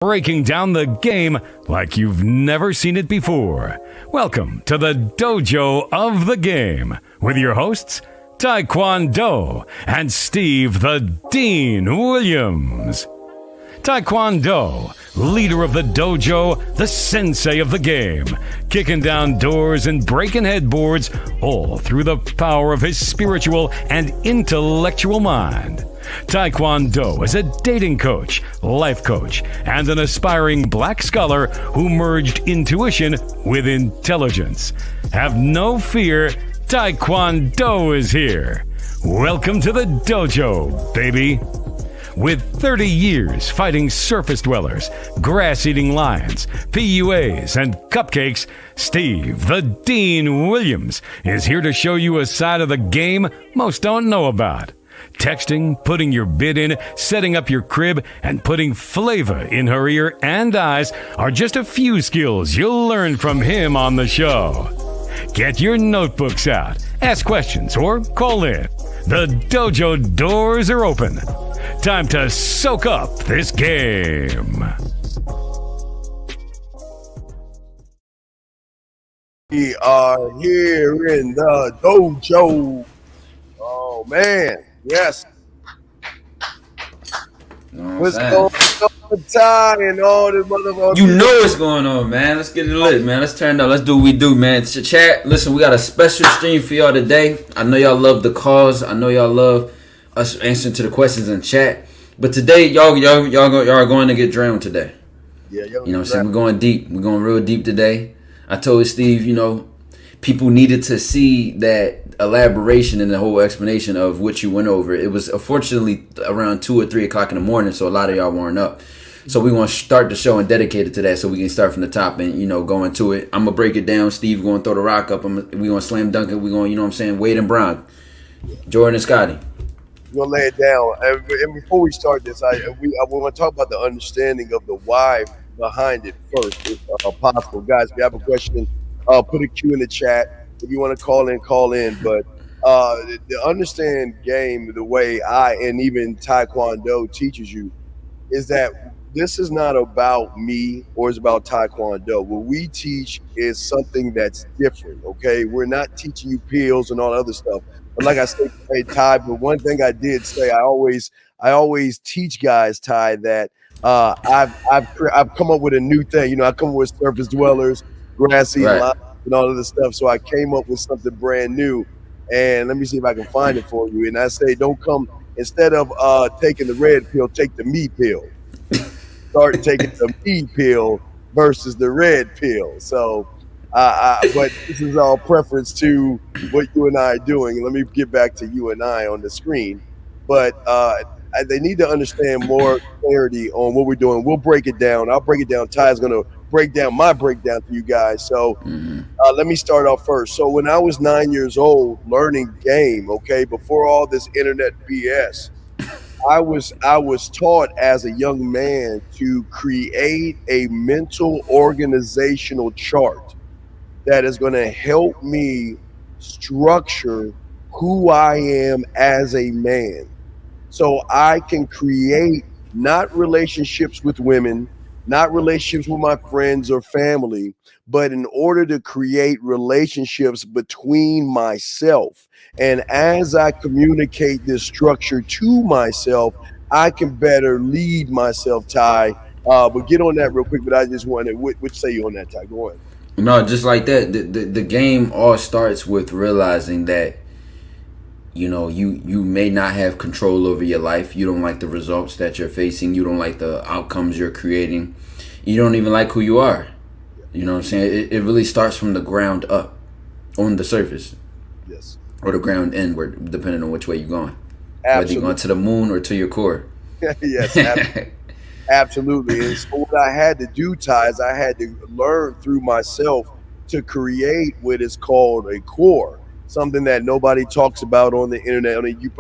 breaking down the game like you've never seen it before. Welcome to the Dojo of the Game with your hosts, Taekwondo and Steve the Dean Williams. Taekwondo, leader of the dojo, the sensei of the game, kicking down doors and breaking headboards, all through the power of his spiritual and intellectual mind. Taekwondo is a dating coach, life coach, and an aspiring black scholar who merged intuition with intelligence. Have no fear, Taekwondo is here. Welcome to the dojo, baby. With 30 years fighting surface dwellers, grass-eating lions, PUAs, and cupcakes, Steve the Dean Williams is here to show you a side of the game most don't know about. Texting, putting your bid in, setting up your crib, and putting flavor in her ear and eyes are just a few skills you'll learn from him on the show. Get your notebooks out, ask questions, or call in. The dojo doors are open. Time to soak up this game. We are here in the dojo. Oh, man. Yes. What's going on, Ty, and all the motherfuckers? You know what's going on, man. Let's get it lit, man. Let's turn it up. Let's do what we do, man. Chat, listen, we got a special stream for y'all today. I know y'all love the calls. I know y'all love us answering to the questions in chat. But today, y'all are going to get drowned today. Yeah, you know what I'm saying? We're going deep. We're going real deep today. I told Steve, people needed to see that elaboration and the whole explanation of what you went over. It was unfortunately around 2 or 3 o'clock in the morning, so a lot of y'all weren't up. So we're going to start the show and dedicate it to that so we can start from the top and, go into it. I'm going to break it down. Steve going to throw the rock up. We're going to slam dunk it. We're going, Wade and Brown. Jordan and Scotty. We're going to lay it down. And before we start this, I want to talk about the understanding of the why behind it first, if possible. Guys, if you have a question, put a Q in the chat. If you want to call in. But the understand game, the way I and even Taekwondo teaches you, is that this is not about me or it's about Taekwondo. What we teach is something that's different, okay? We're not teaching you pills and all other stuff. But like I said, hey, Ty, but one thing I did say, I always teach guys, Ty, that I've come up with a new thing. I come up with surface dwellers, grassy, right, and all of this stuff. So I came up with something brand new. And let me see if I can find it for you. And I say, don't come, instead of taking the red pill, take the me pill. Start taking the me pill versus the red pill. So, but this is all preference to what you and I are doing. Let me get back to you and I on the screen. But they need to understand more clarity on what we're doing. We'll break it down. I'll break it down. Ty's going to break down my breakdown for you guys. So let me start off first. So when I was 9 years old learning game, okay, before all this internet BS, I was taught as a young man to create a mental organizational chart that is going to help me structure who I am as a man. So I can create not relationships with women, not relationships with my friends or family, but in order to create relationships between myself. And as I communicate this structure to myself, I can better lead myself, Ty. But get on that real quick. But I just wanted, what say you on that, Ty? Go ahead. No, just like that. The game all starts with realizing that, you may not have control over your life. You don't like the results that you're facing. You don't like the outcomes you're creating. You don't even like who you are. You know what I'm saying? It really starts from the ground up on the surface. Yes. Or the ground inward, depending on which way you're going. Absolutely. Whether you're going to the moon or to your core. Yes, absolutely. And so what I had to do, Ty, is I had to learn through myself to create what is called a core. Something that nobody talks about on the internet. I mean, you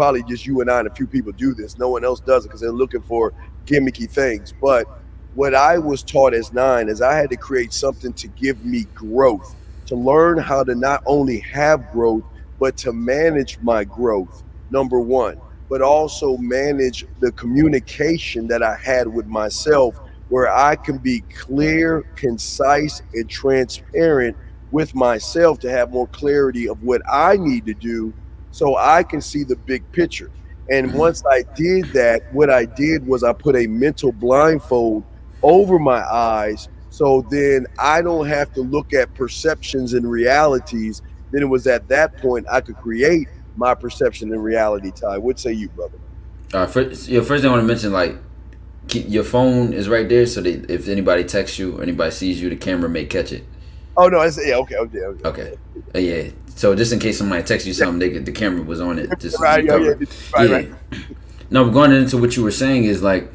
and I and a few people do this. No one else does it because they're looking for gimmicky things. But what I was taught as 9 is I had to create something to give me growth, to learn how to not only have growth, but to manage my growth, number one, but also manage the communication that I had with myself where I can be clear, concise, and transparent with myself to have more clarity of what I need to do so I can see the big picture. And once I did that, what I did was I put a mental blindfold over my eyes. So then I don't have to look at perceptions and realities. Then it was at that point I could create my perception and reality. Ty, what say you, brother? First thing I want to mention, like, your phone is right there, so that if anybody texts you or anybody sees you, the camera may catch it. Oh no, yeah, okay. Okay. Yeah. So just in case somebody texts you something, the camera was on it. Just right. No, but going into what you were saying is like,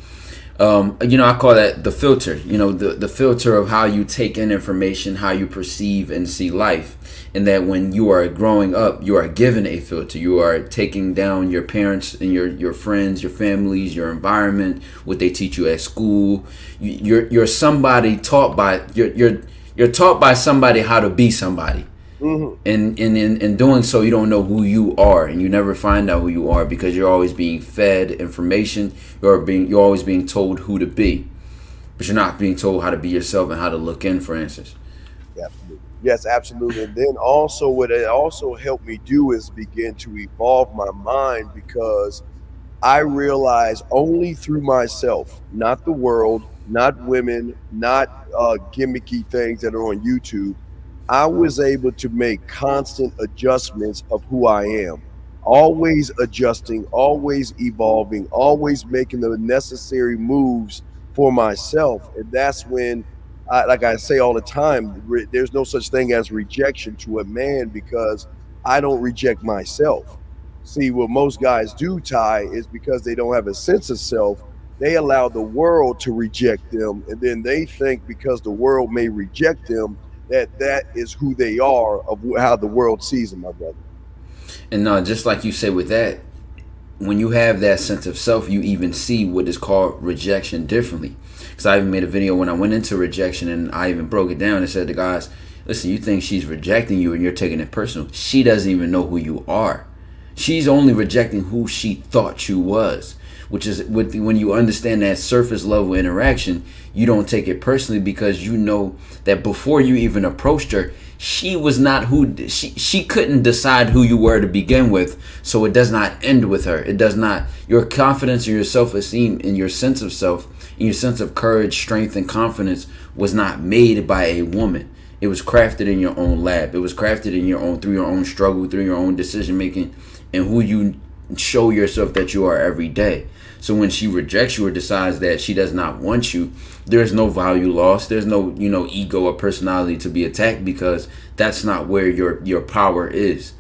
I call that the filter. The filter of how you take in information, how you perceive and see life. And that when you are growing up, you are given a filter. You are taking down your parents and your friends, your families, your environment, what they teach you at school. You're somebody taught by you're taught by somebody how to be somebody. Mm-hmm. And in doing so, you don't know who you are, and you never find out who you are because you're always being fed information. You're always being told who to be, but you're not being told how to be yourself and how to look in for answers. Absolutely. Yes, absolutely. And then also what it also helped me do is begin to evolve my mind, because I realize only through myself, not the world, not women, not gimmicky things that are on YouTube, I was able to make constant adjustments of who I am. Always adjusting, always evolving, always making the necessary moves for myself. And that's when, like I say all the time, there's no such thing as rejection to a man, because I don't reject myself. See, what most guys do, Ty, is because they don't have a sense of self, they allow the world to reject them. And then they think because the world may reject them, that is who they are, of how the world sees them, my brother. And just like you said with that, when you have that sense of self, you even see what is called rejection differently. Because I even made a video when I went into rejection, and I even broke it down and said to guys, listen, you think she's rejecting you and you're taking it personal. She doesn't even know who you are. She's only rejecting who she thought you was, which is when you understand that surface level interaction, you don't take it personally, because you know that before you even approached her, she was not who she couldn't decide who you were to begin with. So it does not end with her. It does not. Your confidence and your self-esteem and your sense of self and your sense of courage, strength, and confidence was not made by a woman. It was crafted in your own lab. It was crafted through your own struggle, through your own decision making, and who you show yourself that you are every day. So when she rejects you or decides that she does not want you, there's no value lost. There's no, ego or personality to be attacked, because that's not where your power is.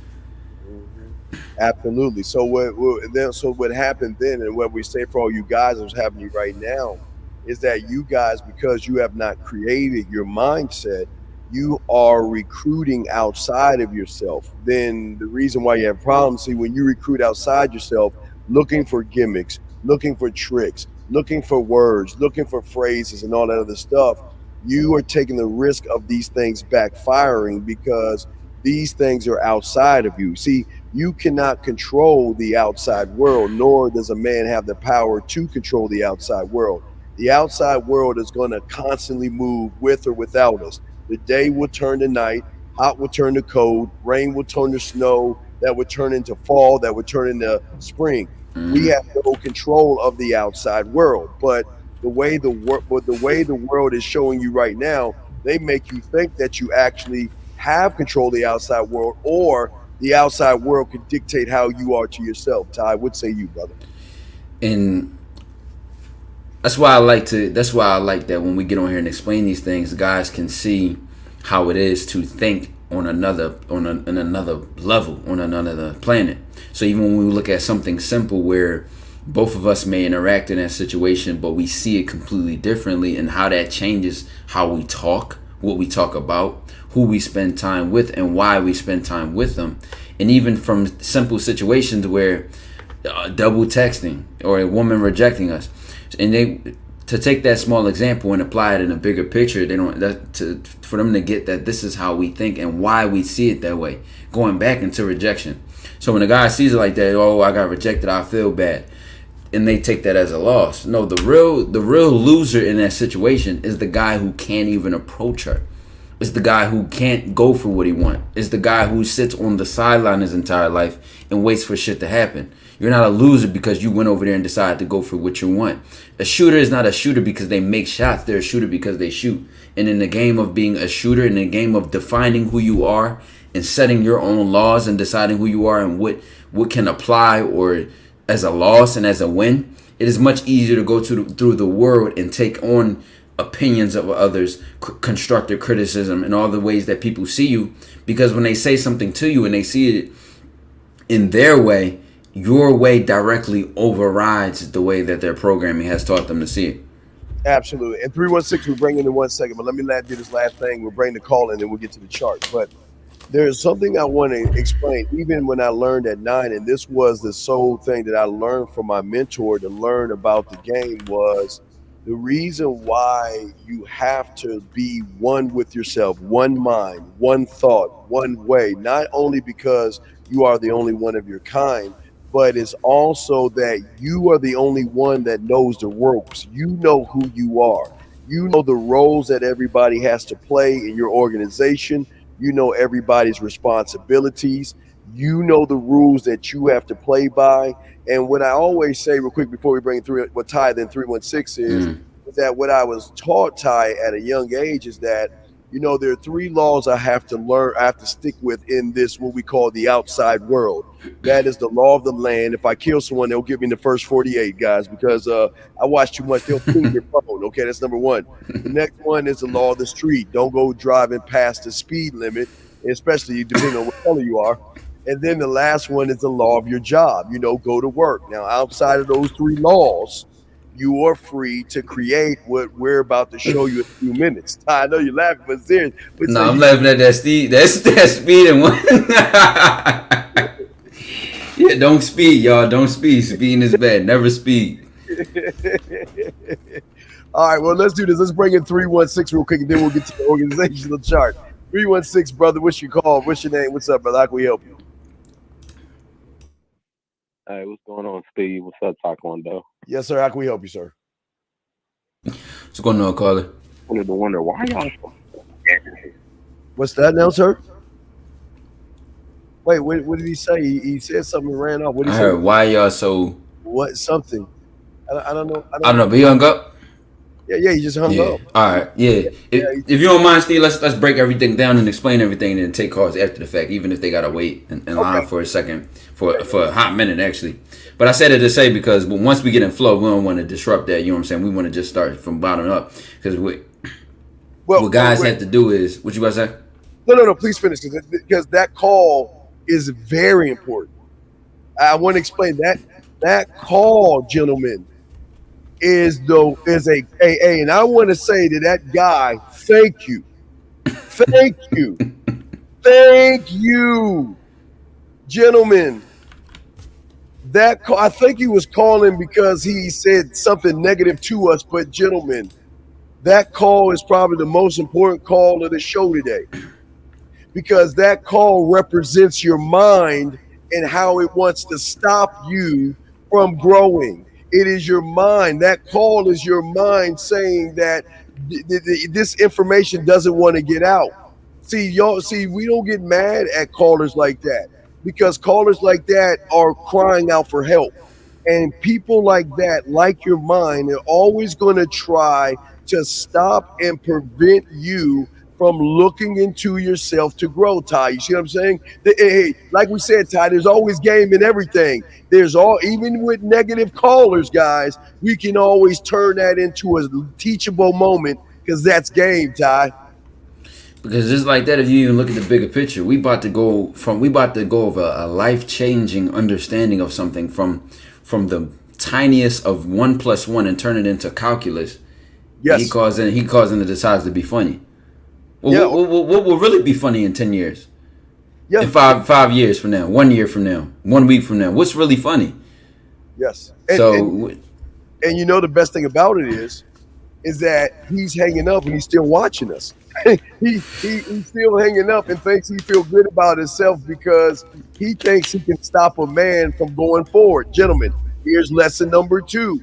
Absolutely. So what happened then, and what we say for all you guys, what's happening right now, is that you guys, because you have not created your mindset, you are recruiting outside of yourself. Then the reason why you have problems, see, when you recruit outside yourself, looking for gimmicks, looking for tricks, looking for words, looking for phrases and all that other stuff, you are taking the risk of these things backfiring, because these things are outside of you. See, you cannot control the outside world, nor does a man have the power to control the outside world. The outside world is going to constantly move with or without us. The day will turn to night, hot will turn to cold, rain will turn to snow, that would turn into fall, that would turn into spring. We have no control of the outside world, but the way the world is showing you right now, they make you think that you actually have control of the outside world, or the outside world can dictate how you are to yourself. Ty, what say you, brother? And that's why I like that when we get on here and explain these things, guys can see how it is to think on another level, on another planet. So even when we look at something simple where both of us may interact in that situation, but we see it completely differently, and how that changes how we talk, what we talk about, who we spend time with, and why we spend time with them. And even from simple situations where double texting or a woman rejecting us, and to take that small example and apply it in a bigger picture, for them to get that this is how we think and why we see it that way, going back into rejection. So when a guy sees it like that, oh, I got rejected, I feel bad. and they take that as a loss. No, the real loser in that situation is the guy who can't even approach her. It's the guy who can't go for what he wants. It's the guy who sits on the sideline his entire life and waits for shit to happen. You're not a loser because you went over there and decided to go for what you want. A shooter is not a shooter because they make shots. They're a shooter because they shoot. And in the game of being a shooter, in the game of defining who you are and setting your own laws and deciding who you are and what can apply or as a loss and as a win, it is much easier to go through the world and take on opinions of others, constructive criticism, and all the ways that people see you, because when they say something to you and they see it in their way, your way directly overrides the way that their programming has taught them to see it. Absolutely. And 316, we'll bring in 1 second, but let me do this last thing. We'll bring the call in and we'll get to the chart. But there's something I want to explain. Even when I learned at 9, and this was the sole thing that I learned from my mentor to learn about the game, was the reason why you have to be one with yourself, one mind, one thought, one way, not only because you are the only one of your kind, but it's also that you are the only one that knows the ropes. You know who you are. You know the roles that everybody has to play in your organization. You know everybody's responsibilities. You know the rules that you have to play by. And what I always say real quick before we bring what Ty then 316 is that what I was taught, Ty, at a young age is that, you know, there are 3 laws I have to learn, I have to stick with in this, what we call the outside world. That is the law of the land. If I kill someone, they'll give me the first 48, guys, because I watch too much. They'll ping your phone. Okay, that's number 1. The next one is the law of the street. Don't go driving past the speed limit, especially depending on what color you are. And then the last one is the law of your job. You know, go to work. Now, outside of those 3 laws, you are free to create what we're about to show you in a few minutes. I know you're laughing, but serious. But no, I'm laughing at that Steve. That's speeding one. Yeah, don't speed, y'all. Don't speed. Speeding is bad. Never speed. All right, well, let's do this. Let's bring in 316 real quick, and then we'll get to the organizational chart. 316, brother, what's your call? What's your name? What's up, brother? How can we help you? Hey, what's going on, Steve? What's up, Taekwondo? Yes, sir. How can we help you, sir? What's going on, caller? I wanted to wonder why y'all. What's that now, sir? Wait, what did he say? He said something and ran off. What did he say? Heard why y'all so. What something? I don't know. I don't know, but he hung up. Yeah, he just hung up. All right, yeah. If you don't mind, Steve, let's break everything down and explain everything and take calls after the fact, even if they gotta wait in line for a second, for a hot minute actually. But I said it to say because once we get in flow, we don't want to disrupt that. You know what I'm saying? We want to just start from bottom up because what guys have to do is what you about to say? No. Please finish because that call is very important. I want to explain that call, gentlemen, is a AA, and I want to say to that guy, thank you, thank you, gentlemen. That call, I think he was calling because he said something negative to us, but gentlemen, that call is probably the most important call of the show today, because that call represents your mind and how it wants to stop you from growing. It is your mind. That call is your mind saying that this information doesn't want to get out. See, we don't get mad at callers like that, because callers like that are crying out for help. And people like that, like your mind, are always going to try to stop and prevent you from looking into yourself to grow, Ty. You see what I'm saying? Hey, like we said, Ty, there's always game in everything. Even with negative callers, guys, we can always turn that into a teachable moment, because that's game, Ty. Because just like that, if you even look at the bigger picture, we about to go over a life-changing understanding of something from the tiniest of 1 + 1 and turn it into calculus. Yes. He calls in and decides to be funny. Well, yeah. What will really be funny in 10 years? Yeah. In 5 years from now, 1 year from now, 1 week from now, what's really funny? Yes. And you know the best thing about it is that he's hanging up and he's still watching us. he's still hanging up and thinks he feels good about himself because he thinks he can stop a man from going forward. Gentlemen, Here's lesson number 2.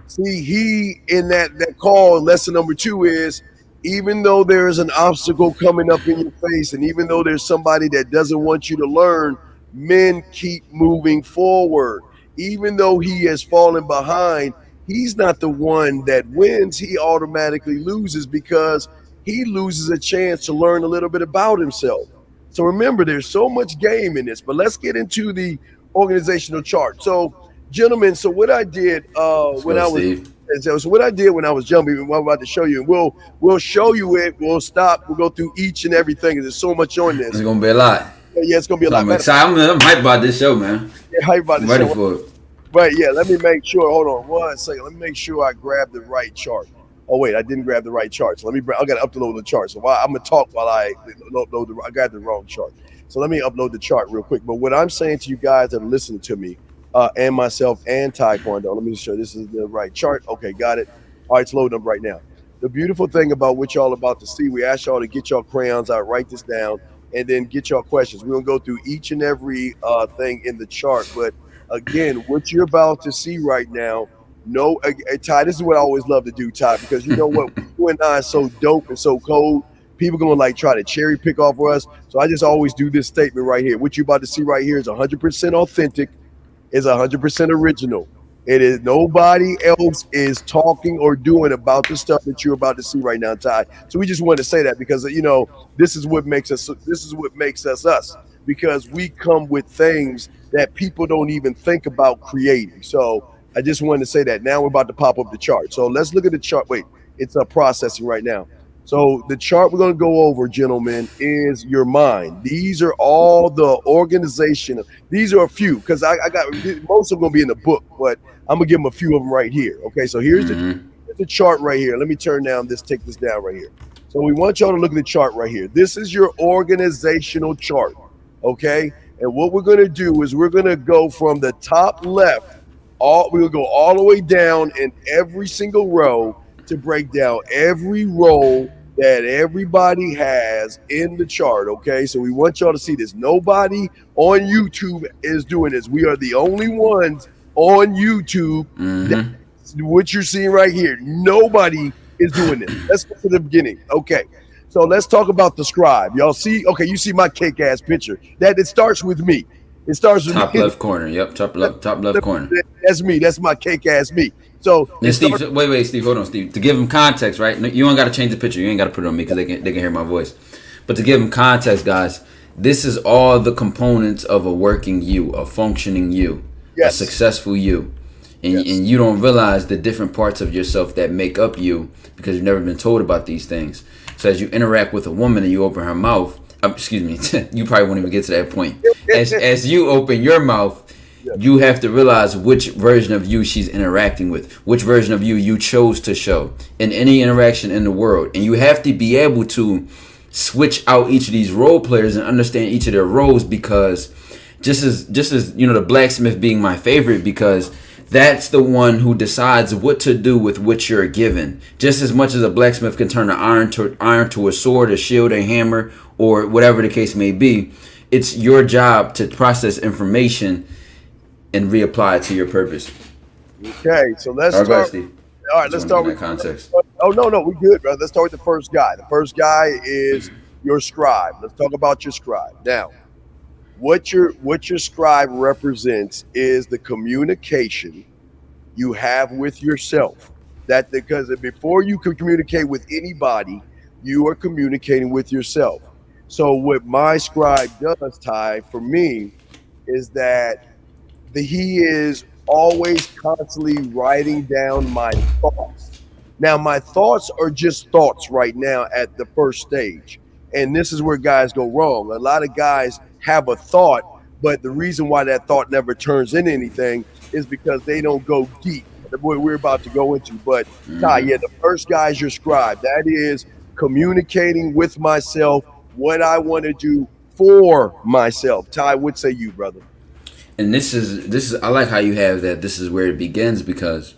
See, he in that call, lesson number 2 is, even though there is an obstacle coming up in your face, and even though there's somebody that doesn't want you to learn, men keep moving forward. Even though he has fallen behind, he's not the one that wins. He automatically loses because he loses a chance to learn a little bit about himself. So remember, there's so much game in this, but let's get into the organizational chart. So, gentlemen, so what I did when I was jumping, what I'm about to show you, and we'll show you it. We'll stop. We'll go through each and everything. There's so much on this. It's gonna be a lot. Yeah, it's gonna be a lot. I'm excited. I'm hyped about this show, man. Yeah, hyped about this I'm ready show. for it. But yeah, let me make sure. Hold on 1 second. Let me make sure I grab the right chart. Oh wait, I didn't grab the right chart. So I got to upload the chart. So I'm gonna talk while I upload I got the wrong chart. So let me upload the chart real quick. But what I'm saying to you guys that are listening to me, and myself and Taekwondo, let me show this is the right chart. Okay, got it. All right, it's loading up right now. The beautiful thing about what y'all about to see, we asked y'all to get y'all crayons out, write this down, and then get y'all questions. We're gonna go through each and every thing in the chart. But again, what you're about to see right now, Ty, this is what I always love to do, Ty, because you know what, you and I are so dope and so cold. People gonna like try to cherry pick off of us. So I just always do this statement right here. What you're about to see right here is 100% authentic, is 100% original. It is nobody else is talking or doing about the stuff that you're about to see right now, Ty. So we just wanted to say that because this is what makes us. This is what makes us us, because we come with things that people don't even think about creating. So I just wanted to say that. Now we're about to pop up the chart. So let's look at the chart. Wait, it's processing right now. So the chart we're going to go over, gentlemen, is your mind. These are all the organization. These are a few, because I got most of them going to be in the book, but I'm going to give them a few of them right here. Okay, so here's the chart right here. Let me turn down this, take this down right here. So we want y'all to look at the chart right here. This is your organizational chart, okay? And what we're going to do is we're going to go from the top left, we'll go all the way down in every single row to break down every role that everybody has in the chart, okay? So we want y'all to see this. Nobody on YouTube is doing this. We are the only ones on YouTube. What you're seeing right here, nobody is doing this. Let's go to the beginning. Okay, so let's talk about the scribe. Y'all see? Okay, you see my kick-ass picture. That it starts with me. It starts with top me. left corner. Yep, top left corner. That's me. That's my kick-ass me. So and Steve, wait, Steve, hold on, Steve. To give them context, right? You don't got to change the picture. You ain't got to put it on me because they can hear my voice. But to give them context, guys, this is all the components of a working you, a functioning you, a successful you, and you don't realize the different parts of yourself that make up you because you've never been told about these things. So as you interact with a woman and you open her mouth, excuse me, you probably won't even get to that point. As you open your mouth, you have to realize which version of you she's interacting with, which version of you chose to show in any interaction in the world. And you have to be able to switch out each of these role players and understand each of their roles, because just as the blacksmith being my favorite, because that's the one who decides what to do with what you're given. Just as much as a blacksmith can turn an iron to a sword, a shield, a hammer, or whatever the case may be, it's your job to process information and reapply it to your purpose. Okay, so let's start. All right, let's start with context. Oh no, we good, brother. Let's start with the first guy. The first guy is your scribe. Let's talk about your scribe. Now, what your scribe represents is the communication you have with yourself. That because before you can communicate with anybody, you are communicating with yourself. So what my scribe does, Ty, for me, is that he is always constantly writing down my thoughts. Now, my thoughts are just thoughts right now at the first stage. And this is where guys go wrong. A lot of guys have a thought, but the reason why that thought never turns into anything is because they don't go deep. What we're about to go into. But Ty, the first guy is your scribe. That is communicating with myself what I want to do for myself. Ty, what say you, brother? And this is I like how you have that. This is where it begins, because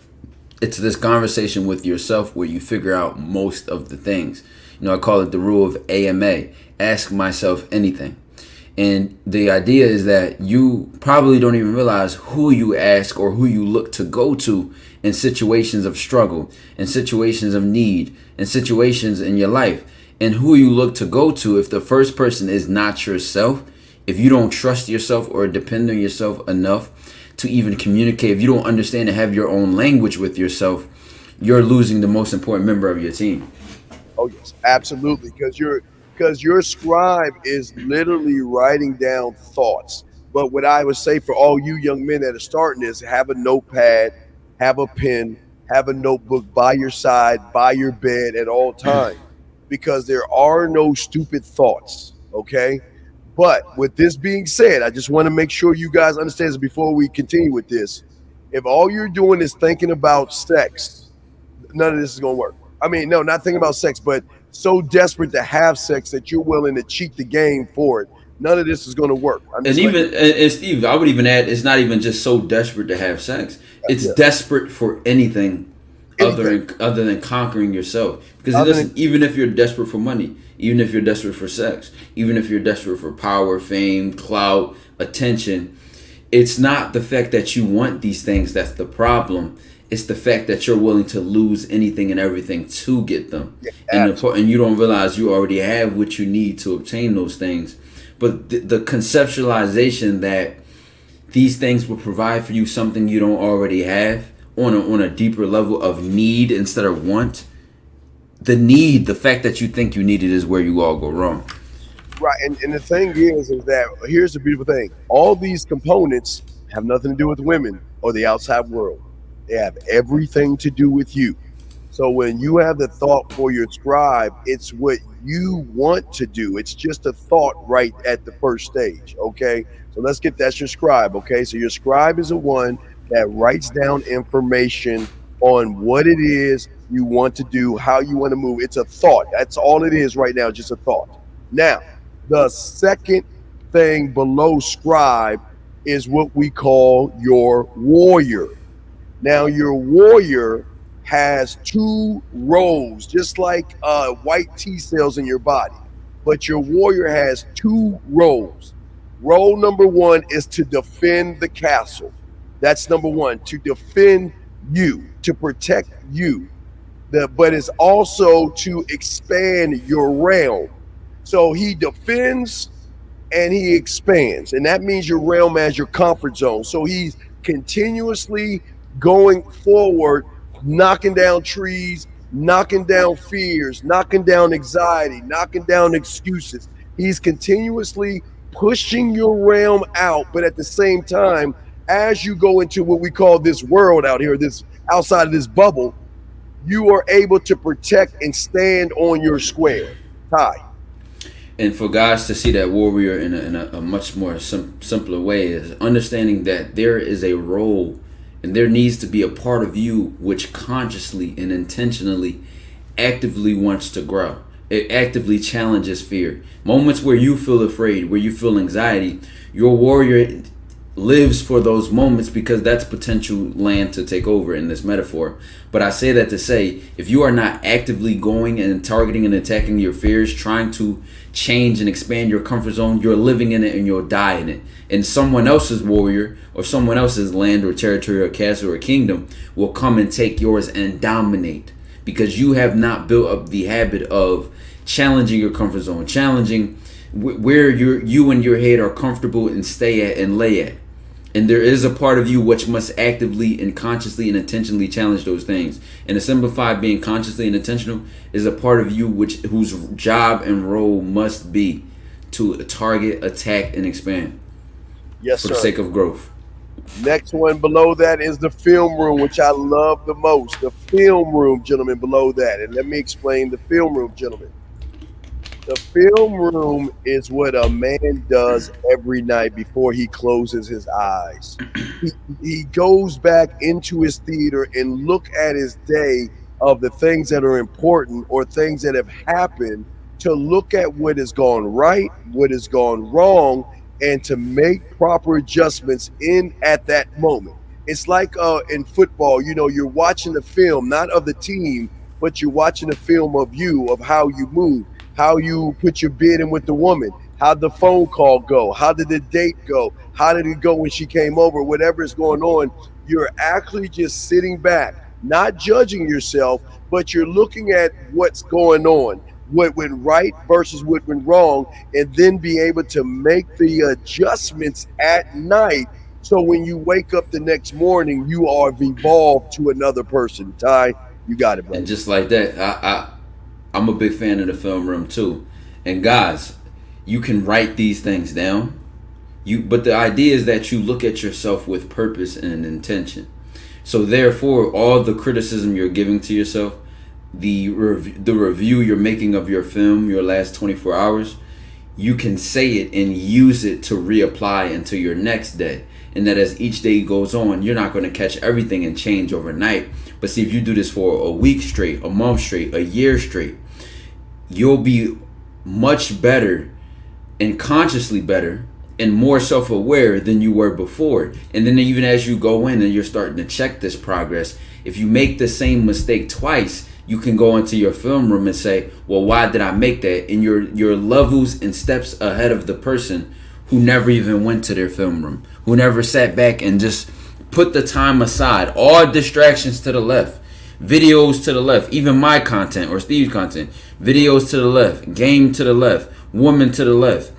it's this conversation with yourself where you figure out most of the things. I call it the rule of AMA. Ask myself anything. And the idea is that you probably don't even realize who you ask or who you look to go to in situations of struggle, in situations of need, in situations in your life, and who you look to go to. If the first person is not yourself, if you don't trust yourself or depend on yourself enough to even communicate, if you don't understand and have your own language with yourself, you're losing the most important member of your team. Oh yes, absolutely. Because your scribe is literally writing down thoughts. But what I would say for all you young men that are starting is have a notepad, have a pen, have a notebook by your side, by your bed at all times, because there are no stupid thoughts. Okay. But with this being said, I just want to make sure you guys understand this before we continue with this. If all you're doing is thinking about sex, none of this is going to work. I mean, no, not thinking about sex, but so desperate to have sex that you're willing to cheat the game for it. None of this is going to work. And even and Steve, I would even add, it's not even just so desperate to have sex. It's desperate for anything other than conquering yourself. Because listen, even if you're desperate for money, even if you're desperate for sex, even if you're desperate for power, fame, clout, attention, it's not the fact that you want these things that's the problem. It's the fact that you're willing to lose anything and everything to get them. And you don't realize you already have what you need to obtain those things. But the conceptualization that these things will provide for you something you don't already have on a deeper level of need instead of want. The fact that you think you need it is where you all go wrong. Right, and the thing is that here's the beautiful thing. All these components have nothing to do with women or the outside world. They have everything to do with you. So when you have the thought for your scribe, it's what you want to do. It's just a thought right at the first stage, okay? So that's your scribe, okay? So your scribe is the one that writes down information on what it is you want to do, how you want to move. It's a thought. That's all it is right now, just a thought. Now, the second thing below scribe is what we call your warrior. Now, your warrior has two roles, just like white T cells in your body. But your warrior has two roles. Role number one is to defend the castle. That's number one, to defend you, to protect you. But it's also to expand your realm. So he defends and he expands. And that means your realm as your comfort zone. So he's continuously going forward, knocking down trees, knocking down fears, knocking down anxiety, knocking down excuses. He's continuously pushing your realm out, but at the same time, as you go into what we call this world out here, this outside of this bubble, you are able to protect and stand on your square. Ty. And for guys to see that warrior in a much more simpler way is understanding that there is a role and there needs to be a part of you which consciously and intentionally actively wants to grow. It actively challenges fear. Moments where you feel afraid, where you feel anxiety, your warrior lives for those moments because that's potential land to take over in this metaphor. But I say that to say, if you are not actively going and targeting and attacking your fears, trying to change and expand your comfort zone, you're living in it and you'll die in it. And someone else's warrior or someone else's land or territory or castle or kingdom will come and take yours and dominate because you have not built up the habit of challenging your comfort zone, challenging where you and your head are comfortable and stay at and lay at. And there is a part of you which must actively and consciously and intentionally challenge those things. And to simplify, being consciously and intentional is a part of you whose job and role must be to target, attack, and expand. Yes, for the sake of growth. Next one below that is the film room, which I love the most. The film room, gentlemen, below that. And let me explain the film room, gentlemen. The film room is what a man does every night before he closes his eyes. He goes back into his theater and look at his day of the things that are important or things that have happened, to look at what has gone right, what has gone wrong, and to make proper adjustments in at that moment. It's like in football, you're watching the film, not of the team, but you're watching the film of you, of how you move, how you put your bid in with the woman, How'd the phone call go? How did the date go? How did it go when she came over? Whatever is going on, you're actually just sitting back, not judging yourself, but you're looking at what's going on, what went right versus what went wrong, and then be able to make the adjustments at night. So when you wake up the next morning, you are evolved to another person. Ty, you got it, bro. And just like that, I'm a big fan of the film room too. And guys, you can write these things down. But the idea is that you look at yourself with purpose and intention. So therefore, all the criticism you're giving to yourself, the review you're making of your film, your last 24 hours, you can say it and use it to reapply into your next day. And that as each day goes on, you're not going to catch everything and change overnight. But see, if you do this for a week straight, a month straight, a year straight, you'll be much better and consciously better and more self-aware than you were before. And then even as you go in and you're starting to check this progress, if you make the same mistake twice, you can go into your film room and say, well, why did I make that? And you're levels and steps ahead of the person who never even went to their film room, who never sat back and just put the time aside, all distractions to the left, videos to the left, even my content or Steve's content, videos to the left, game to the left, woman to the left.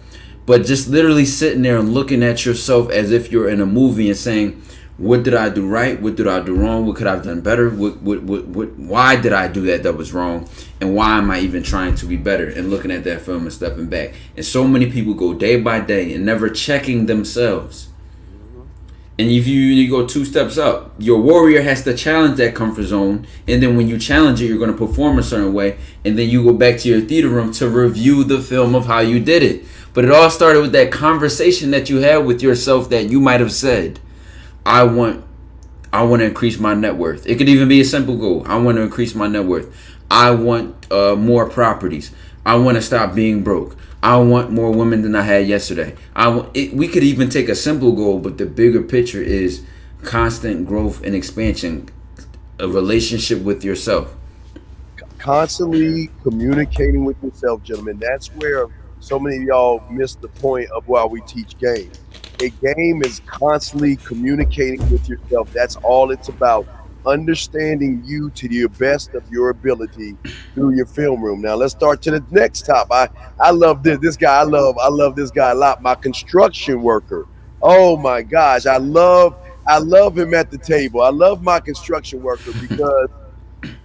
But just literally sitting there and looking at yourself as if you're in a movie and saying, what did I do right? What did I do wrong? What could I have done better? Why did I do that was wrong? And why am I even trying to be better? And looking at that film and stepping back. And so many people go day by day and never checking themselves. And if you go 2 steps up, your warrior has to challenge that comfort zone. And then when you challenge it, you're going to perform a certain way. And then you go back to your theater room to review the film of how you did it. But it all started with that conversation that you had with yourself that you might have said, I want to increase my net worth. It could even be a simple goal. I want to increase my net worth. I want more properties. I want to stop being broke. I want more women than I had yesterday. We could even take a simple goal, but the bigger picture is constant growth and expansion, a relationship with yourself. Constantly communicating with yourself, gentlemen. That's where so many of y'all miss the point of why we teach game. A game is constantly communicating with yourself. That's all it's about. Understanding you to the best of your ability through your film room. Now let's start to the next top. I love this guy. I love this guy a lot. My construction worker. Oh my gosh, I love him at the table. I love my construction worker because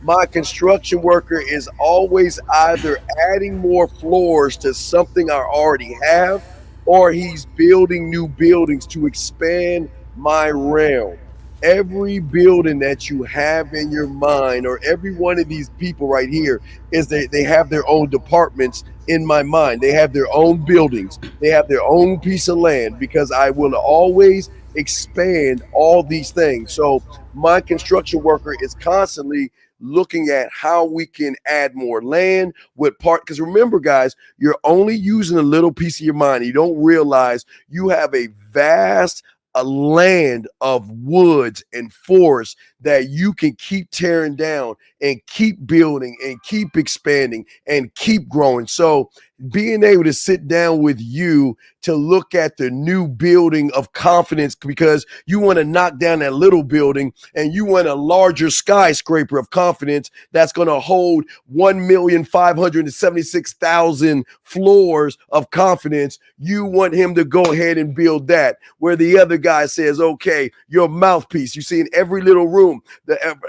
my construction worker is always either adding more floors to something I already have, or he's building new buildings to expand my realm. Every building that you have in your mind, or every one of these people right here, is they have their own departments in my mind. They have their own buildings. They have their own piece of land, because I will always expand all these things. So my construction worker is constantly looking at how we can add more land, because remember, guys, you're only using a little piece of your mind. You don't realize you have a vast land of woods and forests that you can keep tearing down and keep building and keep expanding and keep growing. So being able to sit down with you to look at the new building of confidence, because you want to knock down that little building and you want a larger skyscraper of confidence that's going to hold 1,576,000 floors of confidence. You want him to go ahead and build that, where the other guy says, okay, your mouthpiece, you see in every little room,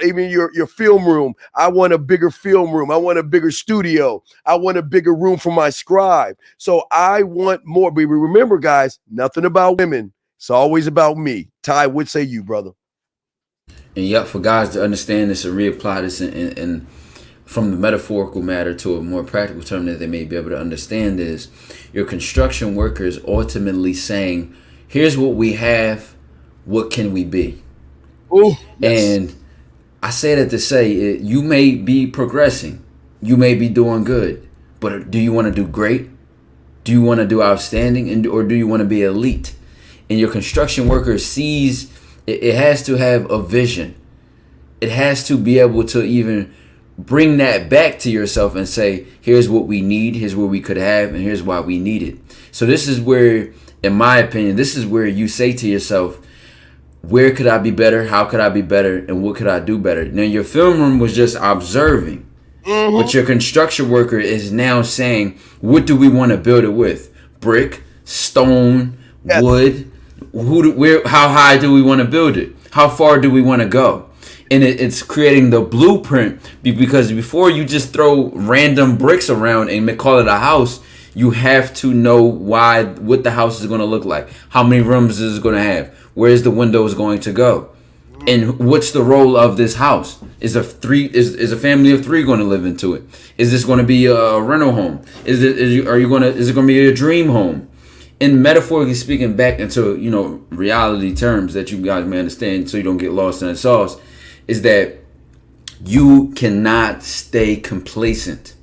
even your film room. I want a bigger film room. I want a bigger studio. I want a bigger room for my scribe. So I want more. But remember, guys, nothing about women. It's always about me. Ty, what say you, brother? And yep, for guys to understand this and reapply this and from the metaphorical matter to a more practical term that they may be able to understand, is your construction worker is ultimately saying, here's what we have. What can we be? Ooh, yes. And I say that to say, you may be progressing. You may be doing good. But do you want to do great? Do you want to do outstanding? Or do you want to be elite? And your construction worker sees, it has to have a vision. It has to be able to even bring that back to yourself and say, here's what we need, here's what we could have, and here's why we need it. So this is where, in my opinion, this is where you say to yourself, where could I be better? How could I be better? And what could I do better? Now, your film room was just observing, but your construction worker is now saying, what do we want to build it with? Brick, stone, wood? How high do we want to build it? How far do we want to go? And it's creating the blueprint, because before you just throw random bricks around and call it a house, you have to know what the house is going to look like, how many rooms is it going to have, where's the windows going to go, and what's the role of this house. Is a family of 3 going to live into it? Is this going to be a rental home? Is it going to be a dream home? And metaphorically speaking, back into reality terms that you guys may understand, so you don't get lost in the sauce, is that you cannot stay complacent.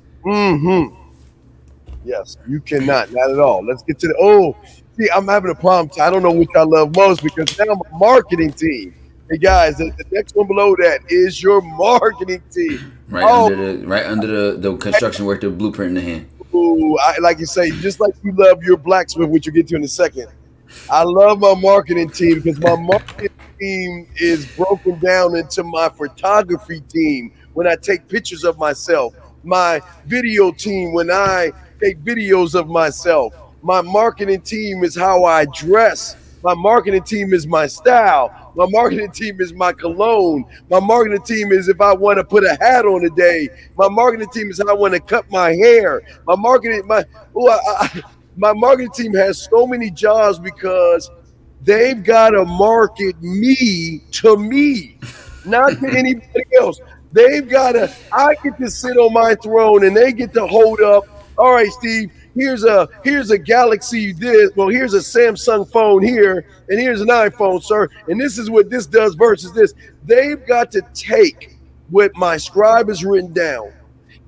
Yes, you cannot. Not at all. Let's get to the. See, I'm having a problem. I don't know which I love most, because now my marketing team. Hey guys, the next one below that is your marketing team. Right under the construction work, the blueprint in the hand. Like you say, just like you love your blacksmith, which you'll get to in a second. I love my marketing team, because my marketing team is broken down into my photography team when I take pictures of myself, my video team when I take videos of myself. My marketing team is how I dress. My marketing team is my style. My marketing team is my cologne. My marketing team is if I want to put a hat on today. My marketing team is how I want to cut my hair. My marketing team has so many jobs, because they've got to market me to me, not to anybody else. They've got to. I get to sit on my throne, and they get to hold up. All right, Steve. Here's a Galaxy this. Well, here's a Samsung phone here, and here's an iPhone, sir. And this is what this does versus this. They've got to take what my scribe has written down,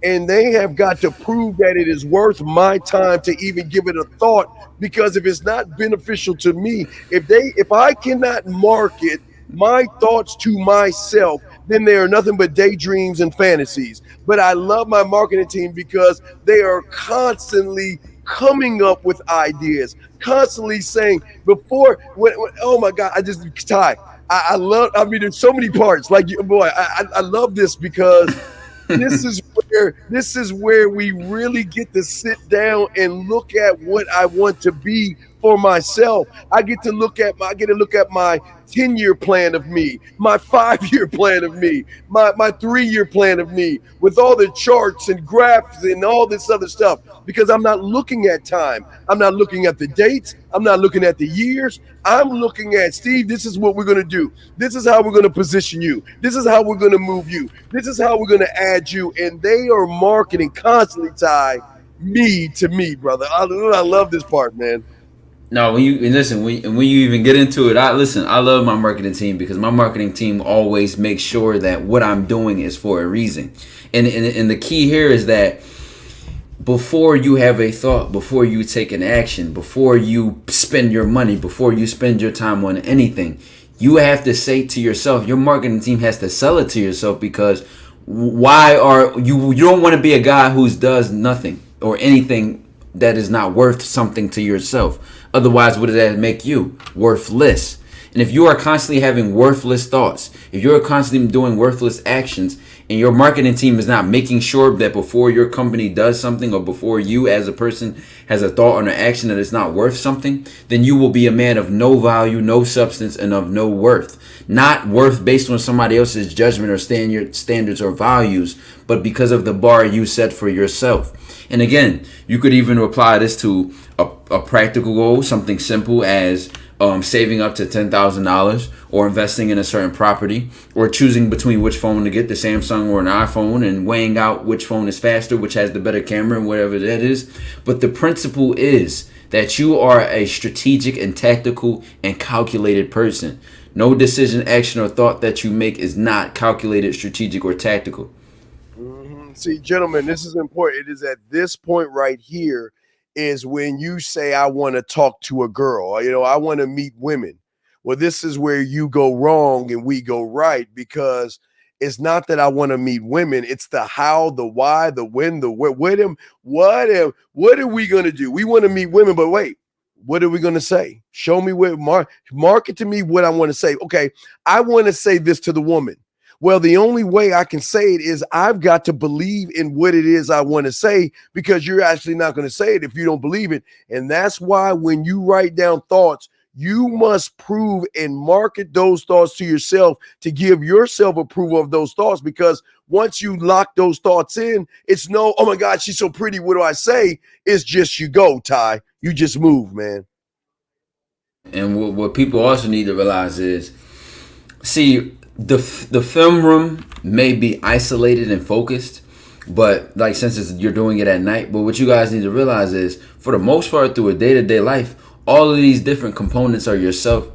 and they have got to prove that it is worth my time to even give it a thought. Because if it's not beneficial to me, if I cannot market my thoughts to myself, then they are nothing but daydreams and fantasies. But I love my marketing team, because they are constantly coming up with ideas, constantly saying oh my God, I love, there's so many parts. Like, boy, I love this, because this is where we really get to sit down and look at what I want to be for myself. I get to look at my 10-year plan of me, my 5-year plan of me, my 3-year plan of me, with all the charts and graphs and all this other stuff, because I'm not looking at time. I'm not looking at the dates. I'm not looking at the years. I'm looking at, Steve, this is what we're going to do. This is how we're going to position you. This is how we're going to move you. This is how we're going to add you. And they are marketing constantly, Ty, me to me, brother. I love this part, man. No, when you even get into it, I love my marketing team, because my marketing team always makes sure that what I'm doing is for a reason. And the key here is that before you have a thought, before you take an action, before you spend your money, before you spend your time on anything, you have to say to yourself, your marketing team has to sell it to yourself, because you don't want to be a guy who does nothing or anything that is not worth something to yourself. Otherwise, what does that make you? Worthless. And if you are constantly having worthless thoughts, if you're constantly doing worthless actions, and your marketing team is not making sure that before your company does something, or before you as a person has a thought or an action that is not worth something, then you will be a man of no value, no substance, and of no worth. Not worth based on somebody else's judgment or standards or values, but because of the bar you set for yourself. And again, you could even apply this to a practical goal, something simple as saving up to $10,000, or investing in a certain property, or choosing between which phone to get, the Samsung or an iPhone, and weighing out which phone is faster, which has the better camera, and whatever that is. But the principle is that you are a strategic and tactical and calculated person. No decision, action, or thought that you make is not calculated, strategic, or tactical. See, gentlemen, this is important. It is at this point right here is when you say, I want to talk to a girl, I want to meet women. Well, this is where you go wrong and we go right, because It's not that I want to meet women. It's the how, the why, the when, the where. What are we going to do? We want to meet women, but wait, what are we going to say? Show me what, market to me what I want to say. Okay, I want to say this to the woman. Well, the only way I can say it is I've got to believe in what it is I want to say, because you're actually not going to say it if you don't believe it. And that's why when you write down thoughts, you must prove and market those thoughts to yourself to give yourself approval of those thoughts. Because once you lock those thoughts in, it's no, oh my God, she's so pretty. What do I say? It's just you go, Ty. You just move, man. And what people also need to realize is, see, the film room may be isolated and focused, but like since you're doing it at night. But what you guys need to realize is, for the most part, through a day-to-day life, all of these different components of yourself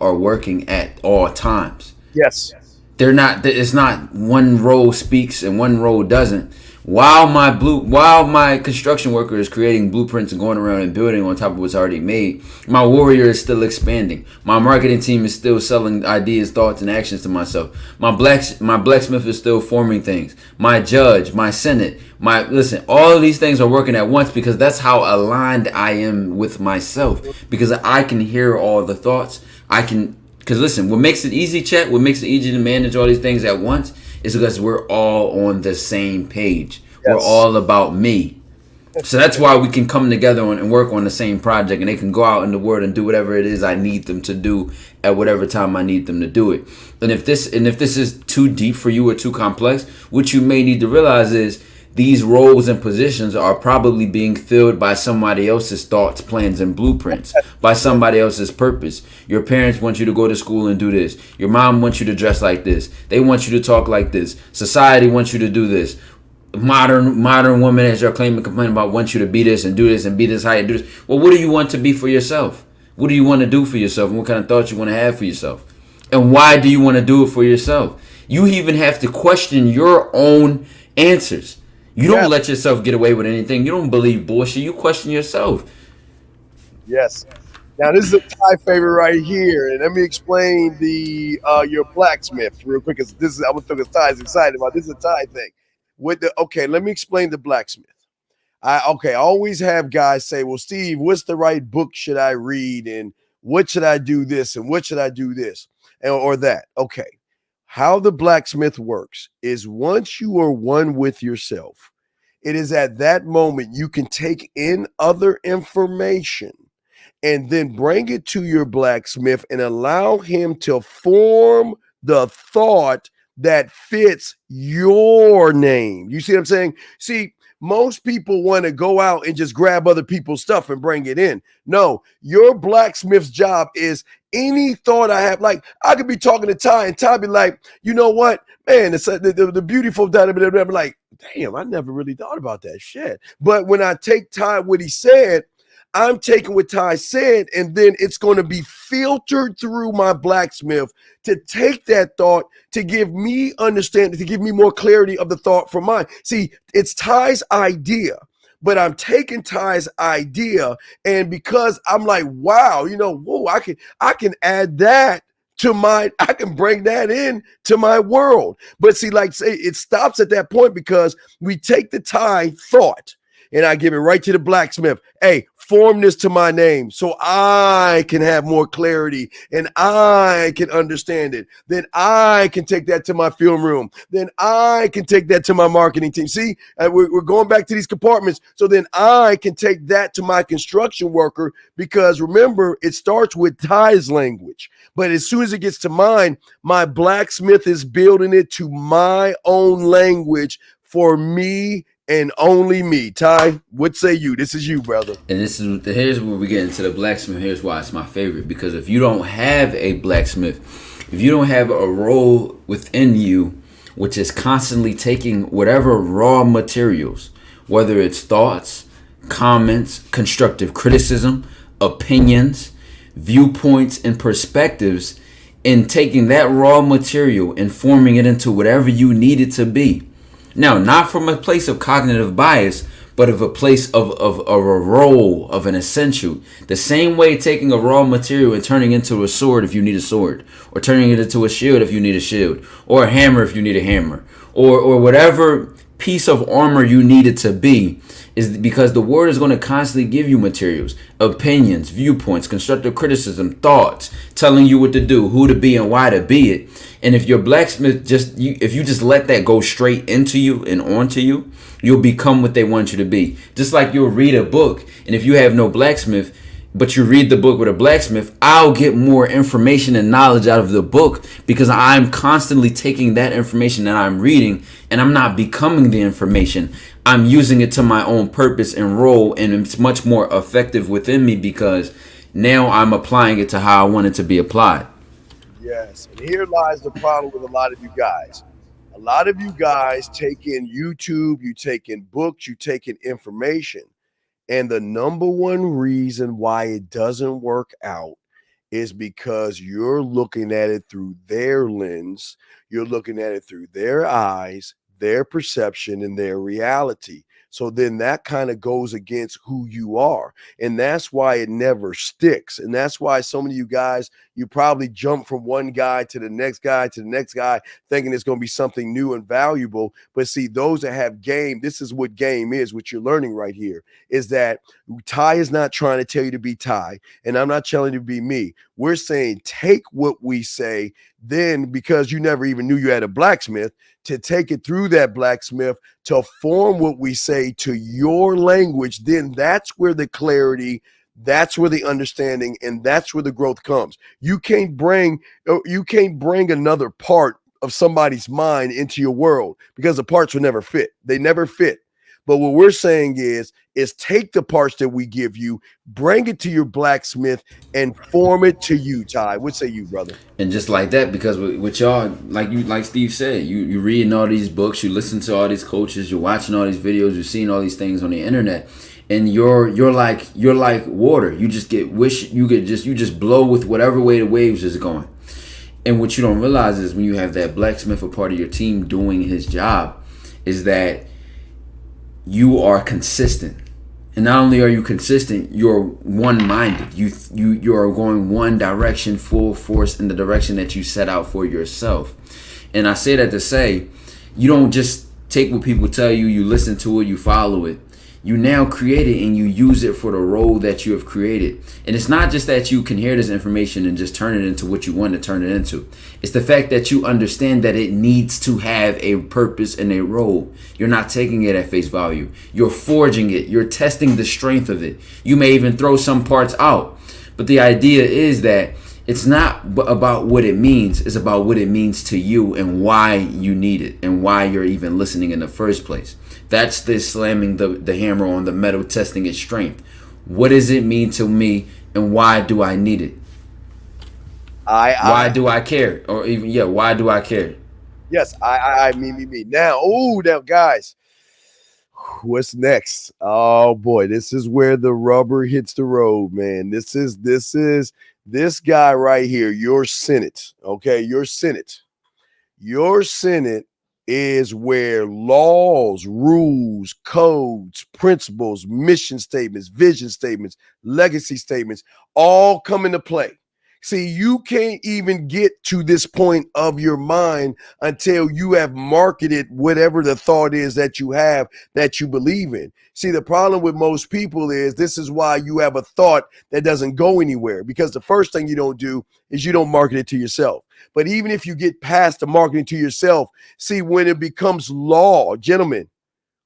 are working at all times. Yes. They're not. It's not one role speaks and one role doesn't. While my construction worker is creating blueprints and going around and building on top of what's already made, my warrior is still expanding. My marketing team is still selling ideas, thoughts, and actions to myself. My blacksmith is still forming things. My judge, my senate, all of these things are working at once, because that's how aligned I am with myself. Because I can hear all the thoughts. Because listen, what makes it easy, chat, what makes it easy to manage all these things at once is because we're all on the same page. Yes. We're all about me. So that's why we can come together and work on the same project, and they can go out in the world and do whatever it is I need them to do at whatever time I need them to do it. And if this is too deep for you or too complex, what you may need to realize is these roles and positions are probably being filled by somebody else's thoughts, plans, and blueprints, by somebody else's purpose. Your parents want you to go to school and do this. Your mom wants you to dress like this. They want you to talk like this. Society wants you to do this. Modern women, as you're claiming and complaining about, want you to be this and do this and be this height and do this. Well, what do you want to be for yourself? What do you want to do for yourself? And what kind of thoughts you want to have for yourself? And why do you want to do it for yourself? You even have to question your own answers. You don't let yourself get away with anything. You don't believe bullshit. You question yourself. Yes. Now, this is a Ty favorite right here. And let me explain your blacksmith real quick. Because I was thinking Ty's excited about this. Is a Ty thing. Let me explain the blacksmith. I always have guys say, well, Steve, what's the right book should I read? And what should I do this? And what should I do this? Or that? Okay. How the blacksmith works is, once you are one with yourself, it is at that moment you can take in other information and then bring it to your blacksmith and allow him to form the thought that fits your name. You see what I'm saying? See, most people want to go out and just grab other people's stuff and bring it in. No, your blacksmith's job is, any thought I have, like I could be talking to Ty and Ty be like, you know what, man, it's the beautiful dynamic. I'm like, damn, I never really thought about that shit. But when I take Ty what he said, I'm taking what Ty said, and then it's going to be filtered through my blacksmith to take that thought to give me understanding, to give me more clarity of the thought from mine. See, it's Ty's idea, but I'm taking Ty's idea, and because I'm like, wow, whoa, I can add that to I can bring that in to my world. But see, like say, it stops at that point, because we take the Ty thought and I give it right to the blacksmith. Hey, form this to my name so I can have more clarity and I can understand it. Then I can take that to my film room. Then I can take that to my marketing team. See, we're going back to these compartments. So then I can take that to my construction worker, because remember, it starts with Ty's language. But as soon as it gets to mine, my blacksmith is building it to my own language for me and only me. Ty, what say you? This is you, brother. And here's where we get into the blacksmith. Here's why it's my favorite. Because if you don't have a blacksmith, if you don't have a role within you, which is constantly taking whatever raw materials, whether it's thoughts, comments, constructive criticism, opinions, viewpoints, and perspectives, and taking that raw material and forming it into whatever you need it to be. Now, not from a place of cognitive bias, but of a place of a role, of an essential. The same way taking a raw material and turning it into a sword if you need a sword, or turning it into a shield if you need a shield, or a hammer if you need a hammer, or whatever piece of armor you need it to be, is because the word is going to constantly give you materials, opinions, viewpoints, constructive criticism, thoughts, telling you what to do, who to be, and why to be it. And if your blacksmith if you just let that go straight into you and onto you, you'll become what they want you to be. Just like you'll read a book, and if you have no blacksmith, but you read the book with a blacksmith, I'll get more information and knowledge out of the book because I'm constantly taking that information that I'm reading, and I'm not becoming the information. I'm using it to my own purpose and role, and it's much more effective within me because now I'm applying it to how I want it to be applied. Yes, and here lies the problem with a lot of you guys. A lot of you guys take in YouTube, you take in books, you take in information. And the number one reason why it doesn't work out is because you're looking at it through their lens, you're looking at it through their eyes, their perception, and their reality. So then that kind of goes against who you are. And that's why it never sticks. And that's why so many of you guys, you probably jump from one guy to the next guy to the next guy, thinking it's going to be something new and valuable. But see, those that have game, this is what game is, what you're learning right here, is that Ty is not trying to tell you to be Ty, and I'm not telling you to be me. We're saying take what we say, then because you never even knew you had a blacksmith, to take it through that blacksmith to form what we say to your language, then that's where the clarity, that's where the understanding, and that's where the growth comes. You can't bring another part of somebody's mind into your world because the parts will never fit. They never fit. But what we're saying is take the parts that we give you, bring it to your blacksmith, and form it to you, Ty. What say you, brother? And just like that, because with y'all, like Steve said, you reading all these books, you listen to all these coaches, you're watching all these videos, you're seeing all these things on the internet, and you're like water. You just you just blow with whatever way the waves is going. And what you don't realize is when you have that blacksmith a part of your team doing his job, is that you are consistent. And not only are you consistent, you're one-minded. You're going one direction, full force in the direction that you set out for yourself. And I say that to say, you don't just take what people tell you, you listen to it, you follow it. You now create it and you use it for the role that you have created. And it's not just that you can hear this information and just turn it into what you want to turn it into. It's the fact that you understand that it needs to have a purpose and a role. You're not taking it at face value. You're forging it. You're testing the strength of it. You may even throw some parts out. But the idea is that it's not about what it means. It's about what it means to you and why you need it and why you're even listening in the first place. That's the slamming the hammer on the metal, testing its strength. What does it mean to me, and why do I need it? Why do I care? Or even, why do I care? Yes, me. Now, guys, what's next? Oh boy, this is where the rubber hits the road, man. This is this guy right here, your Senate. Okay, your Senate. Your Senate is where laws, rules, codes, principles, mission statements, vision statements, legacy statements all come into play. See, you can't even get to this point of your mind until you have marketed whatever the thought is that you have that you believe in. See, the problem with most people is this is why you have a thought that doesn't go anywhere, because the first thing you don't do is you don't market it to yourself. But even if you get past the marketing to yourself, see, when it becomes law, gentlemen,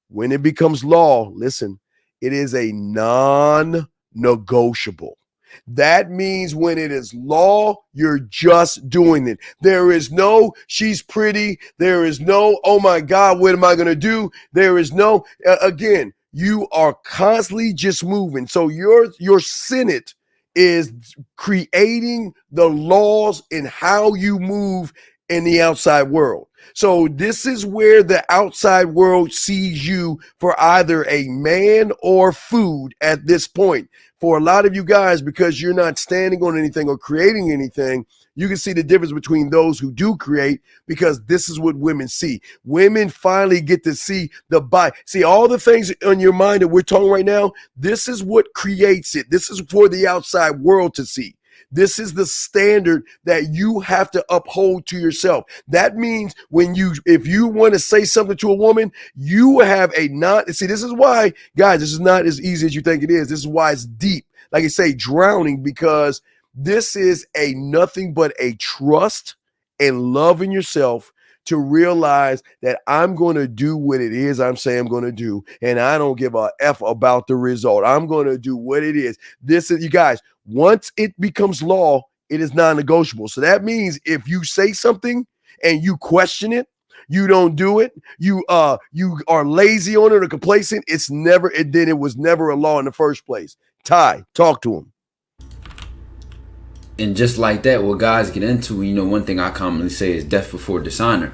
when it becomes law, listen, it is a non-negotiable. That means when it is law, you're just doing it. There is no, she's pretty. There is no, oh my God, what am I going to do? There is no, again, you are constantly just moving. So your Senate is creating the laws in how you move in the outside world. So this is where the outside world sees you for either a man or food at this point. For a lot of you guys, because you're not standing on anything or creating anything, you can see the difference between those who do create, because this is what women see. Women finally get to see the body. See, all the things on your mind that we're talking right now, this is what creates it. This is for the outside world to see. This is the standard that you have to uphold to yourself. That means if you want to say something to a woman, you have see, this is why, guys, this is not as easy as you think it is. This is why it's deep. Like I say, drowning, because this is nothing but a trust and love in yourself to realize that I'm going to do what it is I'm saying I'm going to do. And I don't give a F about the result. I'm going to do what it is. This is, you guys, once it becomes law, it is non-negotiable. So that means if you say something and you question it, you don't do it, you are lazy on it or complacent, it was never a law in the first place. Ty, talk to him. And just like that, what guys get into, one thing I commonly say is death before dishonor.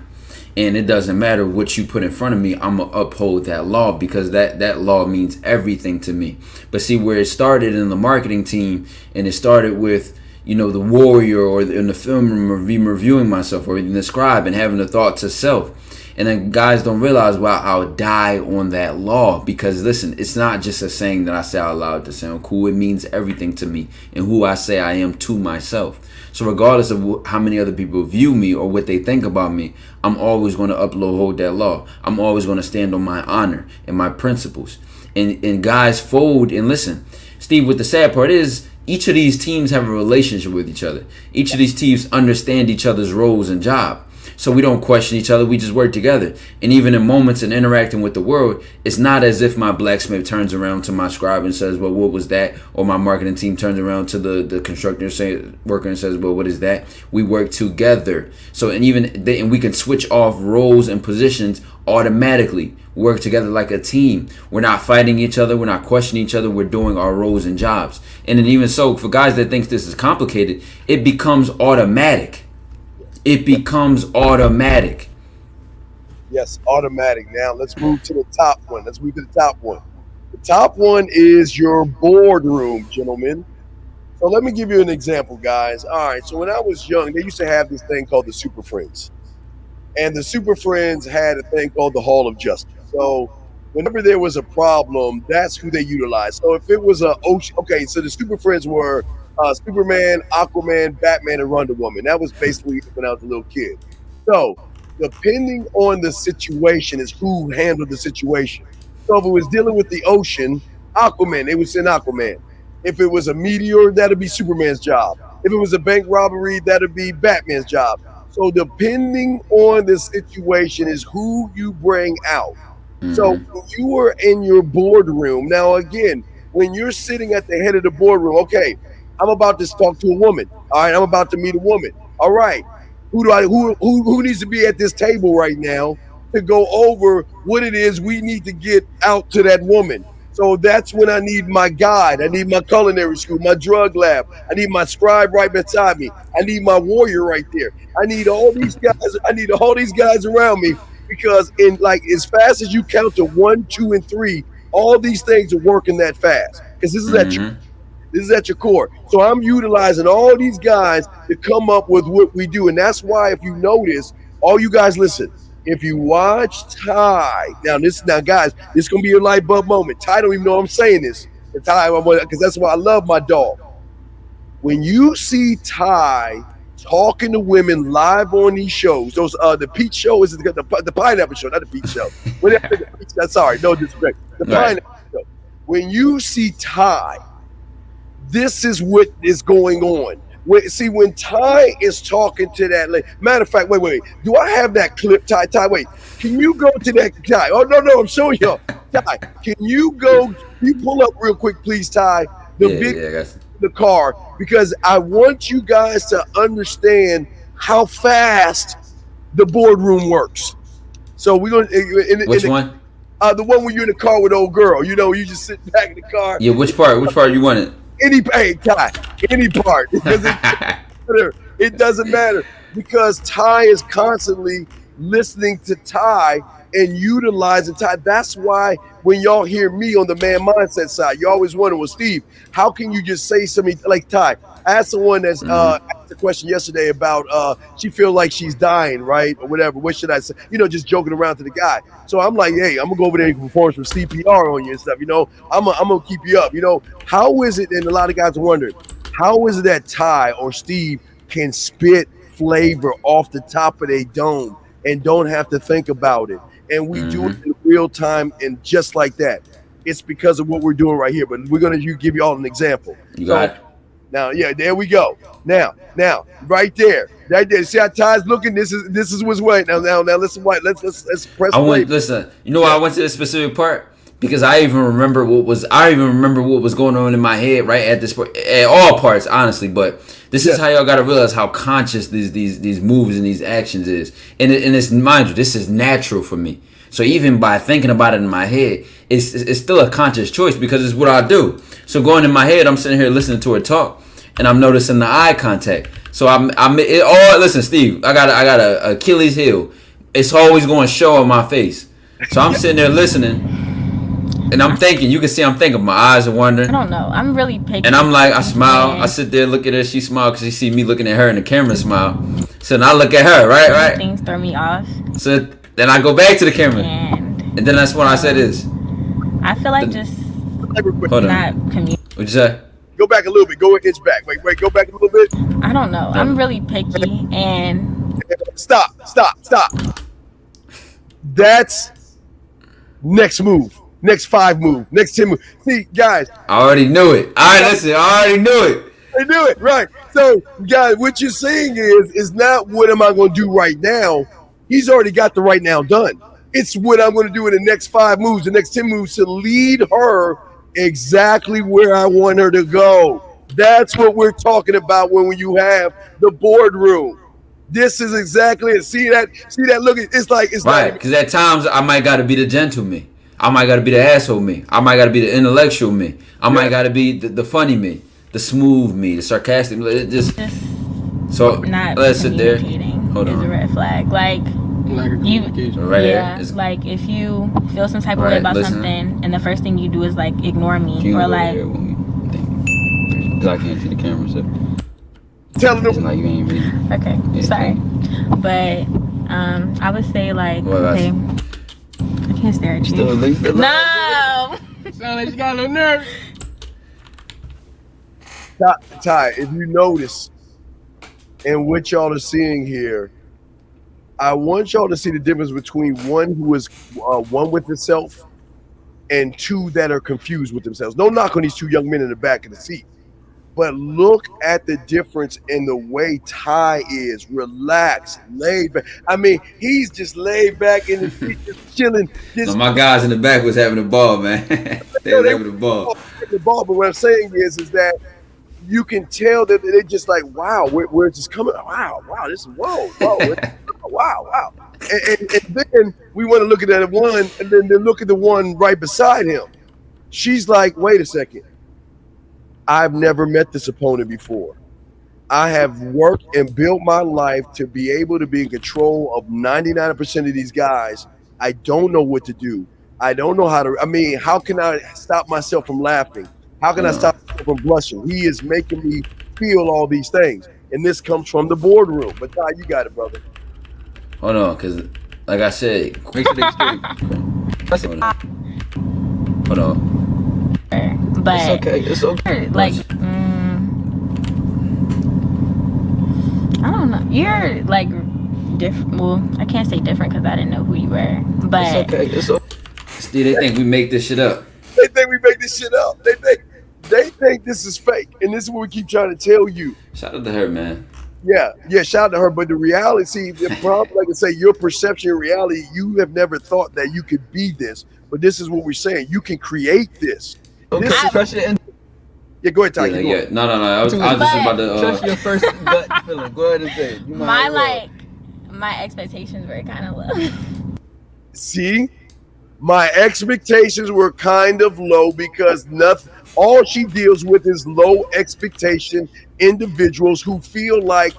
And it doesn't matter what you put in front of me, I'm going to uphold that law, because that law means everything to me. But see, where it started in the marketing team, and it started with, the warrior, or in the film room reviewing myself, or in the scribe and having the thought to self. And then guys don't realize, well, I'll die on that law, because listen, it's not just a saying that I say out loud to sound cool. It means everything to me and who I say I am to myself. So regardless of how many other people view me or what they think about me, I'm always going to uphold that law. I'm always going to stand on my honor and my principles. And guys fold. And listen, Steve, what the sad part is, each of these teams have a relationship with each other. Each of these teams understand each other's roles and job. So we don't question each other. We just work together. And even in moments and interacting with the world, it's not as if my blacksmith turns around to my scribe and says, well, what was that? Or my marketing team turns around to the constructor worker and says, well, what is that? We work together. So, and we can switch off roles and positions automatically. Work together like a team. We're not fighting each other. We're not questioning each other. We're doing our roles and jobs. And then even so, for guys that think this is complicated, it becomes automatic. It becomes automatic. Yes, automatic. Now let's move to the top one. The top one is your boardroom, gentlemen. So let me give you an example, guys. All right, so when I was young, they used to have this thing called the Super Friends. And the Super Friends had a thing called the Hall of Justice. So whenever there was a problem, that's who they utilized. So if it was so the Super Friends were Superman, Aquaman, Batman, and Wonder Woman. That was basically when I was a little kid. So depending on the situation is who handled the situation. So if it was dealing with the ocean, Aquaman, they would send Aquaman. If it was a meteor, that'd be Superman's job. If it was a bank robbery, that'd be Batman's job. So depending on the situation is who you bring out. Mm-hmm. So when you are in your boardroom, now again, when you're sitting at the head of the boardroom, okay, I'm about to talk to a woman. All right, I'm about to meet a woman. All right, who needs to be at this table right now to go over what it is we need to get out to that woman? So that's when I need my guide. I need my culinary school, my drug lab. I need my scribe right beside me. I need my warrior right there. I need all these guys. I need all these guys around me, because as fast as you count to 1, 2, and 3, all these things are working that fast, because this is at your core. So I'm utilizing all these guys to come up with what we do. And that's why, if you notice, all you guys listen, if you watch Ty, now guys, this is going to be your light bulb moment. Ty don't even know I'm saying this. Because that's why I love my dog. When you see Ty talking to women live on these shows, the Peach Show is the Pineapple Show, not the Peach Show. Sorry, no disrespect. The Pineapple Show. When you see Ty, this is what is going on. When Ty is talking to that lady, matter of fact, wait. Do I have that clip, Ty? Ty, wait. Can you go to that, Ty? Oh, no, I'm showing you. Ty, can you pull up real quick, please, Ty? The car, because I want you guys to understand how fast the boardroom works. So we're going to... Which one? The one where you're in the car with old girl. You just sit back in the car. Yeah, which part you want it? Any part, because it doesn't matter. because Ty is constantly listening to Ty and utilizing Ty. That's why when y'all hear me on the man mindset side, you always wonder, well, Steve, how can you just say something like Ty? I asked someone that's asked a question yesterday about she feel like she's dying, right? Or whatever. What should I say? Just joking around to the guy. So I'm like, hey, I'm gonna go over there and perform some CPR on you and stuff. I'm gonna keep you up. How is it? And a lot of guys are wondering, how is it that Ty or Steve can spit flavor off the top of their dome and don't have to think about it? And we do it in real time and just like that. It's because of what we're doing right here. But we're gonna give you all an example. You got it. Now, yeah, there we go. Now, right there. See how Ty's looking? This is what's right. Now, listen, White. Let's press play. Listen. You know why I went to this specific part? Because I even remember what was going on in my head right at all parts, honestly. But this is how y'all gotta realize how conscious these moves and these actions is. And it's, mind you, this is natural for me. So even by thinking about it in my head, it's still a conscious choice because it's what I do. So going in my head, I'm sitting here listening to her talk, and I'm noticing the eye contact. So listen, Steve, I got a Achilles heel. It's always going to show on my face. So I'm sitting there listening, and I'm thinking. You can see I'm thinking. My eyes are wandering. I don't know. I'm really picky. And I'm like, I smile. I sit there, look at her. She smiles because she see me looking at her, and the camera smile. So then I look at her, right. Things throw me off. So then I go back to the camera, and then that's when I said this. I feel like just not communicating. What'd you say? Go back a little bit. Go an inch back. Wait. Go back a little bit. I don't know. I'm really picky and stop. That's next move. Next 5 move. Next 10 move. See, guys. I already knew it. All right, listen. I already knew it. They do it right. So, guys, what you're saying is not what am I going to do right now. He's already got the right now done. It's what I'm going to do in the next 5 moves, the next 10 moves to lead her exactly where I want her to go. That's what we're talking about when you have the boardroom. This is exactly it. See that look. It's right. Because at times I might got to be the gentle me. I might got to be the asshole me. I might got to be the intellectual me. I might got to be the funny me, the smooth me, the sarcastic me. So not let's sit there. Hold on. Is a red flag. Like you, right yeah. Like if you feel some type of way about something, and the first thing you do is like ignore me or like. Because I can't see the camera, so. Tell them. Like you ain't reading. Okay, yeah. Sorry, but I would say like okay. I can't stare at you. No. Sound like you got a little nerve. Ty, if you notice, and what y'all are seeing here, I want y'all to see the difference between one who is one with itself and 2 that are confused with themselves. No knock on these 2 young men in the back of the seat. But look at the difference in the way Ty is relaxed, laid back. I mean, he's just laid back in the seat, just chilling. No, my guys in the back was having a ball, man. they were having a ball. But what I'm saying is that you can tell that they're just like, wow, where's this coming? Wow, this is whoa. Wow. And then we want to look at that one, and then look at the one right beside him. She's like, wait a second. I've never met this opponent before. I have worked and built my life to be able to be in control of 99% of these guys. I don't know what to do. I don't know how to. I mean, how can I stop myself from laughing? How can I stop myself from blushing? He is making me feel all these things. And this comes from the boardroom. But Ty, you got it, brother. Hold on, because like I said, make sure they straight. Hold on. But it's okay. Like, I don't know. You're like different. Well, I can't say different because I didn't know who you were. But it's okay. Steve, they think we make this shit up. They think we make this shit up. They think this is fake, and this is what we keep trying to tell you. Shout out to her, man. Yeah, shout out to her. But the reality, see, the problem, like I say, your perception of reality, you have never thought that you could be this. But this is what we're saying. You can create this. Okay, yeah, go ahead, Ty. Yeah. No. I was just about to. Trust your first gut feeling. Go ahead and say it. My expectations were kind of low. See, my expectations were kind of low because all she deals with is low expectation individuals who feel like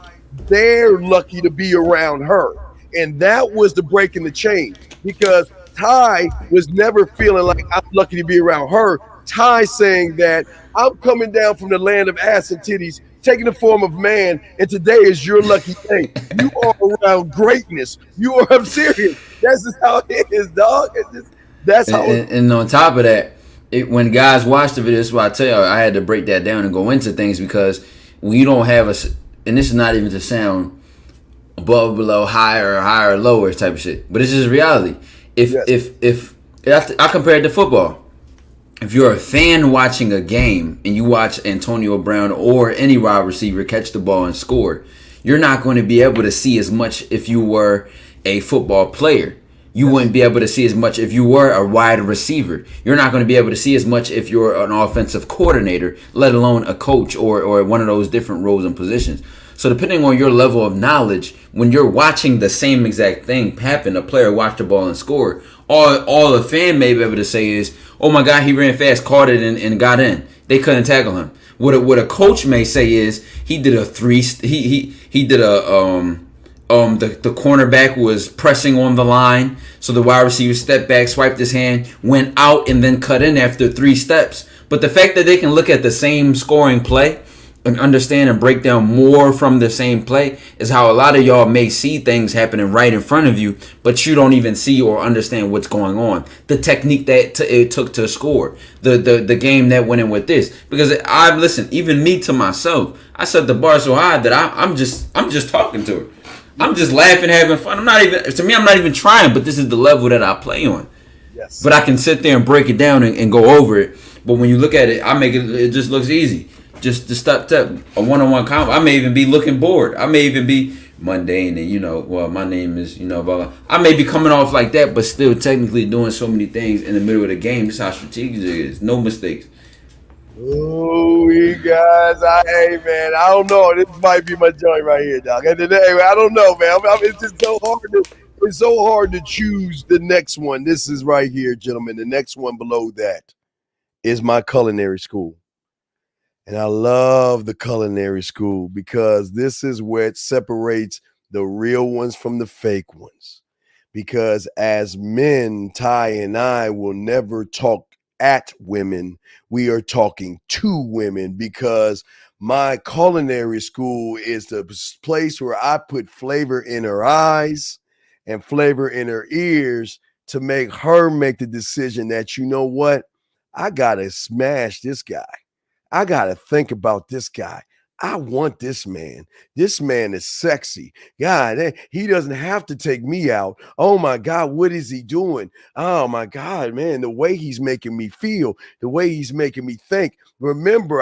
they're lucky to be around her. And that was the break in the chain, because Ty was never feeling like I'm lucky to be around her. Ty saying that I'm coming down from the land of ass and titties, taking the form of man, and today is your lucky day. You are around greatness. I'm serious. That's just how it is, dog. That's how. And on top of that, when guys watch the video, that's why I tell you I had to break that down and go into things, because when you don't have and this is not even to sound above, below, higher, lower type of shit, but it's just reality. If I compare it to football, if you're a fan watching a game and you watch Antonio Brown or any wide receiver catch the ball and score, you're not going to be able to see as much if you were a football player. You wouldn't be able to see as much if you were a wide receiver. You're not going to be able to see as much if you're an offensive coordinator, let alone a coach or one of those different roles and positions. So depending on your level of knowledge, when you're watching the same exact thing happen, a player watch the ball and score, all a fan may be able to say is, oh my God, he ran fast, caught it and got in. They couldn't tackle him. What a coach may say is he did the cornerback was pressing on the line, so the wide receiver stepped back, swiped his hand, went out, and then cut in after 3 steps. But the fact that they can look at the same scoring play and understand and break down more from the same play is how a lot of y'all may see things happening right in front of you, but you don't even see or understand what's going on. The technique that it took to score, the game that went in with this. Because even me to myself, I set the bar so high that I'm just talking to her. I'm just laughing, having fun. I'm not even trying, but this is the level that I play on. Yes. But I can sit there and break it down and go over it. But when you look at it, it just looks easy. Just to step a one-on-one combo. I may even be looking bored. I may even be mundane and, my name is, blah, blah. I may be coming off like that, but still technically doing so many things in the middle of the game. This is how strategic it is. No mistakes. Oh, you guys, hey man, I don't know. This might be my joint right here, dog. At the end of the day, I don't know, man. It's just so hard. It's so hard to choose the next one. This is right here, gentlemen. The next one below that is my culinary school. And I love the culinary school because this is where it separates the real ones from the fake ones. Because as men, Ty and I will never talk at women. We are talking to women, because my culinary school is the place where I put flavor in her eyes and flavor in her ears to make her make the decision that, you know what, I got to smash this guy. I got to think about this guy. I want this man. This man is sexy. God, he doesn't have to take me out. Oh my God, what is he doing? Oh my God, man, the way he's making me feel, the way he's making me think. Remember,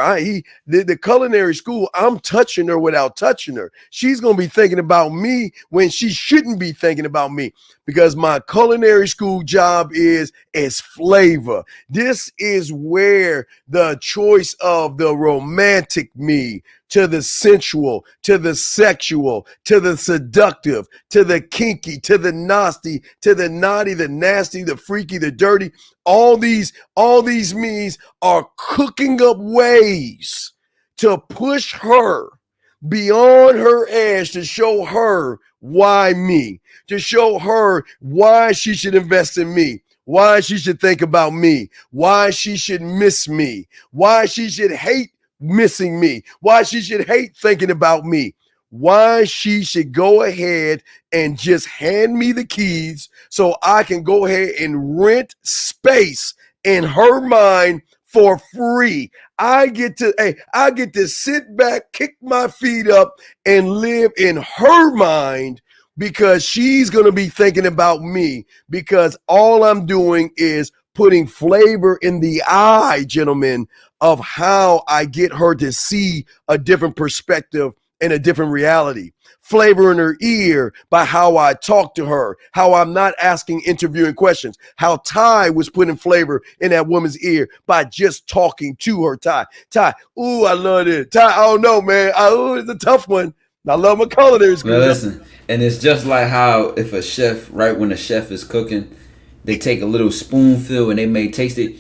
the culinary school, I'm touching her without touching her. She's going to be thinking about me when she shouldn't be thinking about me, because my culinary school job is flavor. This is where the choice of the romantic me to the sensual, to the sexual, to the seductive, to the kinky, to the nasty, to the naughty, the nasty, the freaky, the dirty. All these me's are cooking up ways to push her beyond her edge, to show her why me, to show her why she should invest in me, why she should think about me, why she should miss me, why she should hate missing me, why she should hate thinking about me, why she should go ahead and just hand me the keys so I can go ahead and rent space in her mind for free. I get to sit back, kick my feet up, and live in her mind, because she's going to be thinking about me, because all I'm doing is putting flavor in the eye, gentlemen, of how I get her to see a different perspective and a different reality. Flavor in her ear by how I talk to her, how I'm not asking interviewing questions, how Ty was putting flavor in that woman's ear by just talking to her. Ty, ooh, I love it. Ty, I don't know, man. It's a tough one. I love my culinary school. Now listen, and it's just like how if a chef, right when the chef is cooking, they take a little spoonful and they may taste it.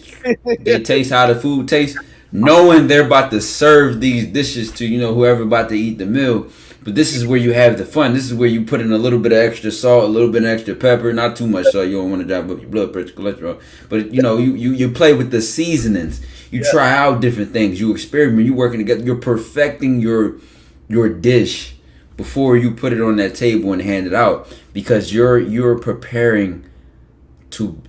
They taste how the food tastes, knowing they're about to serve these dishes to, whoever about to eat the meal. But this is where you have the fun. This is where you put in a little bit of extra salt, a little bit of extra pepper, not too much salt. You don't want to drive up your blood pressure, cholesterol. But you play with the seasonings. You try out different things. You experiment. You working together. You're perfecting your dish before you put it on that table and hand it out, because you're preparing to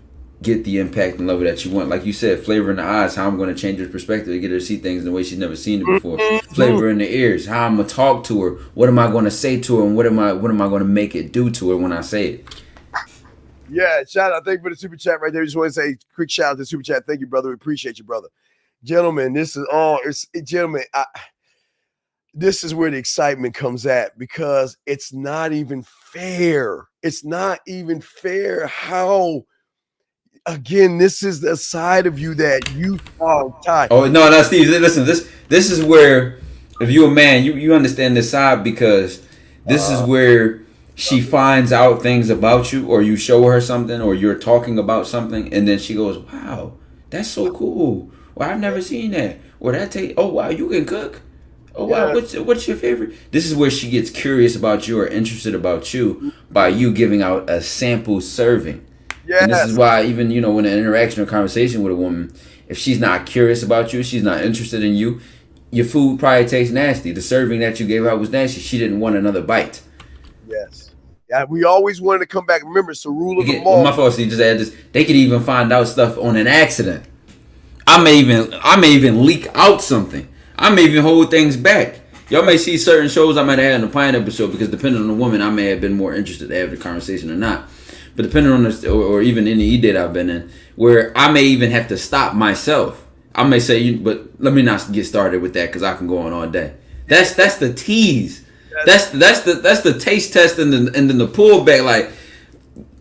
get the impact and level that you want. Like you said, flavor in the eyes, how I'm going to change her perspective to get her to see things in the way she's never seen it before. Flavor in the ears, how I'm going to talk to her. What am I going to say to her, and what am I going to make it do to her when I say it? Yeah, shout out. Thank you for the super chat right there. Just want to say quick shout out to the super chat. Thank you, brother. We appreciate you, brother. Gentlemen, this is all. This is where the excitement comes at, because it's not even fair. It's not even fair how. Again, this is the side of you that you Ty. Oh no, Steve. Listen, this is where, if you're a man, you understand this side, because this is where she finds out things about you, or you show her something, or you're talking about something, and then she goes, "Wow, that's so cool. Well, I've never seen that. Or that take. Oh wow, you can cook. Oh wow, what's your favorite?" This is where she gets curious about you or interested about you by you giving out a sample serving. Yes. And this is why, even when an interaction or conversation with a woman, if she's not curious about you, she's not interested in you, your food probably tastes nasty. The serving that you gave out was nasty. She didn't want another bite. Yes. Yeah, we always wanted to come back. Remember, it's the rule of the mall. My fault, Steve. Just add this. They could even find out stuff on an accident. I may even leak out something. I may even hold things back. Y'all may see certain shows I might have had on the Pineapple Show, because depending on the woman, I may have been more interested to have the conversation or not. But depending on this, or even any E-date I've been in, where I may even have to stop myself. I may say, but let me not get started with that, because I can go on all day. That's the tease. That's the taste test, and then the pullback. Like,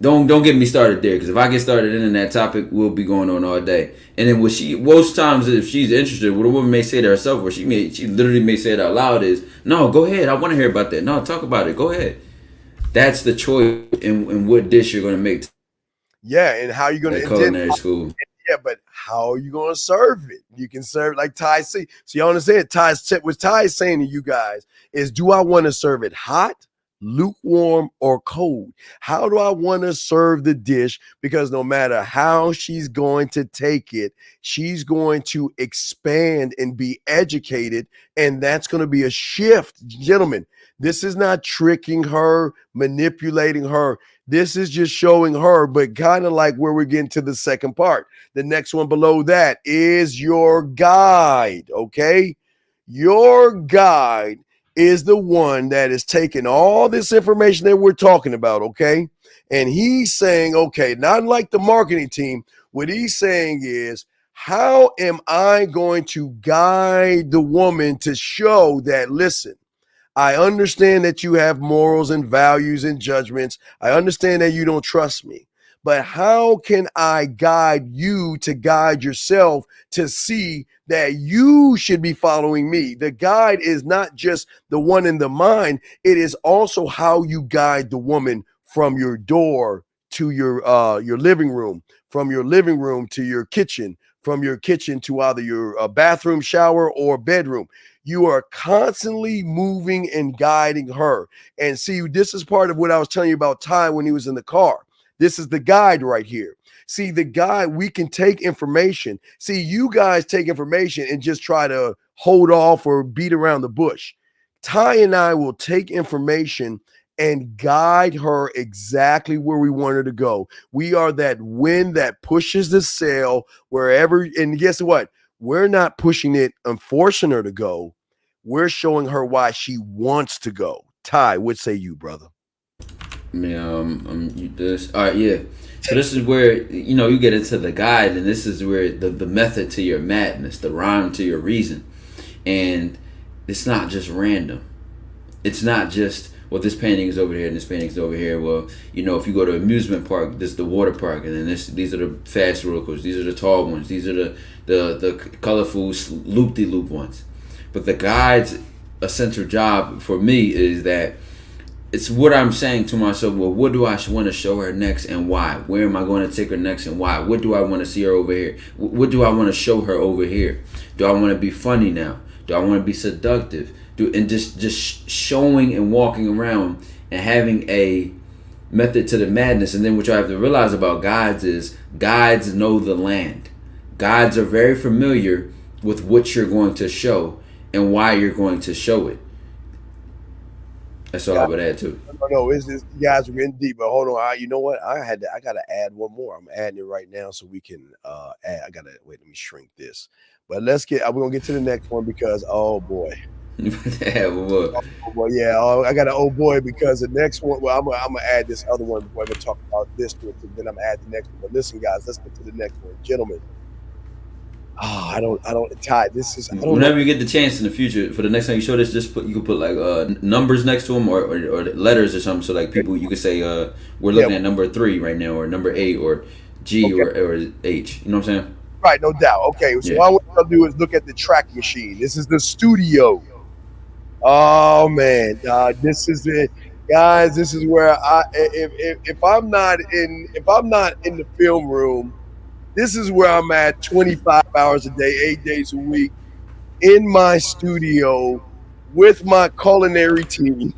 don't get me started there, because if I get started in that topic, we'll be going on all day. And then most times, if she's interested, what a woman may say to herself, or she literally may say it out loud, is, "No, go ahead. I want to hear about that. No, talk about it. Go ahead." That's the choice in what dish you're going to make. Yeah, and how you're going to culinary school. Yeah, but how are you going to serve it? You can serve like Ty say. So you understand, what Ty is saying to you guys is, do I want to serve it hot, lukewarm, or cold? How do I want to serve the dish? Because no matter how she's going to take it, she's going to expand and be educated, and that's going to be a shift. Gentlemen, this is not tricking her, manipulating her. This is just showing her, but kind of like where we're getting to the second part. The next one below that is your guide, okay? Your guide is the one that is taking all this information that we're talking about, okay? And he's saying, okay, not like the marketing team, what he's saying is, how am I going to guide the woman to show that, listen, I understand that you have morals and values and judgments. I understand that you don't trust me. But how can I guide you to guide yourself to see that you should be following me? The guide is not just the one in the mind. It is also how you guide the woman from your door to your living room, from your living room to your kitchen, from your kitchen to either your bathroom, shower, or bedroom. You are constantly moving and guiding her. And see, this is part of what I was telling you about Ty when he was in the car. This is the guide right here. See, the guide, we can take information. See, you guys take information and just try to hold off or beat around the bush. Ty and I will take information and guide her exactly where we want her to go. We are that wind that pushes the sail wherever. And guess what? We're not pushing it and forcing her to go. We're showing her why she wants to go. Ty, what say you, brother? Yeah, all right, yeah. So this is where, you get into the guide, and this is where the method to your madness, the rhyme to your reason. And it's not just random. It's not just, well, this painting is over here and this painting is over here. Well, if you go to an amusement park, this is the water park, and then these are the fast roller coasters. These are the tall ones. These are the colorful loop-de-loop ones. But the guide's essential job for me is that it's what I'm saying to myself. Well, what do I want to show her next, and why? Where am I going to take her next, and why? What do I want to see her over here? What do I want to show her over here? Do I want to be funny now? Do I want to be seductive? And just showing and walking around and having a method to the madness. And then what you have to realize about guides is guides know the land. Guides are very familiar with what you're going to show and why you're going to show it. That's all I would add to. No, it's you guys are getting deep, but hold on. You know what? I gotta add one more. I'm adding it right now so we can add. Let me shrink this. But we're gonna get to the next one because oh boy. Well, yeah, I got an oh boy because the next one. Well, I'm gonna add this other one before we talk about this to it. Then I'm gonna add the next one. But listen, guys, let's get to the next one, gentlemen. I don't. Ty, this is. Whenever you get the chance in the future, for the next time you show this, you can put like numbers next to them or letters or something. So like people, you could say we're looking at number 3 right now, or number 8, or G, or H. You know what I'm saying? Right, no doubt. Okay, so what I'll do is look at the track machine. This is the studio. Oh man, this is it, guys. This is where if I'm not in the film room, this is where I'm at 25 hours a day, 8 days a week, in my studio with my culinary team,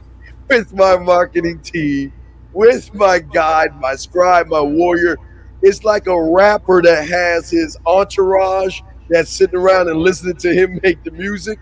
with my marketing team, with my guide, my scribe, my warrior. It's like a rapper that has his entourage that's sitting around and listening to him make the music.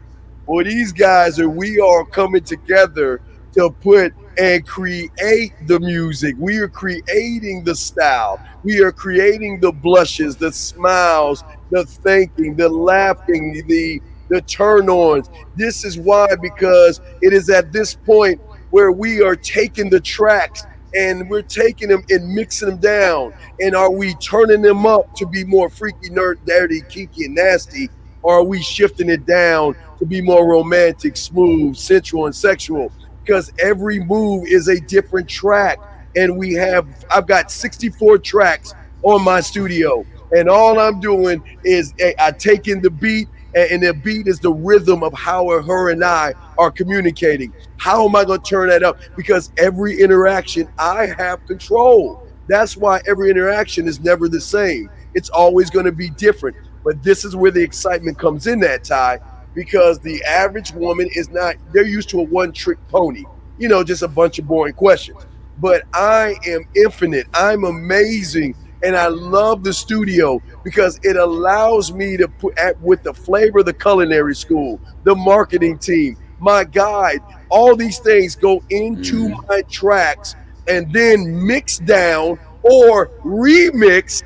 Well, these guys we are coming together to put and create the music. We are creating the style. We are creating the blushes, the smiles, the thinking, the laughing, the turn-ons. This is why, because it is at this point where we are taking the tracks and we're taking them and mixing them down. And are we turning them up to be more freaky, nerd, dirty, kinky, and nasty? Or are we shifting it down to be more romantic, smooth, sensual, and sexual? Because every move is a different track. And I've got 64 tracks on my studio. And all I'm doing is I take in the beat, and the beat is the rhythm of how her and I are communicating. How am I going to turn that up? Because every interaction, I have control. That's why every interaction is never the same. It's always going to be different. But this is where the excitement comes in, that Ty, because the average woman is not, they're used to a one-trick pony, just a bunch of boring questions. But I am infinite. I'm amazing. And I love the studio because it allows me to put with the flavor of the culinary school, the marketing team, my guide, all these things go into my tracks and then mix down or remix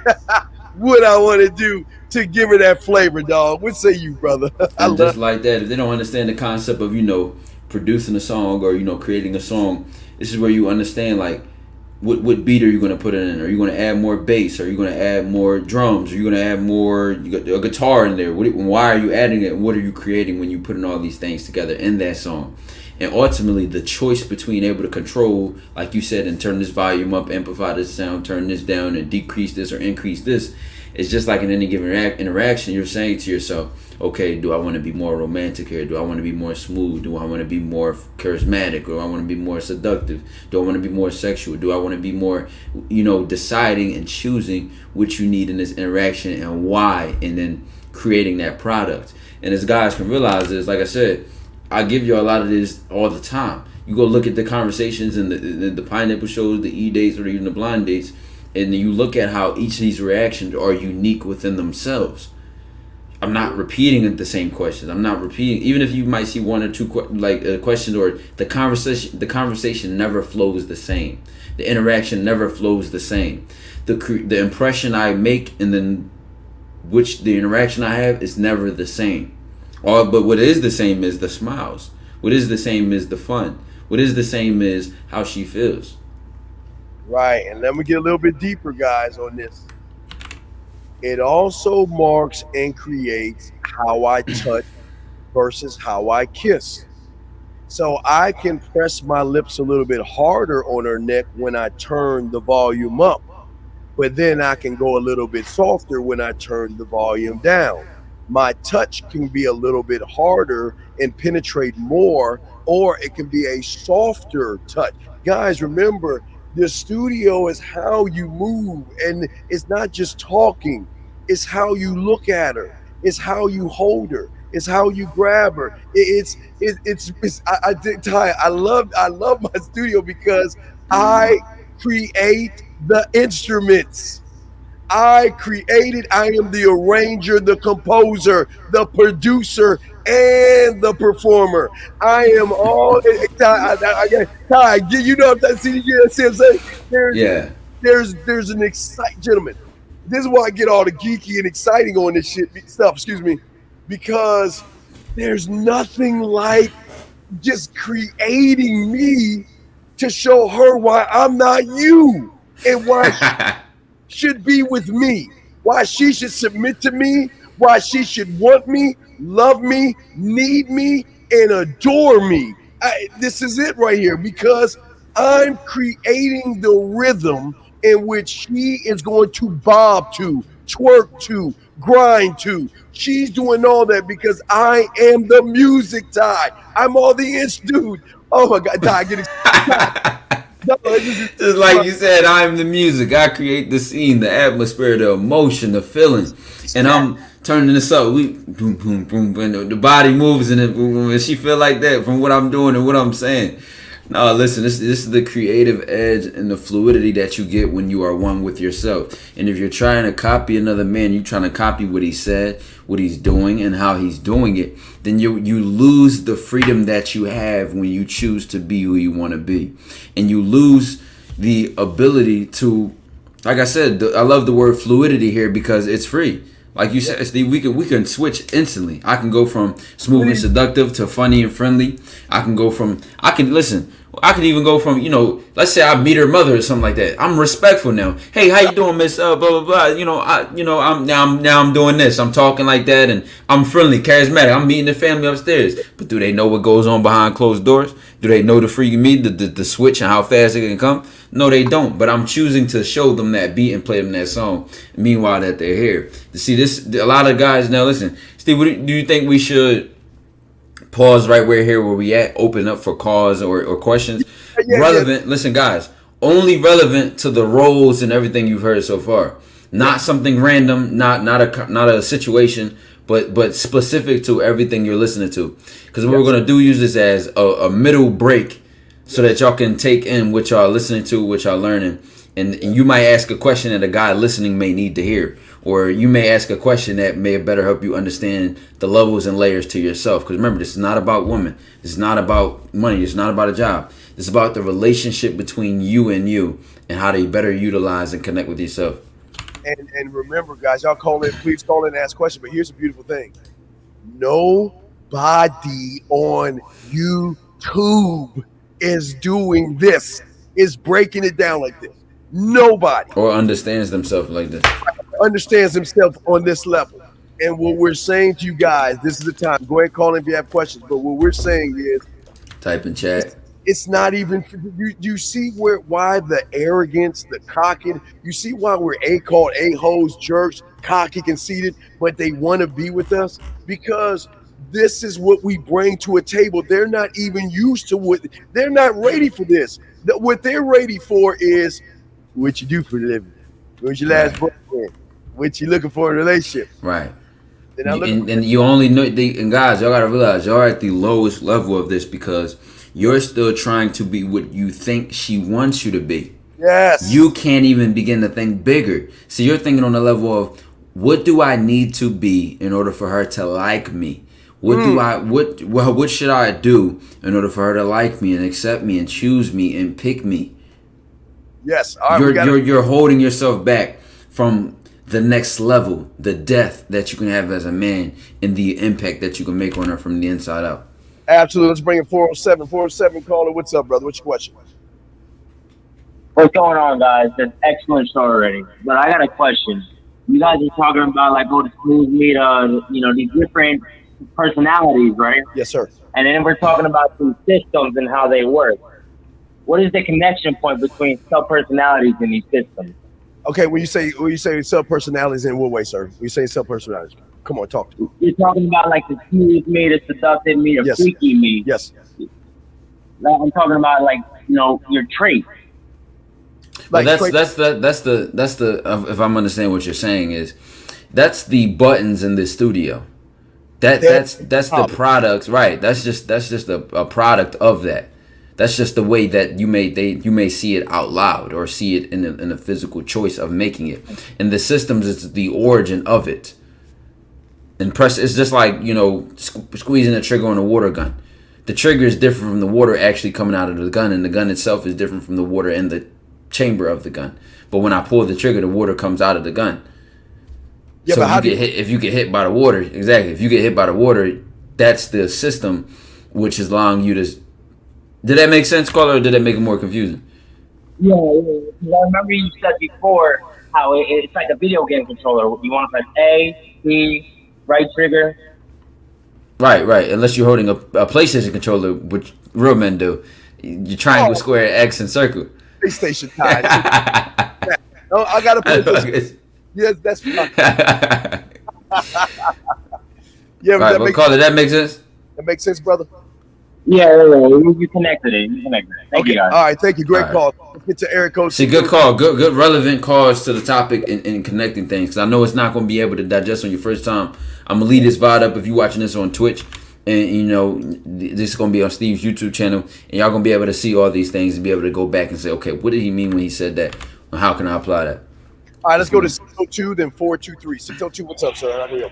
what I want to do to give it that flavor, dog. What say you, brother? And just like that, if they don't understand the concept of, producing a song or, creating a song, this is where you understand, like, what beat are you going to put in? Are you going to add more bass? Are you going to add more drums? Are you going to add more a guitar in there? Why are you adding it? What are you creating when you putting all these things together in that song? And ultimately, the choice between able to control, like you said, and turn this volume up, amplify this sound, turn this down, and decrease this or increase this, is just like in any given interaction, you're saying to yourself, okay, do I want to be more romantic here? Do I want to be more smooth? Do I want to be more charismatic? Or do I want to be more seductive? Do I want to be more sexual? Do I want to be more, deciding and choosing what you need in this interaction and why, and then creating that product. And as guys can realize this, like I said, I give you a lot of this all the time. You go look at the conversations and the pineapple shows, the E-dates, or even the blind dates, and you look at how each of these reactions are unique within themselves. I'm not repeating the same questions. I'm not repeating, even if you might see one or two questions, or the conversation never flows the same. The interaction never flows the same. The impression I make and then which the interaction I have is never the same. But what is the same is the smiles. What is the same is the fun. What is the same is how she feels. Right, and let me get a little bit deeper, guys, on this. It also marks and creates how I touch versus how I kiss. So I can press my lips a little bit harder on her neck when I turn the volume up, but then I can go a little bit softer when I turn the volume down. My touch can be a little bit harder and penetrate more, or it can be a softer touch. Guys, remember, the studio is how you move, and it's not just talking. It's how you look at her. It's how you hold her. It's how you grab her. I think, Ty, I love my studio because I create the instruments. I am the arranger, the composer, the producer, and the performer. I am all. Ty, you know what I'm saying? There's an exciting gentleman. This is why I get all the geeky and exciting on this stuff. Excuse me, because there's nothing like just creating me to show her why I'm not you and why she should be with me, why she should submit to me, why she should want me, love me, need me, and adore me. This is it right here, because I'm creating the rhythm in which she is going to bob to, twerk to, grind to. She's doing all that because I am the music, Ty. I'm all the dude. Oh my God, Ty, get excited. Just like you said, I'm the music. I create the scene, the atmosphere, the emotion, the feeling, and I'm turning this up. We boom, boom, boom, and the body moves, and she feel like that from what I'm doing and what I'm saying. No, listen, this is the creative edge and the fluidity that you get when you are one with yourself. And if you're trying to copy another man, you're trying to copy what he said, what he's doing, and how he's doing it, then you lose the freedom that you have when you choose to be who you want to be. And you lose the ability to, like I said, I love the word fluidity here because it's free. Like you said, Steve, we can switch instantly. I can go from smooth and seductive to funny and friendly. I can even go from, let's say I meet her mother or something like that. I'm respectful now. Hey, how you doing, Miss blah blah blah. I'm doing this. I'm talking like that, and I'm friendly, charismatic. I'm meeting the family upstairs. But do they know what goes on behind closed doors? Do they know the freaking me, the switch, and how fast it can come? No, they don't. But I'm choosing to show them that beat and play them that song. Meanwhile, that they're here. You see, a lot of guys now. Listen, Steve, do you think we should pause right where we at? Open up for calls or questions. Relevant. Listen, guys. Only relevant to the roles and everything you've heard so far. Not something random. Not a situation. But specific to everything you're listening to. Because what we're gonna do, use this as a middle break, so that y'all can take in what y'all listening to, what y'all learning, and you might ask a question that a guy listening may need to hear, or you may ask a question that may better help you understand the levels and layers to yourself. Because remember, this is not about women. This is not about money. It's not about a job. This is about the relationship between you and how to better utilize and connect with yourself. And remember, guys, y'all please call in and ask questions. But here's the beautiful thing: nobody on YouTube is doing this, is breaking it down like this. Nobody. Or understands themselves like this. Understands himself on this level. And what we're saying to you guys, this is the time. Go ahead and call in if you have questions. But what we're saying is, type in chat. It's not even. You see why the arrogance, the cocking. You see why we're called a-holes, jerks, cocky, conceited, but they want to be with us because this is what we bring to a table. They're not even used to what. They're not ready for this. What they're ready for is what you do for a living. When's your last boyfriend? What you looking for in a relationship? Right. And you only know, and guys, y'all gotta realize y'all are at the lowest level of this because you're still trying to be what you think she wants you to be. Yes. You can't even begin to think bigger. So you're thinking on the level of, what do I need to be in order for her to like me? What should I do in order for her to like me and accept me and choose me and pick me? Yes. All right, you're holding yourself back from the next level, the depth that you can have as a man and the impact that you can make on her from the inside out. Absolutely. Let's bring in 407. 407 caller. What's up, brother? What's your question? What's going on, guys? That's excellent show already. But I got a question. You guys are talking about like go to smooth meet, these different personalities, right? Yes, sir. And then we're talking about these systems and how they work. What is the connection point between sub-personalities in these systems? Okay, when you say sub-personalities, in what way, sir? When you say sub-personalities, come on, talk to me. You're talking about like the smooth me, the seductive me, the freaky me. Yes. I'm talking about like your traits. Like that's the if I'm understanding what you're saying is That's the buttons in the studio. That's the product, right? That's just a product of that. That's just the way that you may see it out loud or see it in a physical choice of making it. And the systems is the origin of it. And it's just like, you know, squeezing a trigger on a water gun. The trigger is different from the water actually coming out of the gun, and the gun itself is different from the water in the chamber of the gun. But when I pull the trigger, the water comes out of the gun. Yeah, so but if you get hit by the water, exactly. If you get hit by the water, that's the system which is allowing you to. Did that make sense, Carla, or did that make it more confusing? Yeah. I remember you said before how it's like a video game controller. You want to press A, B, right trigger. Right. Unless you're holding a PlayStation controller, which real men do. You triangle, square, X, and circle. PlayStation time. No, I gotta put this. Yes, that's fine. Yeah, right, but Carla, that makes sense? That makes sense, brother? Yeah, you connected it. Thank you, guys. All right, thank you. Great call. Let's get to Eric Coach. See, good call. Good relevant calls to the topic and connecting things. Because I know it's not going to be able to digest on your first time. I'm going to leave this VOD up if you're watching this on Twitch. And, you know, this is going to be on Steve's YouTube channel. And y'all going to be able to see all these things and be able to go back and say, okay, what did he mean when he said that? And how can I apply that? All right, let's go to 602, then 423. 602, what's up, sir? How are you?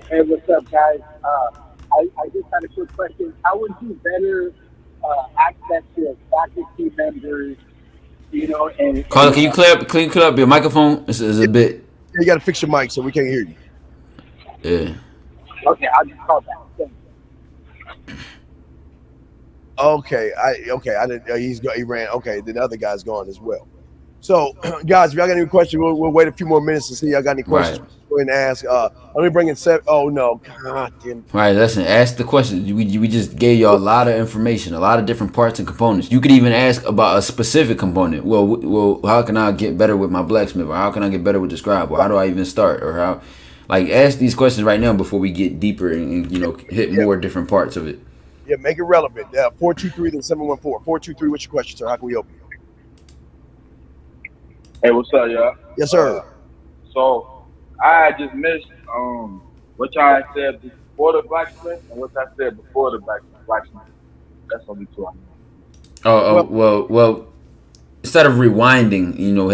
Hey, what's up, guys? I just had a quick question. How would you better access your faculty members, you know, and... Carla, can you clear up your microphone? It's a bit... You got to fix your mic so we can't hear you. Yeah. Okay, I'll just call back. Okay, I didn't. He ran. Okay, then the other guy's gone as well. So, guys, if y'all got any questions, we'll wait a few more minutes to see y'all got any questions. Right. Go ahead and ask. Let me bring in Seth. Oh no, God damn. Right, listen. Ask the questions. We just gave y'all a lot of information, a lot of different parts and components. You could even ask about a specific component. Well, how can I get better with my blacksmith, or how can I get better with the scribe, or how do I even start, or how? Like, ask these questions right now before we get deeper and you know hit more different parts of it. Yeah, make it relevant. 423 then 714. 423. What's your question, sir? How can we help you? Hey, what's up, y'all? Yes, sir. So I just missed what y'all had said before the blacksmith and what I said before the blacksmith. That's only two I know. Well. Instead of rewinding, you know,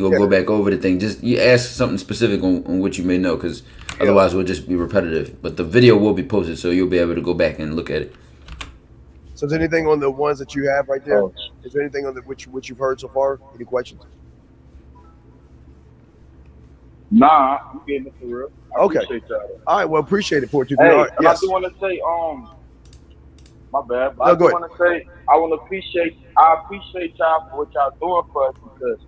go back over the thing, just you ask something specific on what you may know, because otherwise we'll just be repetitive. But the video will be posted, so you'll be able to go back and look at it. So is there anything on the ones that you have right there? Is there anything on which you've heard so far? Any questions? Nah, I'm getting it for real. Okay. All right. Well, appreciate it. 423. Hey, right. Yes. I do want to say, my bad. But no, I want to say, I appreciate y'all for what y'all doing for us, because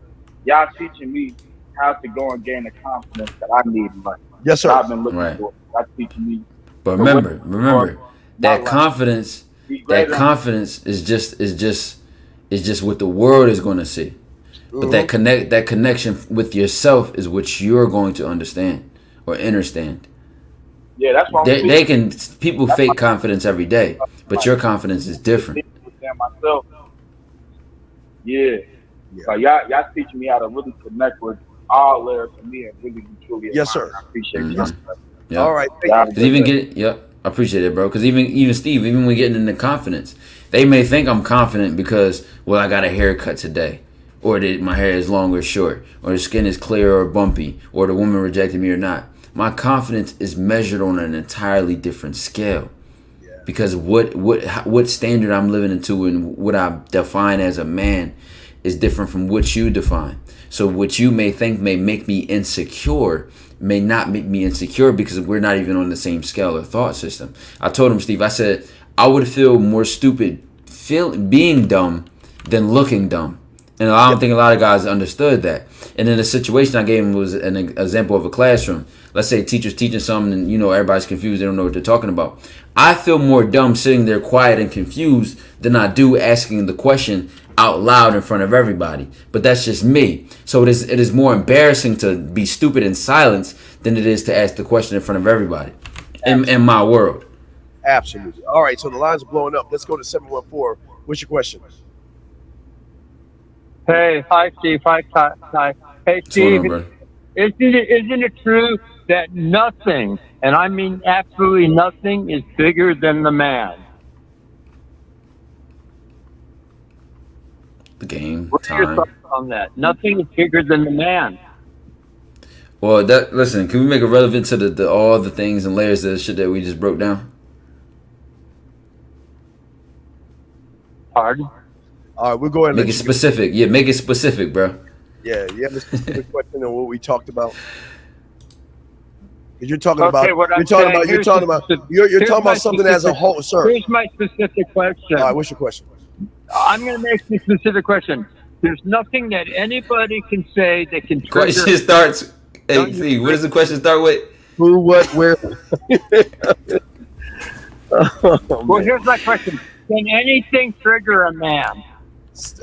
y'all teaching me how to go and gain the confidence that I need in life. Yes, sir. I've been looking for. Y'all teaching me. But remember, that confidence is just what the world is going to see. But that connection with yourself is what you're going to understand or understand. Yeah, that's why people fake confidence every day, but your confidence is different. Myself. Yeah. So y'all teaching me how to really connect with all layers of me and really be truly. Yes, sir. I appreciate y'all. Yeah. All right. I appreciate it, bro. Because even Steve, even when getting into confidence, they may think I'm confident because, well, I got a haircut today, or that my hair is long or short, or the skin is clear or bumpy, or the woman rejected me or not. My confidence is measured on an entirely different scale, because what standard I'm living into and what I define as a man is different from what you define. So what you may think may make me insecure may not make me insecure, because we're not even on the same scale or thought system. I told him, Steve, I said, I would feel more stupid being dumb than looking dumb. And I don't think a lot of guys understood that. And then the situation I gave him was an example of a classroom. Let's say a teacher's teaching something and, you know, everybody's confused. They don't know what they're talking about. I feel more dumb sitting there quiet and confused than I do asking the question out loud in front of everybody. But that's just me. So it is more embarrassing to be stupid in silence than it is to ask the question in front of everybody in my world. Absolutely. All right, so the lines are blowing up. Let's go to 714. What's your question? Hey, hi, Steve. Hi. Hey, Steve. Isn't it true that nothing, and I mean absolutely nothing, is bigger than the man? The game. What's your thoughts on that? Nothing is bigger than the man. Well, listen. Can we make it relevant to the all the things and layers of the shit that we just broke down? Pardon? All right, we'll go ahead and make it specific. Yeah, make it specific, bro. Yeah, you have a specific question on what we talked about. Because you're talking about something as a whole, sir. Here's my specific question. All right, what's your question? I'm going to make the specific question. There's nothing that anybody can say that can trigger. Question starts. Hey, see, what does the question start with? Who, what, where? Well, here's my question. Can anything trigger a man?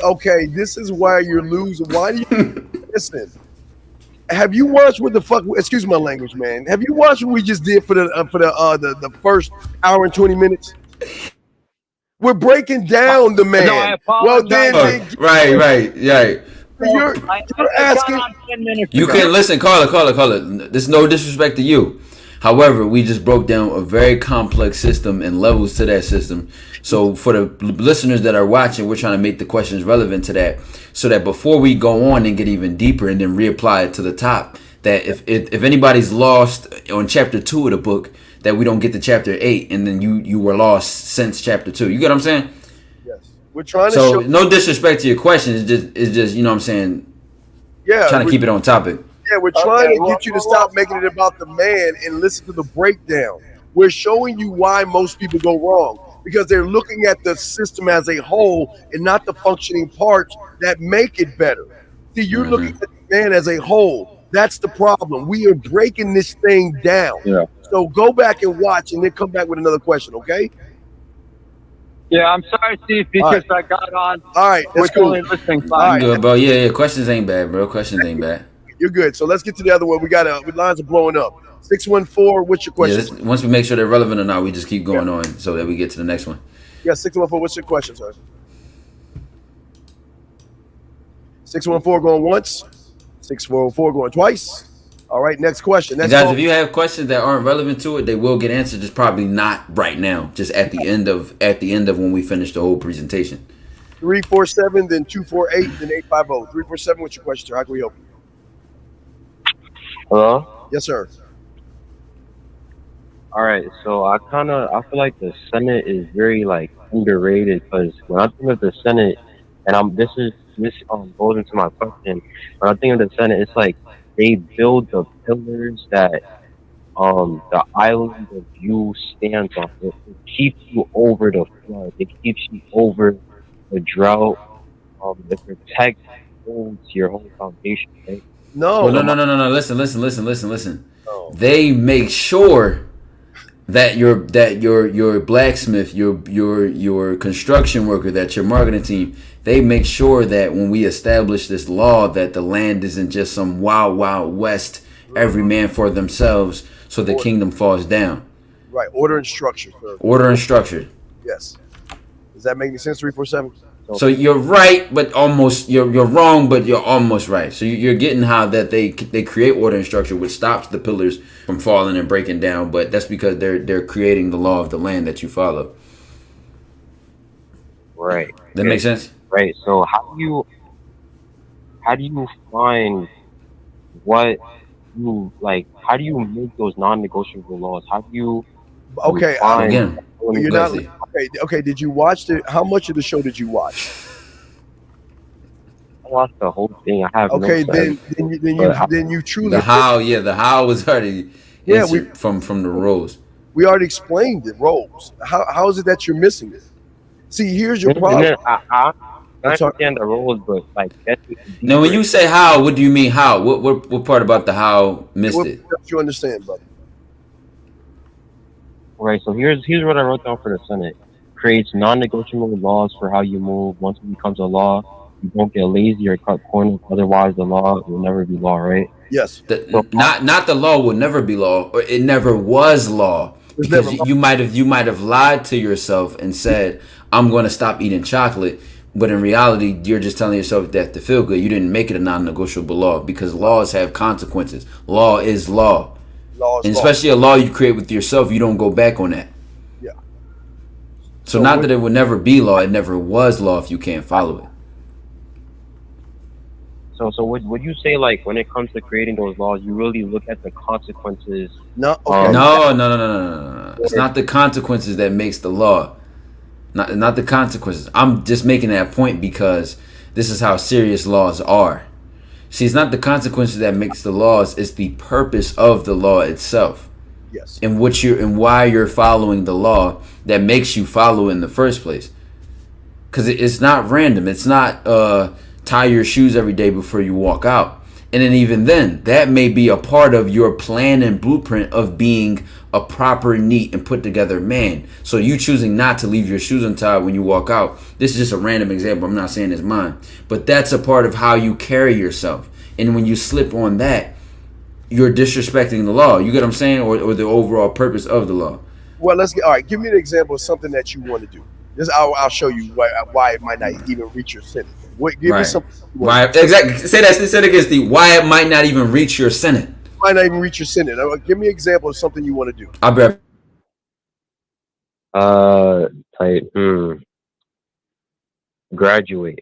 Okay, this is why you're losing. Why do you listen? Have you watched what the fuck? Excuse my language, man. Have you watched what we just did for the first hour and 20 minutes? We're breaking down the man. No, I apologize. Right. You're asking. You can listen, call it. There's no disrespect to you. However, we just broke down a very complex system and levels to that system. So for the listeners that are watching, we're trying to make the questions relevant to that, so that before we go on and get even deeper and then reapply it to the top, that if anybody's lost on chapter 2 of the book, that we don't get to chapter 8 and then you were lost since chapter 2. You get what I'm saying? Yes. We're trying to show. No disrespect to your question. It's just you know what I'm saying. Yeah. Trying to keep it on topic. Yeah, we're trying to get you to stop making it about the man and listen to the breakdown. We're showing you why most people go wrong, because they're looking at the system as a whole and not the functioning parts that make it better. See, you're looking at the man as a whole. That's the problem. We are breaking this thing down. Yeah. So go back and watch and then come back with another question, okay? Yeah, I'm sorry, Steve, because I got on. All right, that's cool. Listening. All right, good, bro. Yeah. Questions ain't bad, bro. Questions ain't bad. You're good. So let's get to the other one. We got lines are blowing up. 614. What's your question? Yeah, once we make sure they're relevant or not, we just keep going on so that we get to the next one. Yeah, 614. What's your question, sir? 614 going once. 644 going twice. All right, next question. Guys, if you have questions that aren't relevant to it, they will get answered. Just probably not right now. Just at the end of when we finish the whole presentation. 347, then 248, then 850. 347. What's your question, sir? How can we help you? Hello? Yes, sir. All right, so I feel like the Senate is very underrated, because when I think of the Senate, and this goes into my question. When I think of the Senate, it's like they build the pillars that the island of you stands on. It keeps you over the flood. It keeps you over the drought. It protects your whole foundation. Right? No. Listen. No. They make sure that your blacksmith, your construction worker, that your marketing team, they make sure that when we establish this law, that the land isn't just some wild west, every man for themselves, so the kingdom falls down. Right. Order and structure, sir. Order and structure. Yes. Does that make any sense? 347. So you're right, but almost you're wrong, but you're almost right. So you're getting how that they create order and structure, which stops the pillars from falling and breaking down. But that's because they're creating the law of the land that you follow. Right. That makes sense. Right. So how do you find what you like? How do you make those non-negotiable laws? How do you? Okay. Again. You're not, okay. Did you watch how much of the show did you watch? I watched the whole thing. I have. Okay, no then you truly. The how was already. From the roles. We already explained the roles. How is it that you're missing it? See, here's your problem. I understand the roles, but now, when you say how, what do you mean how? What part about the how missed it? What you understand, brother? Right, so here's what I wrote down for the Senate. Creates non-negotiable laws for how you move. Once it becomes a law, you don't get lazy or cut corners. Otherwise, the law will never be law, right? Yes. Not the law will never be law, or it never was law. Because you might have lied to yourself and said, I'm going to stop eating chocolate. But in reality, you're just telling yourself that to feel good. You didn't make it a non-negotiable law because laws have consequences. Law is law. And especially a law you create with yourself, you don't go back on that. Yeah. So not that it would never be law, it never was law if you can't follow it. So would you say, like, when it comes to creating those laws, you really look at the consequences? No. No. It's not the consequences that makes the law. Not the consequences. I'm just making that point because this is how serious laws are. See, it's not the consequences that makes the laws, it's the purpose of the law itself. Yes. And why you're following the law that makes you follow in the first place. Because it's not random. It's not tie your shoes every day before you walk out. And then even then, that may be a part of your plan and blueprint of being a proper, neat, and put together man. So you choosing not to leave your shoes untied when you walk out. This is just a random example. I'm not saying it's mine. But that's a part of how you carry yourself. And when you slip on that, you're disrespecting the law. You get what I'm saying? Or the overall purpose of the law. Well, all right, give me an example of something that you want to do. I'll show you why it might not even reach your sentence. Give me something. Why, exactly. Say it again, Steve. Why it might not even reach your Senate. Might not even reach your Senate. Give me an example of something you want to do. I'll be graduate.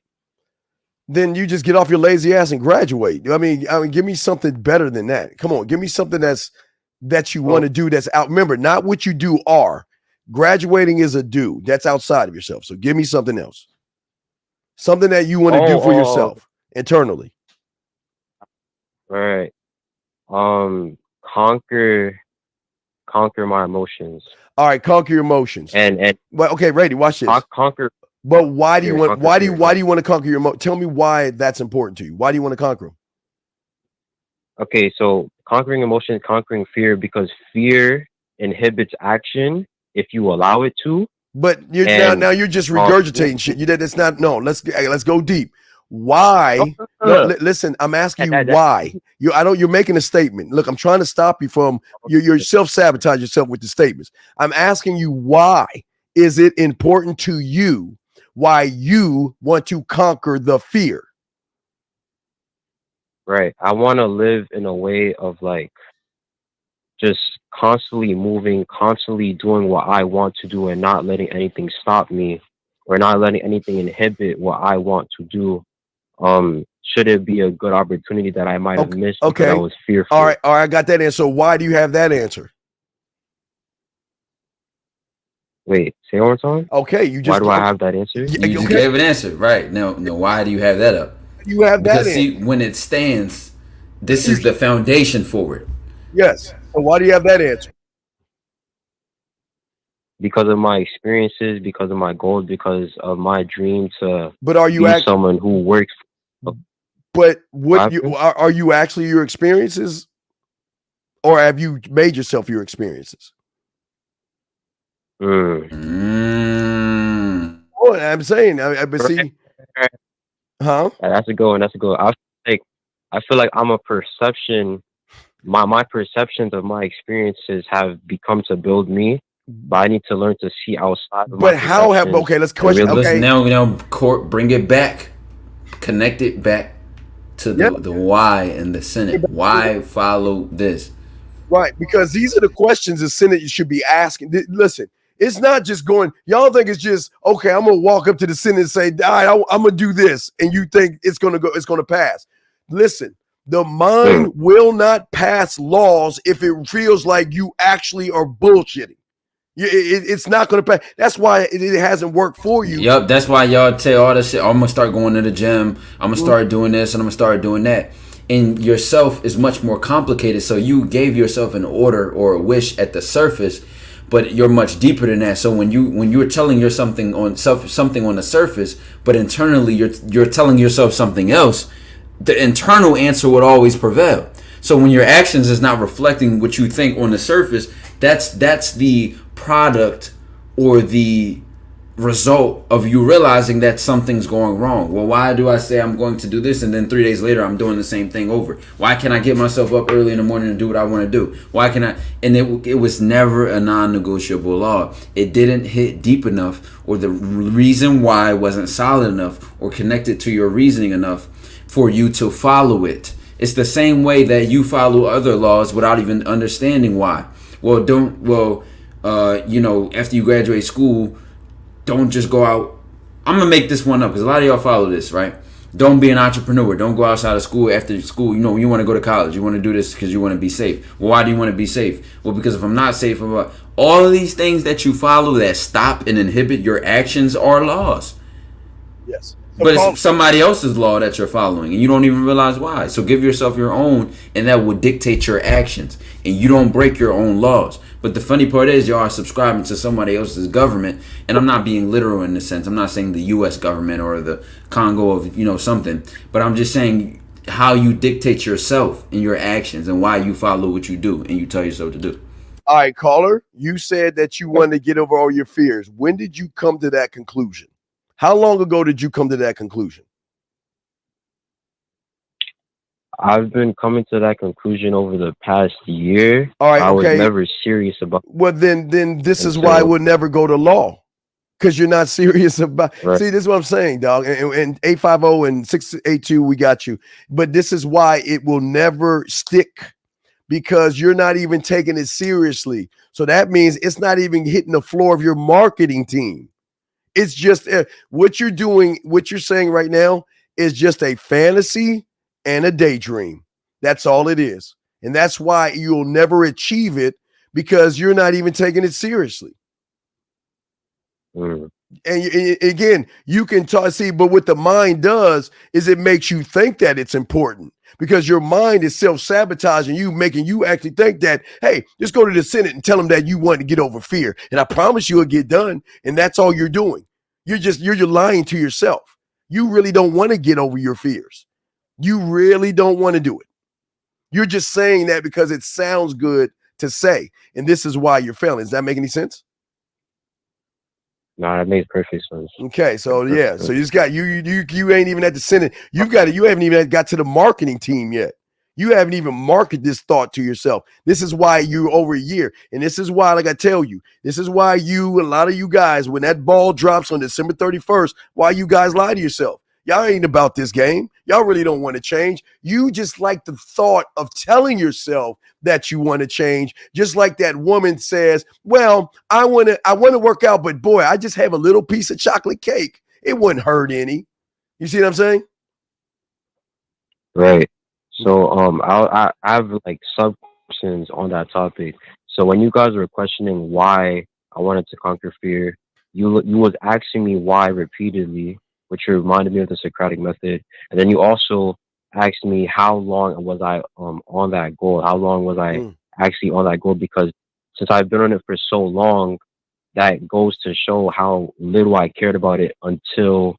Then you just get off your lazy ass and graduate. I mean, give me something better than that. Come on, give me something that you want to do that's out. Remember, not what you do are. Graduating is a do. That's outside of yourself. So give me something else. Something that you want to do for yourself internally. All right. Conquer my emotions. All right, conquer your emotions. And well, okay, Rady, watch this. Conquer. But why do you want to conquer your emotions? Tell me why that's important to you. Why do you want to conquer them? Okay, so conquering emotions, conquering fear, because fear inhibits action if you allow it to. But now you're just regurgitating shit. That's not. No, let's go deep. Why? No, listen, I'm asking you why. You're making a statement. Look, I'm trying to stop you from you're self-sabotage yourself with the statements. I'm asking you why is it important to you? Why you want to conquer the fear? Right. I want to live in a way of like just constantly moving, constantly doing what I want to do and not letting anything stop me or not letting anything inhibit what I want to do. Should it be a good opportunity that I might have missed because I was fearful? All right, I got that answer. Why do you have that answer? Wait, say one more time. Okay, why do I have that answer? You just gave an answer, right? No, why do you have that up? You have that because see, when it stands, this is the foundation for it. Yes. And why do you have that answer? Because of my experiences, because of my goals, because of my dream to be someone who works. But are you actually your experiences, or have you made yourself your experiences? Oh, I'm saying, but see, huh? That's a good one. That's a good one. I feel like I'm a perception. My perceptions of my experiences have become to build me, but I need to learn to see outside of but how have let's question. Okay, now, bring it back, connect it back to the why and the Senate. Why follow this? Right, because these are the questions the Senate should be asking. Listen, it's not just going. Y'all think it's just okay. I'm gonna walk up to the Senate and say, "I'm gonna do this," and you think it's gonna pass. Listen. The mind will not pass laws if it feels like you actually are bullshitting. It's not going to pass. That's why it hasn't worked for you. Yep, that's why y'all say all this shit. I'm going to start going to the gym. I'm going to start doing this and I'm going to start doing that. And yourself is much more complicated. So you gave yourself an order or a wish at the surface, but you're much deeper than that. So when you're telling yourself something on the surface, but internally you're telling yourself something else, the internal answer would always prevail. So when your actions is not reflecting what you think on the surface, that's the product or the result of you realizing that something's going wrong. Well, why do I say I'm going to do this and then 3 days later I'm doing the same thing over? Why can't I get myself up early in the morning and do what I want to do? Why can I? And it was never a non-negotiable law. It didn't hit deep enough, or the reason why wasn't solid enough or connected to your reasoning enough for you to follow it. It's the same way that you follow other laws without even understanding why. After you graduate school, don't just go out. I'm going to make this one up because a lot of y'all follow this, right? Don't be an entrepreneur. Don't go outside of school after school. You want to go to college. You want to do this because you want to be safe. Well, why do you want to be safe? Well, because if I'm not safe, all of these things that you follow that stop and inhibit your actions are laws. Yes. But it's somebody else's law that you're following, and you don't even realize why. So give yourself your own, and that will dictate your actions. And you don't break your own laws. But the funny part is y'all are subscribing to somebody else's government, and I'm not being literal in this sense. I'm not saying the U.S. government or the Congo of something, but I'm just saying how you dictate yourself and your actions and why you follow what you do and you tell yourself to do. All right, caller, you said that you wanted to get over all your fears. When did you come to that conclusion? How long ago did you come to that conclusion? I've been coming to that conclusion over the past year. All right, I was okay. never serious about. Well, then this is why we'll never go to law, because you're not serious about. Right. See, this is what I'm saying, dog. And 850 and 682, we got you. But this is why it will never stick, because you're not even taking it seriously. So that means it's not even hitting the floor of your marketing team. It's just what you're doing, what you're saying right now is just a fantasy and a daydream. That's all it is. And that's why you'll never achieve it, because you're not even taking it seriously. And again, you can see, but what the mind does is it makes you think that it's important, because your mind is self-sabotaging you, making you actually think that, hey, just go to the Senate and tell them that you want to get over fear. And I promise you it'll get done. And that's all you're doing. You're lying to yourself. You really don't want to get over your fears. You really don't want to do it. You're just saying that because it sounds good to say. And this is why you're failing. Does that make any sense? No, that makes perfect sense. Okay, so yeah, so you just got you ain't even at the Senate. You haven't even got to the marketing team yet. You haven't even marketed this thought to yourself. This is why you're over a year. And this is why, like I tell you, this is why a lot of you guys, when that ball drops on December 31st, why you guys lie to yourself. Y'all ain't about this game. Y'all really don't want to change. You just like the thought of telling yourself that you want to change. Just like that woman says, well, I want to work out, but boy, I just have a little piece of chocolate cake. It wouldn't hurt any. You see what I'm saying? Right. So I have like sub questions on that topic. So when you guys were questioning why I wanted to conquer fear, you was asking me why repeatedly, which reminded me of the Socratic method. And then you also asked me how long was I on that goal? How long was I actually on that goal? Because since I've been on it for so long, that goes to show how little I cared about it until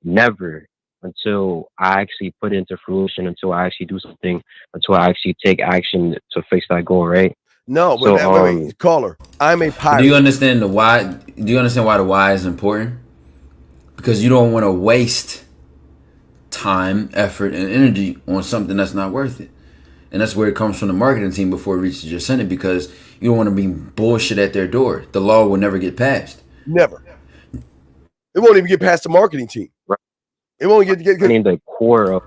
I actually put it into fruition, until I actually do something, until I actually take action to fix that goal, right? No, but so, wait, caller, I'm a pirate. Do you understand why the why is important? Because you don't want to waste time, effort, and energy on something that's not worth it. And that's where it comes from the marketing team before it reaches your Senate, because you don't want to be bullshit at their door. The law will never get passed. Never. It won't even get past the marketing team. Right. It won't get I mean, the core of.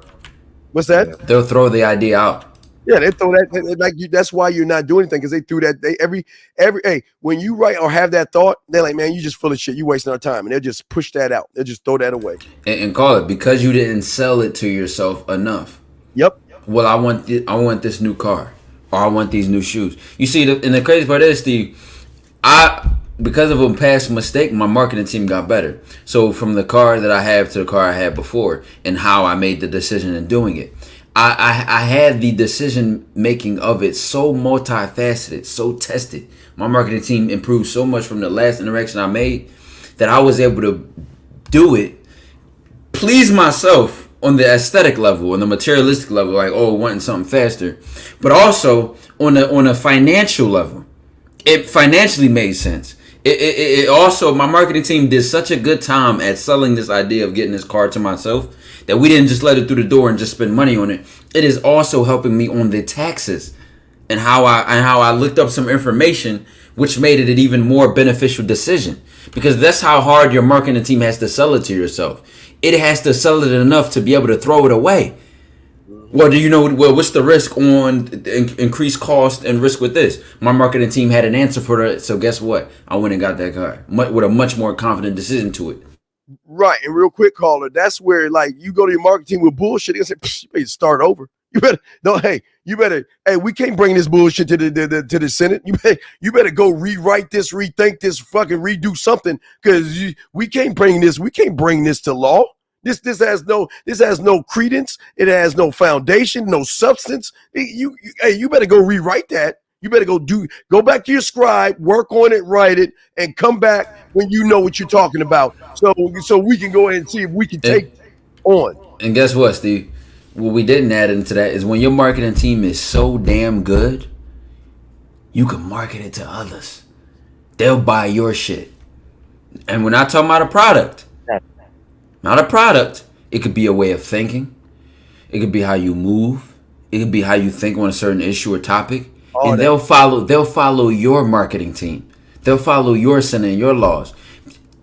What's that? They'll throw the idea out. Yeah, they throw that like you. That's why you're not doing anything, because they threw that. They every when you write or have that thought, they're like, man, you just full of shit. You wasting our time, and they'll just push that out. They'll just throw that away And call it because you didn't sell it to yourself enough. Yep. Well, I want this new car, or I want these new shoes. You see, and the crazy part is, Steve, because of a past mistake, my marketing team got better. So from the car that I have to the car I had before, and how I made the decision in doing it, I had the decision making of it so multifaceted, so tested. My marketing team improved so much from the last interaction I made that I was able to do it, please myself on the aesthetic level, on the materialistic level, like, oh, wanting something faster, but also on a financial level. It financially made sense. It also, my marketing team did such a good time at selling this idea of getting this car to myself that we didn't just let it through the door and just spend money on it. It is also helping me on the taxes and how I looked up some information, which made it an even more beneficial decision. Because that's how hard your marketing team has to sell it to yourself. It has to sell it enough to be able to throw it away. Well, do you know, what's the risk on increased cost and risk with this? My marketing team had an answer for that. So guess what? I went and got that car with a much more confident decision to it. Right. And real quick, caller, that's where like you go to your marketing team with bullshit. They say, you better start over. You better hey, we can't bring this bullshit to the Senate. You better go rewrite this, rethink this, fucking redo something, because we can't bring this to law. This has no credence. It has no foundation, no substance. You better go rewrite that. You better go back to your scribe, work on it, write it, and come back when you know what you're talking about. So we can go ahead and see if we can take on. And guess what, Steve? What we didn't add into that is when your marketing team is so damn good, you can market it to others. They'll buy your shit. And we're not talking about a product. Not a product. It could be a way of thinking. It could be how you move. It could be how you think on a certain issue or topic. And they'll follow your marketing team. They'll follow your Senate and your laws.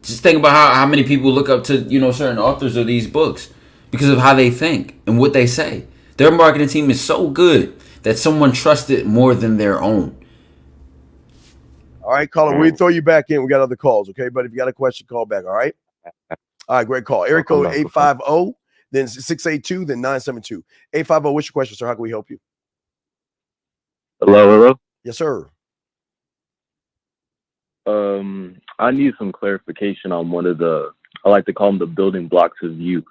Just think about how many people look up to, certain authors of these books because of how they think and what they say. Their marketing team is so good that someone trusts it more than their own. All right, caller, we'll throw you back in. We got other calls, okay? But if you got a question, call back, all right? All right, great call. Area code 850, then 682, then 972. 850, what's your question, sir? How can we help you? Hello. Yes, sir. I need some clarification on one of I like to call them the building blocks of you.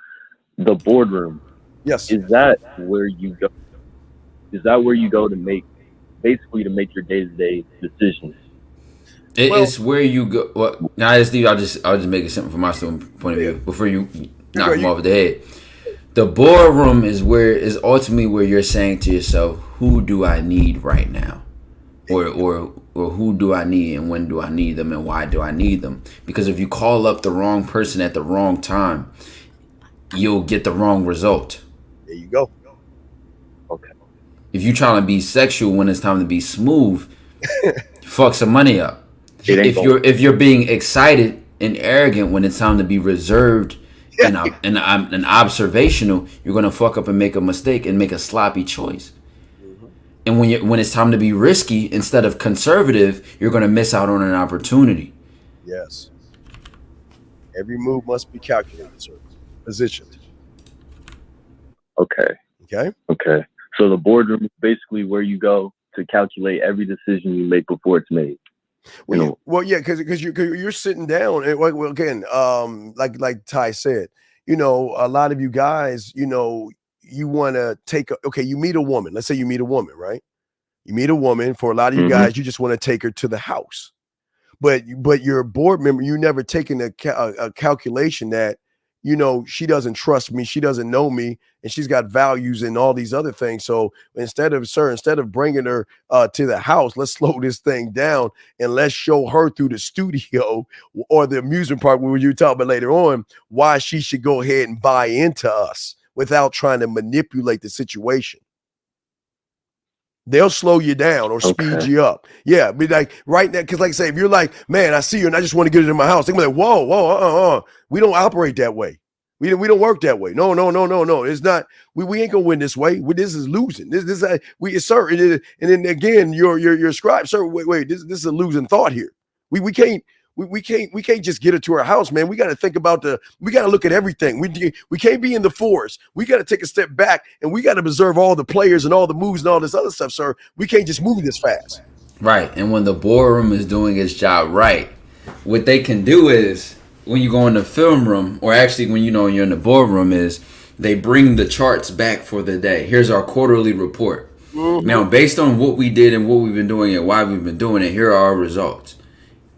The boardroom. Yes. Is that where you go? Is that where you go to make your day-to-day decisions? It's where you go. Well, now, Steve, I'll just make it simple from my point of view before you knock them off the head. The boardroom is ultimately where you're saying to yourself, who do I need right now? Or who do I need and when do I need them and why do I need them? Because if you call up the wrong person at the wrong time, you'll get the wrong result. There you go. Okay. If you're trying to be sexual when it's time to be smooth, fuck some money up. If you're being excited and arrogant when it's time to be reserved and observational, you're gonna fuck up and make a mistake and make a sloppy choice. And when it's time to be risky instead of conservative, you're gonna miss out on an opportunity. Yes. Every move must be calculated, sir. Positioned. Okay. So the boardroom is basically where you go to calculate every decision you make before it's made. Because you're sitting down and again, like Ty said, a lot of you guys, you want to you meet a woman. Let's say you meet a woman, right? You meet a woman. For a lot of you guys, you just want to take her to the house, but you're a board member. You never taken a calculation that she doesn't trust me, she doesn't know me, and she's got values and all these other things. So instead of bringing her to the house, let's slow this thing down and let's show her through the studio or the amusement park where you talk about later on why she should go ahead and buy into us without trying to manipulate the situation. They'll slow you down or speed you up. Yeah, be like right now, because like I say, if you're like, man, I see you and I just want to get it in my house, they're gonna be like, whoa, we don't operate that way. We don't work that way. No. It's not. We ain't gonna win this way. This is losing. Sir. And then again, your scribe, sir. Wait. This is a losing thought here. We can't just get her to our house, man. We got to think about we got to look at everything. We can't be in the forest. We got to take a step back and we got to observe all the players and all the moves and all this other stuff, sir. We can't just move this fast. Right. And when the boardroom is doing its job right, what they can do is when you go in the film room, or actually when you're in the boardroom, is they bring the charts back for the day. Here's our quarterly report. Now, based on what we did and what we've been doing and why we've been doing it, here are our results.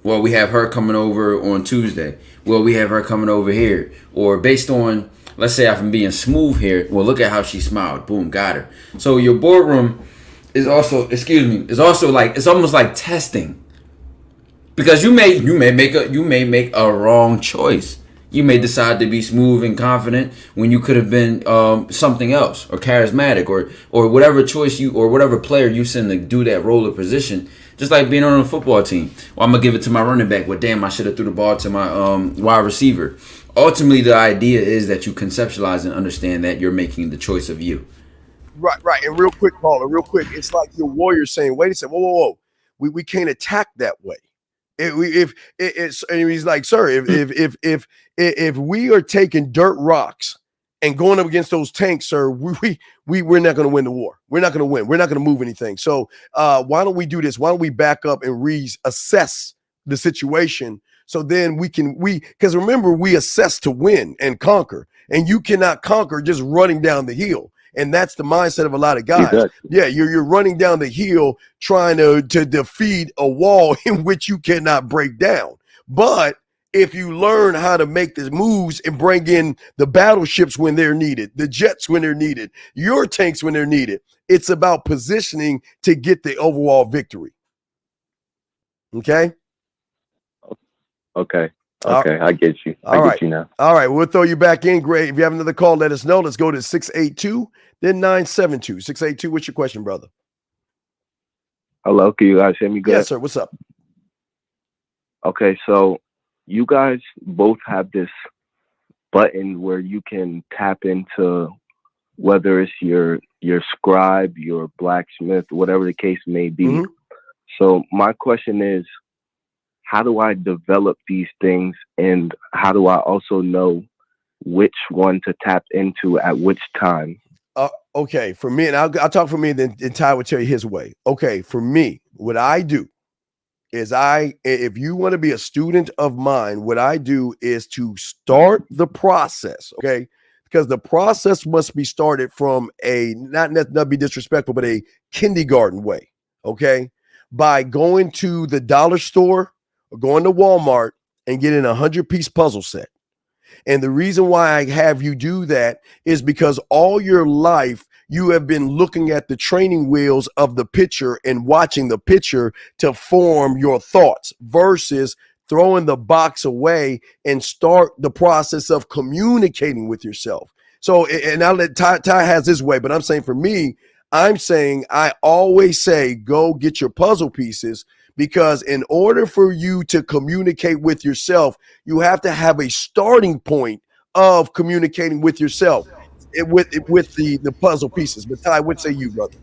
Well, we have her coming over on Tuesday. Well, we have her coming over here. Or based on, let's say I'm being smooth here. Well, look at how she smiled. Boom, got her. So your boardroom is also, it's almost like testing. Because you may make a wrong choice. You may decide to be smooth and confident when you could have been something else, or charismatic, or whatever choice you, or whatever player you send to do that role or position. Just like being on a football team. Well, I'm gonna give it to my running back. Well, damn, I should have threw the ball to my wide receiver. Ultimately, the idea is that you conceptualize and understand that you're making the choice of you. Right. And real quick, caller, real quick. It's like your warrior saying, "Wait a second, whoa. We can't attack that way." It's and he's like, "Sir, if we are taking dirt rocks and going up against those tanks, sir, we're not going to win the war. We're not going to win. We're not going to move anything. So why don't we do this? Why don't we back up and reassess the situation? So then because remember, we assess to win and conquer, and you cannot conquer just running down the hill." And that's the mindset of a lot of guys. Exactly. Yeah, you're running down the hill trying to defeat a wall in which you cannot break down. But if you learn how to make the moves and bring in the battleships when they're needed, the jets when they're needed, your tanks when they're needed, it's about positioning to get the overall victory. Okay? Okay. I get you. I get you now. All right, we'll throw you back in. Great. If you have another call, let us know. Let's go to 682, then 972. 682, what's your question, brother? Hello, can you guys hear me good? Yes, sir. What's up? Okay, so you guys both have this button where you can tap into whether it's your scribe, your blacksmith, whatever the case may be. Mm-hmm. So my question is, how do I develop these things, and how do I also know which one to tap into at which time? Okay, for me, and I'll talk for me, and then Ty will tell you his way. Okay, for me, what I do is if you want to be a student of mine, what I do is to start the process, okay? Because the process must be started from not be disrespectful, but a kindergarten way, okay? By going to the dollar store, or going to Walmart and getting a 100-piece puzzle set. And the reason why I have you do that is because all your life you have been looking at the training wheels of the pitcher and watching the pitcher to form your thoughts versus throwing the box away and start the process of communicating with yourself. So, and I'll let Ty has his way, but I'm saying for me, I always say, go get your puzzle pieces. Because in order for you to communicate with yourself, you have to have a starting point of communicating with yourself with the puzzle pieces. But Ty, what say you, brother?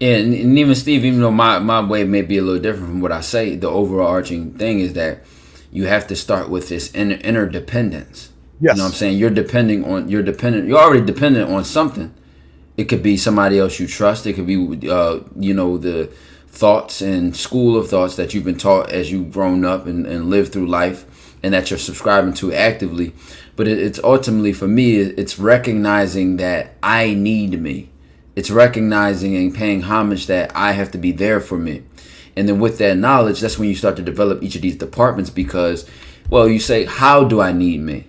Yeah, and even Steve, even though my way may be a little different from what I say, the overarching thing is that you have to start with this interdependence. Yes. You know what I'm saying? You're already dependent on something. It could be somebody else you trust. It could be, the thoughts and school of thoughts that you've been taught as you've grown up and lived through life, and that you're subscribing to actively. But it's ultimately, for me, it's recognizing that I need me. It's recognizing and paying homage that I have to be there for me. And then with that knowledge, that's when you start to develop each of these departments, because, well, you say, how do I need me?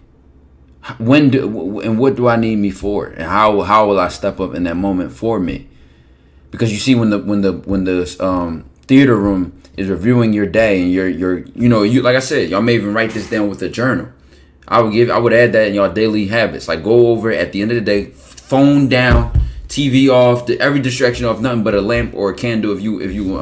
And what do I need me for? And how will I step up in that moment for me? Because you see, when the theater room is reviewing your day, and you like I said, y'all may even write this down with a journal. I would add that in y'all daily habits. Like, go over at the end of the day, phone down, TV off, every distraction off, nothing but a lamp or a candle if you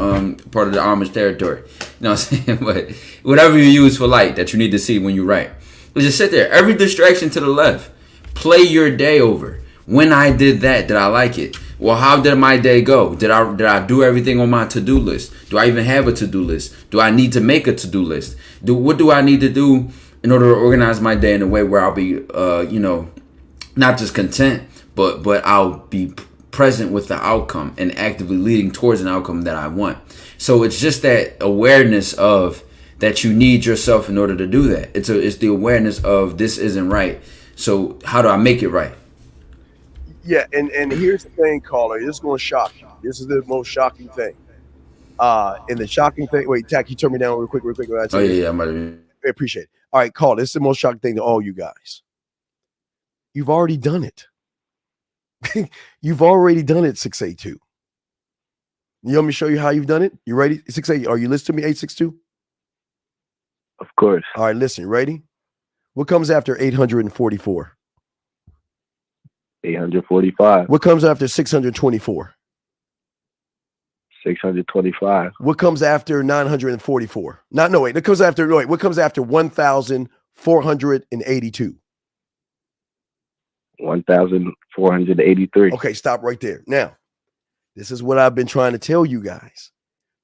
part of the Amish territory. You know what I'm saying? But whatever you use for light that you need to see when you write. Just sit there. Every distraction to the left. Play your day over. When I did that, did I like it? Well, how did my day go? Did I do everything on my to-do list? Do I even have a to-do list? Do I need to make a to-do list? What do I need to do in order to organize my day in a way where I'll be, not just content, but I'll be present with the outcome and actively leading towards an outcome that I want. So it's just that awareness of that you need yourself in order to do that. It's the awareness of this isn't right. So how do I make it right? Yeah, and here's the thing, caller. This is going to shock you. This is the most shocking thing. And the shocking thing. Wait, Tack, you turn me down real quick. I appreciate it. All right, caller. This is the most shocking thing to all you guys. You've already done it. You've already done it. 682. You want me to show you how you've done it? You ready? 682. Are you listening to me? 862. Of course. All right, listen, ready? What comes after 844? 845. What comes after 624? 625. What comes after 944? What comes after 1,482? 1,483. Okay, stop right there. Now, this is what I've been trying to tell you guys.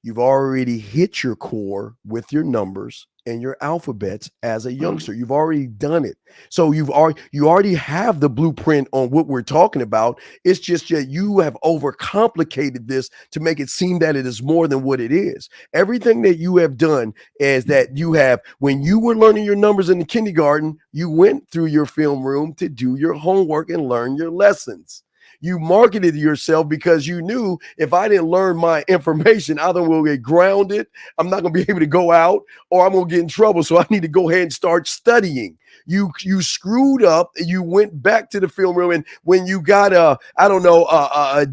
You've already hit your core with your numbers and your alphabets as a youngster. You've already done it. So you already have the blueprint on what we're talking about. It's just that you have overcomplicated this to make it seem that it is more than what it is. Everything that you have done is that you have, when you were learning your numbers in the kindergarten, you went through your film room to do your homework and learn your lessons. You marketed yourself because you knew if I didn't learn my information, either will get grounded, I'm not going to be able to go out, or I'm going to get in trouble. So I need to go ahead and start studying. You screwed up. You went back to the film room, and when you got a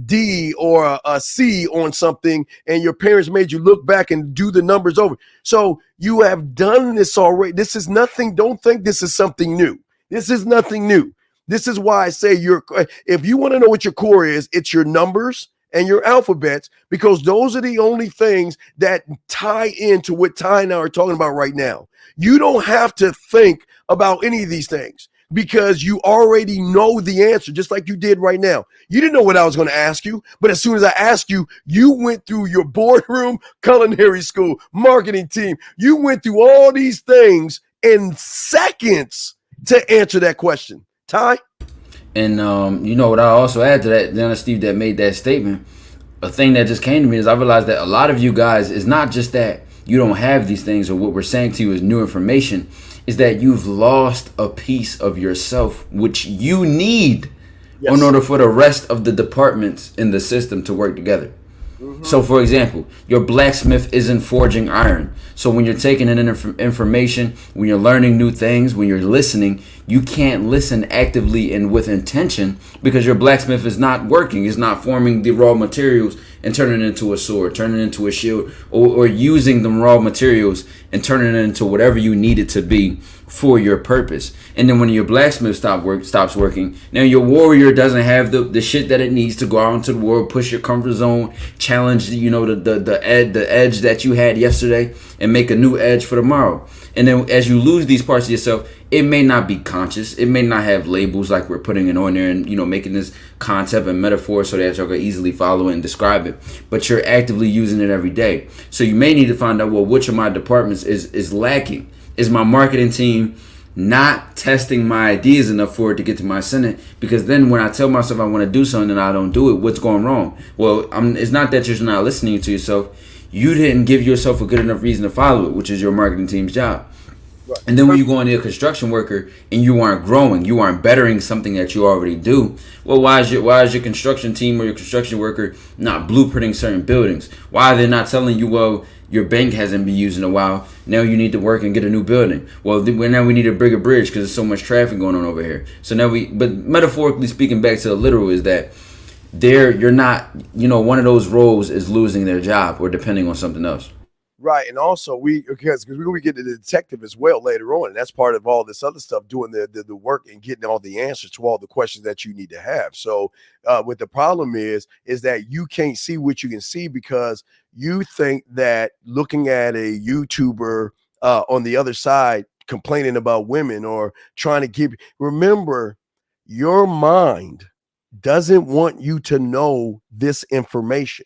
D or a C on something, and your parents made you look back and do the numbers over. So you have done this already. This is nothing. Don't think this is something new. This is nothing new. This is why I say if you want to know what your core is, it's your numbers and your alphabets, because those are the only things that tie into what Ty and I are talking about right now. You don't have to think about any of these things because you already know the answer, just like you did right now. You didn't know what I was going to ask you, but as soon as I asked you, you went through your boardroom, culinary school, marketing team. You went through all these things in seconds to answer that question. Ty? And what I also add to that, then Steve, that made that statement, a thing that just came to me is I realized that a lot of you guys, is not just that you don't have these things or what we're saying to you is new information, is that you've lost a piece of yourself, which you need in order for the rest of the departments in the system to work together. So, for example, your blacksmith isn't forging iron. So when you're taking in information, when you're learning new things, when you're listening, you can't listen actively and with intention because your blacksmith is not working. It's not forming the raw materials and turning it into a sword, turning it into a shield, or using the raw materials and turning it into whatever you need it to be for your purpose. And then when your blacksmith stops working, now your warrior doesn't have the shit that it needs to go out into the world, push your comfort zone, challenge the edge that you had yesterday, and make a new edge for tomorrow. And then as you lose these parts of yourself, it may not be conscious. It may not have labels like we're putting it on there and, making this concept and metaphor so that y'all can easily follow it and describe it. But you're actively using it every day. So you may need to find out, well, which of my departments is lacking? Is my marketing team not testing my ideas enough for it to get to my Senate? Because then when I tell myself I want to do something and I don't do it, what's going wrong? Well, it's not that you're not listening to yourself. You didn't give yourself a good enough reason to follow it, which is your marketing team's job. Right. And then when you go into a construction worker and you aren't growing, you aren't bettering something that you already do. Well, why is your construction team or your construction worker not blueprinting certain buildings? Why are they not telling you, well, your bank hasn't been used in a while, now you need to work and get a new building? Well, now we need a bigger bridge because there's so much traffic going on over here. So now but metaphorically speaking, back to the literal, is that you're not, one of those roles is losing their job or depending on something else. Right. And also because we're going to get to the detective as well later on. And that's part of all this other stuff, doing the work and getting all the answers to all the questions that you need to have. So what the problem is that you can't see what you can see because you think that looking at a YouTuber on the other side complaining about women or trying to remember, your mind doesn't want you to know this information.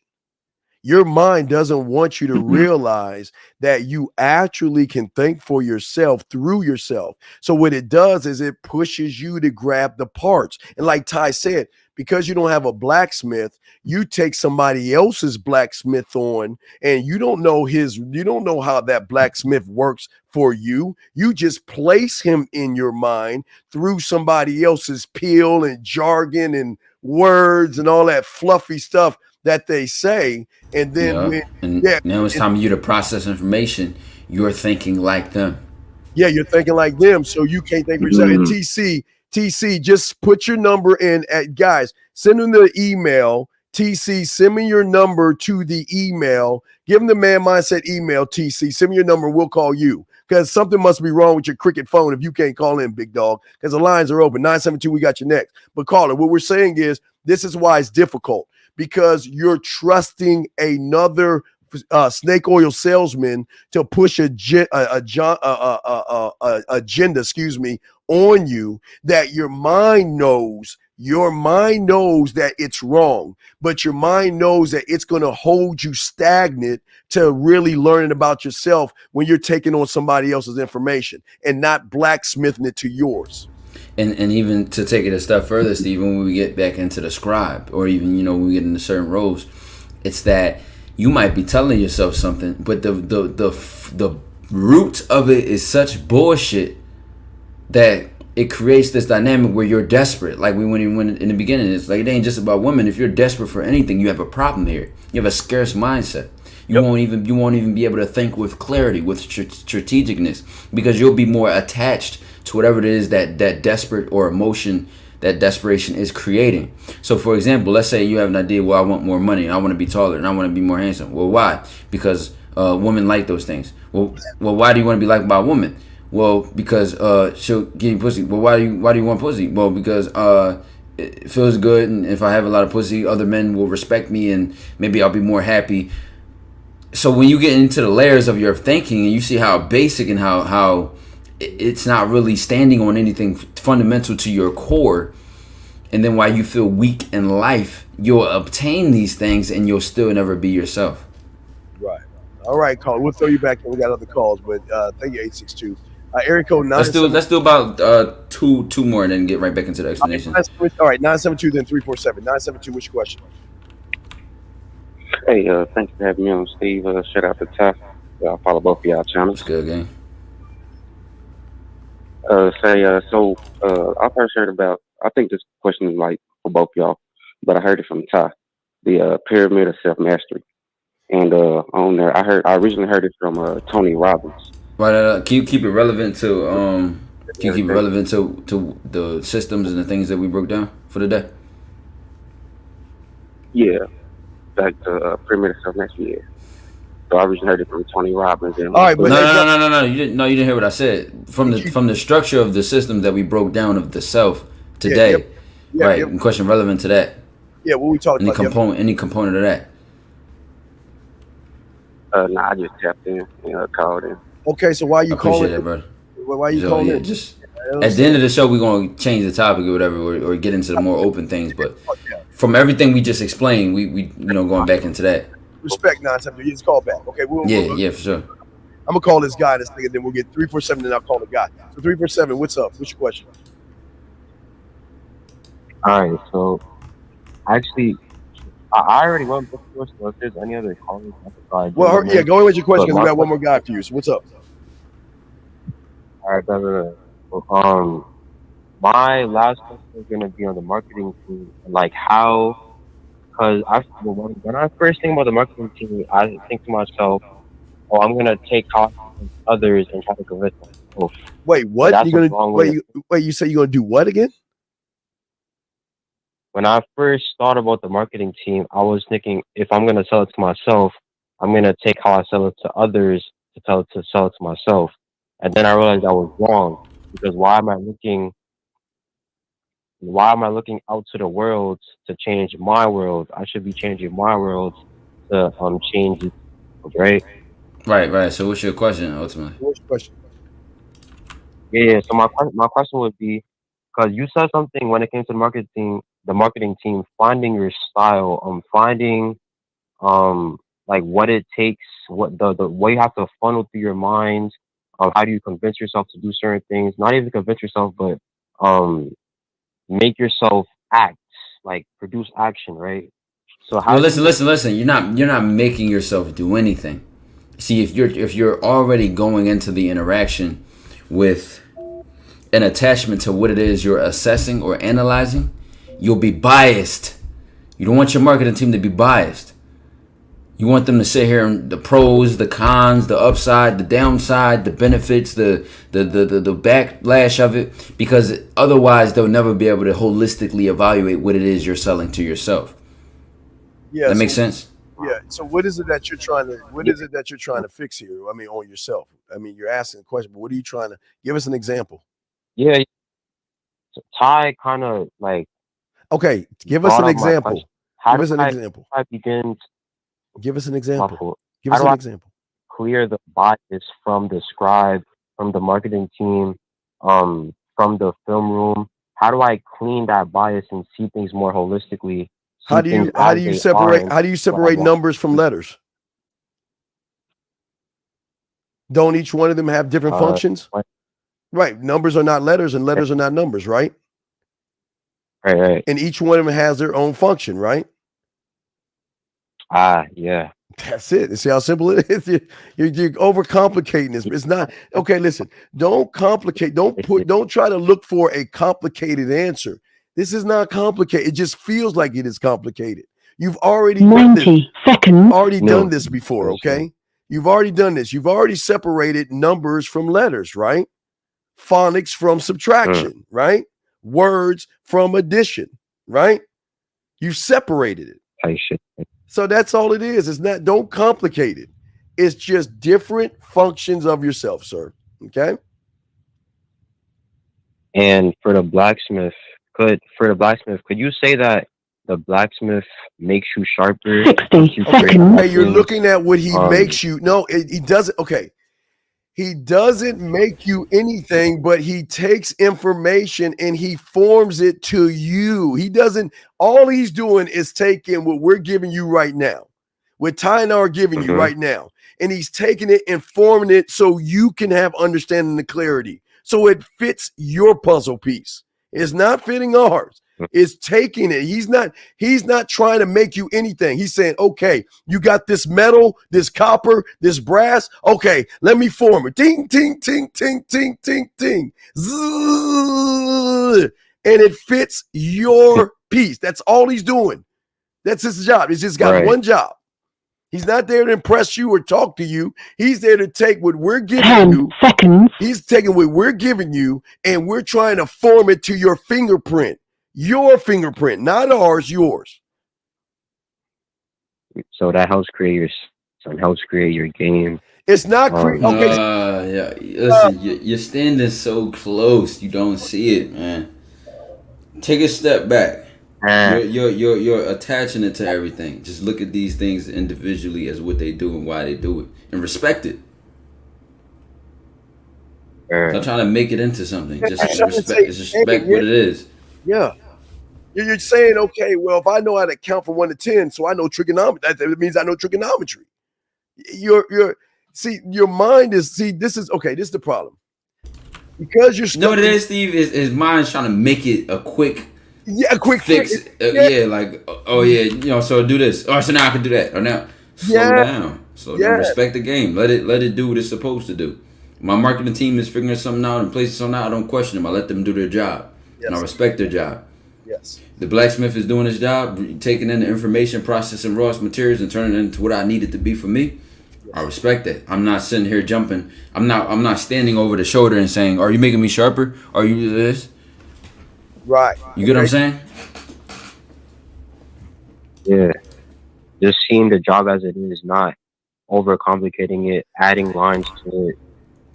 Your mind doesn't want you to realize that you actually can think for yourself through yourself. So what it does is it pushes you to grab the parts. And like Ty said, because you don't have a blacksmith, you take somebody else's blacksmith on and you don't know how that blacksmith works for you. You just place him in your mind through somebody else's peel and jargon and words and all that fluffy stuff that they say. And then now it's time for you to process information. You're thinking like them. Yeah, you're thinking like them. So you can't think for yourself. TC, just put your number in guys, send them the email, TC, send me your number to the email. Give him the Man Mindset email, TC. Send me your number. We'll call you because something must be wrong with your Cricket phone if you can't call in, big dog, because the lines are open. 972, we got you next. But call it. What we're saying is this is why it's difficult, because you're trusting another snake oil salesman to push agenda, on you that your mind knows. Your mind knows that it's wrong, but your mind knows that it's going to hold you stagnant to really learning about yourself when you're taking on somebody else's information and not blacksmithing it to yours. And even to take it a step further, Steve, when we get back into the scribe, or even, when we get into certain roles, it's that you might be telling yourself something, but the root of it is such bullshit that it creates this dynamic where you're desperate. Like we went in the beginning, it's like it ain't just about women. If you're desperate for anything, you have a problem here. You have a scarce mindset. You won't even be able to think with clarity, with strategicness, because you'll be more attached to whatever it is that desperate or emotion, that desperation is creating. So for example, let's say you have an idea, well, I want more money, I want to be taller, and I want to be more handsome. Well, why? Because women like those things. Well, why do you want to be liked by a woman? Well, because she'll give you pussy. Well, why do you want pussy? Well, because it feels good, and if I have a lot of pussy, other men will respect me, and maybe I'll be more happy. So when you get into the layers of your thinking, and you see how basic and how it's not really standing on anything fundamental to your core, and then why you feel weak in life, you'll obtain these things, and you'll still never be yourself. Right. All right, Colin. We'll throw you back in. We got other calls, but thank you, 862. Area code 972. Let's do about two more and then get right back into the explanation. All right, 972 then 347. 972, what's your question? Hey, thanks for having me on, Steve. Shout out to Ty. I follow both of y'all channels. It's good, gang. So I first heard about, I think this question is like for both y'all, but I heard it from Ty, the Pyramid of Self-Mastery. And on there, I originally heard it from Tony Robbins. Right, keep it relevant to keep it relevant to the systems and the things that we broke down for the day. Yeah, back to Pyramid of Self-Mastery. Yeah. So I originally heard it from Tony Robbins. And all right, but no. You didn't hear what I said. From the structure of the systems that we broke down of the self today, right? And question relevant to that. Yeah, what we talking about? Any component of that? Nah, I just tapped in and called in. Okay, so why are you calling? That, brother. Why are you calling in? Just at the end of the show, we're gonna change the topic or whatever, or get into the more open things. But from everything we just explained, we going back into that. Respect 972. Just call back. Okay. Yeah, for sure. I'm gonna call this guy this thing, and then we'll get 347. Then I'll call the guy. So 347. What's up? What's your question? All right. So actually, I already went before. So if there's any other callers, well, yeah, go in with your question. We got one more guy for you. So what's up? All right, brother. My last question is gonna be on the marketing team, like how. Because when I first think about the marketing team, I think to myself, "Oh, I'm gonna take cost from others and try to convince myself." Wait, what? You gonna wait? You say you're gonna do what again? When I first thought about the marketing team, I was thinking if I'm gonna sell it to myself, I'm gonna take how I sell it to others to sell it to myself, and then I realized I was wrong because why am I looking out to the world to change my world? I should be changing my world to change it, right? Right. So what's your question ultimately? What's your question? Yeah. So my question would be, because you said something when it came to the marketing team, finding your style, finding like what it takes, what the way you have to funnel through your mind, how do you convince yourself to do certain things? Not even convince yourself, but make yourself act, like produce action, right? So how? Well, listen. You're not making yourself do anything. See, if you're already going into the interaction with an attachment to what it is you're assessing or analyzing, you'll be biased. You don't want your marketing team to be biased. You want them to sit here and the pros, the cons, the upside, the downside, the benefits, the backlash of it, because otherwise they'll never be able to holistically evaluate what it is you're selling to yourself. Yeah. That makes sense. Yeah. So what is it that you're trying to fix here? I mean, on yourself. I mean, you're asking a question, but what are you trying to give us an example? Yeah. So Ty kind of like. Okay, give us an example. Give us an example. Give us an example. Give us an example. Clear the bias from the scribe, from the marketing team, from the film room. How do I clean that bias and see things more holistically? How do you separate numbers from letters? Don't each one of them have different functions? Right. Numbers are not letters and letters are not numbers, right? Right. And each one of them has their own function, right? Yeah. That's it. See how simple it is? You're overcomplicating this. It's not okay. Listen, don't complicate. Don't try to look for a complicated answer. This is not complicated. It just feels like it is complicated. You've already done this before. Okay. You've already done this. You've already separated numbers from letters, right? Phonics from subtraction, right? Words from addition, right? You separated it. So that's all it is. It's not, don't complicate it. It's just different functions of yourself, sir. Okay. And for the blacksmith, could you say that the blacksmith makes you sharper? 60 seconds. Okay, you're looking at what he makes you. No, he doesn't. Okay. He doesn't make you anything, but he takes information and he forms it to you. He doesn't, all he's doing is taking what we're giving you right now, what Ty and I are giving you right now, and he's taking it and forming it so you can have understanding and clarity. So it fits your puzzle piece. It's not fitting ours. It's taking it. He's not trying to make you anything. He's saying, okay, you got this metal, this copper, this brass. Okay, let me form it. Ting, ting, ting, ting, ting, ting, ting. Zzz, and it fits your piece. That's all he's doing. That's his job. He's just got one job. He's not there to impress you or talk to you. He's there to take what we're giving you. 10 seconds. He's taking what we're giving you, and we're trying to form it to your fingerprint. Your fingerprint, not ours, yours. So that helps create your game. It's not okay. Yeah. Listen, you're standing so close, you don't see it, man. Take a step back. You're attaching it to everything. Just look at these things individually as what they do and why they do it, and respect it. Not trying to make it into something. Just respect what it is. Yeah. You're saying, okay, well, if I know how to count from 1 to 10, so I know trigonometry. That means I know trigonometry. Your mind is, this is the problem. Because you're what it is, Steve, is his mind's trying to make it a quick fix. So do this. Or so now I can do that. Or now slow down. Slow down. Respect the game. Let it do what it's supposed to do. My marketing team is figuring something out and placing something out. I don't question them. I let them do their job. And I respect their job. Yes. The blacksmith is doing his job, taking in the information, processing raw materials, and turning it into what I need it to be for me. Yes. I respect that. I'm not sitting here jumping. I'm not standing over the shoulder and saying, "Are you making me sharper? Are you this?" Right. You get what I'm saying? Yeah. Just seeing the job as it is, not overcomplicating it, adding lines to it,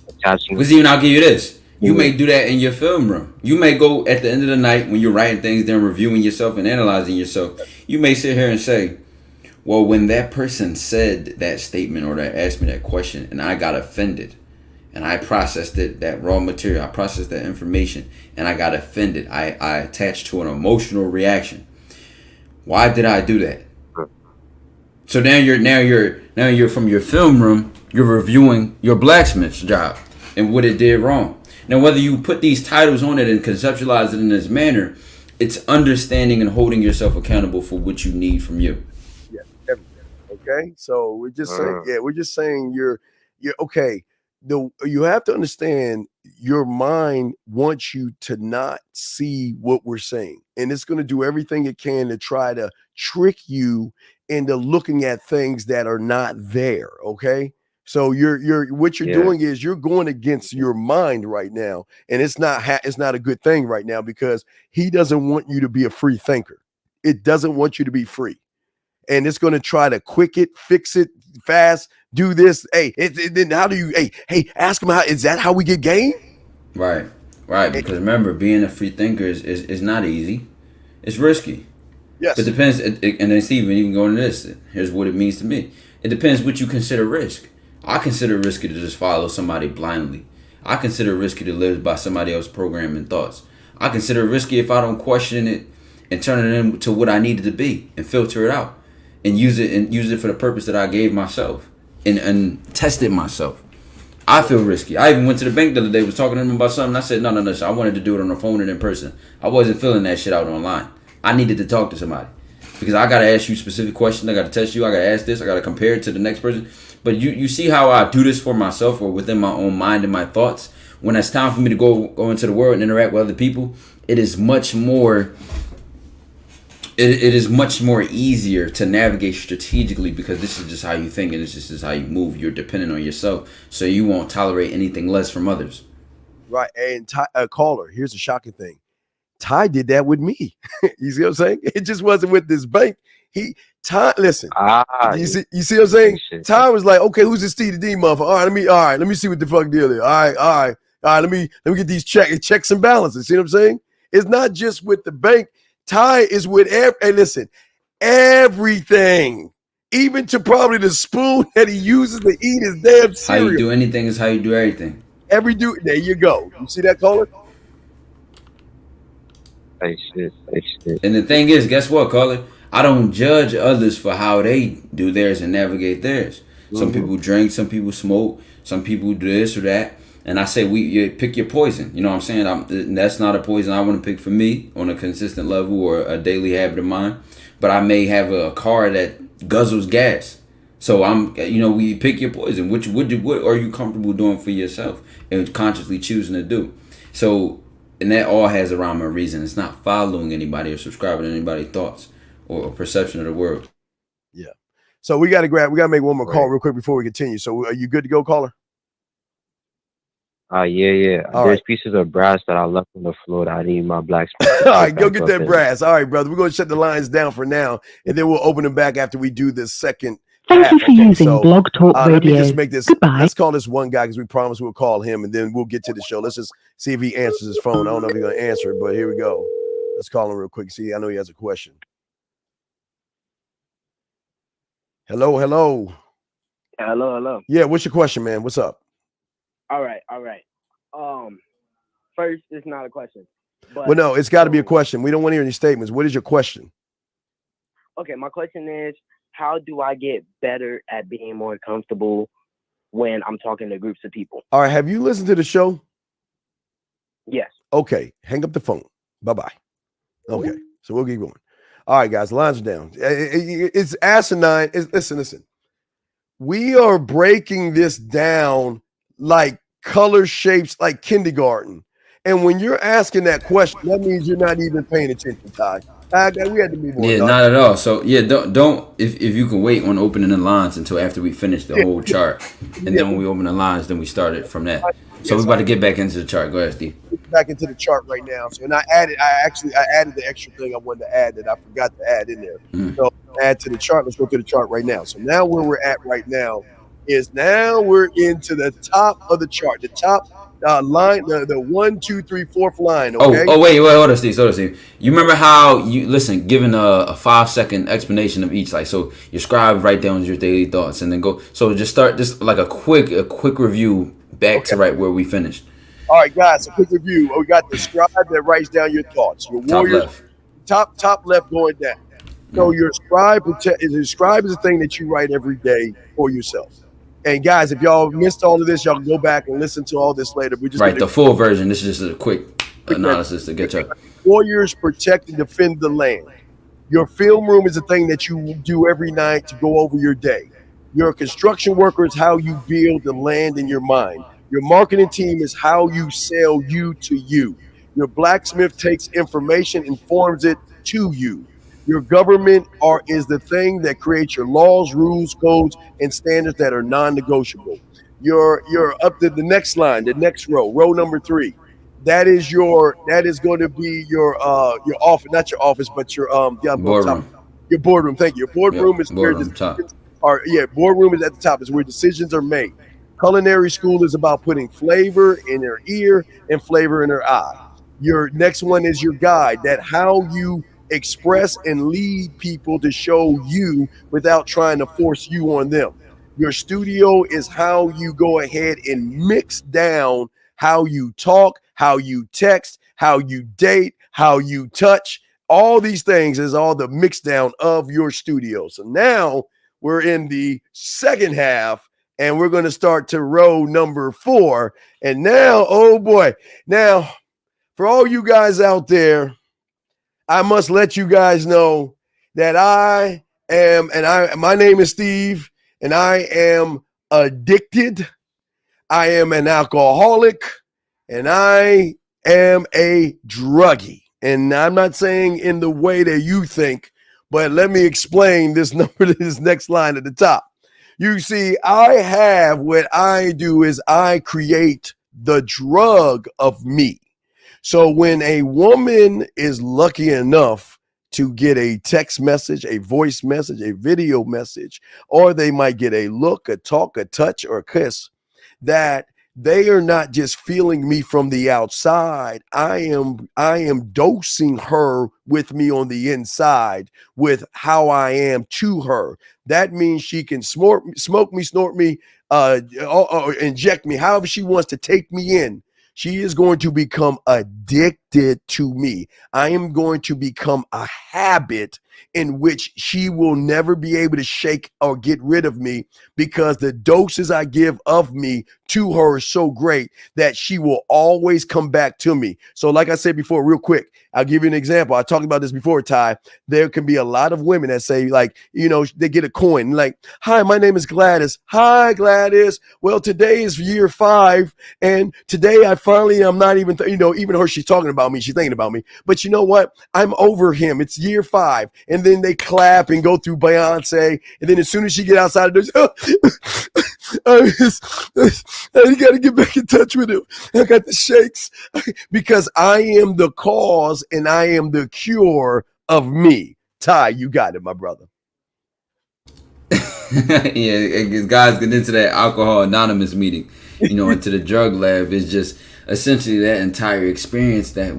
attaching. Because even I'll give you this. You may do that in your film room. You may go at the end of the night when you're writing things, then reviewing yourself and analyzing yourself. You may sit here and say, well, when that person said that statement or that asked me that question and I got offended and I processed it, that raw material, I processed that information and I got offended. I attached to an emotional reaction. Why did I do that? So now you're from your film room, you're reviewing your blacksmith's job and what it did wrong. Now, whether you put these titles on it and conceptualize it in this manner, it's understanding and holding yourself accountable for what you need from you. Yeah, everything. Okay, so we're just saying you're okay. You have to understand your mind wants you to not see what we're saying, and it's going to do everything it can to try to trick you into looking at things that are not there. Okay. So what you're doing is you're going against your mind right now, and it's not a good thing right now because he doesn't want you to be a free thinker. It doesn't want you to be free. and it's going to try to quick it, fix it fast, do this. Hey, then how do you? Hey, ask them how. Is that how we get game? Right. Because remember, being a free thinker is not easy. It's risky. Yes. It depends. And then Steven, even going to this, here's what it means to me. It depends what you consider risk. I consider it risky to just follow somebody blindly. I consider it risky to live by somebody else's programming thoughts. I consider it risky if I don't question it and turn it into what I needed to be and filter it out and use it for the purpose that I gave myself and tested myself. I feel risky. I even went to the bank the other day, was talking to them about something. I said, no. I wanted to do it on the phone and in person. I wasn't filling that shit out online. I needed to talk to somebody because I got to ask you specific questions. I got to test you. I got to ask this. I got to compare it to the next person. But you see how I do this for myself or within my own mind and my thoughts. When it's time for me to go into the world and interact with other people, it is much more. It is much more easier to navigate strategically because this is just how you think and this is just how you move. You're dependent on yourself, so you won't tolerate anything less from others. Right. And caller, here's the shocking thing. Ty did that with me. You see what I'm saying? It just wasn't with this bank. Listen. You see what I'm saying? Ty was like, okay, who's this Steve D motherfucker? All right, let me see what the fuck deal is. All right. Let me get these checks and balances. See what I'm saying? It's not just with the bank. Ty is with everything. Even to probably the spoon that he uses to eat his damn cereal. How you do anything is how you do everything. There you go. You see that, caller? Hey, shit. And the thing is, guess what, caller? I don't judge others for how they do theirs and navigate theirs. Some people drink, some people smoke, some people do this or that. And I say, you pick your poison. You know what I'm saying? That's not a poison I want to pick for me on a consistent level or a daily habit of mine. But I may have a car that guzzles gas. So we pick your poison. What are you comfortable doing for yourself and consciously choosing to do? So, and that all has a rhyme or reason. It's not following anybody or subscribing to anybody's thoughts or perception of the world. Yeah. So we got to make one more call real quick before we continue. So are you good to go, caller? Yeah. There's pieces of brass that I left on the floor that I need my blacksmith. All right, go get that brass. All right, brother. We're going to shut the lines down for now, and then we'll open them back after we do this second. Thank you for using Blog Talk Radio. Let me just make this. Goodbye. Let's call this one guy because we promised we'll call him, and then we'll get to the show. Let's just see if he answers his phone. I don't know if he's going to answer it, but here we go. Let's call him real quick. See, I know he has a question. Hello. Hello. Yeah, what's your question, man? What's up? All right. First, it's not a question. But, well, no, it's got to be a question. We don't want to hear any statements. What is your question? Okay, my question is, how do I get better at being more comfortable when I'm talking to groups of people? All right, have you listened to the show? Yes. Okay, hang up the phone. Bye-bye. Okay, so we'll keep going. All right, guys, the lines are down. It's asinine. Listen. We are breaking this down like color shapes, like kindergarten. And when you're asking that question, that means you're not even paying attention, Ty. We had to be more. Yeah, not at all. So yeah, don't if you can wait on opening the lines until after we finish the whole chart, and then when we open the lines, then we start it from that. So we're about to get back into the chart. Go ahead, Steve. Back into the chart right now. So, and I added the extra thing I wanted to add that I forgot to add in there. So add to the chart. Let's go to the chart right now. So now where we're at right now is we're into the top of the chart. The top line, the 1, 2, 3, 4th line. Okay? Oh, wait, hold on, Steve. You remember how given a 5-second explanation of each, like, so your scribe write down your daily thoughts and then go. So just start just like a quick review back to right where we finished. All right, guys, a quick review. We got the scribe that writes down your thoughts. Your warrior, top left going down. So your scribe is the thing that you write every day for yourself. And guys, if y'all missed all of this, y'all can go back and listen to all this later. We just the full version. This is just a quick analysis to get you. Warriors protect and defend the land. Your film room is a thing that you do every night to go over your day. Your construction worker is how you build the land in your mind. Your marketing team is how you sell you to you. Your blacksmith takes information and forms it to you. Your government is the thing that creates your laws, rules, codes, and standards that are non-negotiable. You're up to the next line, the next row number 3. That is going to be your office, not your office, but your boardroom. Your boardroom. Thank you. Your boardroom is where decisions are. Yeah, boardroom is at the top. Is where decisions are made. Culinary school is about putting flavor in her ear and flavor in her eye. Your next one is your guide. That how you express and lead people to show you without trying to force you on them. Your studio is how you go ahead and mix down how you talk, how you text, how you date, how you touch. All these things is all the mix down of your studio. So now we're in the second half and we're going to start to row number 4. And now, oh boy, now for all you guys out there, I must let you guys know that my name is Steve, and I am addicted. I am an alcoholic, and I am a druggie. And I'm not saying in the way that you think, but let me explain this next line at the top. You see, what I do is I create the drug of me. So when a woman is lucky enough to get a text message, a voice message, a video message, or they might get a look, a talk, a touch, or a kiss, that they are not just feeling me from the outside. I am dosing her with me on the inside with how I am to her. That means she can smoke me, snort me, or inject me, however she wants to take me in. She is going to become addicted to me. I am going to become a habit in which she will never be able to shake or get rid of me, because the doses I give of me to her is so great that she will always come back to me. So like I said before, real quick, I'll give you an example. I talked about this before, Ty. There can be a lot of women that say, like, they get a coin like, "Hi, my name is Gladys." "Hi, Gladys. Well, today is year 5. And today I'm not even, even her, she's talking about me. She's thinking about me. But you know what? I'm over him. It's year 5. And then they clap and go through Beyonce. And then as soon as she get outside of you got to get back in touch with him. I got the shakes because I am the cause and I am the cure of me. Ty, you got it, my brother. Yeah, guys get into that Alcohol Anonymous meeting, into the drug lab. Is just essentially that entire experience that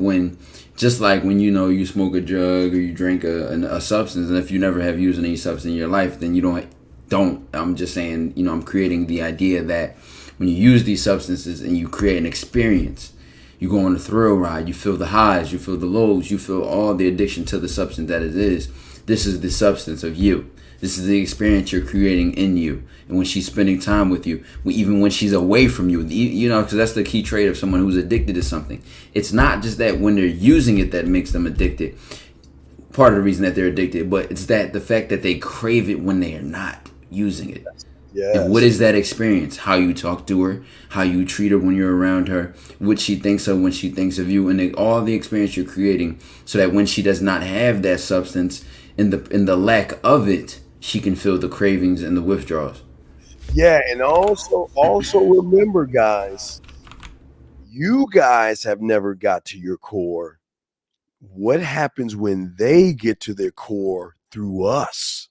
just like when you smoke a drug or you drink a substance, and if you never have used any substance in your life, then you don't. I'm just saying, I'm creating the idea that when you use these substances and you create an experience, you go on a thrill ride, you feel the highs, you feel the lows, you feel all the addiction to the substance that it is. This is the substance of you. This is the experience you're creating in you. And when she's spending time with you, even when she's away from you, because that's the key trait of someone who's addicted to something. It's not just that when they're using it that makes them addicted. Part of the reason that they're addicted, but it's that the fact that they crave it when they are not using it. Yes. And what is that experience? How you talk to her, how you treat her when you're around her, what she thinks of when she thinks of you, and all the experience you're creating, so that when she does not have that substance, in the lack of it, she can feel the cravings and the withdrawals. Yeah, and also remember, guys, you guys have never got to your core. What happens when they get to their core through us?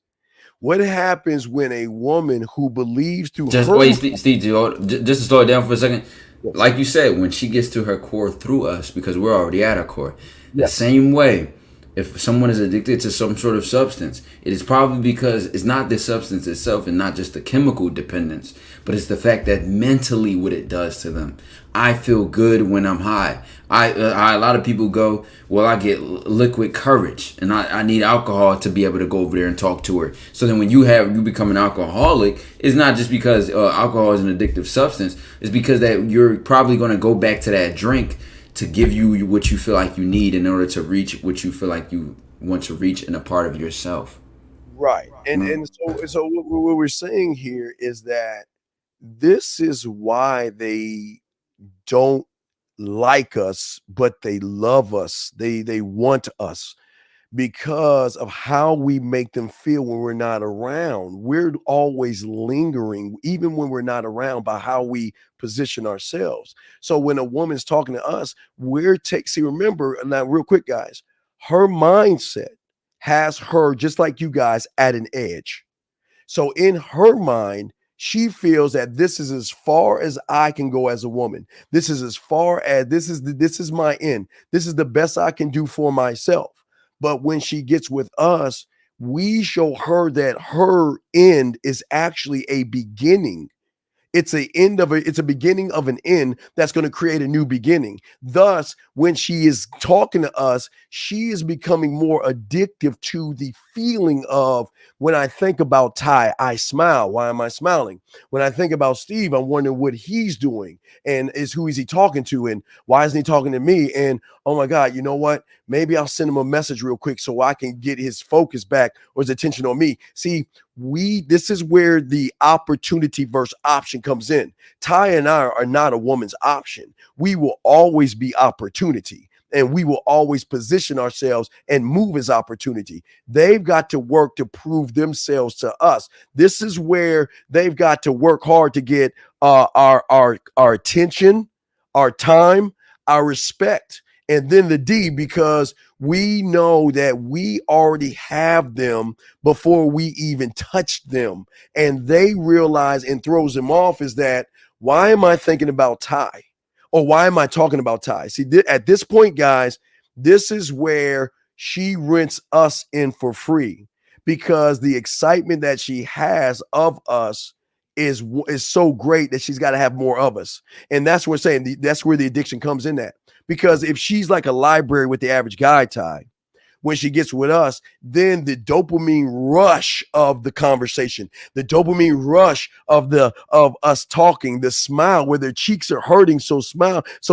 What happens when a woman who believes to Wait, Steve, just to slow it down for a second. Like you said, when she gets to her core through us, because we're already at our core. The same way, if someone is addicted to some sort of substance, it is probably because it's not the substance itself and not just the chemical dependence, but it's the fact that mentally what it does to them. I feel good when I'm high. A lot of people go, well, I get liquid courage and I need alcohol to be able to go over there and talk to her. So then when you become an alcoholic, it's not just because alcohol is an addictive substance. It's because that you're probably going to go back to that drink to give you what you feel like you need in order to reach what you feel like you want to reach in a part of yourself. Right. And so what we're saying here is that this is why they don't like us, but they love us. They want us because of how we make them feel when we're not around. We're always lingering, even when we're not around, by how we position ourselves. So when a woman's talking to us, remember, now real quick, guys, her mindset has her, just like you guys, at an edge. So in her mind, she feels that this is as far as I can go as a woman. This is as far as this is my end. This is the best I can do for myself. But when she gets with us, we show her that her end is actually a beginning. It's a beginning of an end that's going to create a new beginning. Thus, when she is talking to us, she is becoming more addictive to the feeling of, when I think about Ty, I smile. Why am I smiling? When I think about Steve, I'm wondering what he's doing and who is he talking to and why isn't he talking to me? And oh my God, you know what? Maybe I'll send him a message real quick so I can get his focus back or his attention on me. See, this is where the opportunity versus option comes in. Ty and I are not a woman's option. We will always be opportunity, and we will always position ourselves and move as opportunity. They've got to work to prove themselves to us. This is where they've got to work hard to get our attention, our time, our respect, and then the D, because we know that we already have them before we even touch them. And they realize, and throws them off, is that, why am I thinking about Ty? Or why am I talking about Ty? See, at this point, guys, this is where she rents us in for free, because the excitement that she has of us is so great that she's got to have more of us. And that's what we're saying. That's where the addiction comes in at. Because if she's like a library with the average guy, Ty, when she gets with us, then the dopamine rush of the conversation, the dopamine rush of us talking, the smile where their cheeks are hurting so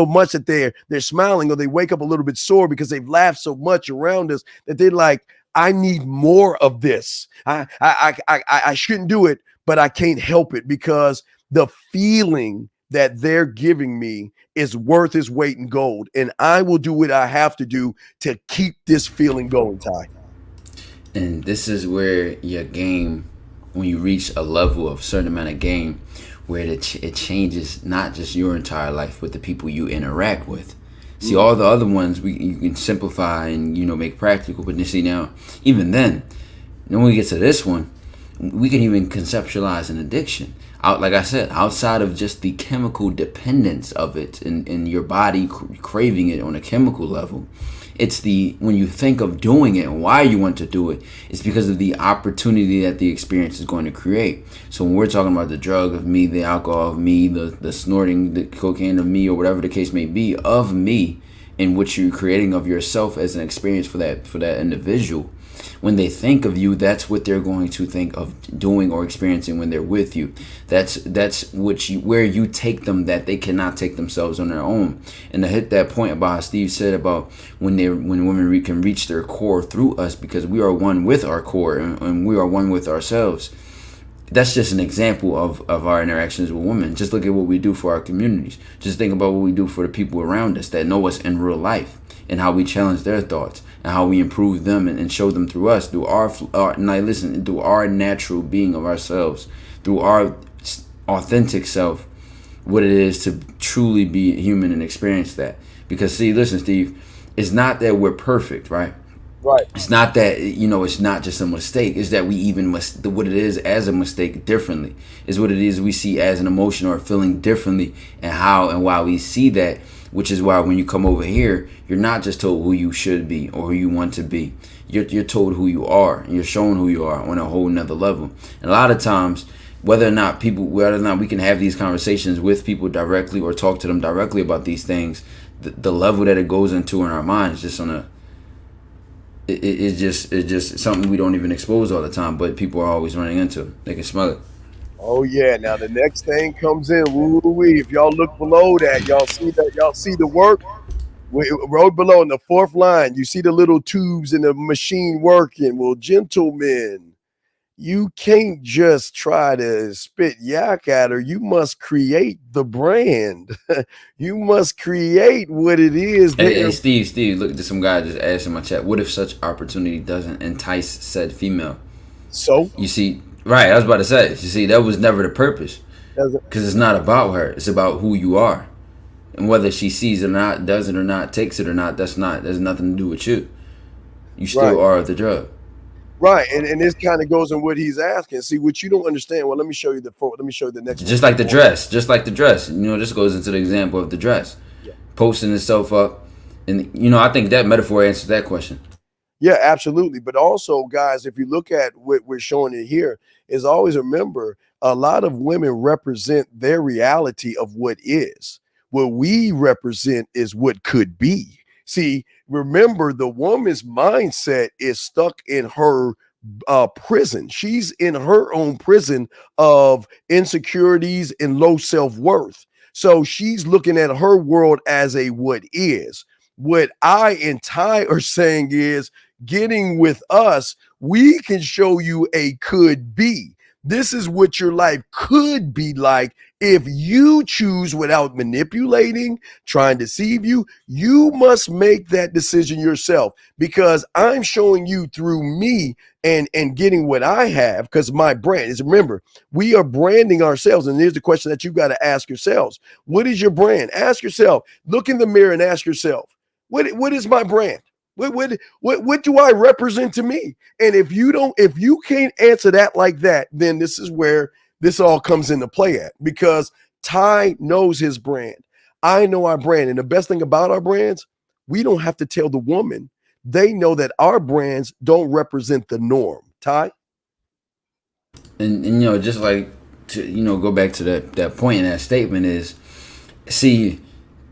much that they're smiling, or they wake up a little bit sore because they've laughed so much around us that they're like, I need more of this. I shouldn't do it, but I can't help it, because the feeling that they're giving me is worth its weight in gold. And I will do what I have to do to keep this feeling going, Ty. And this is where your game, when you reach a level of certain amount of game, where it changes not just your entire life, but the people you interact with. See, all the other ones you can simplify and, make practical. But you see now, even then when we get to this one, we can even conceptualize an addiction. Like I said, outside of just the chemical dependence of it and your body craving it on a chemical level, it's when you think of doing it and why you want to do it, it's because of the opportunity that the experience is going to create. So when we're talking about the drug of me, the alcohol of me, the snorting, the cocaine of me, or whatever the case may be of me, and what you're creating of yourself as an experience for that individual, when they think of you, that's what they're going to think of doing or experiencing when they're with you. That's where you take them, that they cannot take themselves on their own. And to hit that point about how Steve said about when women can reach their core through us, because we are one with our core and we are one with ourselves. That's just an example of our interactions with women. Just look at what we do for our communities. Just think about what we do for the people around us that know us in real life, and how we challenge their thoughts, and how we improve them and show them through us, through through our natural being of ourselves, through our authentic self, what it is to truly be human and experience that. Because see, listen, Steve, it's not that we're perfect, right? Right. It's not that, it's not just a mistake. It's that we even what it is as a mistake differently. Is what it is we see as an emotion or a feeling differently, and how and why we see that. Which is why when you come over here, you're not just told who you should be or who you want to be. You're told who you are, and you're shown who you are on a whole nother level. And a lot of times, whether or not we can have these conversations with people directly or talk to them directly about these things, the level that it goes into in our minds just it's just something we don't even expose all the time, but people are always running into. They can smell it. Oh yeah. Now the next thing comes in. Woo-wee. If y'all look below that, y'all see the work. Road below in the fourth line, you see the little tubes in the machine working. Well, gentlemen, you can't just try to spit yak at her. You must create the brand. You must create what it is. Hey, Steve, look at some guy just asked in my chat, what if such opportunity doesn't entice said female? So? You see, right, I was about to say, you see, that was never the purpose. Because it's not about her. It's about who you are. And whether she sees it or not, does it or not, takes it or not, there's nothing to do with you. You still are the drug. Right, and this kind of goes in what he's asking. See, what you don't understand. Well, let me show you the next. Just like the dress, You know, this goes into the example of the dress, posting itself up, and you know, I think that metaphor answers that question. Yeah, absolutely. But also, guys, if you look at what we're showing it here, is always remember a lot of women represent their reality of what is. What we represent is what could be. See, remember the woman's mindset is stuck in her prison. She's in her own prison of insecurities and low self-worth. So she's looking at her world as a what is. What I and Ty are saying is getting with us, we can show you a could be. This is what your life could be like if you choose without manipulating, trying to deceive you. You must make that decision yourself, because I'm showing you through me and getting what I have, because my brand is, remember, we are branding ourselves. And here's the question that you got to ask yourselves. What is your brand? Ask yourself, look in the mirror and ask yourself, what is my brand? What do I represent to me? And if you can't answer that like that, then this is where this all comes into play at, because Ty knows his brand. I know our brand. And the best thing about our brands, we don't have to tell the woman. They know that our brands don't represent the norm. Ty? And you know, just like to, you know, go back to that point in that statement is, see,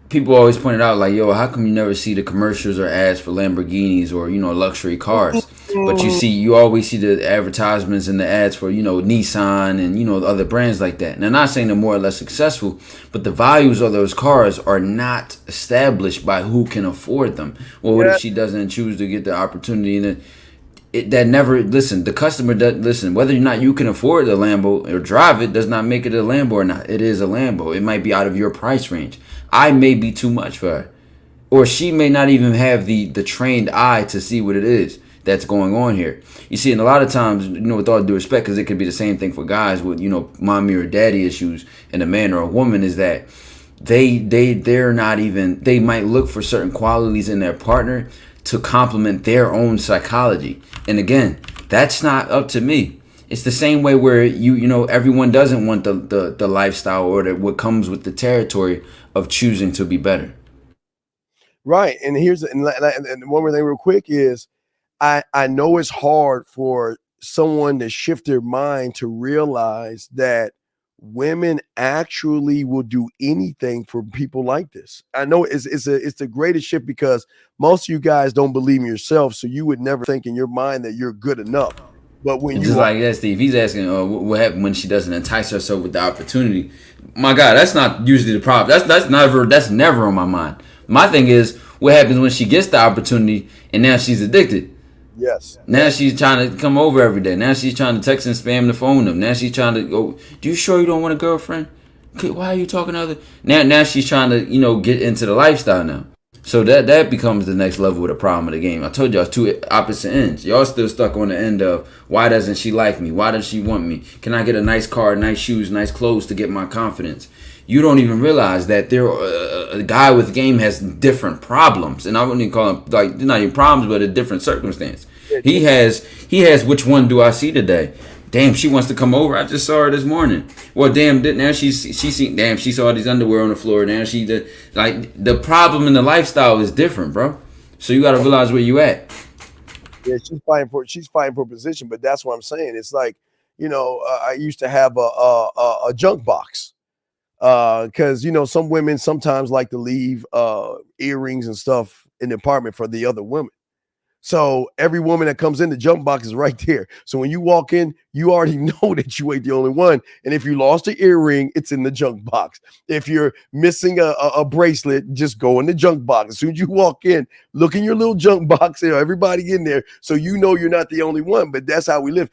people always pointed out like, yo, how come you never see the commercials or ads for Lamborghinis or, you know, luxury cars? But you always see the advertisements and the ads for, you know, Nissan and, you know, other brands like that. And I'm not saying they're more or less successful, but the values of those cars are not established by who can afford them. Well, what if she doesn't choose to get the opportunity? And the customer doesn't listen. Whether or not you can afford the Lambo or drive it does not make it a Lambo or not. It is a Lambo. It might be out of your price range. I may be too much for her, or she may not even have the trained eye to see what it is that's going on here. You see, and a lot of times, you know, with all due respect, because it could be the same thing for guys with, you know, mommy or daddy issues, and a man or a woman, is that they're not even, they might look for certain qualities in their partner to complement their own psychology. And again, that's not up to me. It's the same way where you know, everyone doesn't want the lifestyle or what comes with the territory of choosing to be better. Right. And and one more thing real quick is I know it's hard for someone to shift their mind to realize that women actually will do anything for people like this. I know it's the greatest shift, because most of you guys don't believe in yourself, so you would never think in your mind that you're good enough. But when just like that, Steve, he's asking what happened when she doesn't entice herself with the opportunity. My God, that's not usually the problem. That's never on my mind. My thing is, what happens when she gets the opportunity and now she's addicted? Yes. Now she's trying to come over every day. Now she's trying to text and spam the phone up. Now she's trying to go, do you sure you don't want a girlfriend? Why are you talking to other? Now she's trying to, you know, get into the lifestyle now. So that becomes the next level of the problem of the game. I told y'all it's two opposite ends. Y'all still stuck on the end of, why doesn't she like me? Why does she want me? Can I get a nice car, nice shoes, nice clothes to get my confidence? You don't even realize that a guy with game has different problems. And I wouldn't even call them, like, not even problems, but a different circumstance. He has which one do I see today? Damn, she wants to come over. I just saw her this morning. Well, damn, now she saw these underwear on the floor. Now the problem in the lifestyle is different, bro. So you got to realize where you at. Yeah, she's fighting for position, but that's what I'm saying. It's like, you know, I used to have a junk box, because, you know, some women sometimes like to leave earrings and stuff in the apartment for the other women. So every woman that comes in, the junk box is right there. So when you walk in, you already know that you ain't the only one. And if you lost an earring, it's in the junk box. If you're missing a bracelet, just go in the junk box. As soon as you walk in, look in your little junk box. You know, everybody in there, so you know you're not the only one. But that's how we live.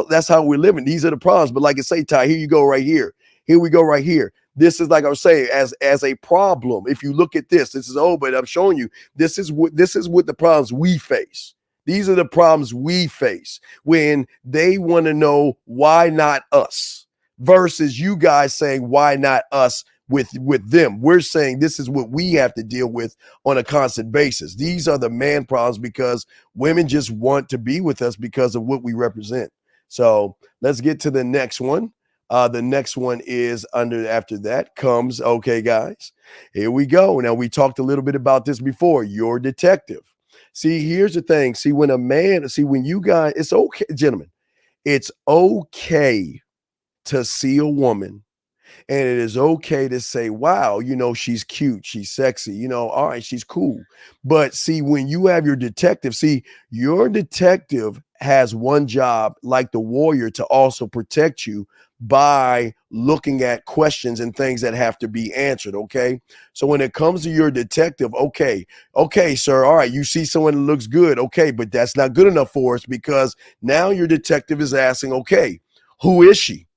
That's how we're living. These are the problems. But like I say, Ty, here you go right here. Here we go right here. This is, like I was saying, as a problem. If you look at this is, but I'm showing you, this is what the problems we face. These are the problems we face when they want to know why not us, versus you guys saying why not us with them. We're saying this is what we have to deal with on a constant basis. These are the man problems because women just want to be with us because of what we represent. So let's get to the next one. The next one is after that comes, okay, guys, here we go. Now, we talked a little bit about this before. Your detective. See, here's the thing. See, when you guys, it's okay, gentlemen, it's okay to see a woman, and it is okay to say, wow, she's cute, she's sexy, all right, she's cool. But see, when you have your detective, your detective has one job, like the warrior, to also protect you by looking at questions and things that have to be answered. Okay. So when it comes to your detective, okay, sir. All right. You see someone that looks good. Okay. But that's not good enough for us, because now your detective is asking, okay, who is she?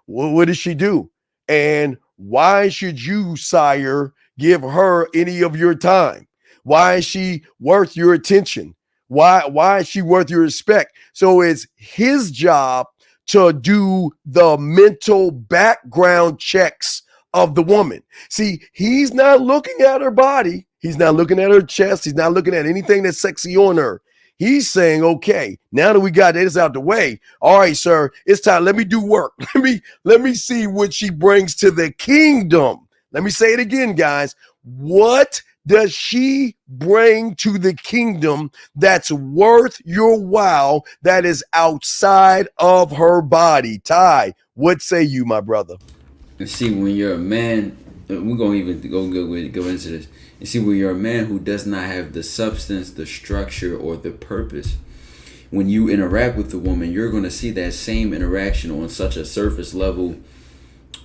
What does she do? And why should you, sire, give her any of your time? Why is she worth your attention? Why is she worth your respect? So it's his job to do the mental background checks of the woman. See, he's not looking at her body. He's not looking at her chest. He's not looking at anything that's sexy on her. He's saying, okay, now that we got this out the way, all right, sir, it's time. Let me do work. Let me see what she brings to the kingdom. Let me say it again, guys. What does she bring to the kingdom that's worth your while, that is outside of her body? Ty, what say you, my brother? And see, when you're a man, we're going to even go into this. And see, when you're a man who does not have the substance, the structure, or the purpose, when you interact with the woman, you're going to see that same interaction on such a surface level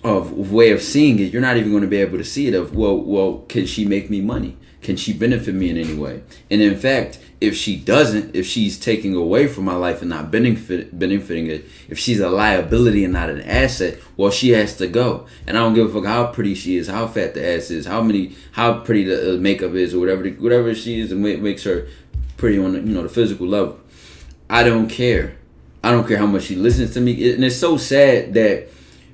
of way of seeing it. You're not even going to be able to see it of, well, can she make me money? Can she benefit me in any way? And in fact, if she doesn't, if she's taking away from my life and not benefiting it, if she's a liability and not an asset, well, she has to go. And I don't give a fuck how pretty she is, how fat the ass is, how pretty the makeup is, or whatever she is, and makes her pretty on the physical level. I don't care. I don't care how much she listens to me. And it's so sad that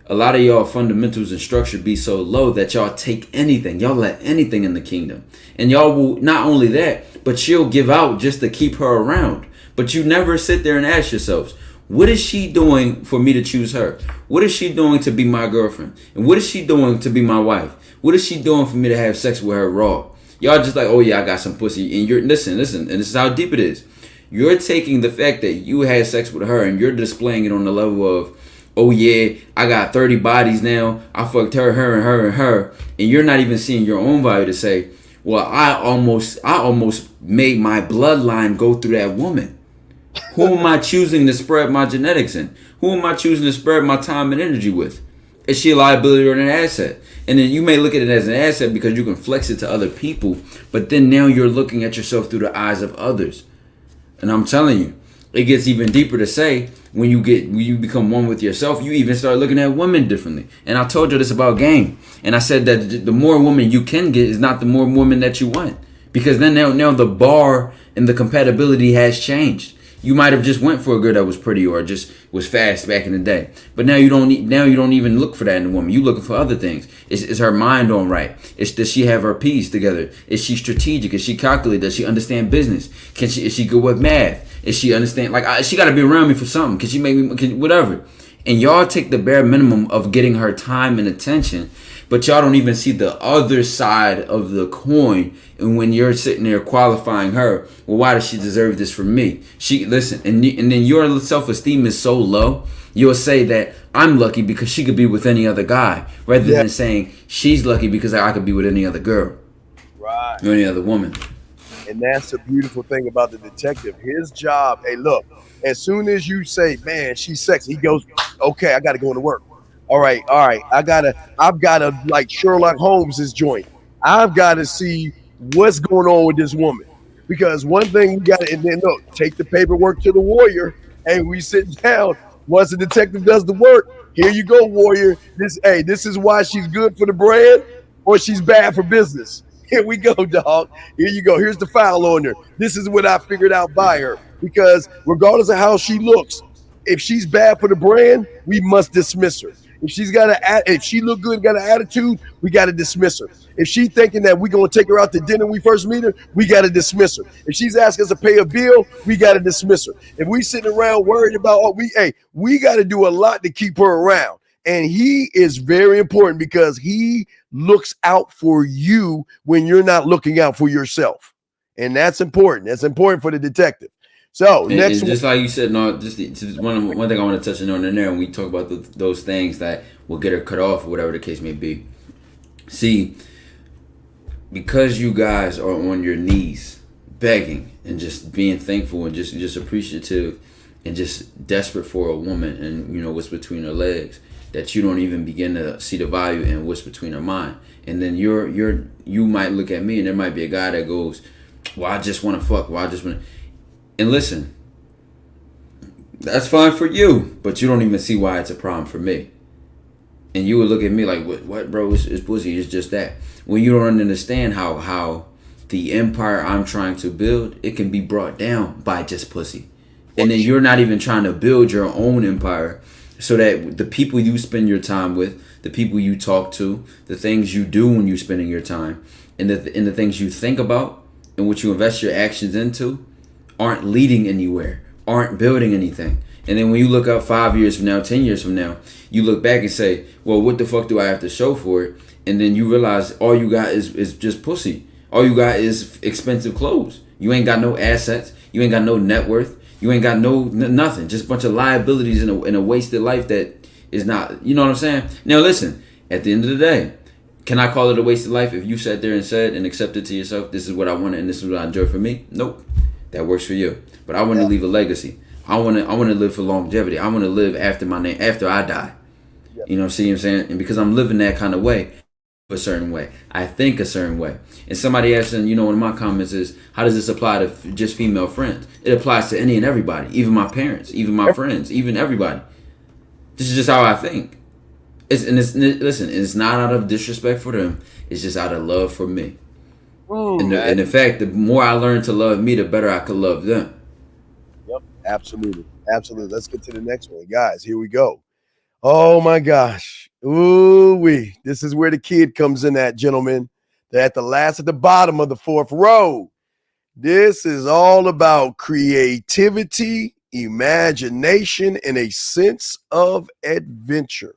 a lot of y'all fundamentals and structure be so low that y'all take anything. Y'all let anything in the kingdom. And y'all will, not only that, but she'll give out just to keep her around. But you never sit there and ask yourselves, what is she doing for me to choose her? What is she doing to be my girlfriend? And what is she doing to be my wife? What is she doing for me to have sex with her raw? Y'all just like, oh yeah, I got some pussy. And you're, listen, and this is how deep it is. You're taking the fact that you had sex with her and you're displaying it on the level of, oh yeah, I got 30 bodies now. I fucked her, and her. And you're not even seeing your own value to say, well, I almost made my bloodline go through that woman. Who am I choosing to spread my genetics in? Who am I choosing to spread my time and energy with? Is she a liability or an asset? And then you may look at it as an asset because you can flex it to other people, but then now you're looking at yourself through the eyes of others. And I'm telling you, it gets even deeper to say, when you become one with yourself, you even start looking at women differently. And I told you this about game. And I said that the more women you can get is not the more women that you want. Because then now the bar and the compatibility has changed. You might have just went for a girl that was pretty or just was fast back in the day. But now you don't even look for that in a woman. You're looking for other things. Is her mind on right? Does she have her P's together? Is she strategic? Is she calculated? Does she understand business? Is she good with math? Is she understand? She got to be around me for something. Can she make me whatever? And y'all take the bare minimum of getting her time and attention, but y'all don't even see the other side of the coin. And when you're sitting there qualifying her, well, why does she deserve this from me? And then your self-esteem is so low, you'll say that I'm lucky because she could be with any other guy, rather than saying she's lucky because I could be with any other girl, right, or any other woman. And that's the beautiful thing about the detective. His job, hey, look, as soon as you say, man, she's sexy, he goes, okay, I got to go into work. All right. I've got to like Sherlock Holmes' joint. I've got to see what's going on with this woman. Because one thing we got to, and then look, take the paperwork to the warrior, and we sit down. Once the detective does the work, here you go, warrior. This is why she's good for the brand or she's bad for business. Here we go, dog. Here you go. Here's the file on her. This is what I figured out by her. Because regardless of how she looks, if she's bad for the brand, we must dismiss her. If she look good and got an attitude, we got to dismiss her. If she thinking that we gonna take her out to dinner when we first meet her, we got to dismiss her. If she's asking us to pay a bill, we got to dismiss her. If we sitting around worried about, we got to do a lot to keep her around. And he is very important because he looks out for you when you're not looking out for yourself. And that's important. That's important for the detective. So next, and just like you said, no, just one thing I want to touch on in there, and we talk about those things that will get her cut off, or whatever the case may be. See, because you guys are on your knees begging and just being thankful and just appreciative and just desperate for a woman, and what's between her legs, that you don't even begin to see the value in what's between her mind. And then you might look at me, and there might be a guy that goes, well, I just want to fuck. Well, I just want to. And listen, that's fine for you, but you don't even see why it's a problem for me. And you would look at me like, what bro, it's pussy, it's just that. When you don't understand how the empire I'm trying to build, it can be brought down by just pussy. And then you're not even trying to build your own empire so that the people you spend your time with, the people you talk to, the things you do when you're spending your time, and the things you think about and what you invest your actions into aren't leading anywhere, aren't building anything. And then when you look up 5 years from now, 10 years from now, you look back and say, well, what the fuck do I have to show for it? And then you realize all you got is just pussy. All you got is expensive clothes. You ain't got no assets. You ain't got no net worth. You ain't got nothing. Just a bunch of liabilities in a wasted life that is not, you know what I'm saying? Now listen, at the end of the day, can I call it a wasted life if you sat there and said and accepted to yourself, this is what I want and this is what I enjoy for me? Nope. That works for you. But I want to leave a legacy. I want to live for longevity. I want to live after my name, after I die. Yep. You know, see what I'm saying? And because I'm living that kind of way, a certain way, I think a certain way. And somebody asked, one of my comments is, how does this apply to just female friends? It applies to any and everybody, even my parents, even my friends, even everybody. This is just how I think. Listen, it's not out of disrespect for them. It's just out of love for me. And in fact, the more I learn to love me, the better I could love them. Yep, absolutely. Let's get to the next one. Guys, here we go. Oh, my gosh. Ooh-wee. This is where the kid comes in at, gentlemen. They're at the bottom of the fourth row. This is all about creativity, imagination, and a sense of adventure.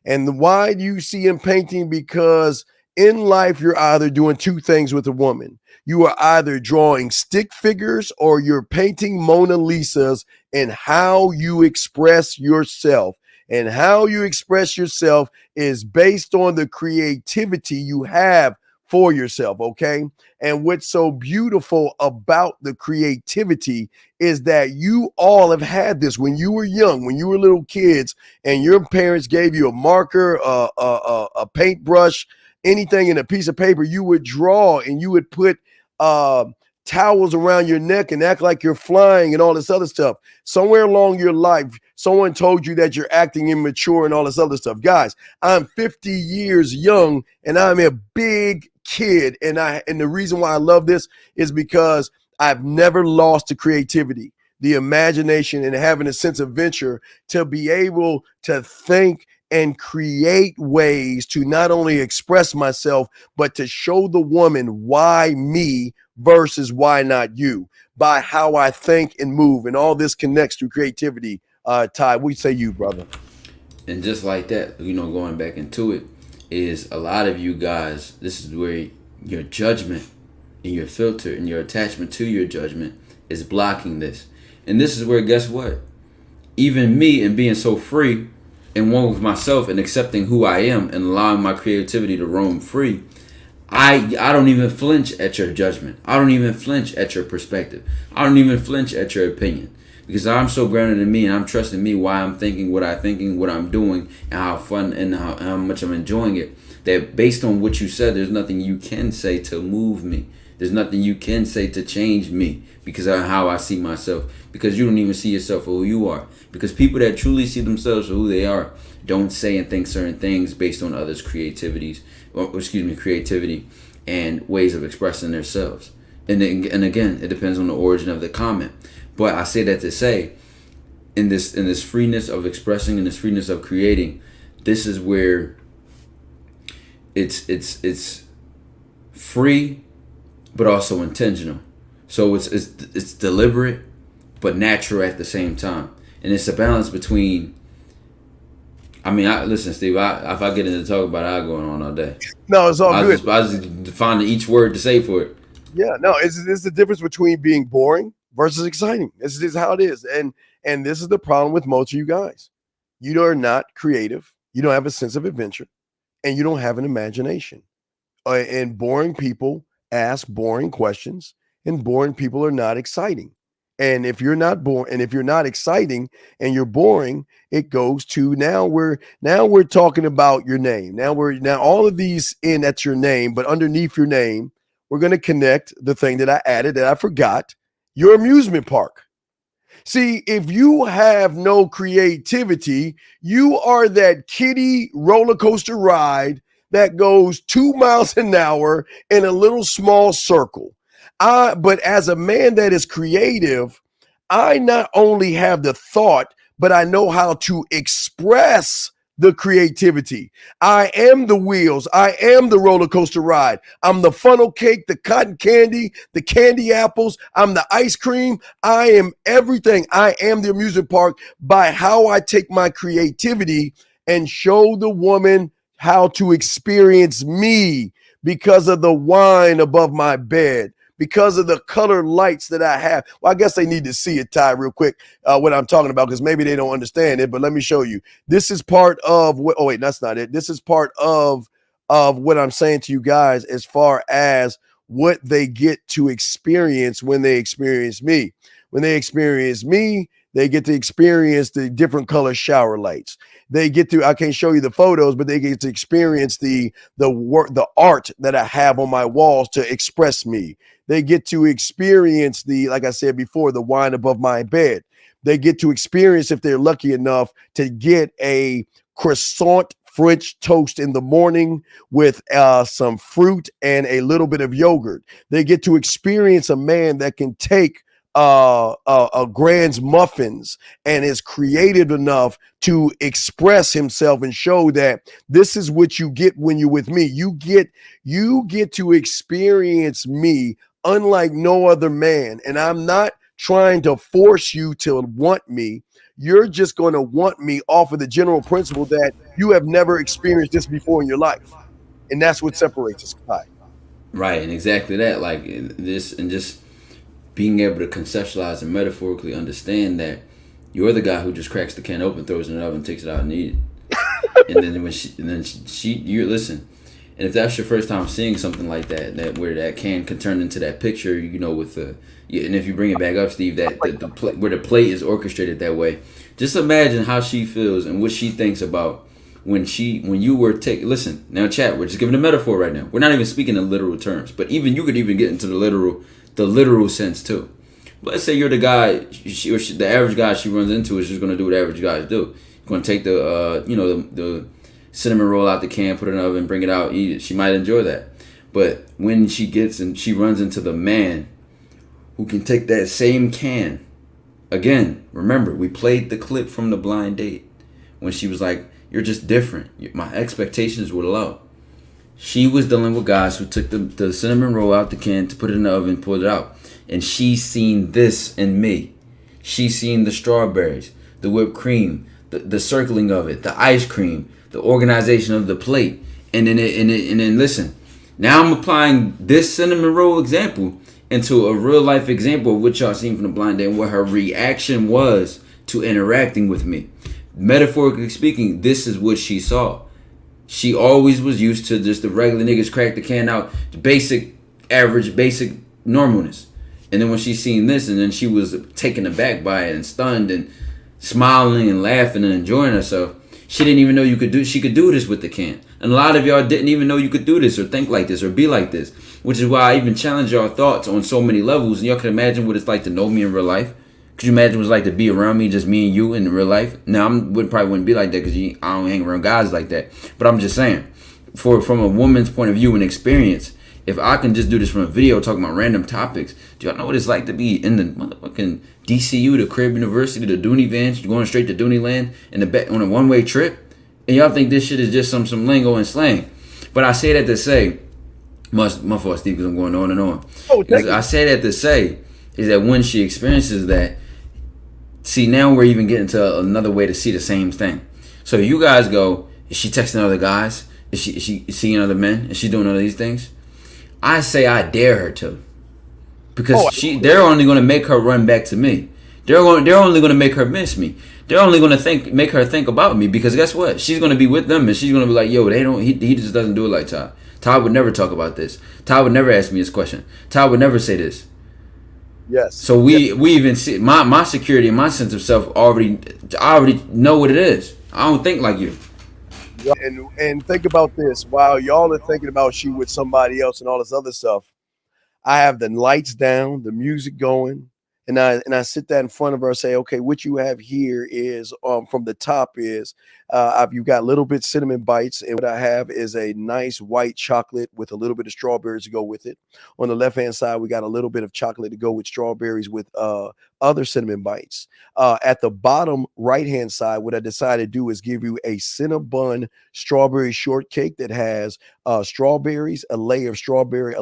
And why do you see him painting? Because in life, you're either doing two things with a woman. You are either drawing stick figures or you're painting Mona Lisas, and how you express yourself. And how you express yourself is based on the creativity you have for yourself, okay? And what's so beautiful about the creativity is that you all have had this when you were young, when you were little kids, and your parents gave you a marker, a paintbrush, anything in a piece of paper. You would draw and you would put towels around your neck and act like you're flying and all this other stuff. Somewhere along your life, someone told you that you're acting immature and all this other stuff. Guys, I'm 50 years young and I'm a big kid. And the reason why I love this is because I've never lost the creativity, the imagination, and having a sense of adventure to be able to think and create ways to not only express myself, but to show the woman why me versus why not you, by how I think and move. And all this connects to creativity. Ty, we say you, brother. And just like that, going back into it, is a lot of you guys, this is where your judgment and your filter and your attachment to your judgment is blocking this. And this is where, guess what? Even me, and being so free and one with myself and accepting who I am and allowing my creativity to roam free, I don't even flinch at your judgment. I don't even flinch at your perspective. I don't even flinch at your opinion, because I'm so grounded in me and I'm trusting me why I'm thinking what I'm thinking, what I'm doing, and how fun and how much I'm enjoying it, that based on what you said, there's nothing you can say to move me. There's nothing you can say to change me because of how I see myself, because you don't even see yourself for who you are. Because people that truly see themselves for who they are don't say and think certain things based on others' creativity and ways of expressing themselves. And again, it depends on the origin of the comment. But I say that to say, in this freeness of expressing and this freeness of creating, this is where it's free, but also intentional. So it's deliberate, but natural at the same time, and it's a balance between. I mean, listen, Steve. If I get into talk about it, I'll go on all day. No, it's all good. I just find each word to say for it. Yeah, no, it's the difference between being boring versus exciting. This is how it is, and this is the problem with most of you guys. You are not creative. You don't have a sense of adventure, and you don't have an imagination. And boring people ask boring questions, and boring people are not exciting. And if you're not boring, and if you're not exciting, and you're boring, it goes to now we're talking about your name. Now all of these in at your name, but underneath your name, we're going to connect the thing that I added that I forgot, your amusement park. See, if you have no creativity, you are that kiddie roller coaster ride that goes 2 miles an hour in a little small circle. But as a man that is creative, I not only have the thought, but I know how to express the creativity. I am the wheels. I am the roller coaster ride. I'm the funnel cake, the cotton candy, the candy apples. I'm the ice cream. I am everything. I am the amusement park by how I take my creativity and show the woman how to experience me because of the wine above my bed, because of the color lights that I have. Well, I guess they need to see it, Ty, real quick, what I'm talking about, because maybe they don't understand it, but let me show you. This is part of what, oh wait, that's not it. This is part of what I'm saying to you guys as far as what they get to experience when they experience me. When they experience me, they get to experience the different color shower lights. They get to, I can't show you the photos, but they get to experience the work, the art that I have on my walls to express me. They get to experience like I said before, the wine above my bed. They get to experience, if they're lucky enough, to get a croissant French toast in the morning with some fruit and a little bit of yogurt. They get to experience a man that can take a Grand's muffins and is creative enough to express himself and show that this is what you get when you're with me. You get to experience me unlike no other man. And I'm not trying to force you to want me. You're just going to want me off of the general principle that you have never experienced this before in your life. And that's what separates us. Right. And exactly that. Like this, and just being able to conceptualize and metaphorically understand that you're the guy who just cracks the can open, throws it in the oven, takes it out and eats it. And then you listen. And if that's your first time seeing something like that where that can turn into that picture, with and if you bring it back up, Steve, that where the plate is orchestrated that way, just imagine how she feels and what she thinks about when you were listen, now chat, we're just giving a metaphor right now. We're not even speaking in literal terms, but you could even get into the literal sense too. Let's say you're the guy, the average guy she runs into is just going to do what average guys do. Going to take the cinnamon roll out the can, put it in the oven, bring it out, eat it. She might enjoy that. But when she runs into the man who can take that same can, again, remember, we played the clip from the blind date when she was like, you're just different. My expectations were low. She was dealing with guys who took the cinnamon roll out the can to put it in the oven, pulled it out. And she's seen this in me. She's seen the strawberries, the whipped cream, the circling of it, the ice cream, the organization of the plate. And then listen, now I'm applying this cinnamon roll example into a real life example of what y'all seen from the blind date and what her reaction was to interacting with me. Metaphorically speaking, this is what she saw. She always was used to just the regular niggas crack the can out, the basic, average, basic normalness. And then when she seen this, and then she was taken aback by it and stunned and smiling and laughing and enjoying herself, she didn't even know she could do this with the can. And a lot of y'all didn't even know you could do this or think like this or be like this, which is why I even challenge y'all thoughts on so many levels. And y'all can imagine what it's like to know me in real life. Could you imagine what it's like to be around me, just me and you in real life? Now, probably wouldn't be like that because I don't hang around guys like that. But I'm just saying, from a woman's point of view and experience, if I can just do this from a video talking about random topics, do y'all know what it's like to be in the motherfucking DCU, the Crib University, the Dooney Vans, going straight to Dooney Land on a one-way trip? And y'all think this shit is just some lingo and slang. But I say that to say, my fault, Steve, because I'm going on and on. I say that to say is that when she experiences that, see, now we're even getting to another way to see the same thing. So you guys go, is she texting other guys? Is she seeing other men? Is she doing all of these things? I say I dare her to. Because they're only going to make her run back to me. They're only going to make her miss me. They're only going to make her think about me, because guess what? She's going to be with them and she's going to be like, yo, he just doesn't do it like Ty. Ty would never talk about this. Ty would never ask me this question. Ty would never say this. Yes. So we even see my security and my sense of self I already know what it is. I don't think like you. And think about this. While y'all are thinking about she with somebody else and all this other stuff, I have the lights down, the music going, and I sit there in front of her and say, okay, what you have here is from the top is you got little bit cinnamon bites, and what I have is a nice white chocolate with a little bit of strawberries to go with it. On the left hand side, we got a little bit of chocolate to go with strawberries with other cinnamon bites. At the bottom right hand side, what I decided to do is give you a Cinnabon strawberry shortcake that has strawberries, a layer of strawberry,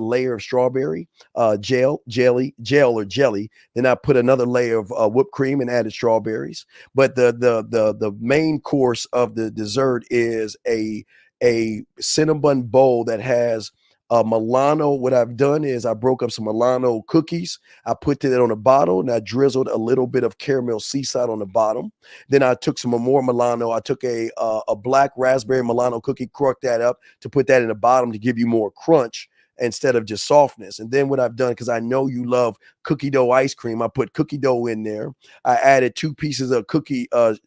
gel or jelly. Then I put another layer of whipped cream and added strawberries. But the main course of the dessert is a Cinnabon bowl that has Milano. What I've done is I broke up some Milano cookies. I put that on a bottle and I drizzled a little bit of caramel sea salt on the bottom. Then I took some more Milano. I took a black raspberry Milano cookie, cracked that up to put that in the bottom to give you more crunch instead of just softness. And then what I've done, because I know you love cookie dough ice cream, I put cookie dough in there. I added 2 pieces of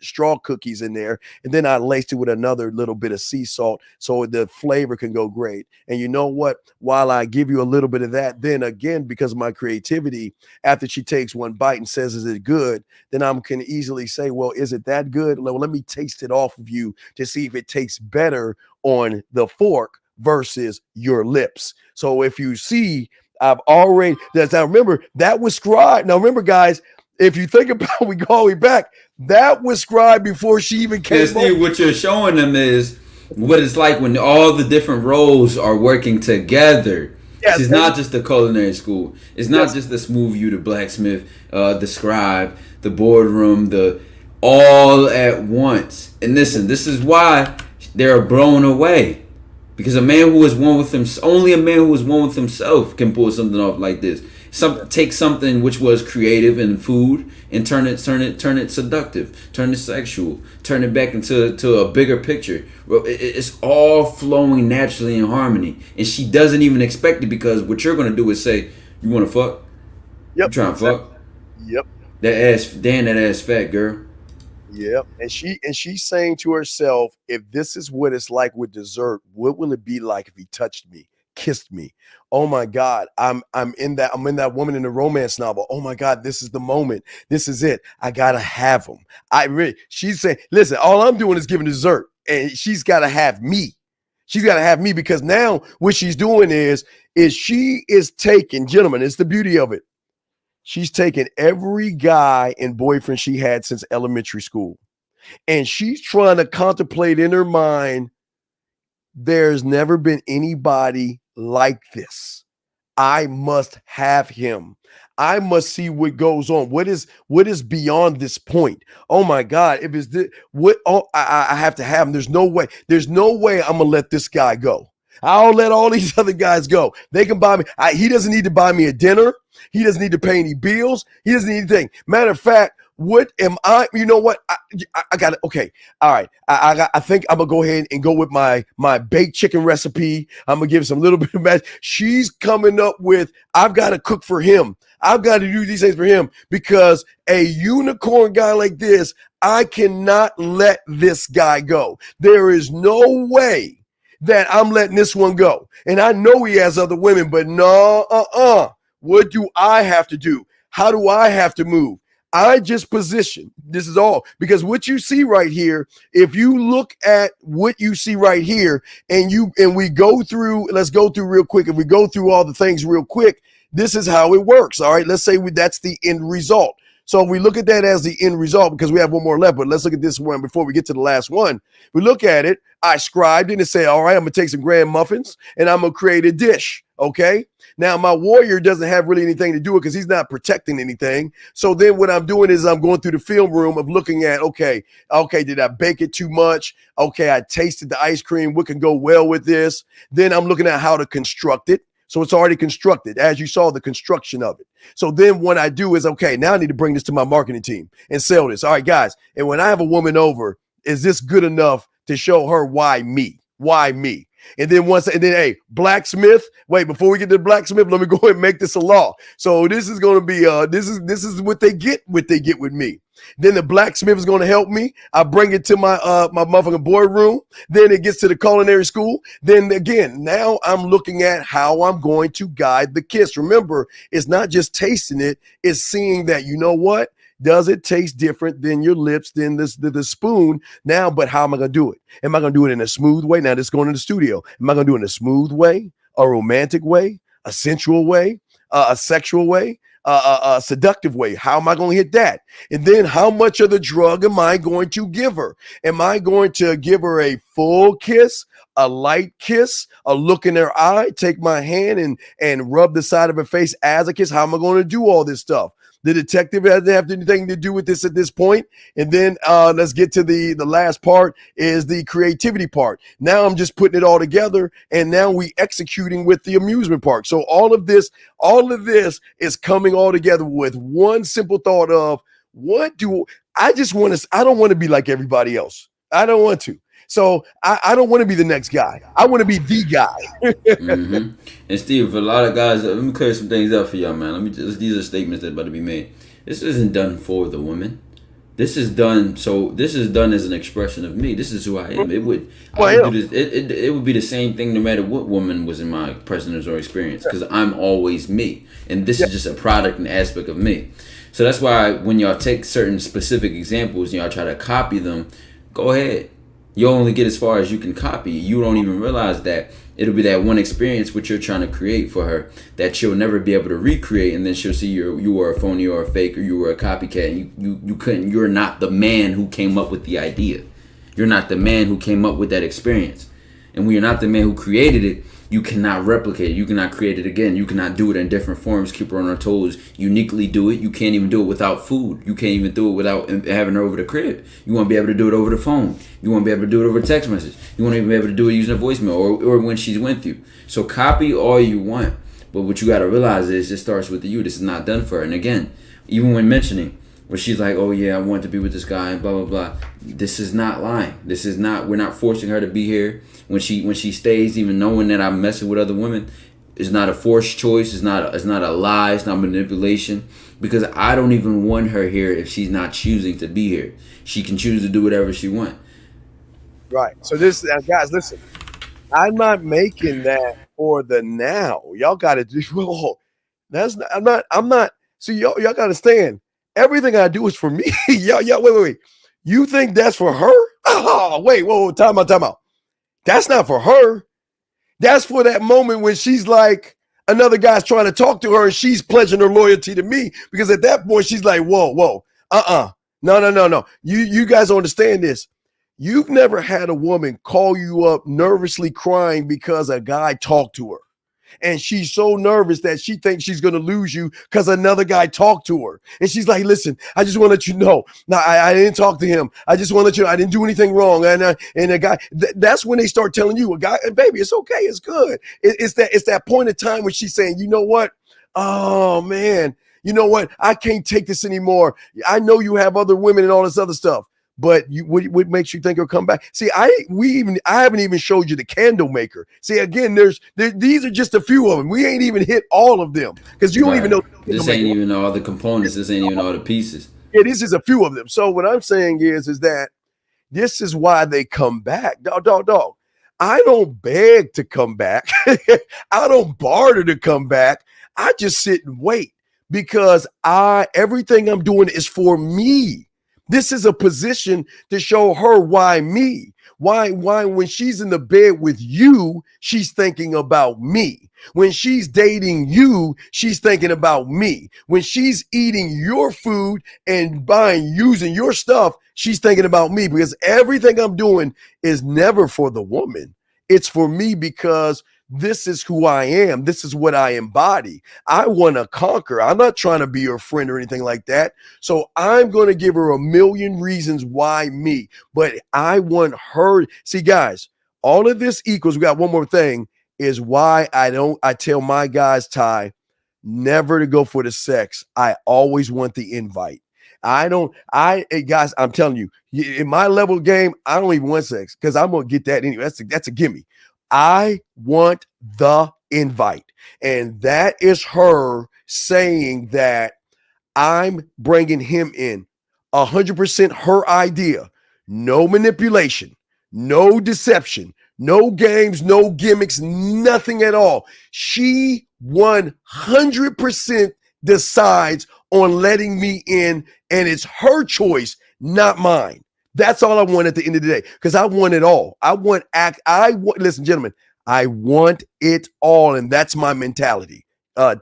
straw cookies in there, and then I laced it with another little bit of sea salt so the flavor can go great. And you know what? While I give you a little bit of that, then again, because of my creativity, after she takes one bite and says, is it good? Then I can easily say, well, is it that good? Well, let me taste it off of you to see if it tastes better on the fork versus your lips. So if you see, I've already, now remember, that was scribed. Now remember, guys, if you think about, we go all the way back, that was scribed before she even came. Steve, what you're showing them is what it's like when all the different roles are working together. Yes, it's not just the culinary school. It's not just the smooth you, the blacksmith, the scribe, the boardroom, the all at once. And listen, this is why they're blown away. Because a man who is one with himself, only a man who is one with himself can pull something off like this. Take something which was creative in food and turn it seductive, turn it sexual, turn it back into a bigger picture. It's all flowing naturally in harmony, and she doesn't even expect it, because what you're gonna do is say, "You want to fuck? Yep. You trying to fuck? Yep. That ass fat girl." Yeah, and she's saying to herself, if this is what it's like with dessert, what will it be like if he touched me, kissed me? Oh my God, I'm in that woman in the romance novel. Oh my God, this is the moment. This is it. I gotta have him. She's saying, listen, all I'm doing is giving dessert, and she's gotta have me. She's gotta have me, because now what she's doing is she is taking, gentlemen, it's the beauty of it. She's taken every guy and boyfriend she had since elementary school, and she's trying to contemplate in her mind, there's never been anybody like this. I must have him. I must see what goes on. What is beyond this point? Oh my God. If it's this, I have to have him. There's no way I'm gonna let this guy go. I'll let all these other guys go. They can buy me. He doesn't need to buy me a dinner. He doesn't need to pay any bills. He doesn't need anything. Matter of fact, what am I? You know what? I got it. Okay. All right. I think I'm gonna go ahead and go with my baked chicken recipe. I'm gonna give some little bit of magic. She's coming up with, I've got to cook for him. I've got to do these things for him, because a unicorn guy like this, I cannot let this guy go. There is no way that I'm letting this one go. And I know he has other women, but no, what do I have to do? How do I have to move? I just position. This is all, because what you see right here, if you look at what you see right here, and we go through, let's go through real quick. If we go through all the things real quick, this is how it works. All right. Let's say that's the end result. So we look at that as the end result because we have one more left. But let's look at this one before we get to the last one. We look at it. I scribed it and say, all right, I'm going to take some grand muffins and I'm going to create a dish. Okay. Now, my warrior doesn't have really anything to do with it because he's not protecting anything. So then what I'm doing is I'm going through the film room of looking at, okay, did I bake it too much? Okay, I tasted the ice cream. What can go well with this? Then I'm looking at how to construct it. So it's already constructed, as you saw the construction of it. So then what I do is, okay, now I need to bring this to my marketing team and sell this. All right, guys. And when I have a woman over, is this good enough to show her why me? Why me? And then hey, blacksmith. Wait, before we get to the blacksmith, let me go ahead and make this a law. So this is going to be this is what they get with me. Then the blacksmith is going to help me. I bring it to my motherfucking boardroom. Then it gets to the culinary school. Then again, now I'm looking at how I'm going to guide the kiss. Remember, it's not just tasting it, it's seeing that, you know what? Does it taste different than your lips, than the spoon? Now, but how am I going to do it? Am I going to do it in a smooth way? Now, this is going to the studio. Am I going to do it in a smooth way, a romantic way, a sensual way, a sexual way, a seductive way? How am I going to hit that? And then how much of the drug am I going to give her? Am I going to give her a full kiss, a light kiss, a look in her eye, take my hand and rub the side of her face as a kiss? How am I going to do all this stuff? The detective doesn't have anything to do with this at this point. And then let's get to the last part is the creativity part. Now I'm just putting it all together, and now we executing with the amusement park. So all of this is coming all together with one simple thought of I don't want to be like everybody else. I don't want to. So I don't want to be the next guy. I want to be the guy. Mm-hmm. And Steve, for a lot of guys, let me clear some things up for y'all, man. These are statements that are about to be made. This isn't done for the woman. This is done as an expression of me. This is who I am. It would be the same thing no matter what woman was in my presence or experience, because I'm always me. And this is just a product and aspect of me. So that's why when y'all take certain specific examples and y'all try to copy them, go ahead. You'll only get as far as you can copy. You don't even realize that it'll be that one experience which you're trying to create for her that she'll never be able to recreate, and then she'll see you were a phony or a fake, or you were a copycat, and you're not the man who came up with the idea. You're not the man who came up with that experience. And when you're not the man who created it, you cannot replicate it. You cannot create it again. You cannot do it in different forms, keep her on her toes, uniquely do it. You can't even do it without food. You can't even do it without having her over the crib. You want to be able to do it over the phone. You want to be able to do it over text message. You want to be able to do it using a voicemail or when she's with you. So copy all you want. But what you got to realize is it starts with you. This is not done for her. And again, even when mentioning, where she's like, oh yeah, I want to be with this guy and blah, blah, blah. This is not lying. We're not forcing her to be here. When she stays, even knowing that I'm messing with other women, it's not a forced choice. It's not a lie. It's not manipulation. Because I don't even want her here if she's not choosing to be here. She can choose to do whatever she wants. Right. So guys, listen. I'm not making that for the now. Y'all got to do. Whoa, I'm not. See, y'all got to understand. Everything I do is for me. y'all. Wait. You think that's for her? Oh, wait. Whoa. Time out. That's not for her. That's for that moment when she's like, another guy's trying to talk to her and she's pledging her loyalty to me, because at that point she's like, whoa. No. You guys don't understand this. You've never had a woman call you up nervously crying because a guy talked to her. And she's so nervous that she thinks she's going to lose you because another guy talked to her. And she's like, listen, I just want to let you know. No, I didn't talk to him. I just want to let you know I didn't do anything wrong. And a guy, that's when they start telling you, a guy, baby, it's okay. It's good. It's that point of time when she's saying, you know what? Oh, man, you know what? I can't take this anymore. I know you have other women and all this other stuff. But what makes you think he'll come back? See, I haven't even showed you the candle maker. See, again, these are just a few of them. We ain't even hit all of them because you don't even know. This ain't even all the components. This ain't even all the pieces. Yeah, this is a few of them. So what I'm saying is that this is why they come back. Dog. I don't beg to come back. I don't barter to come back. I just sit and wait because everything I'm doing is for me. This is a position to show her why me. Why when she's in the bed with you, she's thinking about me. When she's dating you, she's thinking about me. When she's eating your food and using your stuff, she's thinking about me, because everything I'm doing is never for the woman. It's for me, because this is who I am. This is what I embody. I want to conquer. I'm not trying to be her friend or anything like that. So I'm going to give her a million reasons why me, but I want her. See, guys, all of this equals, we got one more thing, is why I tell my guys, Ty, never to go for the sex. I always want the invite. Guys, I'm telling you, in my level game, I don't even want sex, because I'm going to get that anyway. That's a gimme. I want the invite. And that is her saying that I'm bringing him in 100% her idea. No manipulation, no deception, no games, no gimmicks, nothing at all. She 100% decides on letting me in, and it's her choice, not mine. That's all I want at the end of the day, because I want it all. Listen, gentlemen, I want it all, and that's my mentality.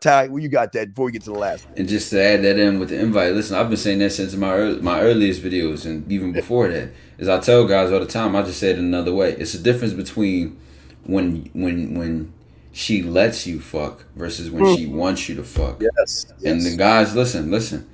Ty, well, you got that before we get to the last one. And just to add that in with the invite, listen, I've been saying that since my earliest videos, and even before that. As I tell guys all the time, I just say it another way. It's the difference between when she lets you fuck versus when she wants you to fuck. Yes. And the guys, listen.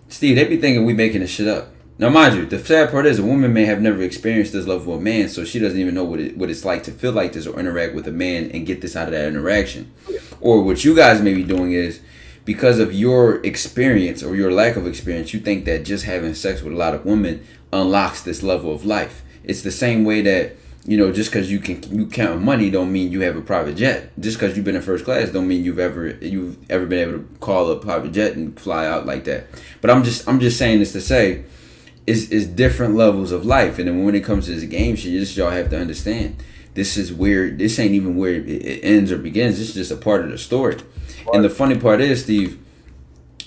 Steve, they be thinking we making this shit up. Now, mind you, the sad part is a woman may have never experienced this level of a man, so she doesn't even know what it's like to feel like this or interact with a man and get this out of that interaction. Or what you guys may be doing is, because of your experience or your lack of experience, you think that just having sex with a lot of women unlocks this level of life. It's the same way that, just because you count money don't mean you have a private jet. Just because you've been in first class don't mean you've ever been able to call a private jet and fly out like that. But I'm just saying this to say, is different levels of life. And then when it comes to this game shit, y'all have to understand, this is where, this ain't even where it ends or begins. This is just a part of the story. Right. And the funny part is, Steve,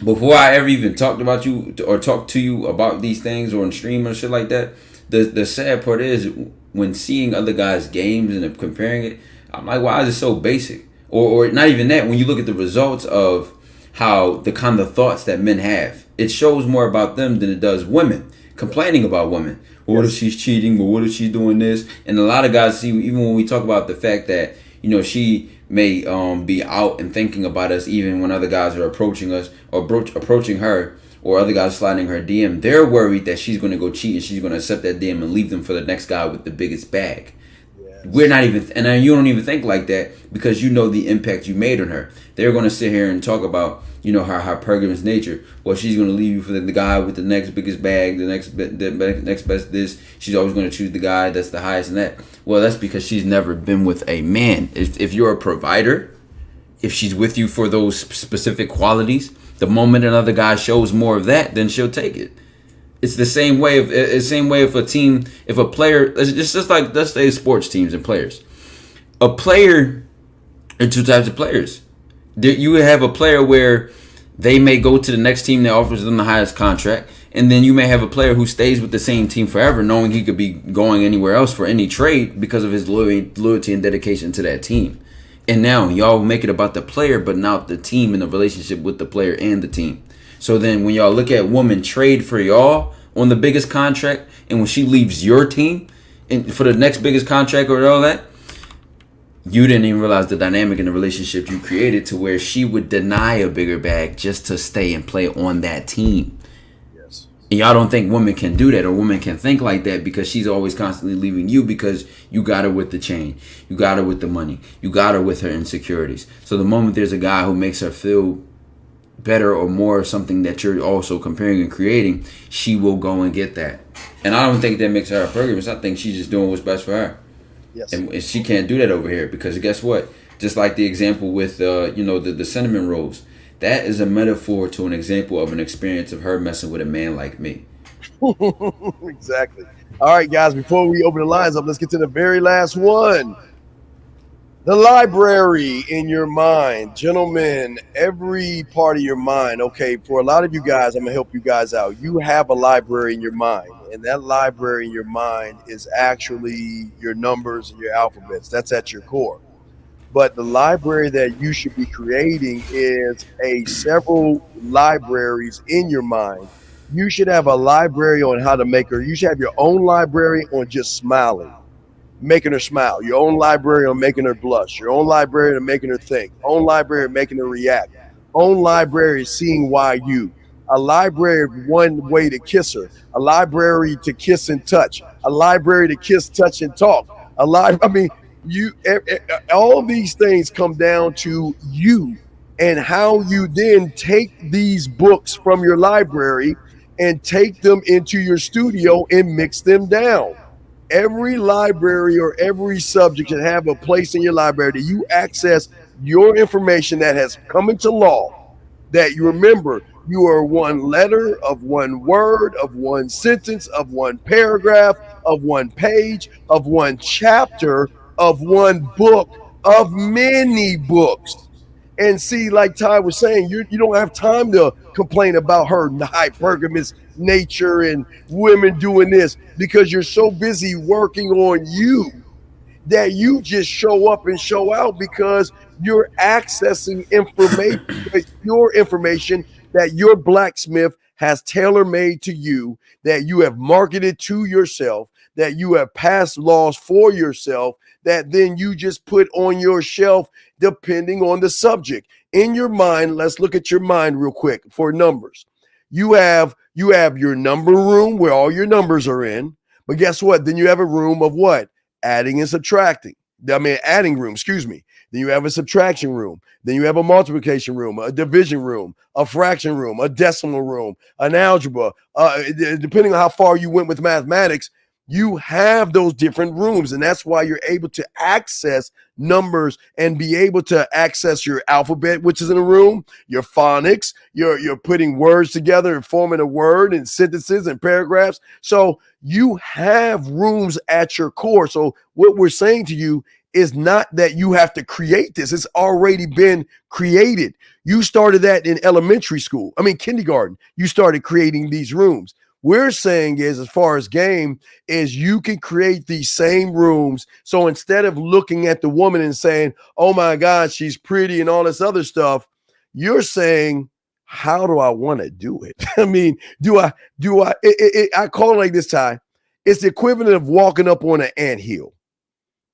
before I ever even talked about you or talked to you about these things or on stream or shit like that, the sad part is when seeing other guys' games and comparing it, I'm like, why is it so basic? Or not even that, when you look at the results of how the kind of thoughts that men have, it shows more about them than it does women. Complaining about women. Well, what if she's cheating? Well, what if she's doing this? And a lot of guys see, even when we talk about the fact that, she may be out and thinking about us even when other guys are approaching us or approaching her, or other guys sliding her DM, they're worried that she's going to go cheat and she's going to accept that DM and leave them for the next guy with the biggest bag. Yes. We're not even, and you don't even think like that because you know the impact you made on her. They're going to sit here and talk about, her hypergamous nature. Well, she's going to leave you for the guy with the next biggest bag, the next best this. She's always going to choose the guy that's the highest in that. Well, that's because she's never been with a man. If you're a provider, if she's with you for those specific qualities, the moment another guy shows more of that, then she'll take it. It's the same way. If a team, if a player, it's just like, let's say sports teams and players. A player, there are two types of players. You have a player where they may go to the next team that offers them the highest contract, and then you may have a player who stays with the same team forever, knowing he could be going anywhere else for any trade because of his loyalty and dedication to that team. And now y'all make it about the player, but not the team and the relationship with the player and the team. So then when y'all look at women trade for y'all on the biggest contract, and when she leaves your team and for the next biggest contract or all that, you didn't even realize the dynamic in the relationship you created to where she would deny a bigger bag just to stay and play on that team. Yes. And y'all don't think women can do that or women can think like that because she's always constantly leaving you because you got her with the chain. You got her with the money. You got her with her insecurities. So the moment there's a guy who makes her feel better or more something that you're also comparing and creating, she will go and get that. And I don't think that makes her a pergamous. I think she's just doing what's best for her. Yes. And she can't do that over here because guess what? Just like the example with the cinnamon rolls, that is a metaphor to an example of an experience of her messing with a man like me. Exactly. All right, guys, before we open the lines up, let's get to the very last one. The library in your mind. Gentlemen, every part of your mind. Okay, for a lot of you guys, I'm going to help you guys out. You have a library in your mind. and that library in your mind is actually your numbers and your alphabets. That's at your core. But the library that you should be creating is several libraries in your mind. You should have a library on how to make her. You should have your own library on just smiling, making her smile. Your own library on making her blush. Your own library on making her think. Own library on making her react. Own library seeing why you. A library of one way to kiss her. A library to kiss and touch. A library to kiss, touch, and talk. All these things come down to you and how you then take these books from your library and take them into your studio and mix them down. Every library or every subject should have a place in your library that you access your information that has come into law, that you remember you are one letter of one word, of one sentence, of one paragraph, of one page, of one chapter, of one book, of many books. And see, like Ty was saying, you don't have time to complain about her hypergamous nature and women doing this, because you're so busy working on you that you just show up and show out because you're accessing information, your information that your blacksmith has tailor-made to you, that you have marketed to yourself, that you have passed laws for yourself, that then you just put on your shelf depending on the subject. In your mind, let's look at your mind real quick for numbers. You have your number room where all your numbers are in, but guess what? Then you have a room of what? Adding and subtracting. Adding room, excuse me. Then you have a subtraction room. Then you have a multiplication room, a division room, a fraction room, a decimal room, an algebra. Depending on how far you went with mathematics, you have those different rooms, and that's why you're able to access numbers and be able to access your alphabet, which is in a room, your phonics, you're putting words together and forming a word and sentences and paragraphs. So you have rooms at your core. So what we're saying to you is not that you have to create this. It's already been created. You started that in kindergarten. You started creating these rooms. We're saying is, as far as game, is you can create these same rooms. So instead of looking at the woman and saying, oh my God, she's pretty and all this other stuff, you're saying, how do I want to do it? I call it like this, Ty. It's the equivalent of walking up on an anthill.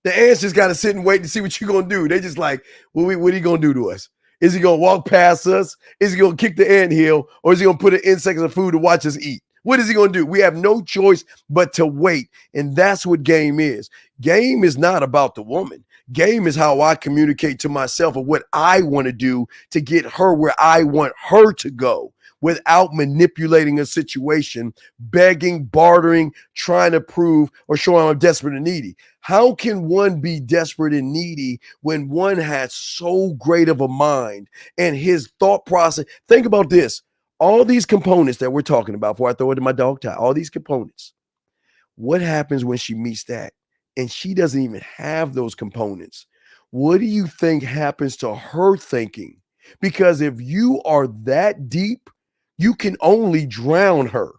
The ants just got to sit and wait to see what you're going to do. They just like, what are you going to do to us? Is he going to walk past us? Is he going to kick the anthill? Or is he going to put an insect of food to watch us eat? What is he going to do? We have no choice but to wait. And that's what game is. Game is not about the woman. Game is how I communicate to myself of what I want to do to get her where I want her to go without manipulating a situation, begging, bartering, trying to prove or show I'm desperate and needy. How can one be desperate and needy when one has so great of a mind and his thought process? Think about this. All these components that we're talking about, before I throw it in my dog tie, all these components, what happens when she meets that and she doesn't even have those components? What do you think happens to her thinking? Because if you are that deep, you can only drown her.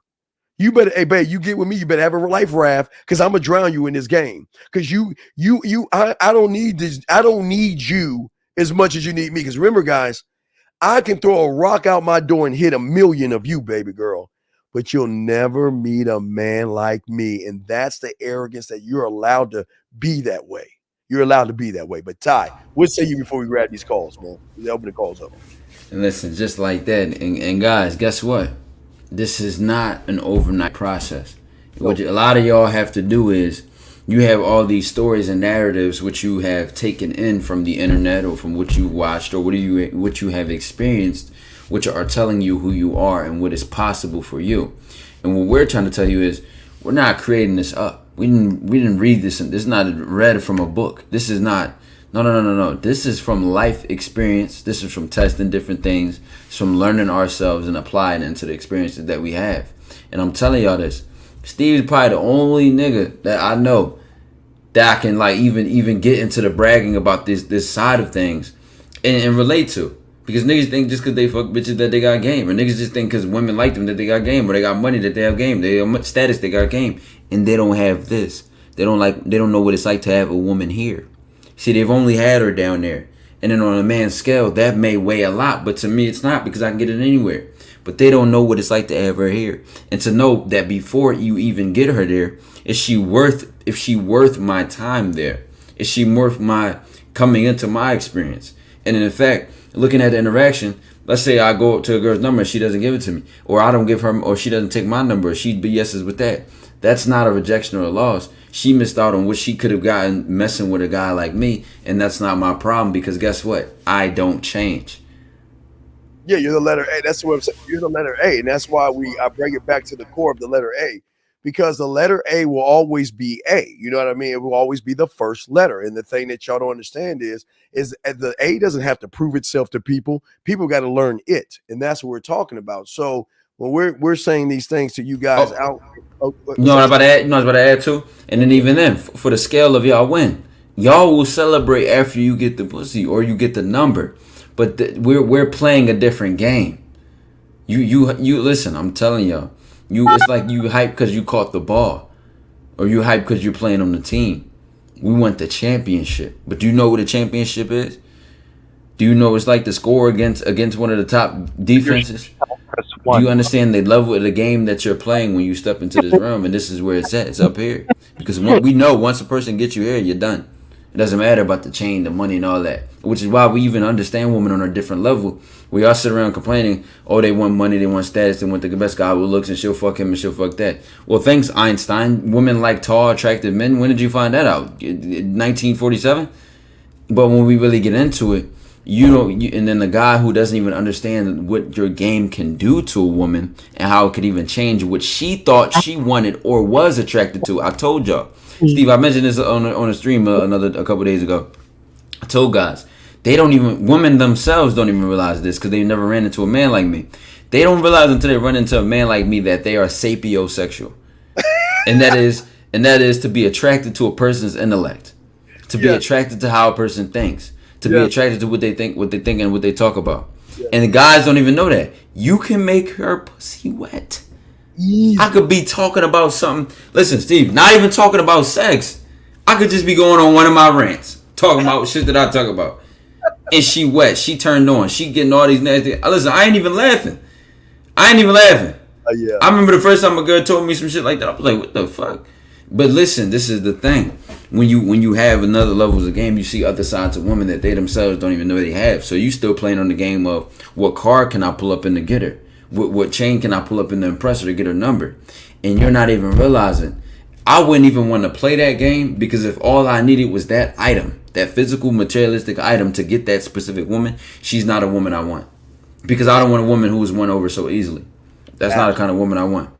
You better, hey, babe, you get with me, you better have a life raft, because I'm gonna drown you in this game. Because I don't need this, I don't need you as much as you need me. Because remember, guys, I can throw a rock out my door and hit 1,000,000 of you, baby girl, but you'll never meet a man like me. And that's the arrogance that you're allowed to be that way. You're allowed to be that way. But Ty, what say you before we grab these calls, man? We open the calls up. And listen, just like that. And guys, guess what? This is not an overnight process. What a lot of y'all have to do is, you have all these stories and narratives which you have taken in from the internet or from what you watched or what you have experienced, which are telling you who you are and what is possible for you. And what we're trying to tell you is, we're not creating this up. We didn't read this. This is not read from a book. This is not. No. This is from life experience. This is from testing different things. It's from learning ourselves and applying into the experiences that we have. And I'm telling y'all this. Steve's probably the only nigga that I know that I can like even get into the bragging about this side of things and relate to. Because niggas think just because they fuck bitches that they got game. Or niggas just think because women like them that they got game. Or they got money that they have game. They have status, they got game. And they don't have this. They don't know what it's like to have a woman here. See, they've only had her down there. And then on a man's scale, that may weigh a lot. But to me, it's not because I can get it anywhere. But they don't know what it's like to have her here. And to know that before you even get her there, if she worth my time there? Is she worth my coming into my experience? And in fact, looking at the interaction, let's say I go up to a girl's number and she doesn't give it to me, or I don't give her, or she doesn't take my number, or she BS's with that. That's not a rejection or a loss. She missed out on what she could have gotten messing with a guy like me, and that's not my problem because guess what? I don't change. Yeah, you're the letter A. That's what I'm saying. You're the letter A, and that's why I bring it back to the core of the letter A, because the letter A will always be A. You know what I mean? It will always be the first letter. And the thing that y'all don't understand is the A doesn't have to prove itself to people. People got to learn it, and that's what we're talking about. So when we're saying these things to you guys out, you know what I was about to add too, and then even then, for the scale of y'all win, y'all will celebrate after you get the pussy or you get the number, but we're playing a different game. You listen. I'm telling y'all. It's like you hype because you caught the ball, or you hype because you're playing on the team. We want the championship, but do you know what a championship is? Do you know it's like to score against one of the top defenses? Do you understand the level of the game that you're playing when you step into this room? And this is where it's at. It's up here. Because we know once a person gets you here, you're done. It doesn't matter about the chain, the money, and all that. Which is why we even understand women on a different level. We all sit around complaining, oh, they want money, they want status, they want the best guy who looks, and she'll fuck him and she'll fuck that. Well, thanks, Einstein. Women like tall, attractive men. When did you find that out? 1947? But when we really get into it, and then the guy who doesn't even understand what your game can do to a woman and how it could even change what she thought she wanted or was attracted to. I told y'all. Steve, I mentioned this on a stream a couple days ago. I told guys, women themselves don't even realize this because they never ran into a man like me. They don't realize until they run into a man like me that they are sapiosexual. and that is to be attracted to a person's intellect, to be attracted to how a person thinks, to be attracted to what they think, and what they talk about. And the guys don't even know that. You can make her pussy wet. I could be talking about something. Listen, Steve, not even talking about sex. I could just be going on one of my rants, talking about shit that I talk about. And she wet. She turned on. She getting all these nasty. Listen, I ain't even laughing. I remember the first time a girl told me some shit like that. I was like, what the fuck? But listen, this is the thing. When you have another levels of game, you see other sides of women that they themselves don't even know they have. So you still playing on the game of what car can I pull up in to get her? What chain can I pull up in the impressor to get her number? And you're not even realizing. I wouldn't even want to play that game because if all I needed was that item, that physical materialistic item to get that specific woman, she's not a woman I want. Because I don't want a woman who is won over so easily. That's not the kind of woman I want.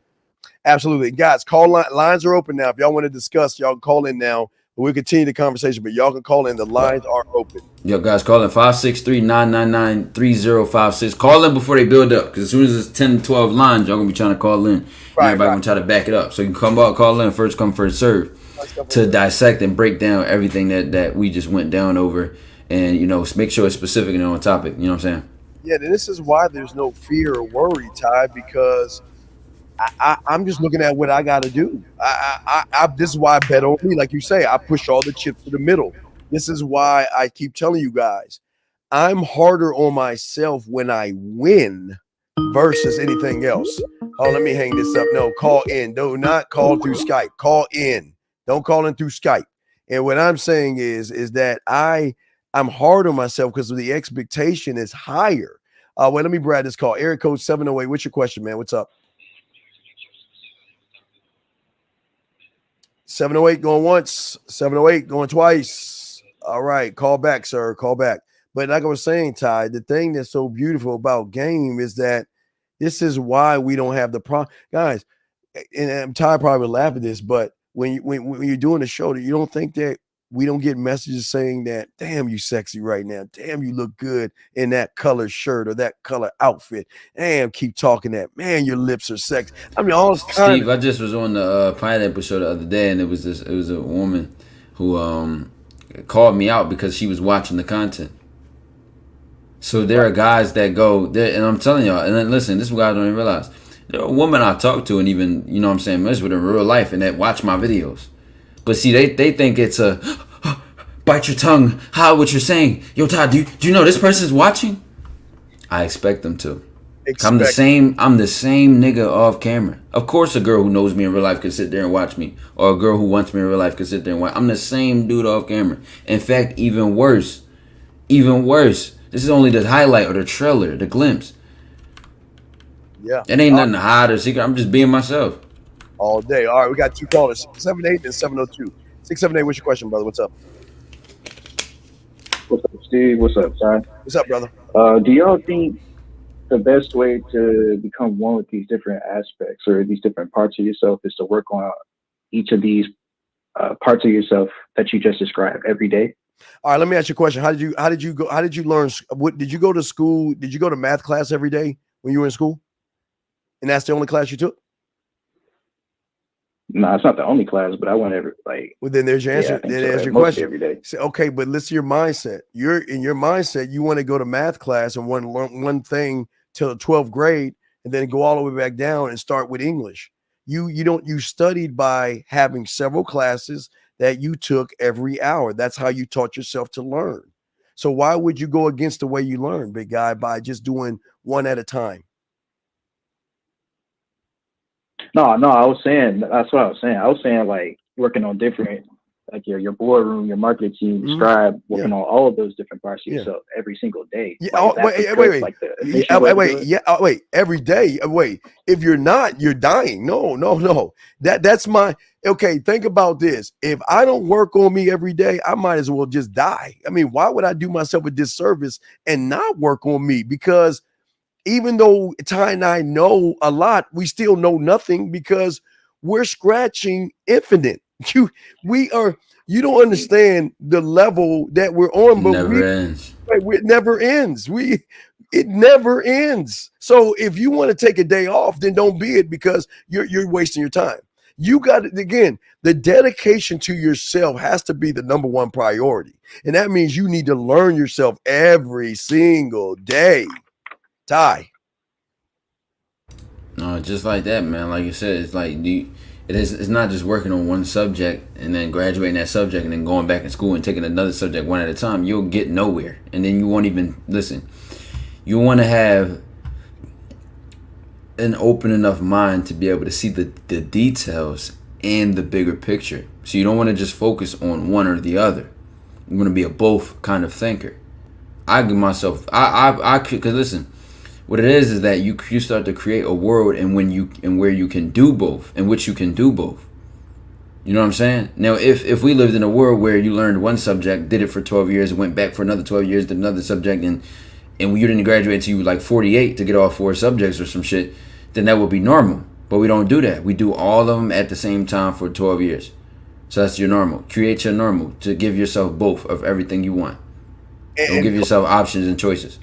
Absolutely. Guys, lines are open now. If y'all want to discuss, y'all can call in now. We'll continue the conversation, but y'all can call in. The lines are open. Yo, guys, call in 563-999-3056. Call in before they build up, because as soon as it's 10 12 lines, y'all going to be trying to call in. Everybody going to try to back it up. So you can call in, first come, first serve, to dissect and break down everything that we just went down over, and, make sure it's specific and on topic. You know what I'm saying? Yeah, this is why there's no fear or worry, Ty, because I'm just looking at what I got to do. This is why I bet on me. Like you say, I push all the chips to the middle. This is why I keep telling you guys, I'm harder on myself when I win versus anything else. Oh, let me hang this up. No, call in. Do not call through Skype. Call in. Don't call in through Skype. And what I'm saying is that I'm hard on myself because the expectation is higher. Wait, let me Brad this call. Area code 708. What's your question, man? What's up? 708 going once, 708 going twice. All right, call back, sir. Call back. But like I was saying, Ty, the thing that's so beautiful about game is that this is why we don't have the problem, guys. And Ty probably would laugh at this, but when you're doing a show, you don't think that we don't get messages saying that, damn, you sexy right now. Damn, you look good in that color shirt or that color outfit. Damn, keep talking that. Man, your lips are sexy. I mean, all this time. Steve, I just was on the Pineapple Show the other day, and it was a woman who called me out because she was watching the content. So there are guys that go there, and I'm telling y'all, and then listen, this is what I don't even realize. There are women I talk to and even, you know what I'm saying, mess with in real life and that watch my videos. But see, they think it's a bite your tongue, hide what you're saying. Yo, Todd, do you know this person's watching? I expect them to. I'm the same nigga off camera. Of course a girl who knows me in real life could sit there and watch me. Or a girl who wants me in real life could sit there and watch. I'm the same dude off camera. In fact, even worse. This is only the highlight or the trailer, the glimpse. Yeah. It ain't nothing to hide or secret. I'm just being myself. All day. All right, we got 2 callers, 678 and 702. 678, what's your question, brother? What's up? What's up, Steve? What's up, Ty? What's up, brother? Do y'all think the best way to become one with these different aspects or these different parts of yourself is to work on each of these parts of yourself that you just described every day? All right, let me ask you a question. How did you learn? What did you go to school? Did you go to math class every day when you were in school? And that's the only class you took? No, it's not the only class, but I went every Well, then there's your answer. Yeah, then so, there's your mostly question. every day. So, okay, but listen to your mindset. You're in your mindset. You want to go to math class and want to learn one thing till the 12th grade, and then go all the way back down and start with English. You studied by having several classes that you took every hour. That's how you taught yourself to learn. So why would you go against the way you learn, big guy, by just doing one at a time? No, I was saying, that's what I was saying. I was saying like working on different, like your boardroom, your marketing, Scribe, working on all of those different parts of yourself every single day. Yeah. Like, Wait. Every day. Wait. If you're not, you're dying. No. That's my. Okay. Think about this. If I don't work on me every day, I might as well just die. I mean, why would I do myself a disservice and not work on me? Because even though Ty and I know a lot, we still know nothing because we're scratching infinite. You don't understand the level that we're on, but it never ends. It never ends. So if you want to take a day off, then don't be it, because you're wasting your time. You got it again. The dedication to yourself has to be the number one priority. And that means you need to learn yourself every single day. Ty. No, just like that, man. Like you said, it's like it's not just working on one subject and then graduating that subject and then going back in school and taking another subject one at a time. You'll get nowhere, and then you won't even listen. You want to have an open enough mind to be able to see the details and the bigger picture. So you don't want to just focus on one or the other. You want to be a both kind of thinker. I give myself, because listen, what it is that you start to create a world where you can do both, in which you can do both. You know what I'm saying? Now, if we lived in a world where you learned one subject, did it for 12 years, and went back for another 12 years, did another subject, and you didn't graduate until you were like 48 to get all 4 subjects or some shit, then that would be normal. But we don't do that. We do all of them at the same time for 12 years. So that's your normal. Create your normal to give yourself both of everything you want. Don't give yourself options and choices.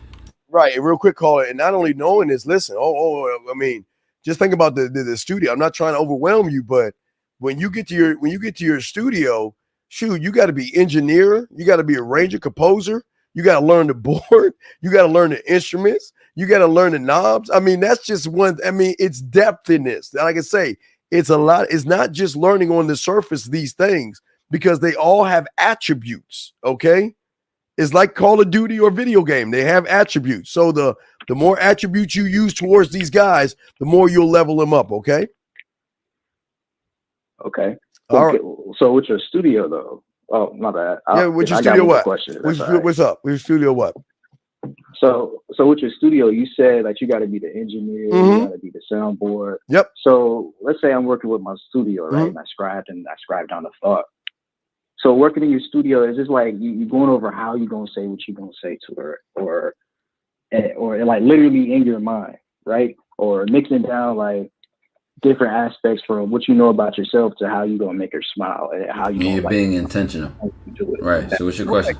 Right. And real quick, caller. And not only knowing this, listen. I mean, just think about the studio. I'm not trying to overwhelm you, but when you get to your studio, shoot, you got to be engineer. You got to be arranger, composer. You got to learn the board. You got to learn the instruments. You got to learn the knobs. I mean, that's just one. I mean, it's depth in this. Like I say, it's a lot. It's not just learning on the surface these things, because they all have attributes. Okay. It's like Call of Duty or video game. They have attributes. So the more attributes you use towards these guys, the more you'll level them up. Okay. Okay. All right. So with your studio though. Oh, my bad. With your studio what? What's up? With your studio what? So with your studio, you said like you got to be the engineer, you got to be the soundboard. Yep. So let's say I'm working with my studio, right? And I scribed down the thought. So working in your studio, is this like you going over how you gonna say what you gonna say to her, or like literally in your mind, right? Or mixing down like different aspects from what you know about yourself to how you gonna make her smile and how you gonna being intentional. Right. So what's your question?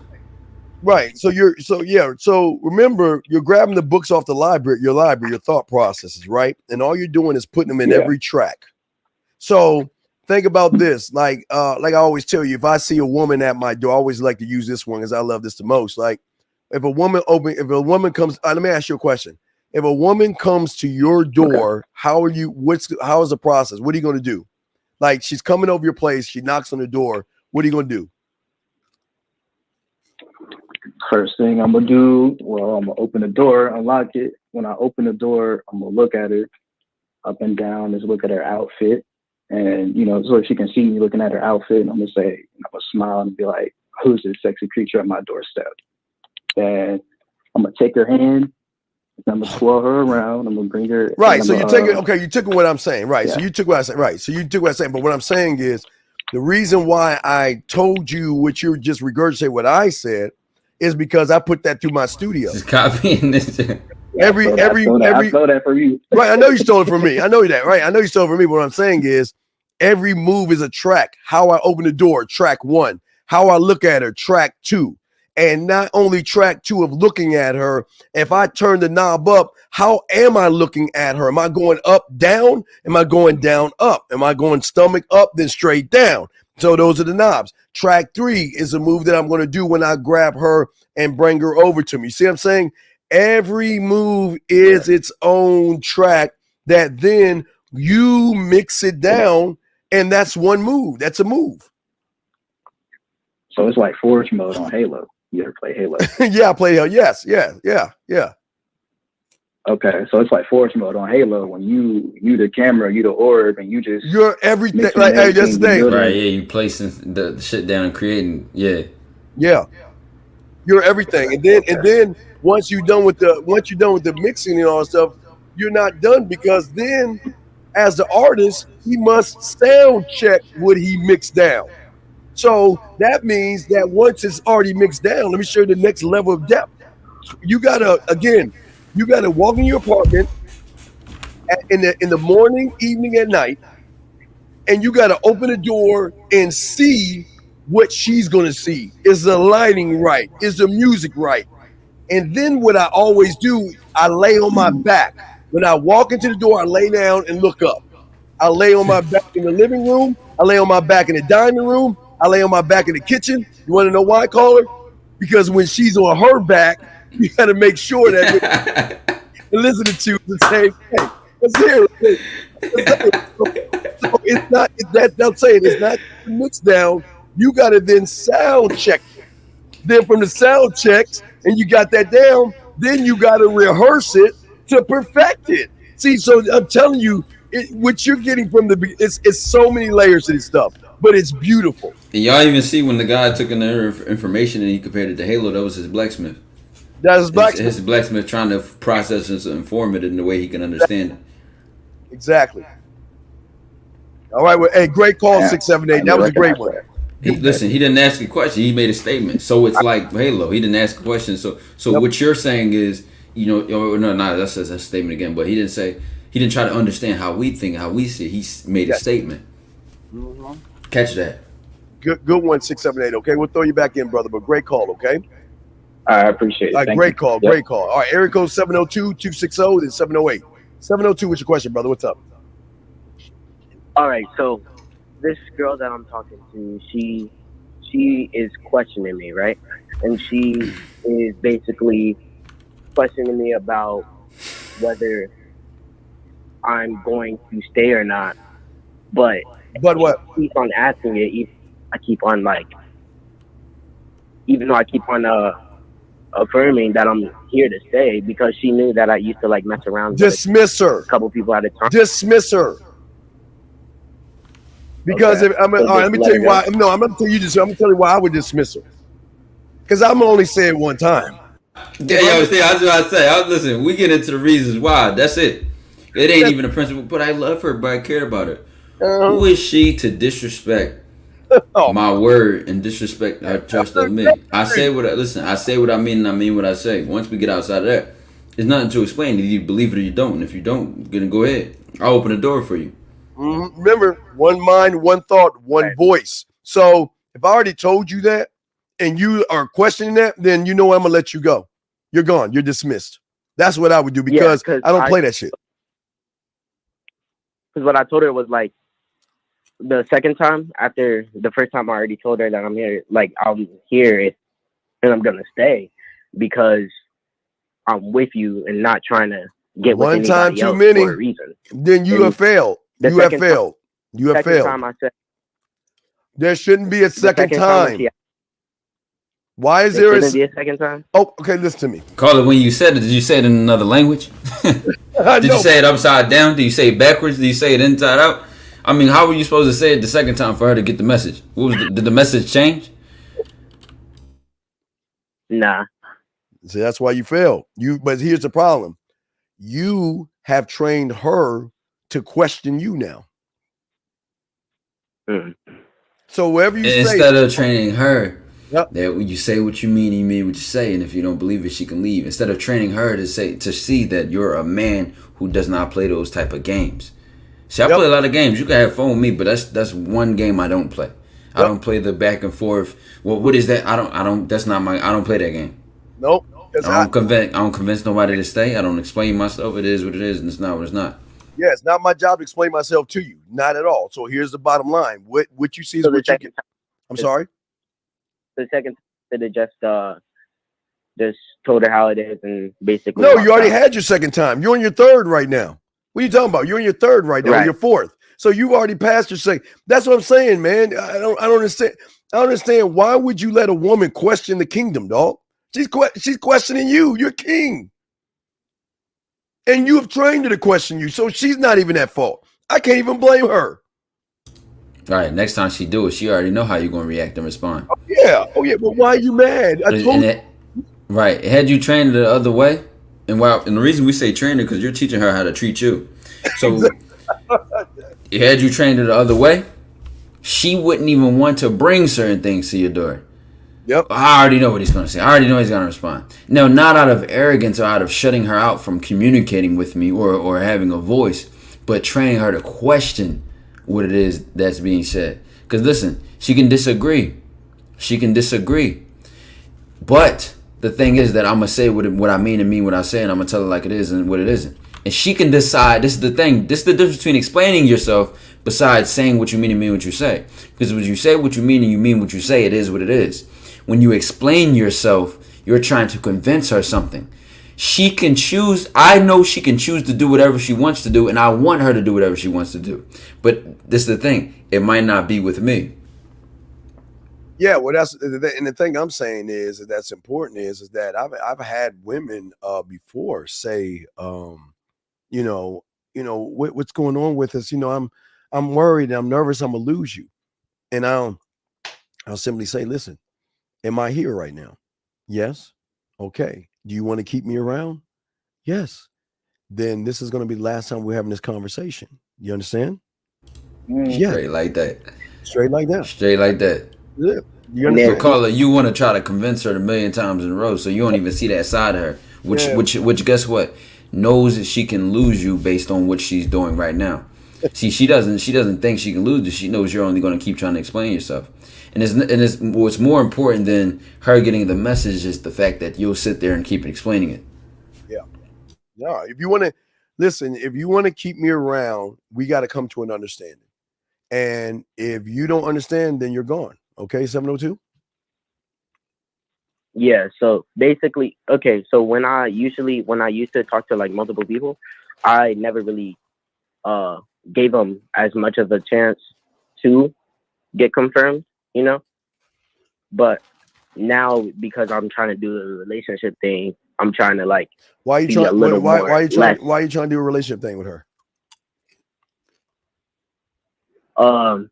Right. So remember, you're grabbing the books off your thought processes, right? And all you're doing is putting them in every track. So think about this. Like I always tell you, if I see a woman at my door, I always like to use this one because I love this the most. Like, If a woman comes, let me ask you a question. If a woman comes to your door, how is the process? What are you going to do? Like, she's coming over your place, she knocks on the door. What are you going to do? First thing I'm gonna do, I'm gonna open the door, unlock it. When I open the door, I'm gonna look at her up and down, just look at her outfit, and so she can see me looking at her outfit. And I'm gonna say, I'm gonna smile and be like, "Who's this sexy creature at my doorstep?" And I'm gonna take her hand, and I'm gonna twirl her around. I'm gonna bring her. Right. So you take it. Okay, you took what I'm saying. Right. Yeah. So you took what I said. Right. So you took what I'm saying. But what I'm saying is, the reason why I told you what you just regurgitated what I said is because I put that through my studio. Just copying this. Every I stole that from you. Right. I know you stole it from me. I know that. Right. I know you stole it from me. But what I'm saying is, every move is a track. How I open the door, track 1. How I look at her, track 2. And not only track 2 of looking at her, if I turn the knob up, how am I looking at her? Am I going up, down? Am I going down, up? Am I going stomach up, then straight down? So those are the knobs. Track 3 is a move that I'm going to do when I grab her and bring her over to me. You see what I'm saying? Every move is its own track that then you mix it down, and that's one move. That's a move. So it's like Forge mode on Halo. You ever play Halo? Yeah, I play Halo. Yes, yeah. Okay, so it's like Forge mode on Halo when you the camera, you the orb, and you're everything. Like, hey, that's the thing. Right, yeah, you placing the shit down and creating, yeah. You're everything. And then once you're done with the mixing and all that stuff, you're not done, because then as the artist, he must sound check what he mixed down. So that means that once it's already mixed down, let me show you the next level of depth. You gotta walk in your apartment in the morning, evening, at night, and you gotta open the door and see what she's gonna see. Is the lighting right? Is the music right? And then what I always do, I lay on my back. When I walk into the door, I lay down and look up. I lay on my back in the living room. I lay on my back in the dining room. I lay on my back in the kitchen. You want to know why, caller? Because when she's on her back, you got to make sure that you're listening to the same thing. Let's hear it. So it's not that I'm saying it's not mixed down. You got to then sound check. Then from the sound checks, and you got that down, then you got to rehearse it to perfect it. See, so I'm telling you, what you're getting from it's so many layers to this stuff, but it's beautiful. And y'all even see when the guy took in their information and he compared it to Halo, that was his blacksmith. That's his blacksmith. His blacksmith trying to process and inform it in the way he can understand it. Exactly. All right. Well, hey, great call, 678. That was a great one. Listen, he didn't ask a question. He made a statement. So it's like Halo. He didn't ask a question. So what you're saying is, that's a statement again. But he didn't try to understand how we think, how we see. He made a statement. Mm-hmm. Catch that. Good one, 678. Okay, we'll throw you back in, brother. But great call. Okay. I appreciate it. All right, great call. Great call. All right, area code 702-260, then 708. 702, what's your question, brother? What's up? All right, so this girl that I'm talking to, she is questioning me, right? And she is basically questioning me about whether I'm going to stay or not. But what? I keep on asking it. I keep on even though I keep on affirming that I'm here to stay, because she knew that I used to mess around. Dismiss her. A couple people at a time. Dismiss her. Because okay. all right, let me tell you why. No, I'm going to tell you this. I'm going to tell you why I would dismiss her. Because I'm only saying one time. Yeah, I was about to say. Listen, we get into the reasons why. That's it. It ain't even a principle. But I love her, but I care about her. Who is she to disrespect my word and disrespect her trust of me? I say what I mean, and I mean what I say. Once we get outside of that, there's nothing to explain. Either you believe it or you don't. And if you don't, you're gonna go ahead. I'll open the door for you. Mm-hmm. Remember, one mind, one thought, one voice. So if I already told you that and you are questioning that, then you know I'm gonna let you go. You're gone. You're dismissed. That's what I would do, because I don't play that shit. Because what I told her was the second time, after the first time I already told her that I'm here, I'm here and I'm gonna stay. because I'm with you and not trying to get with one time anybody too else many. for a reason. Then you And have failed. the You have second failed. You have second failed. time I said There shouldn't be a the second second time when time. she Why is there there shouldn't be a second time? Oh, okay, listen to me. Carla, when you said it, did you say it in another language? Did you say it upside down? Did you say it backwards? Did you say it inside out? I mean, how were you supposed to say it the second time for her to get the message? What was did the message change? Nah. See, that's why you failed. But here's the problem. You have trained her to question you now. So wherever you say, instead of training her that when you say what you mean what you say, and if you don't believe it, she can leave. Instead of training her to see that you're a man who does not play those type of games. See, I play a lot of games. You can have fun with me, but that's one game I don't play. I don't play the back and forth. Well, what is that? I don't. That's not my. I don't play that game. Nope. I don't convince nobody to stay. I don't explain myself. It is what it is, and it's not what it's not. Yeah, it's not my job to explain myself to you. Not at all. So here's the bottom line. What you see is what you get. I'm sorry? The second time they just told her how it is and basically. No, you already had your second time. You're on your third right now. What are you talking about? You're on your third right now, your fourth. So you already passed your second. That's what I'm saying, man. I don't understand. I don't understand. Why would you let a woman question the kingdom, dog? She's questioning you. You're king. And you have trained her to question you. So she's not even at fault. I can't even blame her. All right, next time she do it, she already know how you're going to react and respond. Oh, yeah. But why are you mad? I told you. Right. Had you trained her the other way, and the reason we say train her because you're teaching her how to treat you. So had you trained her the other way, she wouldn't even want to bring certain things to your door. Yep. I already know what he's going to say. I already know he's going to respond. No, not out of arrogance or out of shutting her out from communicating with me or having a voice, but training her to question what it is that's being said. Because listen, she can disagree. But the thing is that I'm going to say what I mean and mean what I say, and I'm going to tell her like it is and what it isn't. And she can decide. This is the thing. This is the difference between explaining yourself besides saying what you mean and mean what you say. Because when you say what you mean and you mean what you say, it is what it is. When you explain yourself, you're trying to convince her something. She can choose. I know she can choose to do whatever she wants to do, and I want her to do whatever she wants to do. But this is the thing. It might not be with me. Yeah, well, and the thing I'm saying is that's important is that I've had women before say, what's going on with us? I'm worried. I'm nervous. I'm gonna lose you, and I'll simply say, listen, am I here right now? Yes. Okay. Do you want to keep me around? Yes. Then this is going to be the last time we're having this conversation. You understand? Yeah. Straight like that. Straight like that. Straight like that. Yeah. You understand? Carla, you want to try to convince her 1,000,000 times in a row, so you don't even see that side of her. Which guess what? Knows that she can lose you based on what she's doing right now. See, she doesn't think she can lose you. She knows you're only going to keep trying to explain yourself. And it's what's more important than her getting the message is the fact that you'll sit there and keep explaining it. Yeah. No, if you want to listen, if you want to keep me around, we got to come to an understanding. And if you don't understand, then you're gone. Okay, 702? Yeah, so basically, okay, so when I used to talk to like multiple people, I never really gave them as much of a chance to get confirmed, but now because I'm trying to do the relationship thing, I'm trying to like why are you trying to do a relationship thing with her? I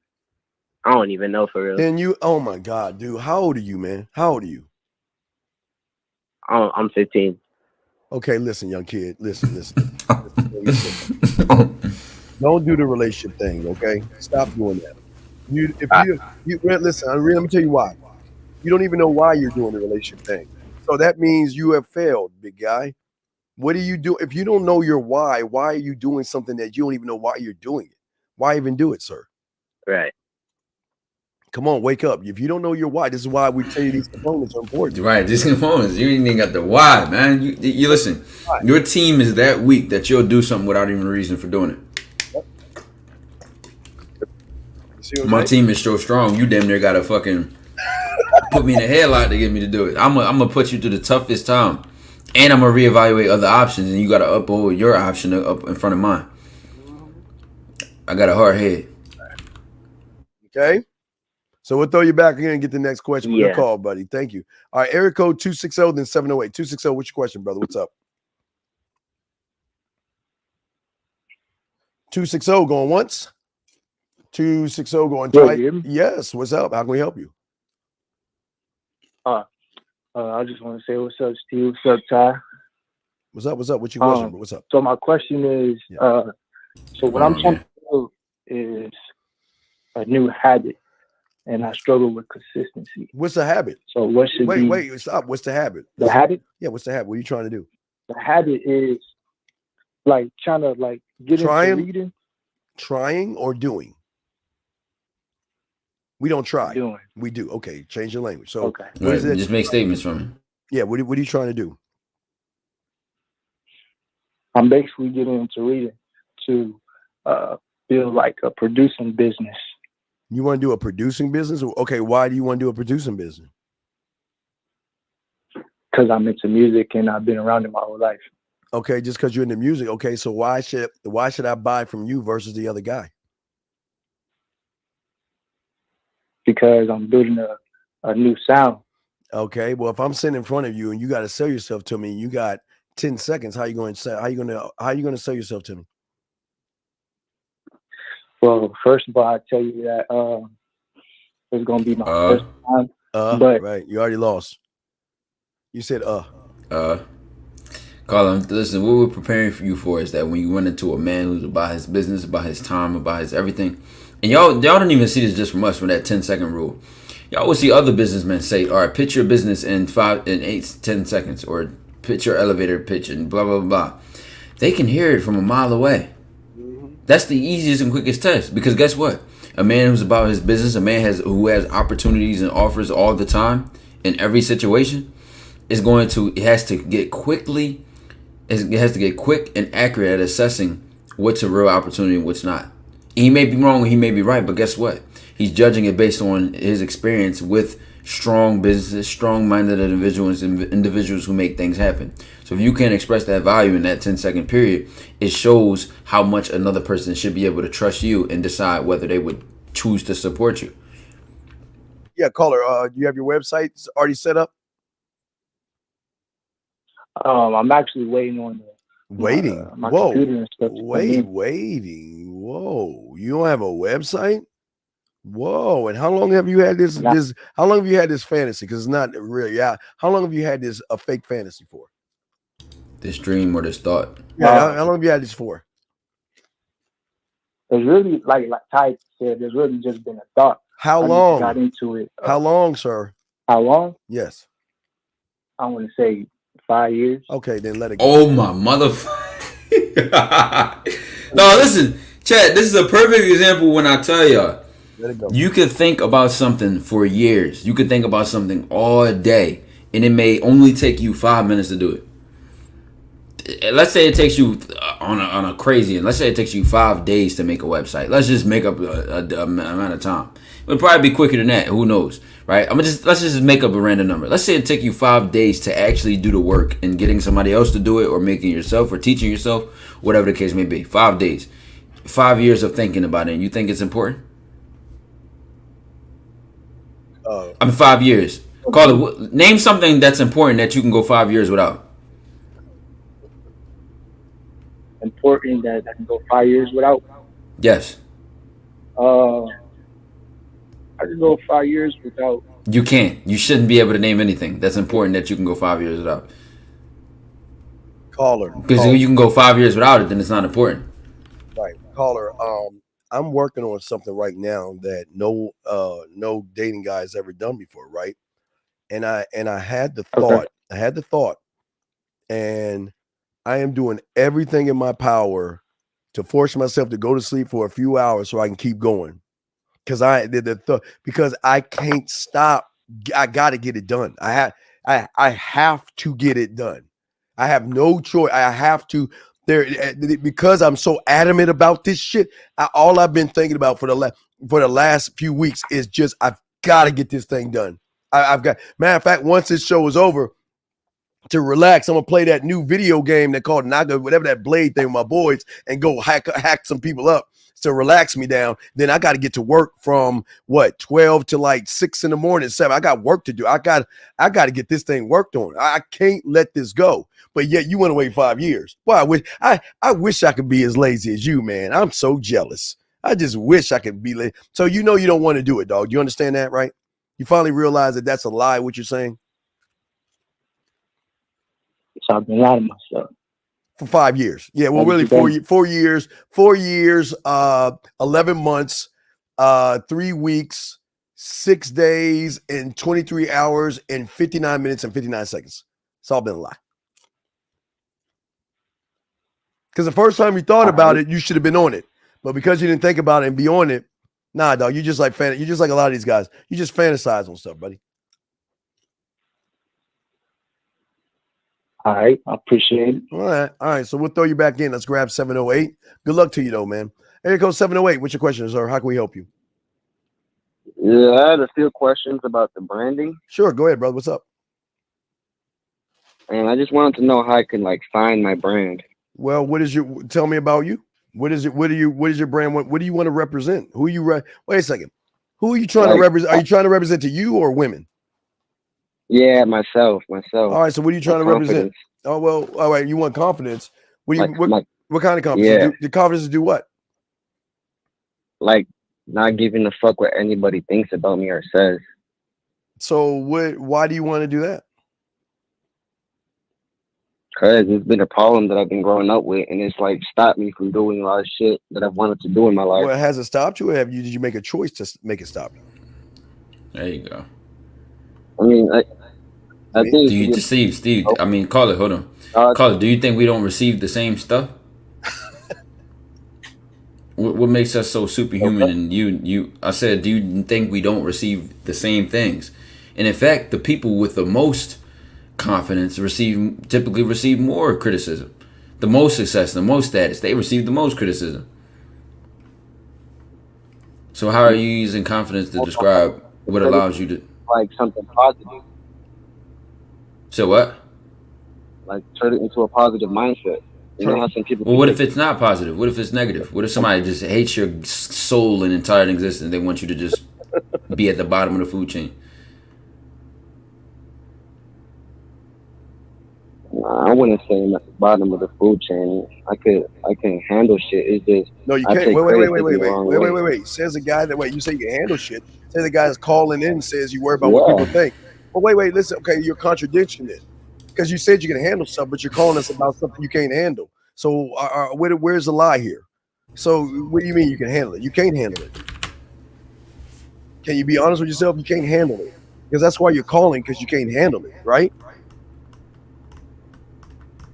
don't even know for real. And oh my God, dude, how old are you, man? How old are you? I'm 15. Okay, listen, young kid, listen. Don't do the relationship thing, okay? Stop doing that. Listen, let me tell you why. You don't even know why you're doing the relationship thing. So that means you have failed, big guy. What do you do? If you don't know your why are you doing something that you don't even know why you're doing it? Why even do it, sir? Right. Come on, wake up. If you don't know your why, this is why we tell you these components are important. Right, these components. You ain't even got the why, man. You listen, your team is that weak that you'll do something without even a reason for doing it. My team is so strong, you damn near got a fucking Put me in a headlock to get me to do it. I'm gonna put you through the toughest time, and I'm gonna reevaluate other options, and you gotta uphold your option up in front of mine. I got a hard head. Okay. So we'll throw you back again and get the next question. Yeah. Good call, buddy. Thank you. All right, area code 260, then 708. 260, what's your question, brother? What's up? 260 going once. 260 going twice. Yes. What's up? How can we help you? I just want to say what's up, Steve. What's up, Ty? What's up? What's up? What's your question? What's up? So my question is, so what I'm trying to do is a new habit, and I struggle with consistency. What's the habit? So what should be? Wait, stop. What's the habit? The habit? Yeah, what's the habit? What are you trying to do? The habit is like trying to like get into reading. Trying or doing? We don't try. Doing. We do. Okay, change your language. So okay. What is it? Just make statements from it. Yeah, what are you trying to do? I'm basically getting into reading to build like a producing business. You want to do a producing business? Okay, why do you want to do a producing business? Because I'm into music and I've been around it my whole life. Okay, just because you're into music. Okay, so why should I buy from you versus the other guy? Because I'm building a new sound. Okay, well, if I'm sitting in front of you and you got to sell yourself to me, you got 10 seconds. How you going to sell yourself to me? Well, first of all, I tell you that it's gonna be my first time. But right, you already lost. You said Colin, listen, what we're preparing for you for is that when you run into a man who's about his business, about his time, about his everything, and y'all don't even see this just from us from that 10-second rule. Y'all will see other businessmen say, all right, pitch your business in 10 seconds, or pitch your elevator pitch and blah, blah, blah. They can hear it from a mile away. That's the easiest and quickest test, because guess what? A man who's about his business, a man who has opportunities and offers all the time in every situation, it has to get quick and accurate at assessing what's a real opportunity and what's not. He may be wrong, he may be right, but guess what? He's judging it based on his experience with strong businesses, strong-minded individuals who make things happen. So if you can't express that value in that 10-second period, it shows how much another person should be able to trust you and decide whether they would choose to support you. Yeah, caller, do you have your website already set up? I'm actually waiting on waiting. my Whoa. computer and stuff. Waiting. Whoa. You don't have a website? Whoa. And how long have you had this how long have you had this fantasy? Because it's not real. Yeah. How long have you had this a fake fantasy for? This dream or this thought? Yeah, how long have you had this for? It's really like Ty said, there's really just been a thought. How I long? got into it. How long, sir? How long? Yes. I want to say 5 years. Okay, then let it go. Oh my motherfucker. No, listen, Chad, this is a perfect example when I tell y'all. Let it go. You could think about something for years. You could think about something all day, and it may only take you 5 minutes to do it. Let's say it takes you on a crazy, and let's say it takes you 5 days to make a website. Let's just make up a amount of time. It would probably be quicker than that. Who knows, right? Let's just make up a random number. Let's say it take you 5 days to actually do the work and getting somebody else to do it, or making yourself, or teaching yourself, whatever the case may be. 5 days, 5 years of thinking about it. And you think it's important? 5 years. Call it. Name something that's important that you can go 5 years without. Important that I can go 5 years without? Yes. I can go 5 years without. You can't. You shouldn't be able to name anything that's important that you can go 5 years without. Caller. Because if you can go 5 years without it, then it's not important. Right. Caller, I'm working on something right now that no dating guy has ever done before, right? And I had the thought. I had the thought, and I am doing everything in my power to force myself to go to sleep for a few hours so I can keep going. Because because I can't stop. I got to get it done. I have to get it done. I have no choice. I have to. Because I'm so adamant about this shit. All I've been thinking about for the last few weeks is just I've got to get this thing done. I've got, matter of fact, once this show is over, to relax, I'm gonna play that new video game that called Naga, whatever that Blade thing with my boys, and go hack some people up to relax me down. Then I got to get to work from 12 to like 6 in the morning, 7. I got work to do. I got to get this thing worked on. I can't let this go. But yet you want to wait 5 years. Well, I wish I could be as lazy as you, man. I'm so jealous. I just wish I could be lazy. So you don't want to do it, dog. You understand that, right? You finally realize that that's a lie, what you're saying? So I've been lying to myself. For 5 years. Yeah, well, really 4 years, 11 months, 3 weeks, 6 days, and 23 hours, and 59 minutes and 59 seconds. It's all been a lie. Because the first time you thought about it, you should have been on it. But because you didn't think about it and be on it, nah, dog, you're just like a lot of these guys. You just fantasize on stuff, buddy. All right, I appreciate it. All right. So we'll throw you back in. Let's grab 708. Good luck to you, though, man. Here goes 708. What's your question, sir? How can we help you? Yeah, I had a few questions about the branding. Sure, go ahead, brother. What's up? And I just wanted to know how I can find my brand. Well, tell me about you. What is your brand? What do you want to represent? Who you wait a second. Who are you trying to represent? Are you trying to represent to you or women? Yeah, myself. All right. So what are you trying to represent? Oh, well, all right. You want confidence. What kind of confidence? Yeah. The confidence to do what? Like not giving a fuck what anybody thinks about me or says. So why do you want to do that? Because it's been a problem that I've been growing up with, and it's stopped me from doing a lot of shit that I've wanted to do in my life. Well, has it stopped you, or did you make a choice to make it stop you? There you go. I mean, I think do you, Steve? I mean, call it. Hold on, call it. Do you think we don't receive the same stuff? What makes us so superhuman? And you, I said, do you think we don't receive the same things? And in fact, the people with the most confidence typically receive more criticism. The most success, the most status, they receive the most criticism. So how are you using confidence to describe what allows you to something positive? So what? Turn it into a positive mindset. You know how some people. Well, what if it's not positive? What if it's negative? What if somebody just hates your soul and entire existence? They want you to just be at the bottom of the food chain. I wouldn't say I'm at the bottom of the food chain. I can handle shit. It's just no, you can't. Wait. Says the guy that you say you can handle shit. Say the guy is calling in and says you worry about what people think. Well, wait. Listen. Okay, you're contradicting it because you said you can handle stuff, but you're calling us about something you can't handle. So where's the lie here? So what do you mean you can handle it? You can't handle it. Can you be honest with yourself? You can't handle it because that's why you're calling, because you can't handle it, right?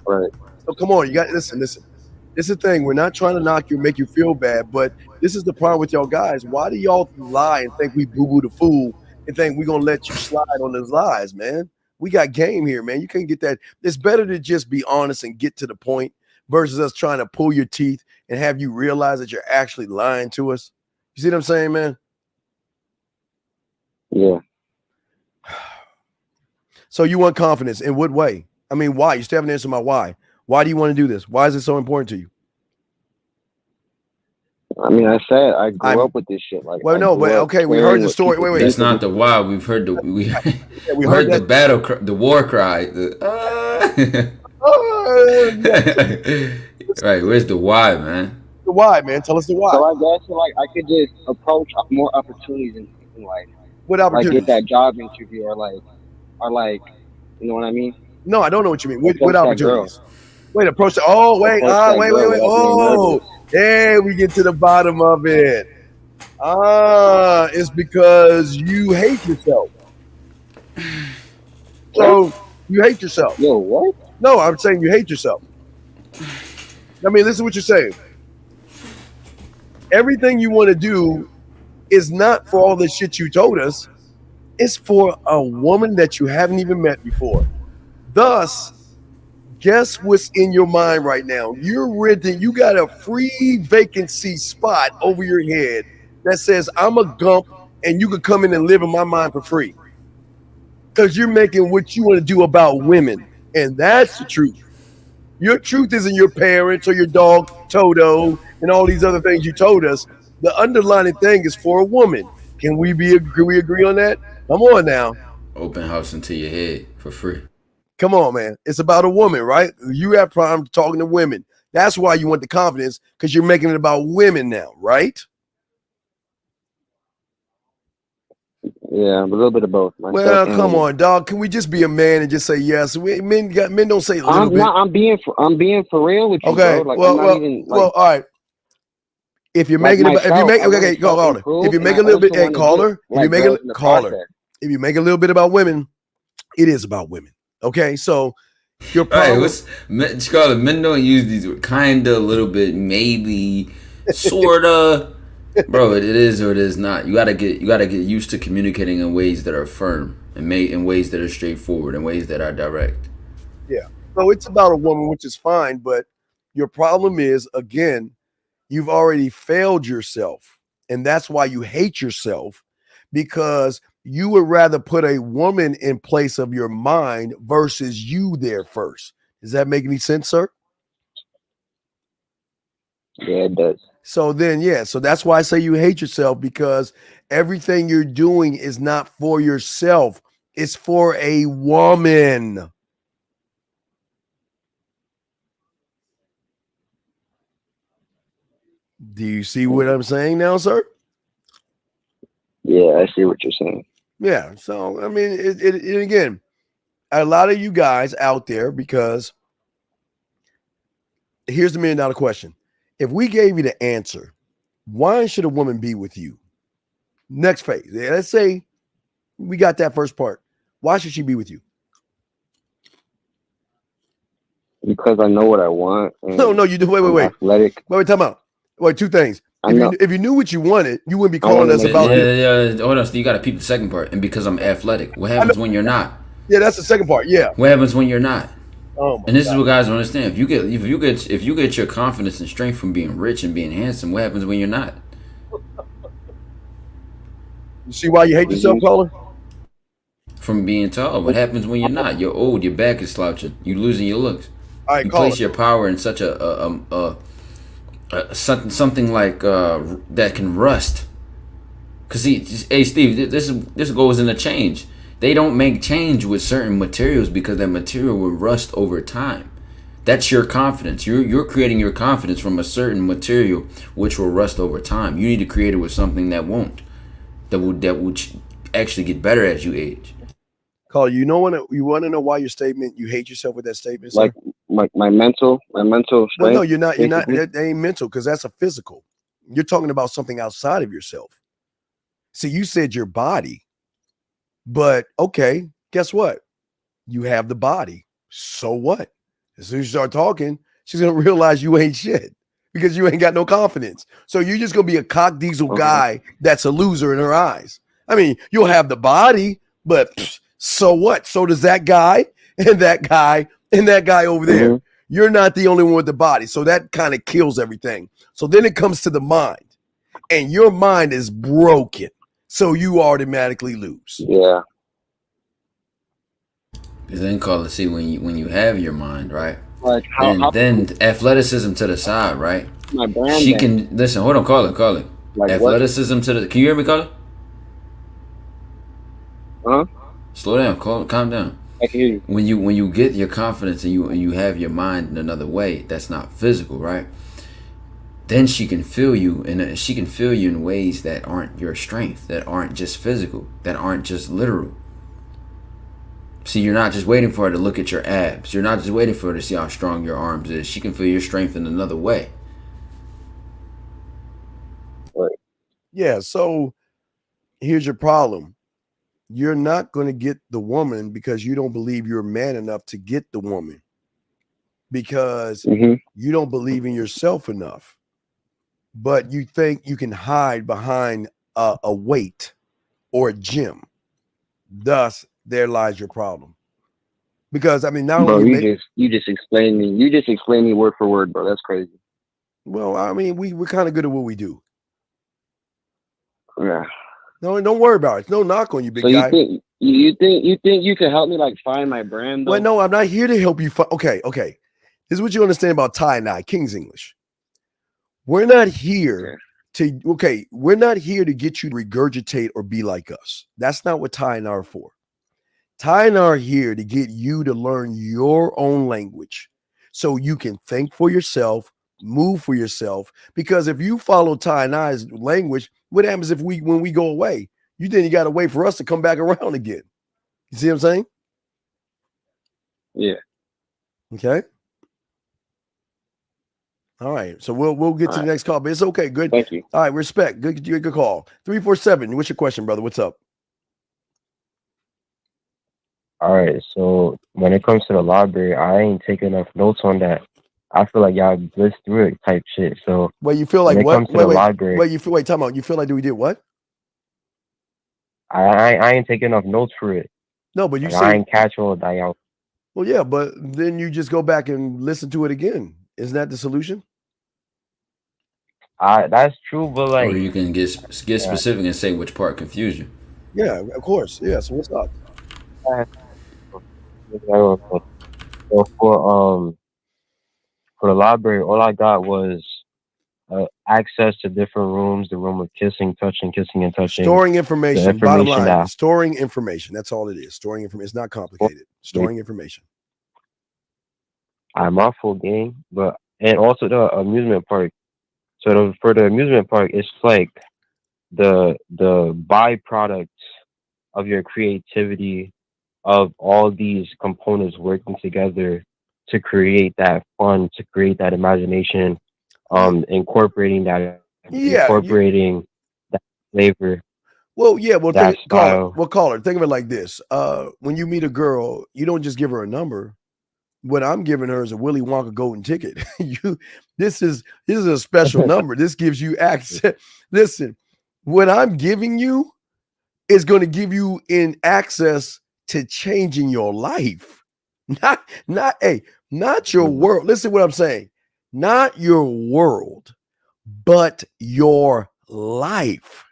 Right. So come on, you got listen. This is the thing. We're not trying to knock you, make you feel bad, but this is the problem with y'all guys. Why do y'all lie and think we boo-boo the fool and think we're gonna let you slide on those lies, man? We got game here, man. You can't get that. It's better to just be honest and get to the point versus us trying to pull your teeth and have you realize that you're actually lying to us. You see what I'm saying, man? Yeah. So you want confidence in what way? I mean, why? You still haven't answered my why. Why do you want to do this? Why is it so important to you? I mean, I said I grew up with this shit. Well, no, but okay, we heard the story. Wait. That's not the why. We've heard we heard the battle, the war cry. Right, where's the why, man? The why, man. Tell us the why. So I guess I could just approach more opportunities in life. What opportunities? Get that job interview or you know what I mean? No, I don't know what you mean. What opportunities? Wait, approach the. Oh, wait. Wait. Oh, there we get to the bottom of it. It's because you hate yourself. So you hate yourself. Yo, what? No, I'm saying you hate yourself. I mean, listen to what you're saying. Everything you want to do is not for all the shit you told us. It's for a woman that you haven't even met before. Thus, guess what's in your mind right now? You're renting, you got a free vacancy spot over your head that says, I'm a gump and you can come in and live in my mind for free. because you're making what you want to do about women, and that's the truth. Your truth isn't your parents or your dog Toto and all these other things you told us. The underlying thing is for a woman. Can we agree on that? Come on now. Open house into your head for free. Come on, man. It's about a woman, right? You have problems talking to women. That's why you want the confidence, because you're making it about women now, right? Yeah, a little bit of both. Well, come on, dog. Can we just be a man and just say yes? Men don't say a little bit. I'm being for real with you, okay, bro. Like, all right. If you're making it, if you make a little bit, hey, caller, if you make a little bit about women, it is about women. Okay, so your problem. Right, Scarlett, men don't use these kinda, a little bit, maybe, sorta. Bro, it is or it is not. You gotta get used to communicating in ways that are firm and in ways that are straightforward, in ways that are direct. Yeah. So it's about a woman, which is fine, but your problem is, again, you've already failed yourself, and that's why you hate yourself, because you would rather put a woman in place of your mind versus you there first. Does that make any sense, sir? Yeah, it does. So then, so that's why I say you hate yourself, because everything you're doing is not for yourself. It's for a woman. Do you see what I'm saying now, sir? Yeah, I see what you're saying. Yeah. So, I mean, it again, a lot of you guys out there, because here's the $1 million question. If we gave you the answer, why should a woman be with you? Next phase. Let's say we got that first part. Why should she be with you? Because I know what I want. No, you do. Wait. Athletic. Wait, time out. Wait, two things. If you knew what you wanted, you wouldn't be calling us about it. Yeah. Hold on. So you got to peep the second part. And because I'm athletic, what happens when you're not? Yeah, that's the second part. Yeah. What happens when you're not? Oh, and this is what guys don't understand. If you get your confidence and strength from being rich and being handsome, what happens when you're not? You see why you hate yourself, caller? From being tall. What happens when you're not? You're old. Your back is slouching. You're losing your looks. All right, you place your power in such something like that can rust. Cause see, hey Steve, this goes into change. They don't make change with certain materials because that material will rust over time. That's your confidence. You're creating your confidence from a certain material which will rust over time. You need to create it with something that won't. That will actually get better as you age. Carl, you want to know why your statement, you hate yourself with that statement, sir? Like my mental strength. No, you're not. That ain't mental, because that's a physical. You're talking about something outside of yourself. See, you said your body, but okay, guess what? You have the body. So what? As soon as you start talking, she's gonna realize you ain't shit, because you ain't got no confidence. So you're just gonna be a cock diesel guy that's a loser in her eyes. I mean, you'll have the body, but so what? So does that guy and that guy and that guy over there. You're not the only one with the body. So that kind of kills everything. So then it comes to the mind, and your mind is broken. So you automatically lose. Yeah. Then call it, see, when you have your mind, right? Like then athleticism to the side, right? My brand. She can listen. Hold on, call it. Like athleticism what? To the. Can you hear me, call it? Huh? Slow down. Calm down. I can hear you. When you get your confidence and you have your mind in another way that's not physical, right? Then she can feel you, and she can feel you in ways that aren't your strength, that aren't just physical, that aren't just literal. See, you're not just waiting for her to look at your abs. You're not just waiting for her to see how strong your arms is. She can feel your strength in another way. Right. Yeah, so here's your problem. You're not going to get the woman because you don't believe you're man enough to get the woman, because you don't believe in yourself enough. But you think you can hide behind a weight or a gym. Thus, there lies your problem. Because I mean, not bro, only you just explained me word for word, bro. That's crazy. Well, I mean, we're kind of good at what we do. Yeah. No, don't worry about it. It's no knock on you, big guy. You think you can help me like find my brand? Though? Well, no, I'm not here to help you. Okay. This is what you understand about Ty and I, King's English. We're not here we're not here to get you to regurgitate or be like us. That's not what Ty and I are for. Ty and I are here to get you to learn your own language so you can think for yourself, move for yourself. Because if you follow Ty and I's language, what happens when we go away? You got to wait for us to come back around again. You see what I'm saying? Yeah. Okay. All right. So we'll get to the next call, but it's okay. Good. Thank you. All right. Respect. Good call. 347. What's your question, brother? What's up? All right. So when it comes to the library, I ain't taking enough notes on that. I feel like y'all blitz through it type shit. So well, you feel like when it what? comes to the library, time out. You feel like we did what? I ain't taking enough notes for it. No, but you like, say I ain't catch all that y'all. Well, yeah, but then you just go back and listen to it again. Isn't that the solution? That's true, but like, or you can get specific and say which part confused you. Yeah, of course. Yeah. So what's up? So for the library, all I got was access to different rooms, the room of kissing, touching, and touching. Storing information. Bottom line, is storing information. That's all it is. Storing information. It's not complicated. Storing information. I'm off full game, and also the amusement park. So for the amusement park, it's like the byproduct of your creativity of all these components working together to create that fun, to create that imagination, incorporating that flavor. Well, yeah, well, caller, think of it like this. When you meet a girl, you don't just give her a number. What I'm giving her is a Willy Wonka golden ticket. This is a special number. This gives you access. Listen, what I'm giving you is going to give you access to changing your life. Not your world. Listen to what I'm saying. Not your world, but your life.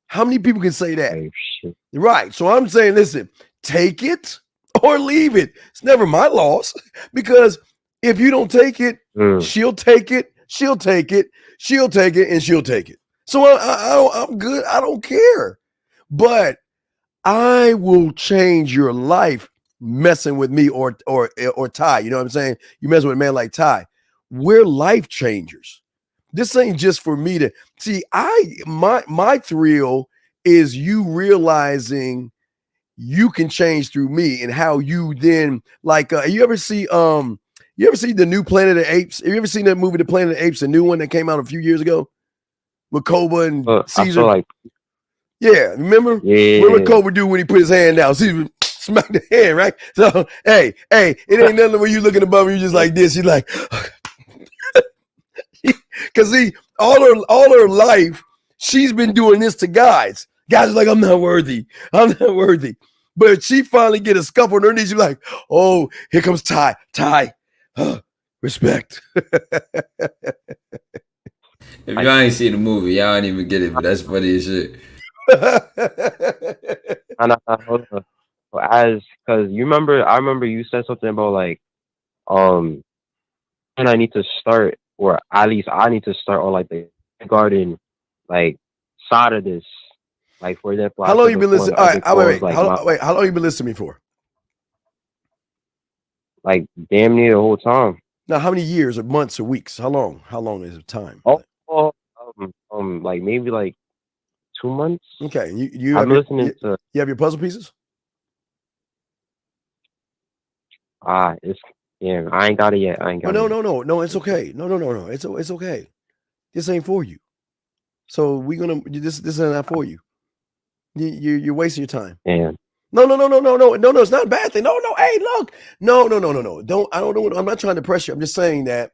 How many people can say that? Oh, shit. Right. So I'm saying, listen, take it or leave it. It's never my loss, because if you don't take it, she'll take it, she'll take it, she'll take it, and she'll take it. So I'm good. I don't care. But I will change your life messing with me or Ty. You know what I'm saying? You mess with a man like Ty. We're life changers. This ain't just for me to see. My thrill is you realizing you can change through me, and how you then you ever see the new Planet of the Apes? Have you ever seen that movie, The Planet of the Apes, the new one that came out a few years ago with Koba and Caesar? Yeah, remember? Yeah. What would Koba do when he put his hand down? Caesar smack the hand, right? So hey, it ain't nothing when you looking above you just like this. You're like, because see, all her life she's been doing this to guys. Guys are like, I'm not worthy. But she finally get a scuff on her knees. You're like, oh, here comes Ty. Respect. If y'all ain't seen the movie, y'all don't even get it, but that's funny as shit. Because I remember you said something about like, and I need to start, or at least I need to start on like the garden, like side of this. Like, for example, how long you been listening? All right, wait. How long you been listening to me for? Like damn near the whole time. Now, how many years or months or weeks? How long? How long is the time? Like maybe like 2 months. Okay, you I'm listening to. You have your puzzle pieces? I ain't got it yet. No, it's okay. No, it's okay. This ain't for you. So this is not for you. You're wasting your time. Yeah. No, it's not a bad thing. No, hey, look. No. I'm not trying to pressure you. I'm just saying that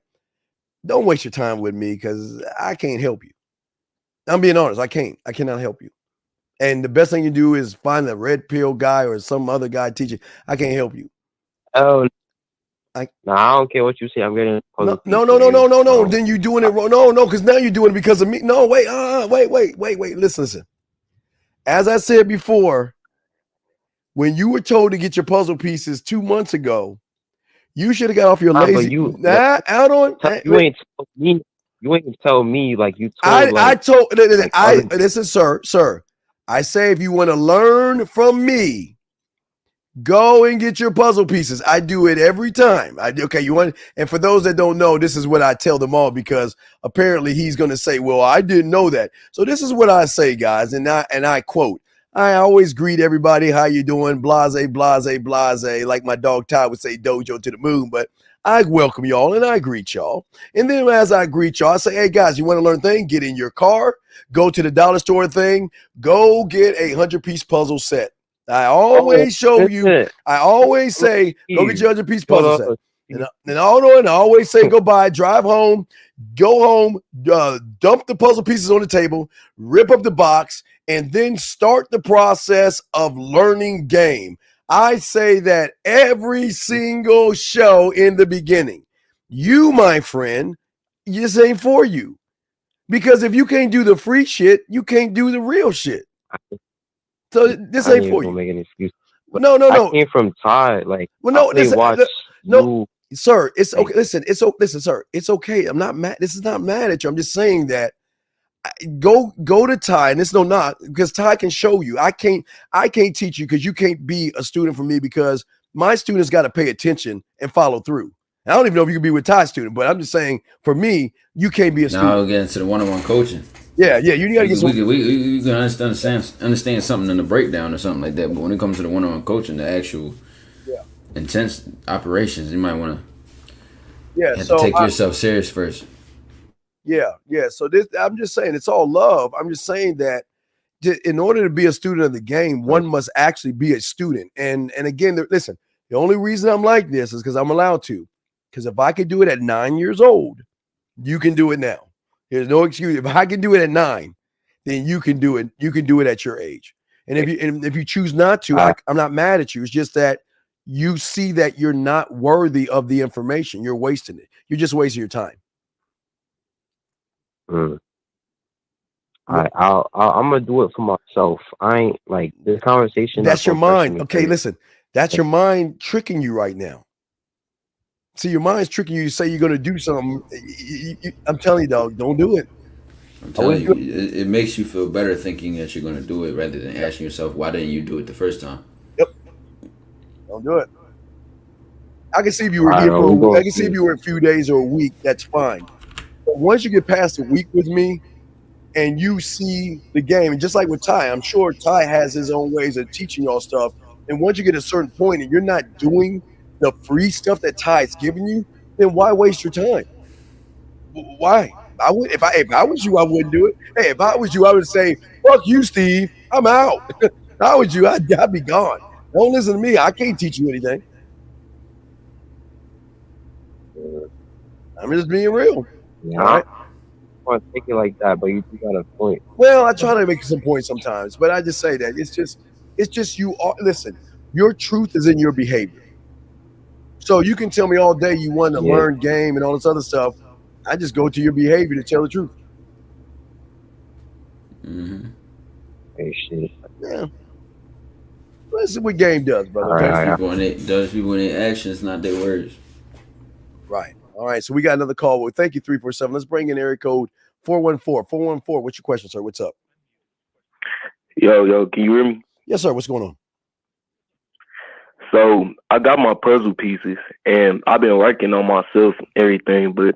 don't waste your time with me, because I can't help you. I'm being honest. I cannot help you. And the best thing you do is find a red pill guy or some other guy teaching. I can't help you. Oh, I don't care what you say. I'm getting no. Then you doing it wrong. No, because now you're doing it because of me. No, wait. Listen. As I said before, when you were told to get your puzzle pieces 2 months ago, you should have got off your lazy. You ain't tell me like you told. Listen, sir. I say if you want to learn from me, go and get your puzzle pieces. I do it every time. And for those that don't know, this is what I tell them all, because apparently he's going to say, well, I didn't know that. So this is what I say, guys, and I quote, I always greet everybody, how you doing, blase, blase, blase, like my dog Ty would say, dojo to the moon, but I welcome y'all and I greet y'all. And then as I greet y'all, I say, hey, guys, you want to learn thing? Get in your car, go to the dollar store thing, go get a 100-piece puzzle set. I always show you. I always say, go get your 100-piece puzzle set. And I always say, drive home, go home, dump the puzzle pieces on the table, rip up the box, and then start the process of learning game. I say that every single show in the beginning. You, my friend, this ain't for you. Because if you can't do the free shit, you can't do the real shit. So this ain't for you. Make an excuse. No. I came from Ty. Sir. It's okay. Listen, sir. It's okay. I'm not mad. This is not mad at you. I'm just saying that go to Ty, and it's no knock, because Ty can show you. I can't teach you, because you can't be a student for me, because my students got to pay attention and follow through. I don't even know if you can be with Ty's student, but I'm just saying, for me, you can't be a student. Now we'll get into the one-on-one coaching. Yeah, you gotta get some. We can understand something in the breakdown or something like that, but when it comes to the one-on-one coaching, the actual intense operations, you might want to have to take yourself serious first. Yeah. So I'm just saying, it's all love. I'm just saying that in order to be a student of the game, one must actually be a student. And again, listen, the only reason I'm like this is because I'm allowed to. Because if I could do it at 9 years old, you can do it now. There's no excuse. If I can do it at 9, then you can do it. You can do it at your age. And if you choose not to, I'm not mad at you. It's just that you see that you're not worthy of the information. You're wasting it. You're just wasting your time. I'm gonna do it for myself. I ain't like this conversation. That's your mind. Okay, listen. That's your mind tricking you right now. See, your mind's tricking you. You say you're gonna do something. I'm telling you, dog, don't do it. I'm telling you, it makes you feel better thinking that you're gonna do it rather than asking yourself, why didn't you do it the first time? Yep. Don't do it. I can see if you were here for a week. I can see if you were a few days or a week. That's fine. But once you get past a week with me, and you see the game, and just like with Ty, I'm sure Ty has his own ways of teaching y'all stuff. And once you get a certain point and you're not doing the free stuff that Ty's giving you, then why waste your time? Why? I would, if I was you, I wouldn't do it. Hey, if I was you, I would say, fuck you, Steve. I'm out. If I was you, I'd be gone. Don't listen to me. I can't teach you anything. I'm just being real. Yeah. All right? I want to take it like that, but you got a point. Well, I try to make some points sometimes, but I just say that it's just you are. Listen, your truth is in your behavior. So you can tell me all day you want to learn game and all this other stuff. I just go to your behavior to tell the truth. Mm-hmm. Hey, shit. Yeah. Let's see what game does, brother. Those people in their actions, not their words. Right. All right. So we got another call. Well, thank you, 347. Let's bring in area code 414. 414. What's your question, sir? What's up? Yo, can you hear me? Yes, sir. What's going on? So I got my puzzle pieces, and I've been working on myself and everything, but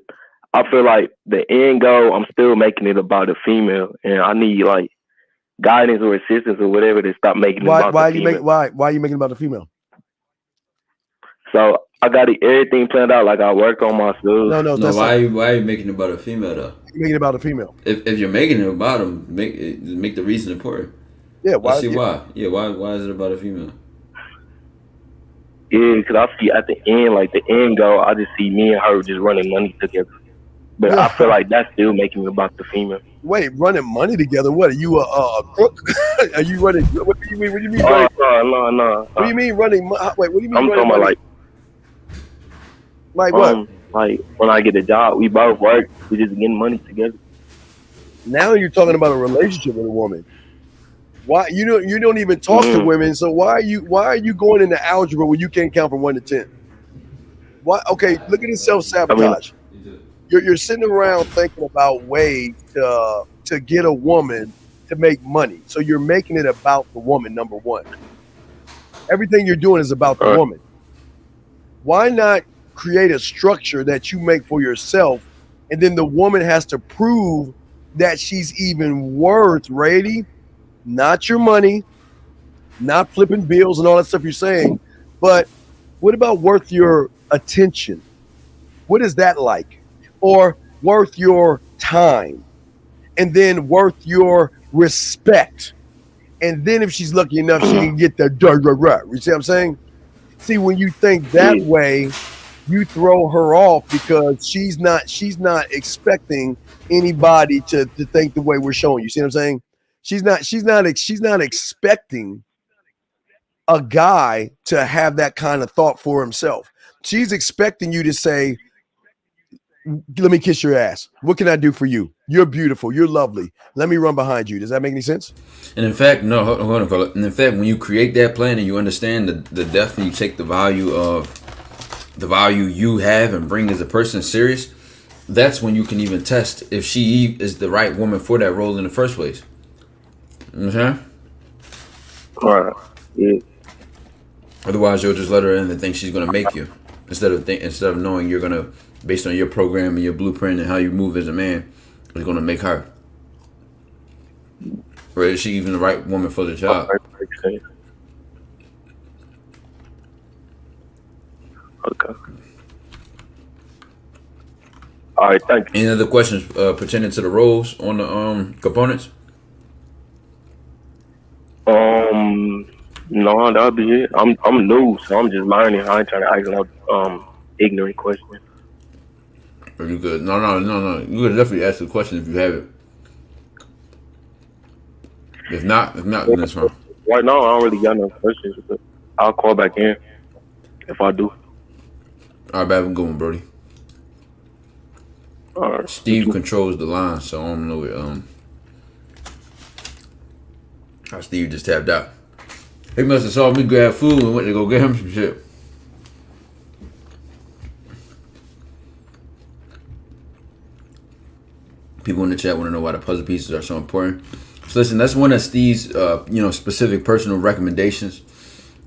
I feel like the end goal, I'm still making it about a female, and I need like guidance or assistance or whatever to stop making it about the female. Why are you making it about the female? So I got everything planned out. Like I work on myself. No. Why are you making it about a female though? You're making it about a female. If you're making it about them, make the reason important. Yeah. Why? Let's see why. Yeah. Why is it about a female? Yeah, because I see at the end, like the end goal, I just see me and her just running money together. But I feel like that's still making it about the female. Wait, running money together? What are you a crook? Are you running? What do you mean? What do you mean? No. What do you mean running? Wait, what do you mean? I'm talking about like what? Like when I get a job, we both work. We just getting money together. Now you're talking about a relationship with a woman. Why you don't even talk to women? So why are you going into algebra when you can't count from 1 to 10? Why? Okay, look at this self-sabotage. You're sitting around thinking about ways to get a woman to make money. So you're making it about the woman, number one. Everything you're doing is about the woman. Why not create a structure that you make for yourself, and then the woman has to prove that she's even worth, Rady, not your money, not flipping bills and all that stuff you're saying, but what about worth your attention? What is that like? Or worth your time, and then worth your respect. And then if she's lucky enough, she can get the you see what I'm saying? See, when you think that way, you throw her off because she's not expecting anybody to think the way we're showing you. See what I'm saying? She's not expecting a guy to have that kind of thought for himself. She's expecting you to say, let me kiss your ass. What can I do for you? You're beautiful. You're lovely. Let me run behind you. Does that make any sense? And in fact, no, hold on, fella. And in fact, when you create that plan and you understand the depth and you take the value you have and bring as a person serious, that's when you can even test if she is the right woman for that role in the first place. You know what I'm saying? All right. Yeah. Otherwise, you'll just let her in and think she's gonna make you instead of knowing you're gonna, based on your program and your blueprint and how you move as a man, is gonna make her. Or is she even the right woman for the job? Okay. All right, thank you. Any other questions pertaining to the roles on the components? No, that'll be it. I'm new, so I'm just learning. I ain't trying to ask no ignorant questions. Are you good? No. You could definitely ask the question if you have it. If not, then that's fine. Right now, I don't really got no questions, but I'll call back in if I do. All right, have a good one, Brody. All right. Steve controls the line, so I don't know how Steve just tapped out. He must have saw me grab food and went to go get him some shit. People in the chat want to know why the puzzle pieces are so important. So listen, that's one of Steve's specific personal recommendations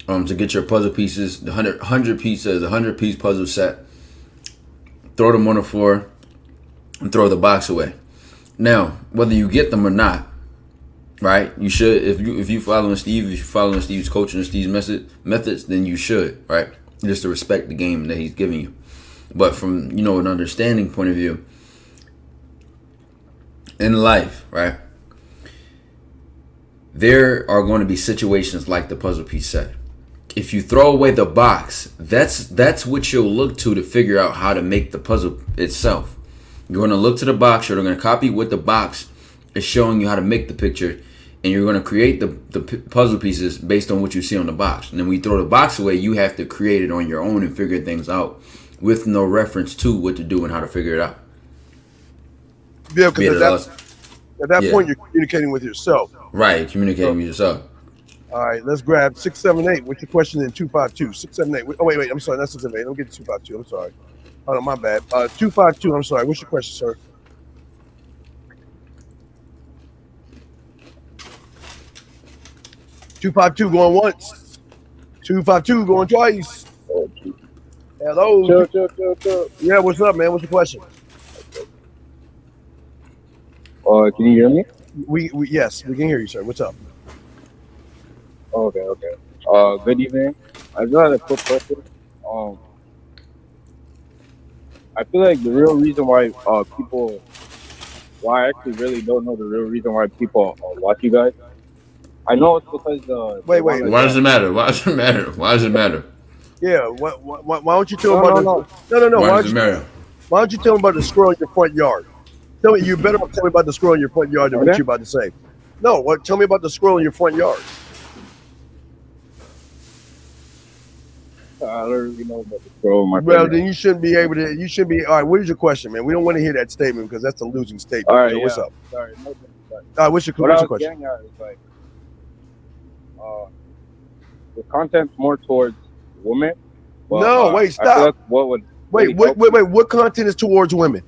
to get your puzzle pieces, the 100-piece puzzle set. Throw them on the floor and throw the box away. Now, whether you get them or not, right? You should, if you following Steve, if you're following Steve's coaching and Steve's methods, then you should, right? Just to respect the game that he's giving you. But from an understanding point of view, in life, right? There are going to be situations like the puzzle piece set. If you throw away the box, that's what you'll look to figure out how to make the puzzle itself. You're going to look to the box, you're going to copy what the box is showing you how to make the picture, and you're going to create the puzzle pieces based on what you see on the box. And then when you throw the box away, you have to create it on your own and figure things out with no reference to what to do and how to figure it out. Yeah, because at that point, you're communicating with yourself. Right, communicating with yourself. All right, let's grab 678. What's your question in 252? 678. Oh, wait. I'm sorry. That's 678. Don't get to 252. I'm sorry. Oh, no, my bad. 252. I'm sorry. What's your question, sir? $252 going once. $252 going twice. Hello. Chill. Yeah, what's up, man? What's your question? Can you hear me? Yes, we can hear you, sir. What's up? Okay. Good evening. I just had a quick question. I feel like the real reason why I actually really don't know the real reason why people watch you guys. I know it's because wait. Why does it matter? Why does it matter? Yeah. Why don't you tell them about No. Why does it matter? Why don't you tell them about the squirrel in your front yard? Tell me. You better tell me about the squirrel in your front yard than what you're about to say. No. Tell me about the squirrel in your front yard. I don't really know about the squirrel in my front yard. Then you shouldn't be able to. You should be. All right. What is your question, man? We don't want to hear that statement because that's a losing statement. All right. So what's up? Sorry. All right. What's your question? Getting at is like, the content's more towards women. But, no, wait, stop. I feel like what would wait, wait. What content is towards women?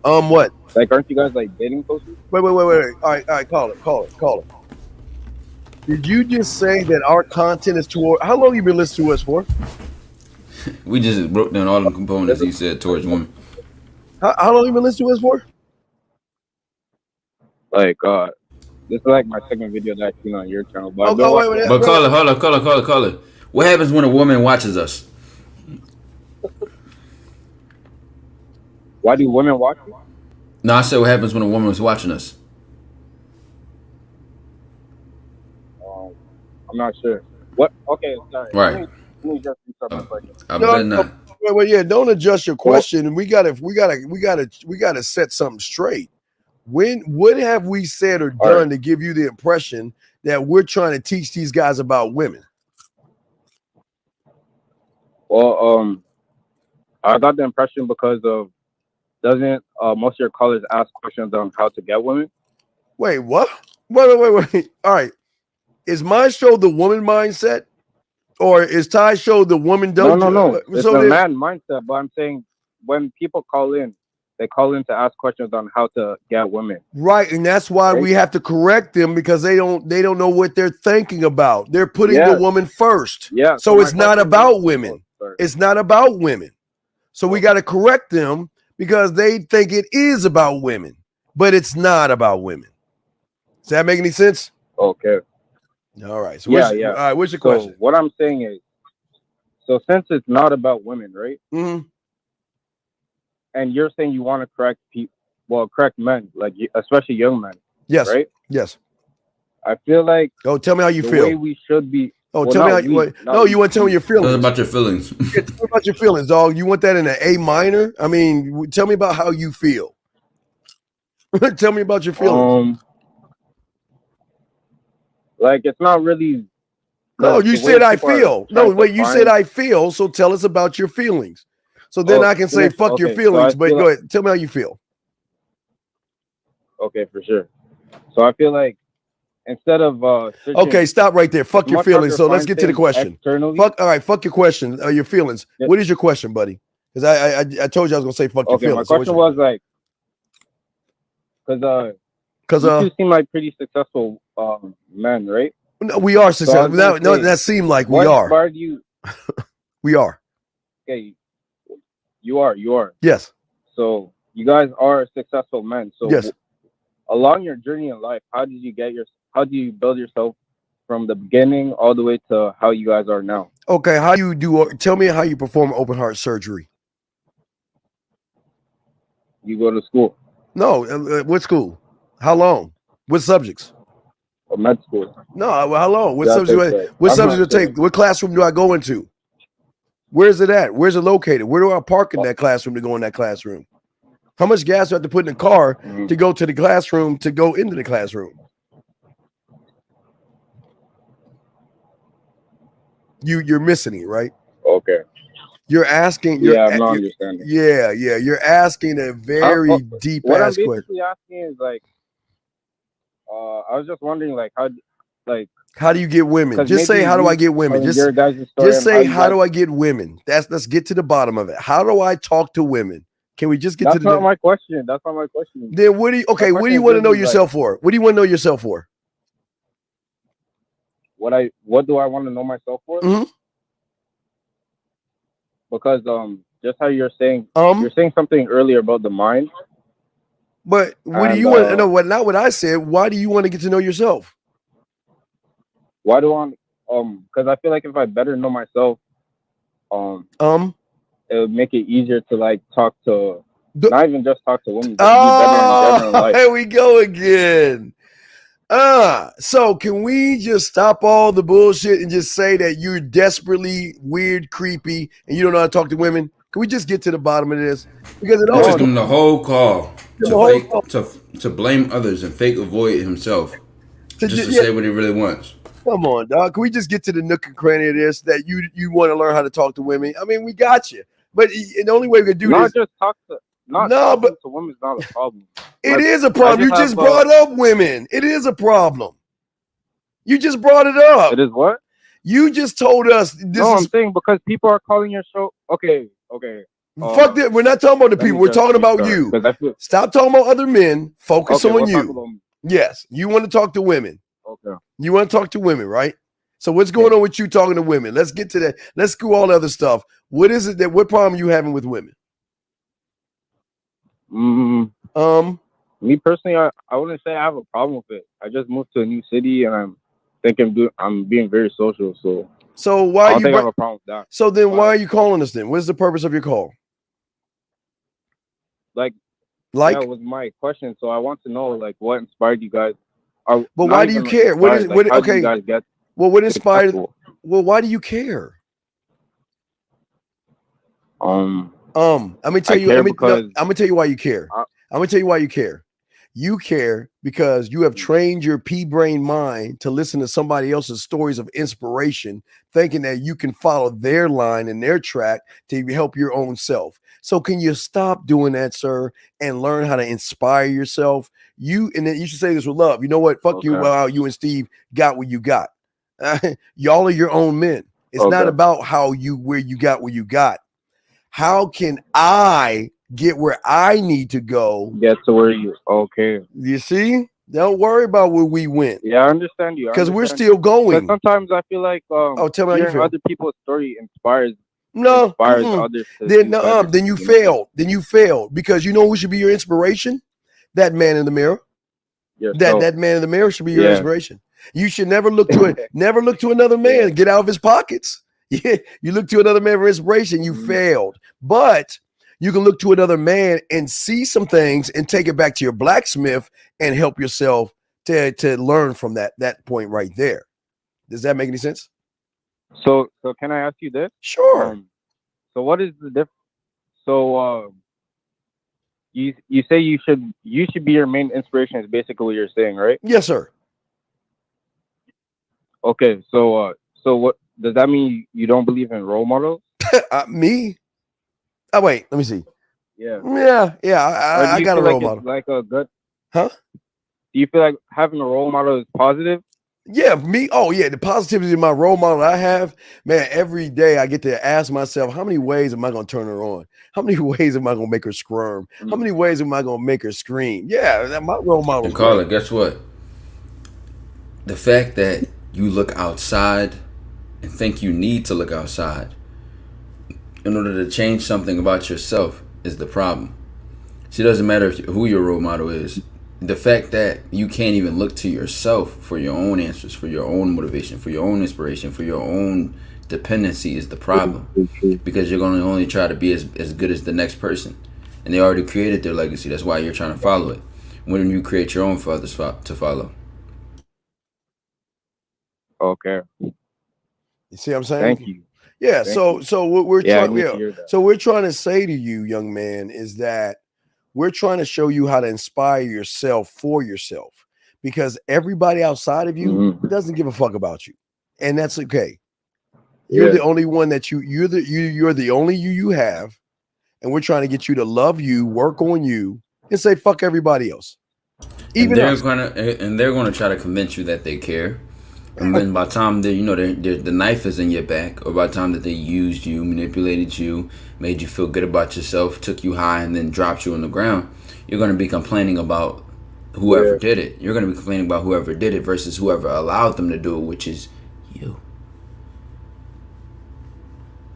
What? Like, aren't you guys like dating posters? Wait. All right. Call it. Did you just say that our content is toward? How long you been listening to us for? We just broke down all the components you said towards women. How long you been listening to us for? Like, this is like my second video that I've seen on your channel. But but call it. What happens when a woman watches us? Why do women watch you? No, I said what happens when a woman is watching us. I'm not sure. What? Okay, sorry. Right. Let me just restart my question. Wait, don't adjust your question. We gotta set something straight. What have we said or done to give you the impression that we're trying to teach these guys about women? Well, I got the impression because of doesn't most of your callers ask questions on how to get women? Wait, what? Wait. All right. Is my show the woman mindset? Or is Ty's show the woman dojo? No. It's a man mindset, but I'm saying when people call in, they call in to ask questions on how to get women. Right, and that's why we have to correct them because they don't know what they're thinking about. They're putting the woman first. Yeah. So it's not about women. It's not about women. So we got to correct them because they think it is about women, but it's not about women. Does that make any sense? Okay. All right. So yeah. All right. What's your question? What I'm saying is, so since it's not about women, right? Mm-hmm. And you're saying you want to correct correct men, like especially young men. Yes. Right. Yes. I feel like. Oh, tell me how you feel. The way we should be. Oh, tell me how you. No, you want to tell me your feelings. Tell about your feelings. Yeah, tell me about your feelings, dog. You want that in an A minor? I mean, tell me about how you feel. Tell me about your feelings. Like it's not really. No, you said I feel. No, wait, you said I feel. So tell us about your feelings. So then I can say fuck your feelings. So but go ahead, tell me how you feel. Okay, for sure. So I feel like instead of okay, stop right there. Fuck your feelings. So let's get to the question. Fuck. All right, fuck your question. Your feelings. Yes. What is your question, buddy? Because I told you I was gonna say fuck your feelings. My question was like, because you seem like pretty successful men, right? No, we are successful. So no, that seemed like we are. What inspired you? We are. Okay, you are. Yes. So you guys are successful men. So yes. Along your journey in life, how do you build yourself from the beginning all the way to how you guys are now? Okay, tell me how you perform open heart surgery. You go to school. No, what school? How long? What subjects? Med school. No, how long? What subjects? What subjects do I take? What classroom do I go into? Where is it at? Where's it located? Where do I park in that classroom to go in that classroom? How much gas do I have to put in the car to go to the classroom to go into the classroom? You're missing it, right? Okay. You're asking. I'm not understanding. Yeah. You're asking a very deep what ass I'm question. basically asking is like, I was just wondering how do you get women? Just say how do I get women? Just say how do I get women? Let's get to the bottom of it. How do I talk to women? Can we just get to the? That's not my question. Then what do you want to know yourself for? What do you want to know yourself for? What do I want to know myself for? Mm-hmm. Because just how you're saying something earlier about the mind. But what do you want to know? What not what I said. Why do you want to get to know yourself? Why do I because I feel like if I better know myself, it would make it easier to like talk to not even just talk to women, but be better in general life. Here we go again. So can we just stop all the bullshit and just say that you're desperately weird, creepy, and you don't know how to talk to women? Can we just get to the bottom of this? Because it all took him the whole call to blame others and fake avoid himself, just to say what he really wants. Come on, dog. Can we just get to the nook and cranny of this? That you want to learn how to talk to women? I mean, we got you, but the only way we can do not this, just talk to. not no, but to women is not a problem. It is a problem. You just brought up women. It is a problem. You just brought it up. It is what? You just told us this. No, I'm saying because people are calling your show. Okay. Fuck that. We're not talking about the people. We're talking about you. Stop talking about other men. Focus on you. Yes, you want to talk to women. Okay. You want to talk to women, right? So what's going on with you talking to women? Let's get to that. Let's screw all the other stuff. What is it what problem are you having with women? Me personally, I wouldn't say I have a problem with it. I just moved to a new city and I'm being very social. So why I don't think I have a problem with that. So then why are you calling us then? What's the purpose of your call? Like that was my question. So I want to know like what inspired you guys. But why do you care? What is like, okay? You guys get what inspired? Well, why do you care? I'm gonna tell you. I'm gonna tell you why you care. I'm gonna tell you why you care. You care because you have trained your pea-brain mind to listen to somebody else's stories of inspiration, thinking that you can follow their line and their track to help your own self. So can you stop doing that, sir, and learn how to inspire yourself? And then you should say this with love. You know what? Fuck you. Well, you and Steve got what you got. Y'all are your own men. It's not about where you got what you got. How can I get where I need to go? Get to where you You see? Don't worry about where we went. Yeah, I understand you. Because we're still going. Sometimes I feel like tell me how you feel. Other people's story inspires others. Then you failed. Then you failed. Because you know who should be your inspiration? That man in the mirror. That man in the mirror should be your inspiration. You should never look to it. Never look to another man. Get out of his pockets. Yeah, you look to another man for inspiration. You failed. But you can look to another man and see some things and take it back to your blacksmith and help yourself to learn from that point right there. Does that make any sense? So can I ask you this? Sure. So what is the difference? So you say you should be your main inspiration is basically what you're saying, right? Yes, sir. Okay, so what does that mean? You don't believe in role models? Me? Oh wait, let me see. Yeah. I got a role model. Like a good. Huh? Do you feel like having a role model is positive? Yeah, me. Oh yeah, the positivity in my role model I have, man. Every day I get to ask myself, how many ways am I going to turn her on? How many ways am I going to make her squirm? How many ways am I going to make her scream? Yeah, my role model. And Carla, guess what? The fact that you look outside and think you need to look outside in order to change something about yourself is the problem. See, it doesn't matter who your role model is. The fact that you can't even look to yourself for your own answers, for your own motivation, for your own inspiration, for your own dependency is the problem. Because you're going to only try to be as good as the next person. And they already created their legacy. That's why you're trying to follow it. When do you create your own for others to follow? Okay. You see what I'm saying? Thank you. Yeah. So what we're we're trying to say to you, young man, is that we're trying to show you how to inspire yourself for yourself, because everybody outside of you doesn't give a fuck about you, and that's okay. You're the only one that you're the only you have, and we're trying to get you to love you, work on you, and say fuck everybody else. Even they're gonna try to convince you that they care. And then by the time the knife is in your back, or by the time that they used you, manipulated you, made you feel good about yourself, took you high, and then dropped you on the ground, you're going to be complaining about whoever did it. You're going to be complaining about whoever did it versus whoever allowed them to do it, which is you.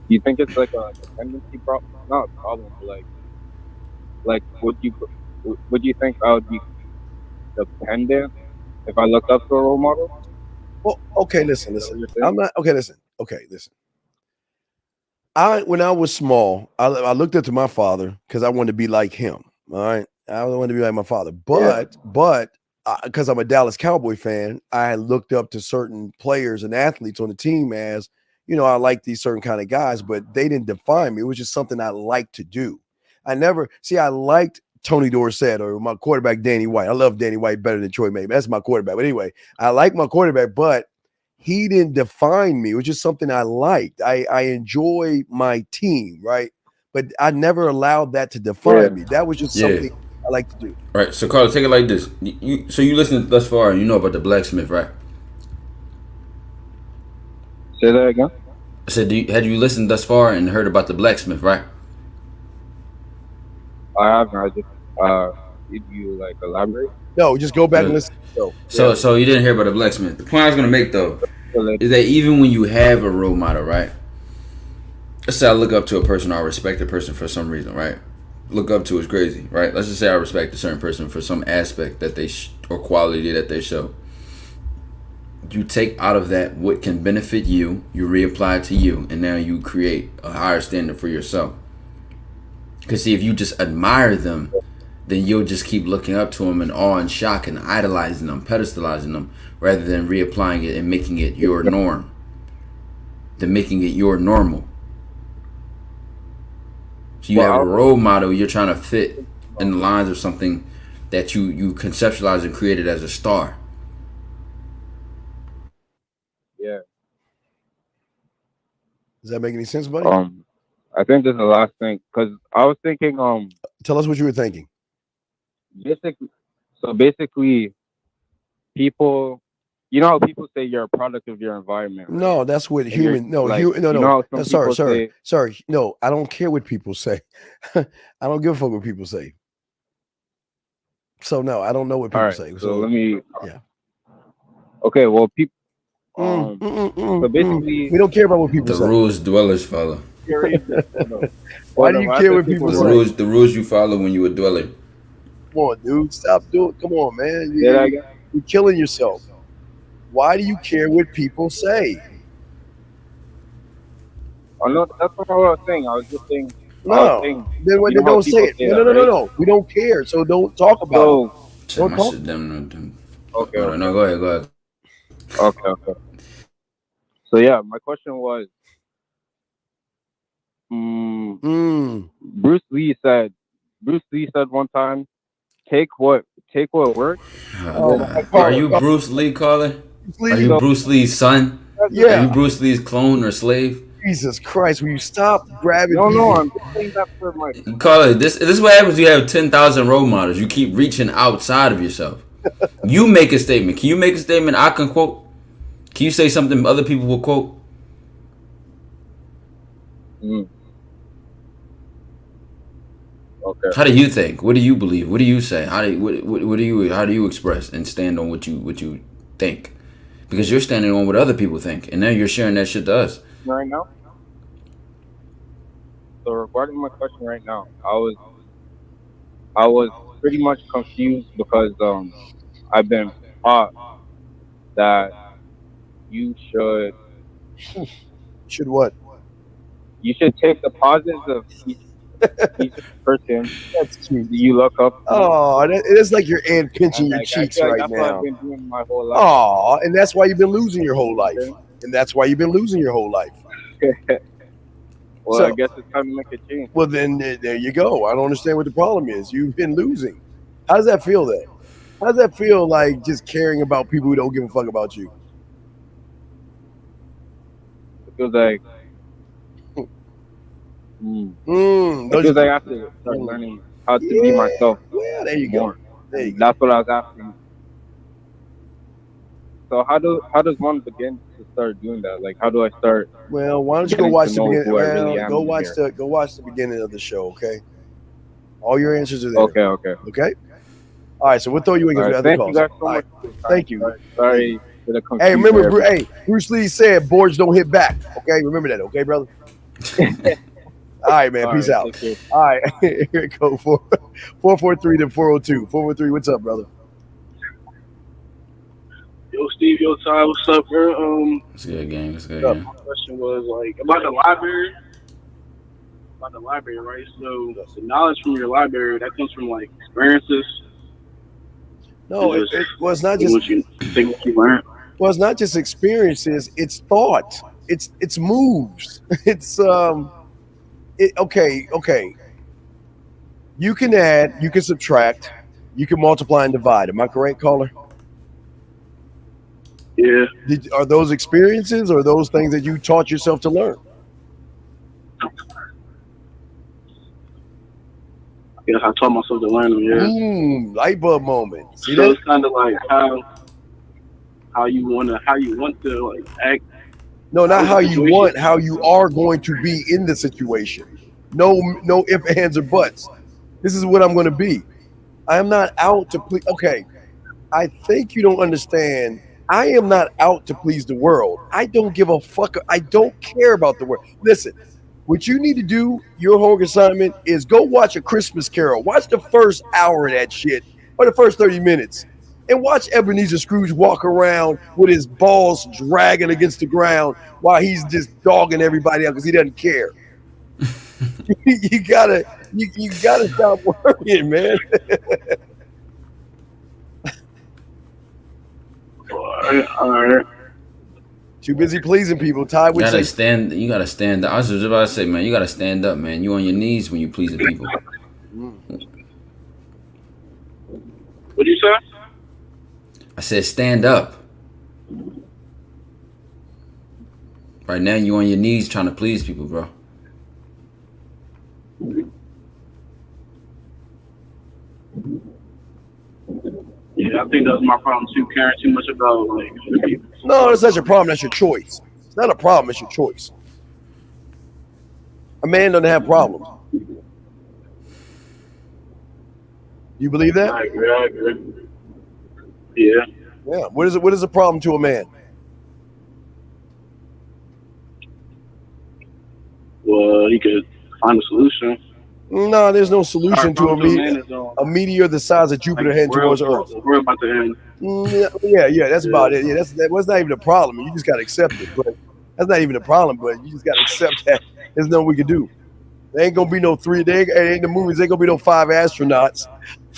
You think it's like a dependency problem? Not a problem, but like would you think I would be dependent if I looked up to a role model? Well, okay, listen. I'm not okay. Listen. When I was small, I looked up to my father because I wanted to be like him. All right, I wanted to be like my father. But because I'm a Dallas Cowboy fan, I looked up to certain players and athletes on the team as, I like these certain kind of guys, but they didn't define me. It was just something I liked to do. I liked Tony Dorsett or my quarterback, Danny White. I love Danny White better than Troy Maybe. That's my quarterback. But anyway, I like my quarterback, but he didn't define me. It was just something I liked. I enjoy my team, right? but I never allowed that to define me. That was just something I like to do. Right. So, Carlos, take it like this. So you listened thus far, and you know about the blacksmith, right? Say that again. I said, had you listened thus far and heard about the blacksmith, right? I haven't. I just did you like elaborate? No, just go back and listen. So you didn't hear about the blacksmith. The point I was gonna make though is that even when you have a role model, right? Let's say I look up to a person or I respect a person for some reason, right? Look up to is crazy, right? Let's just say I respect a certain person for some aspect that they or quality that they show. You take out of that what can benefit you, you reapply it to you, and now you create a higher standard for yourself. Because see, if you just admire them, then you'll just keep looking up to them in awe and shock and idolizing them, pedestalizing them, rather than reapplying it and making it your norm, than making it your normal. So you have a role model you're trying to fit in the lines of something that you conceptualized and created as a star. Yeah. Does that make any sense, buddy? I think this is the last thing because I was thinking. Tell us what you were thinking. Basically, people. You know how people say you're a product of your environment. Right? No, that's what human. No, like, no. Sorry. No, I don't care what people say. I don't give a fuck what people say. So no, I don't know what people say. So let me. Yeah. Okay. Well, people. So basically, we don't care about what people say. The rules dwellers follow. Why do you care what people say? The rules you follow when you a dweller. Come on, dude. Stop doing. Come on, man. You're killing yourself. Why do you care what people say? Oh no, that's not what I was saying. I was just saying. No, then when they don't say it. No. We don't care, so don't talk about it. Don't talk. Okay. No, go ahead. Okay. So yeah, my question was, Bruce Lee said one time, take what works. Are you Bruce Lee, caller? Are you Bruce Lee's son? Yeah. Are you Bruce Lee's clone or slave? Jesus Christ, will you stop grabbing? No, I'm just saying that for my. Caller, this is what happens when you have 10,000 role models. You keep reaching outside of yourself. You make a statement. Can you make a statement I can quote? Can you say something other people will quote? Okay. How do you think? What do you believe? What do you say? How do you express and stand on what you think? Because you're standing on what other people think, and now you're sharing that shit to us. Right now. So regarding my question right now, I was pretty much confused because I've been taught that you should what? You should take the positives of each person you look up to. Oh, it is like your aunt pinching your cheeks right that's now. what I've been doing my whole life. Oh, and that's why you've been losing your whole life. Well, I guess it's time to make a change. Well, then there you go. I don't understand what the problem is. You've been losing. How does that feel then? How does that feel like just caring about people who don't give a fuck about you? It feels like it feels like I have to start learning how to be myself. Yeah, there you go. That's what I was asking. So how does one begin to start doing that? Like, how do I start? Well, why don't you go watch the beginning? Go watch the beginning of the show, okay? All your answers are there. Okay. All right, so we'll throw you in the other calls. Thank you guys so much. Thank you. Sorry for the confusion. Hey, remember, Bruce Lee said boards don't hit back. Okay, remember that, okay, brother? All right, man. Peace out. All right, here it go. 443 to 402. 443. What's up, brother? Yo, Steve, yo, Ty, what's up, man? It's a good game. My question was like about the library. Right? So the knowledge from your library that comes from like experiences. No, it's not just what you learned. Well, it's not just experiences. It's thought. It's moves. It's okay. You can add. You can subtract. You can multiply and divide. Am I correct, caller? Yeah. Are those experiences or those things that you taught yourself to learn? Yes, I taught myself to learn them. Yeah. Light bulb moment. See so that? It's kind of like how you want to like act. No, not how you want. How you are going to be in the situation. No ifs, ands, or buts. This is what I'm going to be. I am not out to please. Okay, I think you don't understand. I am not out to please the world. I don't give a fuck. I don't care about the world. Listen, what you need to do, your homework assignment, is go watch A Christmas Carol. Watch the first hour of that shit, or the first 30 minutes, and watch Ebenezer Scrooge walk around with his balls dragging against the ground while he's just dogging everybody out because he doesn't care. you gotta stop worrying, man. All right. Too busy pleasing people. Ty, you gotta stand. You gotta stand up. I was just about to say, man, you gotta stand up, man. You on your knees when you pleasing people. What do you say? I said stand up. Right now, you on your knees trying to please people, bro. Yeah, I think that's my problem too. Caring too much about like other people. No, that's not your problem. That's your choice. It's not a problem. It's your choice. A man doesn't have problems. You believe that? I agree. Yeah. Yeah. What is a problem to a man? Well, he could find a solution. No, there's no solution to a meteor the size of Jupiter heading towards Earth. We're about to end. Yeah, that's about it. Yeah, that's not even a problem. You just gotta accept it. But that's not even a problem. But you just gotta accept that there's nothing we can do. There ain't gonna be no ain't the movies. There ain't gonna be no 5 astronauts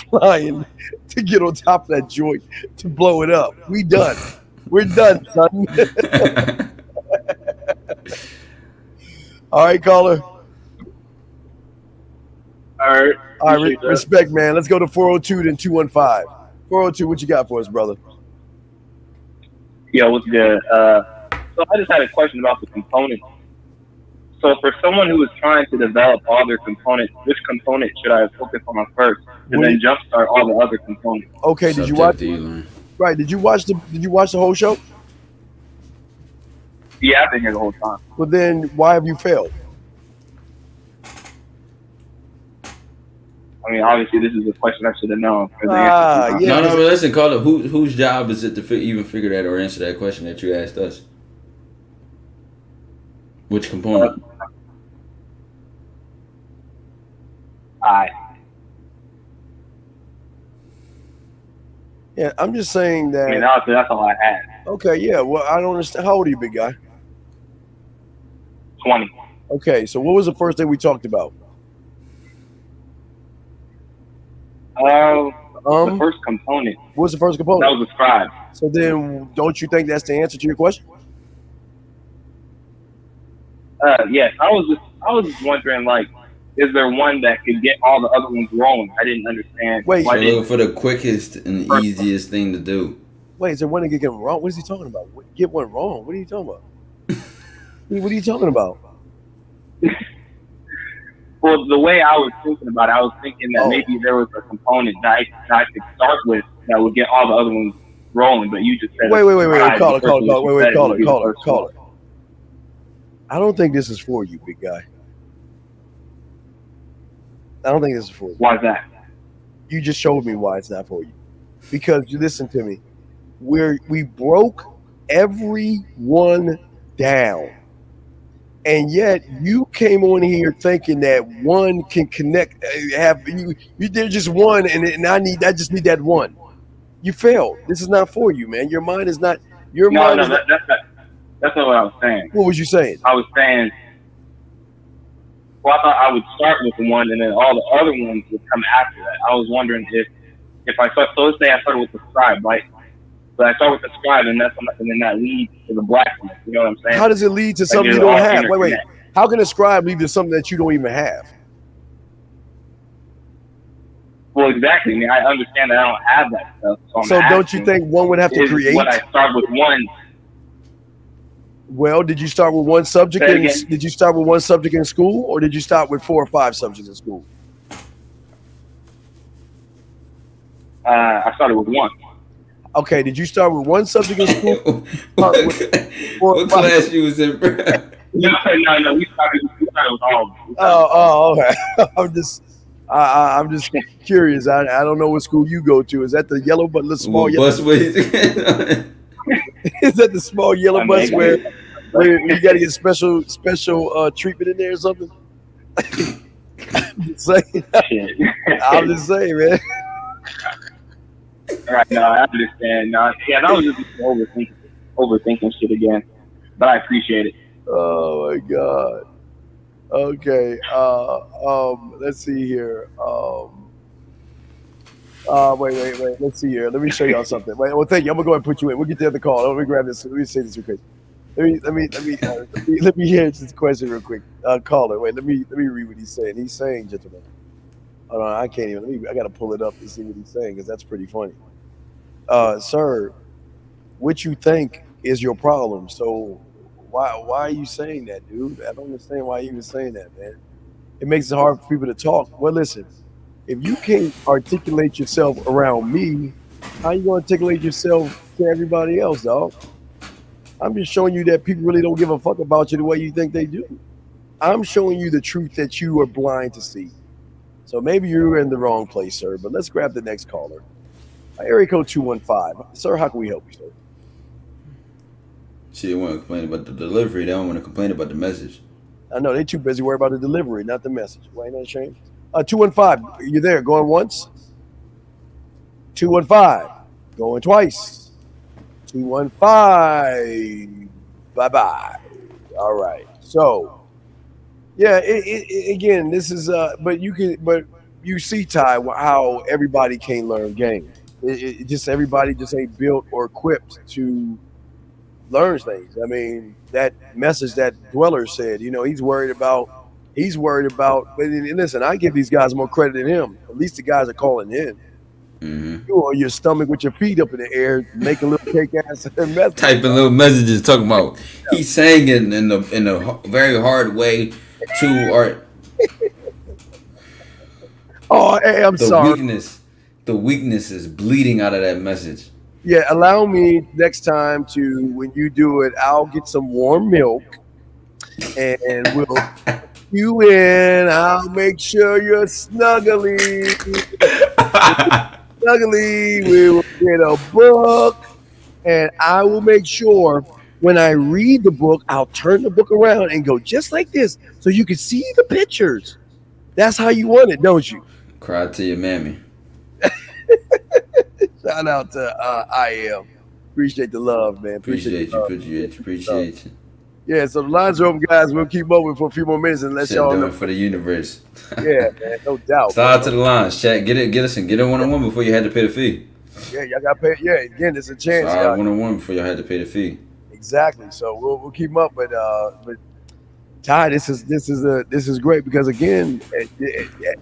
flying to get on top of that joint to blow it up. We done. We're done, son. All right, caller. All right. Respect, man. Let's go to 402 then 215. 402, what you got for us, brother? Yeah, what's good? So I just had a question about the components. So for someone who is trying to develop all their components, which component should I focus on first, and then jumpstart all the other components? Okay, did you watch? Right, did you watch the whole show? Yeah, I've been here the whole time. Well, then why have you failed? I mean, obviously, this is a question I should have known. No, but listen, caller, whose job is it to even figure that or answer that question that you asked us? Which component? Yeah, I'm just saying that. I mean, that's all I had. Okay, yeah. Well, I don't understand. How old are you, big guy? 20. Okay, so what was the first thing we talked about? The first component. What was the first component? That was the scribe. So then, don't you think that's the answer to your question? Yes. I was just wondering, like, is there one that could get all the other ones rolling? I didn't understand. Wait, so looking for the quickest and easiest thing to do. Wait, is there one that could get wrong? What is he talking about? Get one wrong? What are you talking about? What are you talking about? Well, the way I was thinking about it, I was thinking that maybe there was a component that I could start with that would get all the other ones rolling, but you just said Wait, caller. I don't think this is for you, big guy. I don't think this is for you. Why is that? You just showed me why it's not for you. Because you listen to me. We broke everyone down. And yet you came on here thinking that one can connect. You did just one, and I just need that one. You failed. This is not for you, man. Your mind is not. That's not what I was saying. What was you saying? I was saying. Well, I thought I would start with one, and then all the other ones would come after that. I was wondering if I start. So let's say I started with the scribe, right? But I start with the scribe, and then that leads to the blacksmith. You know what I'm saying? How does it lead to something you don't have? Wait. How can a scribe lead to something that you don't even have? Well, exactly. I mean, I understand that I don't have that stuff. So don't you think one would have to create? When I start with one. Well, did you start with one subject? Did you start with one subject in school, or did you start with 4 or 5 subjects in school? I started with 1. Okay, did you start with one subject in school? What class you was in, bro? No. We started with all. Oh, okay. I'm just curious. I don't know what school you go to. Is that the yellow but the small yellow busways? Is that the small yellow bus where you got to get special treatment in there or something? I'm just saying, man. All right, no, I understand. No, yeah, that was just overthinking shit again. But I appreciate it. Oh my God. Okay. Let's see here. Wait. Let's see here. Let me show y'all something. Wait, well, thank you. I'm gonna go ahead and put you in. We'll get the other call. Let me grab this. Let me say this real quick. Let me hear this question real quick. Caller, wait. Let me read what he's saying. He's saying, gentlemen. Hold on, I can't even. I gotta pull it up to see what he's saying because that's pretty funny. Sir, what you think is your problem? So why are you saying that, dude? I don't understand why you were saying that, man. It makes it hard for people to talk. Well, listen, if you can't articulate yourself around me, how you gonna articulate yourself to everybody else, dog? I'm just showing you that people really don't give a fuck about you the way you think they do. I'm showing you the truth that you are blind to see. So maybe you're in the wrong place, sir. But let's grab the next caller. Area code 215. Sir, how can we help you, sir? She want to complain about the delivery. They don't want to complain about the message. I know they're too busy worried about the delivery, not the message. Why ain't that shame? 215. You there? Going once? 215. Going twice. 215. Bye-bye. All right. So, yeah, again, this is but you see, Ty, how everybody can't learn game. It just everybody just ain't built or equipped to learn things. I mean, that message that Dweller said, he's worried about. But listen, I give these guys more credit than him. At least the guys are calling in. Mm-hmm. You on your stomach with your feet up in the air, making little cake ass messages. Typing little messages, talking about he's saying it in a very hard way to art. Oh, hey, I'm sorry. The weakness is bleeding out of that message. Yeah, allow me next time to, when you do it, I'll get some warm milk and we'll you in. I'll make sure you're snuggly. We will get a book, and I will make sure when I read the book, I'll turn the book around and go just like this so you can see the pictures. That's how you want it, don't you? Cry to your mammy. Shout out to IM. Appreciate the love, man. Appreciate you. Yeah, so the lines are open, guys. We'll keep open for a few more minutes and let y'all know. For the universe. Yeah, man, no doubt. Slide out to the lines, chat. Get a one-on-one before you had to pay the fee. Yeah, y'all got to pay. Yeah, again, it's a chance. Slide one-on-one before y'all had to pay the fee. Exactly. So we'll keep them up, but Ty, this is great because again,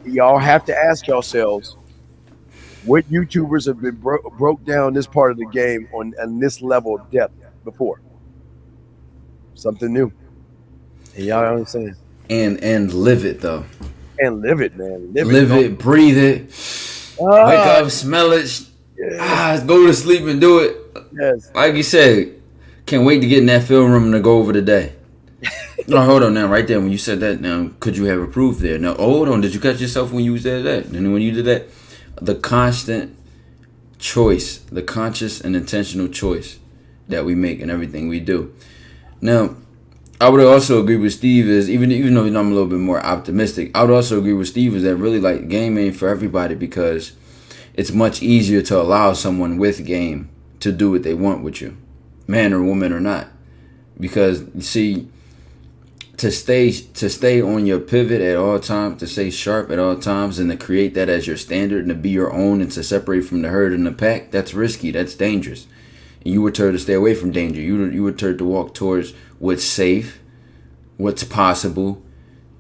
y'all have to ask yourselves what YouTubers have been broke down this part of the game on this level of depth before. Something new. And y'all understand. And live it though. And live it, man. Live it, breathe it. Wake up, smell it. Yes. Go to sleep and do it. Yes. Like you said, can't wait to get in that film room to go over the day. No, hold on now. Right there, when you said that, now could you have approved there? Now, hold on. Did you catch yourself when you said that? And when you did that, the constant choice, the conscious and intentional choice that we make in everything we do. Now, I would also agree with Steve is even though I'm a little bit more optimistic, I would also agree with Steve is that really like game ain't for everybody because it's much easier to allow someone with game to do what they want with you, man or woman or not. Because you see, to stay on your pivot at all times, to stay sharp at all times, and to create that as your standard and to be your own and to separate from the herd and the pack, that's risky. That's dangerous. And you were told to stay away from danger. You were told to walk towards what's safe, what's possible,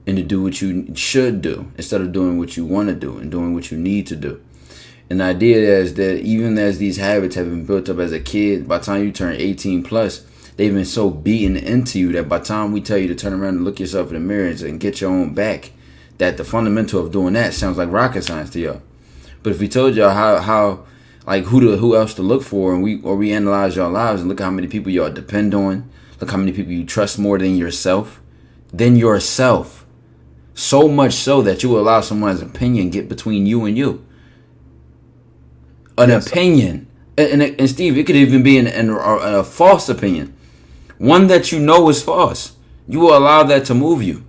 and to do what you should do instead of doing what you want to do and doing what you need to do. And the idea is that even as these habits have been built up as a kid, by the time you turn 18 plus, they've been so beaten into you that by the time we tell you to turn around and look yourself in the mirror and get your own back, that the fundamental of doing that sounds like rocket science to y'all. But if we told y'all how like who else to look for, and we analyze y'all lives and look how many people y'all depend on, look how many people you trust more than yourself. So much so that you will allow someone's opinion get between you and you. An opinion. And Steve, it could even be a false opinion. One that you know is false. You will allow that to move you.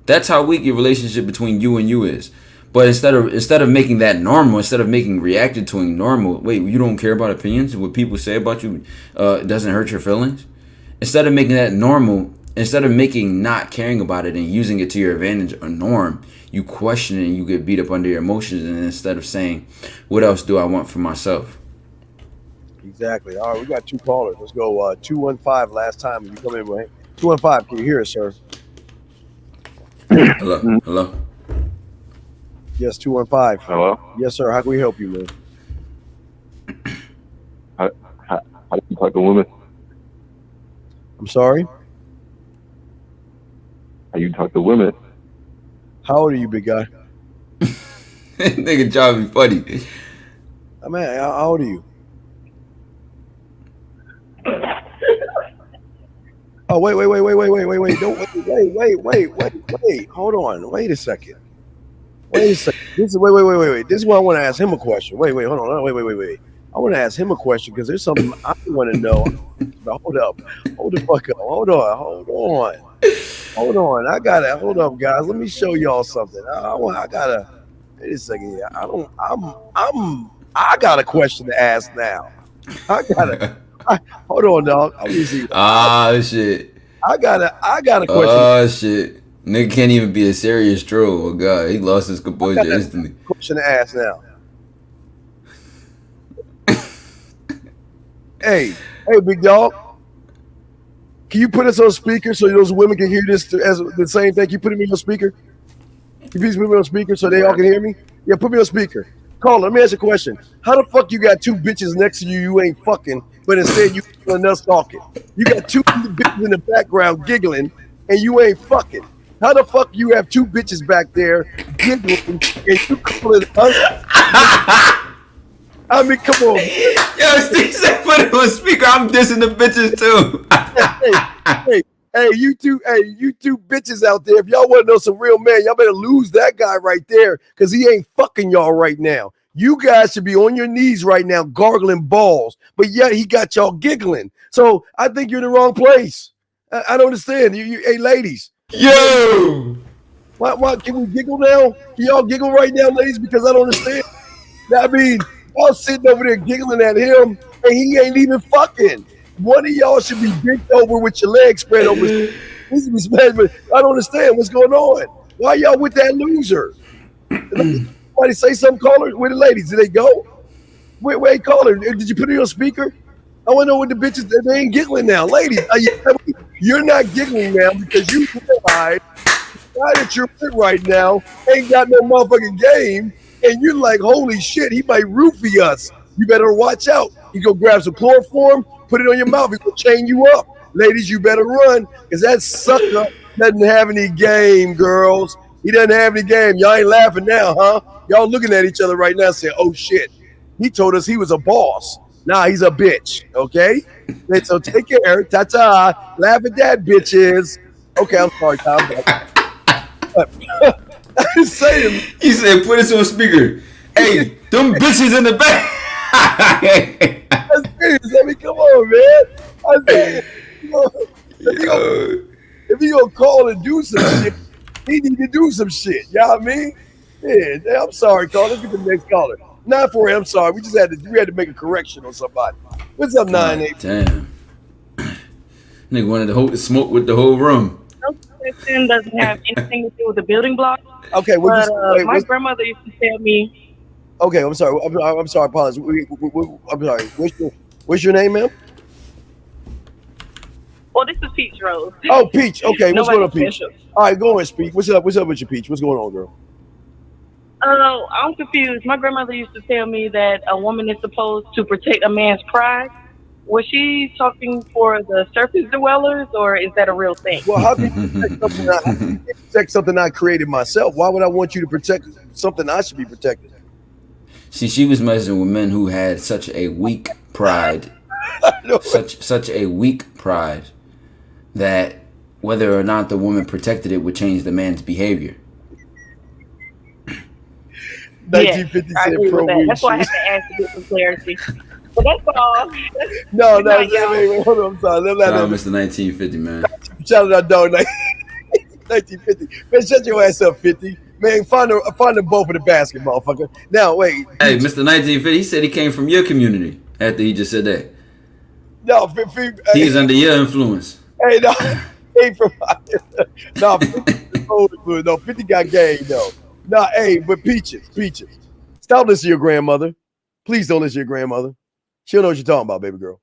That's how weak your relationship between you and you is. But instead of making that normal, instead of making reacting to it normal, wait, you don't care about opinions? What people say about you doesn't hurt your feelings? Instead of making that normal, instead of making not caring about it and using it to your advantage a norm, you question it and you get beat up under your emotions. And instead of saying, what else do I want for myself? Exactly. All right, we got 2 callers. Let's go 215 last time. You come in with 215. Can you hear us, sir? Hello. Yes, 215. Hello. Yes, sir. How can we help you, man? How do you talk to women? I'm sorry? How you talk to women? How old are you, big guy? Nigga trying to be funny. I mean, how old are you? Oh, wait. Don't wait. Hold on. Wait a second. This is wait. This is why I want to ask him a question. Wait, hold on. Wait. I want to ask him a question because there's something I want to know. Hold up. Hold the fuck up. Hold on. Hold up, guys. Let me show y'all something. I gotta wait a second here. I got a question to ask now. Hold on, dog. Shit. I got a question. Oh shit. Nigga can't even be a serious troll. Oh god, he lost his composure instantly. Question to ask now. Hey, big dog. Can you put us on speaker so those women can hear this as the same thing? Can you put me on speaker? Can you please put me on speaker so they all can hear me? Yeah, put me on speaker. Caller, let me ask you a question. How the fuck you got 2 bitches next to you ain't fucking, but instead you and us talking? You got 2 bitches in the background giggling, and you ain't fucking. How the fuck you have 2 bitches back there giggling, and you calling us? I mean, come on. Yo, Steve said put it on speaker. I'm dissing the bitches too. Hey, you two bitches out there. If y'all want to know some real man, y'all better lose that guy right there because he ain't fucking y'all right now. You guys should be on your knees right now, gargling balls. But yet he got y'all giggling. So I think you're in the wrong place. I don't understand. Hey, ladies. Yo. Why can we giggle now? Can y'all giggle right now, ladies? Because I don't understand. I mean, y'all sitting over there giggling at him, and he ain't even fucking. One of y'all should be bent over with your legs spread over. But I don't understand what's going on. Why y'all with that loser? Somebody say something, caller. Where the ladies? Did they go? Wait, caller. Did you put it on speaker? I want to know what the bitches, they ain't giggling now. Ladies, you're not giggling now because you realize the guy that you're with right now ain't got no motherfucking game. And you're like, holy shit, he might roofie us. You better watch out. You go grab some chloroform, put it on your mouth. He will chain you up. Ladies, you better run because that sucker doesn't have any game, girls. He doesn't have any game. Y'all ain't laughing now, huh? Y'all looking at each other right now saying, oh, shit. He told us he was a boss. Nah, he's a bitch, okay? And so take care. Ta-ta. Laugh at that, bitches. Okay, I'm sorry, Tom. I didn't say him. He said, put us on speaker. Hey, them bitches in the back. That's serious. I mean, come on, man. I said, if he gonna call and do some shit, he need to do some shit. You know what I mean? Yeah, I'm sorry, caller. Let's get the next caller. 948, I'm sorry. We had to make a correction on somebody. What's up, 98? Damn. Nigga wanted to smoke with the whole room. No question doesn't have anything to do with the building block. Okay, my grandmother used to tell me. Okay, I'm sorry. I'm sorry. Apologize. I'm sorry. What's your name, ma'am? Well, this is Peach Rose. Oh, Peach. Okay, what's going on, Peach? Special. All right, go on, Peach. What's up with your Peach? What's going on, girl? Oh, I'm confused. My grandmother used to tell me that a woman is supposed to protect a man's pride. Was she talking for the surface dwellers, or is that a real thing? Well, how can you protect something I created myself? Why would I want you to protect something I should be protecting? See, she was messing with men who had such a weak pride, such a weak pride that whether or not the woman protected it would change the man's behavior. Yeah, I agree with that. That's why I had to ask to get some clarity. But that's all. No, wait, hold on, I'm sorry. Mr. 1950, man. Shout out, dog. 1950. Man, shut your ass up, 50. Man, find them both in the basket, motherfucker. Now, wait. Hey, Mr. 1950, he said he came from your community after he just said that. No, he's under your influence. Hey, no, he ain't from no, 50 got game, though. No, hey, but Peaches. Stop listening to your grandmother. Please don't listen to your grandmother. She'll know what you're talking about, baby girl.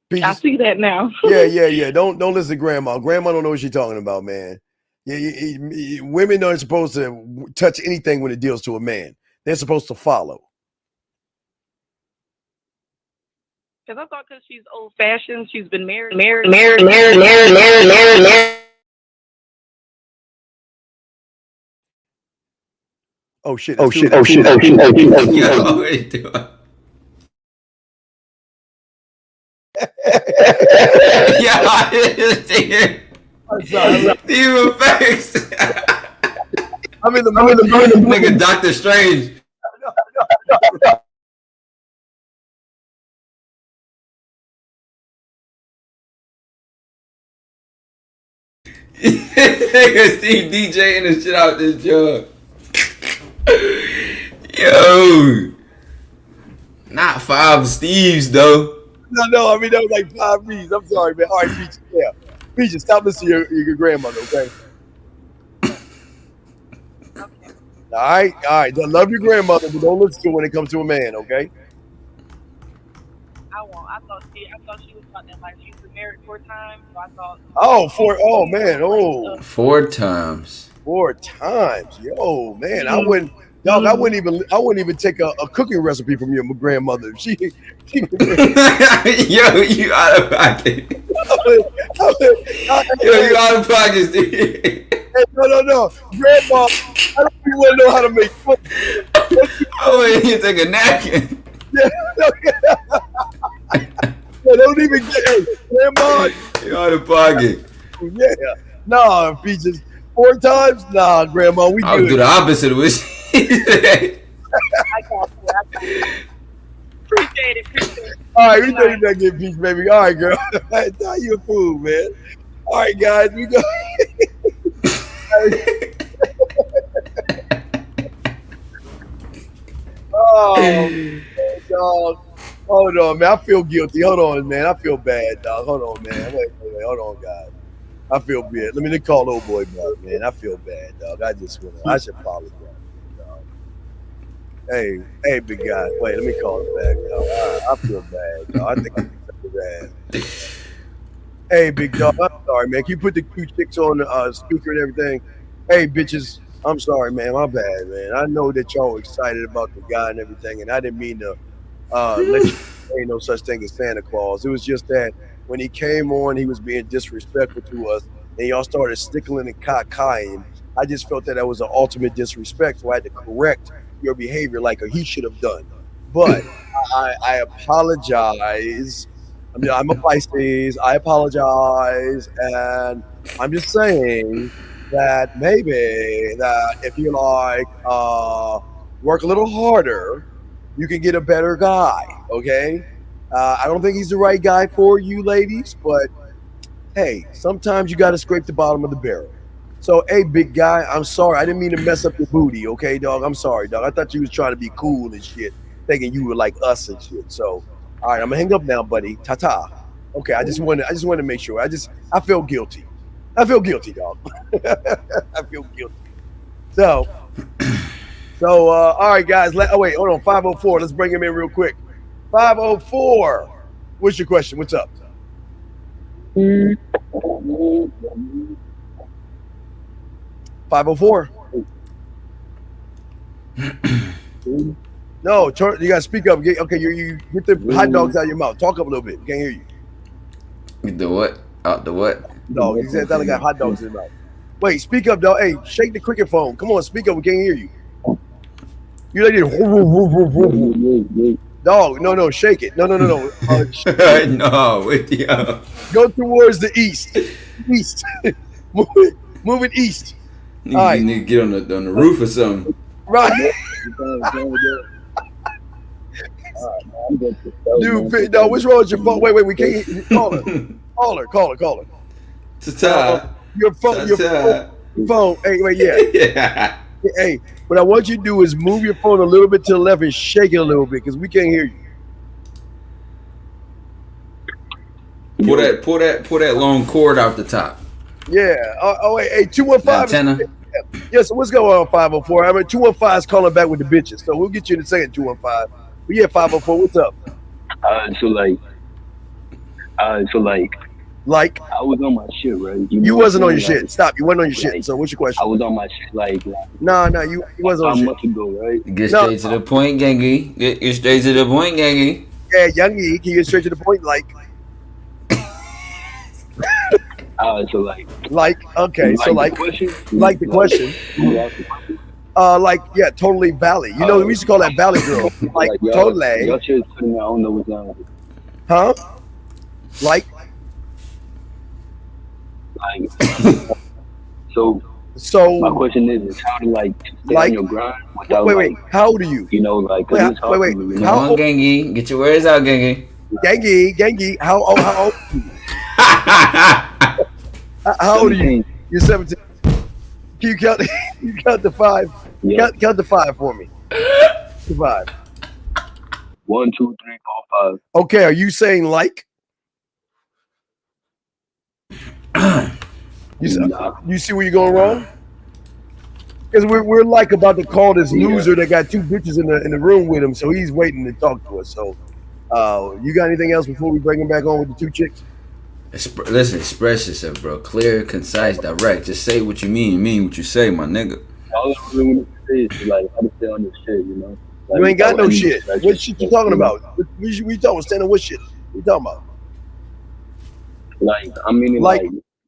Peaches. I see that now. Yeah. Don't listen to grandma. Grandma don't know what she's talking about, man. Women aren't supposed to touch anything when it deals to a man. They're supposed to follow. Because I thought because she's old fashioned, she's been married. Oh shit. Yo, what are you doing? Steve effects. I'm in the nigga Doctor Strange. Nigga Steve DJing and shit out this job. Yo, not 5 Steves though. No, I mean that was like 5 B's. I'm sorry, man. All right, Peaches, yeah. Peaches, stop listening to your grandmother, okay? All right. I love your grandmother, but don't listen to her when it comes to a man, okay? I won't. I thought she was talking like she's been married 4 times, so I thought. Oh, man. 4 times. 4 times. Yo, man, I wouldn't even take a cooking recipe from your grandmother. She Yo, you out of pocket. Yo, you out of pocket, Steve. Hey, no. Grandma, I don't even want to know how to make food. Oh, you take a napkin. Don't even get it. Grandma. You out of pocket. Yeah. Nah, Peaches. 4 times? Nah, Grandma, we I'll do the opposite of what she said. I got you. Appreciate it. All right, we know you're not getting Peach, baby. All right, girl. Nah, you a fool, man. All right, guys, we go. Oh, dog. Hold on, man. I feel guilty. Hold on, man. I feel bad, dog. Hold on, man. Wait. Hold on, guys. I feel bad. Let me call old boy back, man. I feel bad, dog. I should apologize, dog. Hey, big guy. Wait, let me call him back, dog. I feel bad, dog. I think I feel bad. Hey, big dog. I'm sorry, man. Can you put the Q6 on the speaker and everything? Hey, bitches. I'm sorry, man. My bad, man. I know that y'all were excited about the guy and everything, and I didn't mean to let you ain't no such thing as Santa Claus. It was just that when he came on, he was being disrespectful to us, and y'all started stickling and cock-crying. I just felt that was an ultimate disrespect, so I had to correct your behavior like he should have done. But I apologize. I mean, I'm a Pisces. I apologize, and I'm just saying that maybe that if you work a little harder, you can get a better guy. Okay. I don't think he's the right guy for you ladies, but hey, sometimes you got to scrape the bottom of the barrel. So, hey, big guy, I'm sorry. I didn't mean to mess up your booty, okay, dog? I'm sorry, dog. I thought you was trying to be cool and shit, thinking you were like us and shit. So, all right, I'm gonna hang up now, buddy. Ta-ta. Okay, I just wanted to make sure. I feel guilty. I feel guilty, dog. I feel guilty. So, all right, guys. Wait, hold on. 504. Let's bring him in real quick. 504. What's your question? What's up? 504. No, you gotta speak up. Okay, you get the hot dogs out of your mouth. Talk up a little bit. Can't hear you. The what? Out the what? No, he said that got hot dogs in his mouth. Wait, speak up, dog. Hey, shake the cricket phone. Come on, speak up. We can't hear you. You like this. Dog, no, shake it. No. No, with you. Go towards the east. East. Move it east. You need to get on the roof or something. Right. Dude, no, what's wrong with your phone? Wait, we can't hear. Call her. Ta-ta. Your phone. Hey, wait, yeah. Hey, what I want you to do is move your phone a little bit to the left and shake it a little bit because we can't hear you. Pull that long cord out the top. Yeah. Wait, hey, 215. Antenna. Yeah, so what's going on, 504? I mean, 215 is calling back with the bitches, so we'll get you in a second, 215. But yeah, 504, what's up? Like I was on my shit, right? You wasn't on your shit. Stop. You wasn't on your shit. So what's your question? I was on my shit, Nah, you wasn't on your shit. 5 months ago, right? Get straight to the point, gangy. Get straight to the point, gangy. Yeah, youngie, can you get straight to the point? Like, okay, so the question? The question. Yeah, totally Valley. You know, we used to call that Valley Girl. Totally. Y'all shit putting me, I don't know what's on. Huh? So my question is how to stay on your grind without wait, how old are you? You know, wait, Come on, gangy. Get your words out, gangy. Gangy, how old are you? How old are you? You're 17. Can you count to 5? Yeah. Count to 5 for me. To 5. 1, 2, 3, 4, 5. Okay, are you saying like? You see where you're going wrong? Because we're like about to call this loser that got 2 bitches in the room with him, so he's waiting to talk to us. So, you got anything else before we bring him back on with the 2 chicks? Listen, express yourself, bro. Clear, concise, direct. Just say what you mean what you say, my nigga. All I really want to say is how to stay on this shit, you know? You ain't got no shit. What shit you talking about? We talking standing what shit? What you talking about?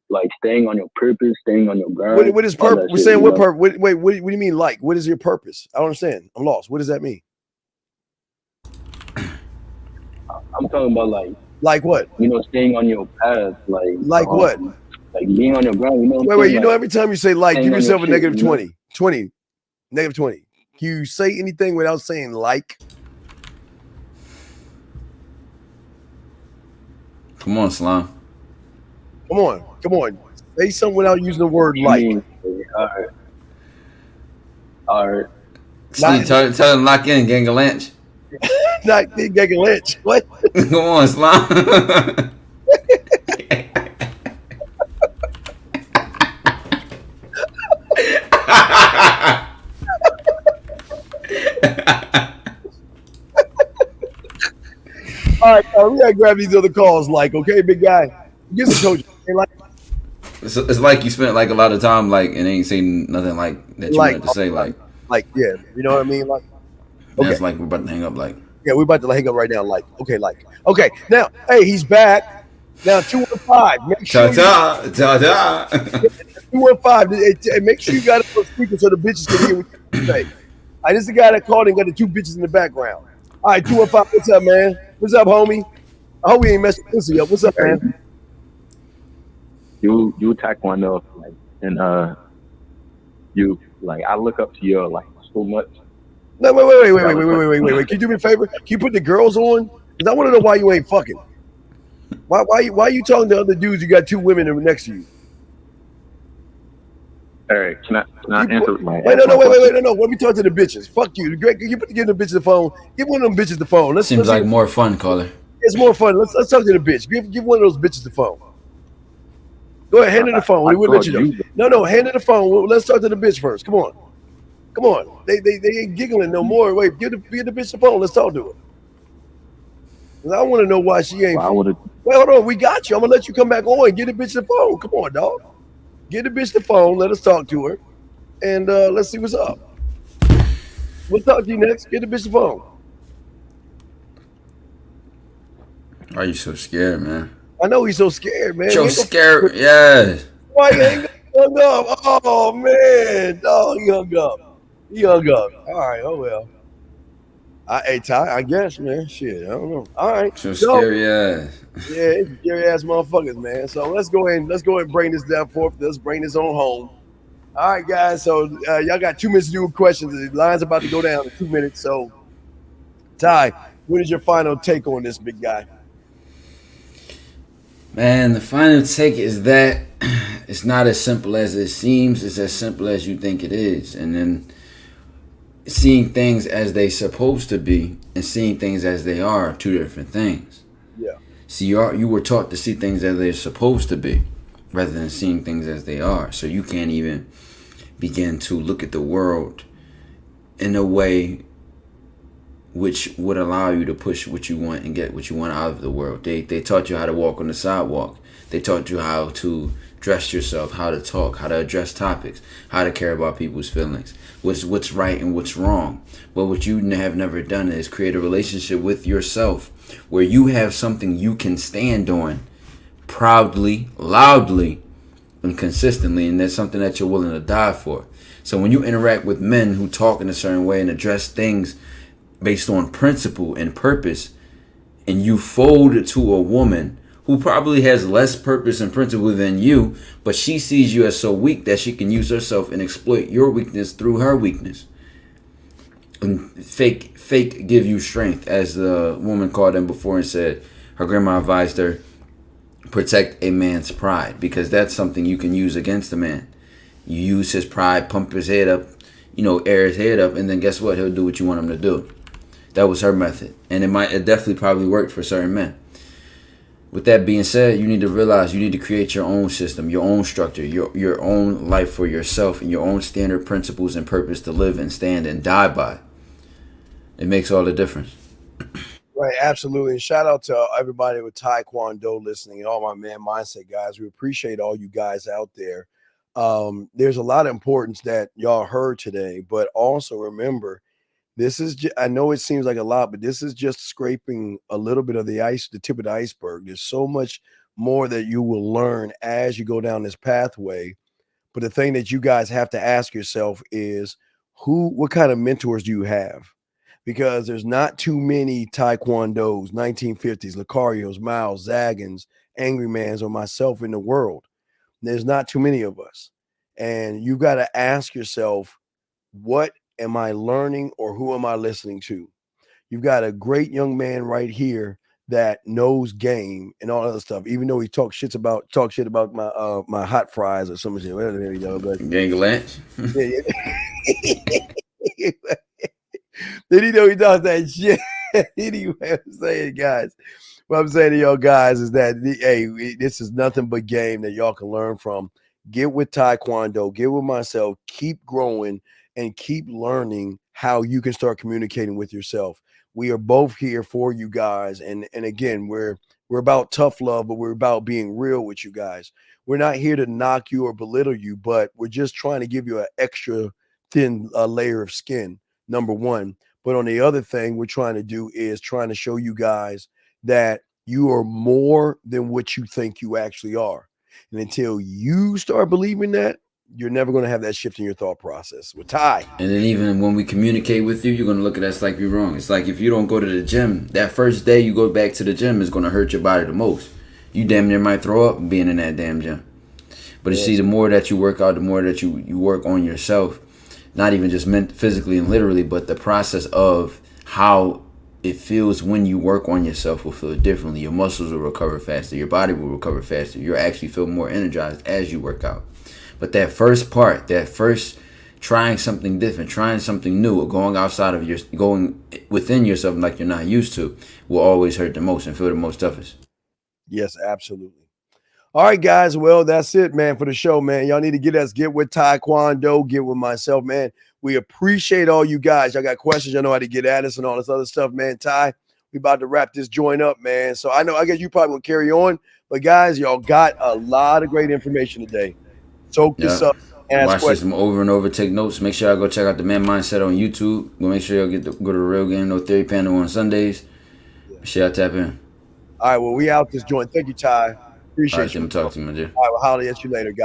Like staying on your purpose, staying on your grind. What is purpose? We're saying what purpose? Wait, what do you mean like? What is your purpose? I don't understand. I'm lost. What does that mean? I'm talking about like what? You know, staying on your path, like what? Like being on your grind. You know. Wait. You know, every time you say like, give yourself a negative 20. 20. Negative 20. Can you say anything without saying like? Come on, Slime. Come on. Say something without using the word like. All right. Steve, tell him lock in, Gang of Lynch. Not Gang of Lynch. What? Come on, Slime. All right, we gotta grab these other calls. Okay, big guy. Get some coach. It's like you spent a lot of time and ain't saying nothing that you wanted to say yeah, you know what I mean? Okay. It's like we're about to hang up yeah, we're about to hang up right now. Okay, now hey, he's back. Now 215. Make sure 215. Make sure you got it on speaker so the bitches can hear what you say. All right, this is the guy that called and got the 2 bitches in the background. All right, 215. What's up, man? What's up, homie? I hope we ain't messing pussy up. What's up, man? You attack one up, and you I look up to you so much. No, wait. Can you do me a favor? Can you put the girls on? Because I want to know why you ain't fucking. Why you talking to other dudes? You got 2 women next to you. All right, can I answer my? Wait, no. Let me talk to the bitches. Fuck you. Greg, you give the bitches the phone. Give one of them bitches the phone. Seems like more fun, caller. It's more fun. Let's talk to the bitch. Give one of those bitches the phone. Go ahead, hand her the phone. We'll let you know. No, hand her the phone. Let's talk to the bitch first. Come on. They ain't giggling no more. Wait, give the bitch the phone. Let's talk to her. I want to know why she ain't. Wait, hold on. We got you. I'm gonna let you come back on and get the bitch the phone. Come on, dog. Get the bitch the phone. Let us talk to her, and let's see what's up. We'll talk to you next. Get the bitch the phone. Why are you so scared, man? I know he's so scared, man. So scared, yes. Why you ain't hung up? Oh man, dog, he hung up. He hung up. All right. Oh well. Hey Ty, I guess, man. Shit, I don't know. All right. Some scary ass. Yeah, it's scary ass motherfuckers, man. So let's go ahead and bring this down forth. Let's bring this on home. All right, guys. So y'all got 2 minutes to do questions. The line's about to go down in 2 minutes. So, Ty, what is your final take on this, big guy? Man, the final take is that it's not as simple as it seems. It's as simple as you think it is. And then seeing things as they supposed to be and seeing things as they are two different things. Yeah. See, you were taught to see things as they're supposed to be rather than seeing things as they are. So you can't even begin to look at the world in a way which would allow you to push what you want and get what you want out of the world. They taught you how to walk on the sidewalk. They taught you how to dress yourself, how to talk, how to address topics, how to care about people's feelings, what's right and what's wrong. But what you have never done is create a relationship with yourself where you have something you can stand on proudly, loudly, and consistently, and that's something that you're willing to die for. So when you interact with men who talk in a certain way and address things based on principle and purpose, and you fold to a woman who probably has less purpose and principle than you, but she sees you as so weak that she can use herself and exploit your weakness through her weakness. And fake give you strength, as the woman called him before and said her grandma advised her, protect a man's pride, because that's something you can use against a man. You use his pride, pump his head up, air his head up, and then guess what? He'll do what you want him to do. That was her method, and it definitely probably worked for certain men. With that being said, you need to realize you need to create your own system, your own structure, your own life for yourself, and your own standard principles and purpose to live and stand and die by. It makes all the difference. Right, absolutely. And shout out to everybody with Taekwondo listening and all my Man Mindset guys. We appreciate all you guys out there. There's a lot of importance that y'all heard today, but also remember, this is I know it seems like a lot, but this is just scraping a little bit of the tip of the iceberg. There's so much more that you will learn as you go down this pathway. But the thing that you guys have to ask yourself is what kind of mentors do you have? Because there's not too many Taekwondos, 1950s, Lucarios, Miles, Zagans, Angry Mans, or myself in the world. There's not too many of us. And you got to ask yourself, what am I learning or who am I listening to? You've got a great young man right here that knows game and all other stuff, even though he talk shit about my my hot fries or something. There you go. But Gang Lynch. Did he know he does that shit? Anyway, I'm saying, guys, what I'm saying to y'all guys is that this is nothing but game that y'all can learn from. Get with Taekwondo, get with myself, keep growing and keep learning how you can start communicating with yourself. We are both here for you guys. And again, we're about tough love, but we're about being real with you guys. We're not here to knock you or belittle you, but we're just trying to give you an extra thin layer of skin, number one. But on the other thing we're trying to do is trying to show you guys that you are more than what you think you actually are. And until you start believing that, you're never going to have that shift in your thought process. With Ty. And then even when we communicate with you, you're going to look at us like we're wrong. It's like if you don't go to the gym, that first day you go back to the gym is going to hurt your body the most. You damn near might throw up being in that damn gym. But you see, the more that you work out, the more that you work on yourself, not even just physically and literally, but the process of how it feels when you work on yourself will feel differently. Your muscles will recover faster. Your body will recover faster. You'll actually feel more energized as you work out. But that first part, that first trying something different, trying something new, or going outside of going within yourself like you're not used to, will always hurt the most and feel the most toughest. Yes, absolutely. All right, guys. Well, that's it, man, for the show, man. Y'all need to get with Taekwondo, get with myself, man. We appreciate all you guys. Y'all got questions, y'all know how to get at us and all this other stuff, man. Ty, we about to wrap this joint up, man. So I guess you probably will carry on. But guys, y'all got a lot of great information today. Soak this up. Watch this over and over. Take notes. Make sure y'all go check out the Man Mindset on YouTube. Go make sure y'all go to the Real Game No Theory panel on Sundays. Make sure y'all tap in. All right, well, we out this joint. Thank you, Ty. Appreciate you. Talk to you, my dear. All right, we'll holler at you later, guys.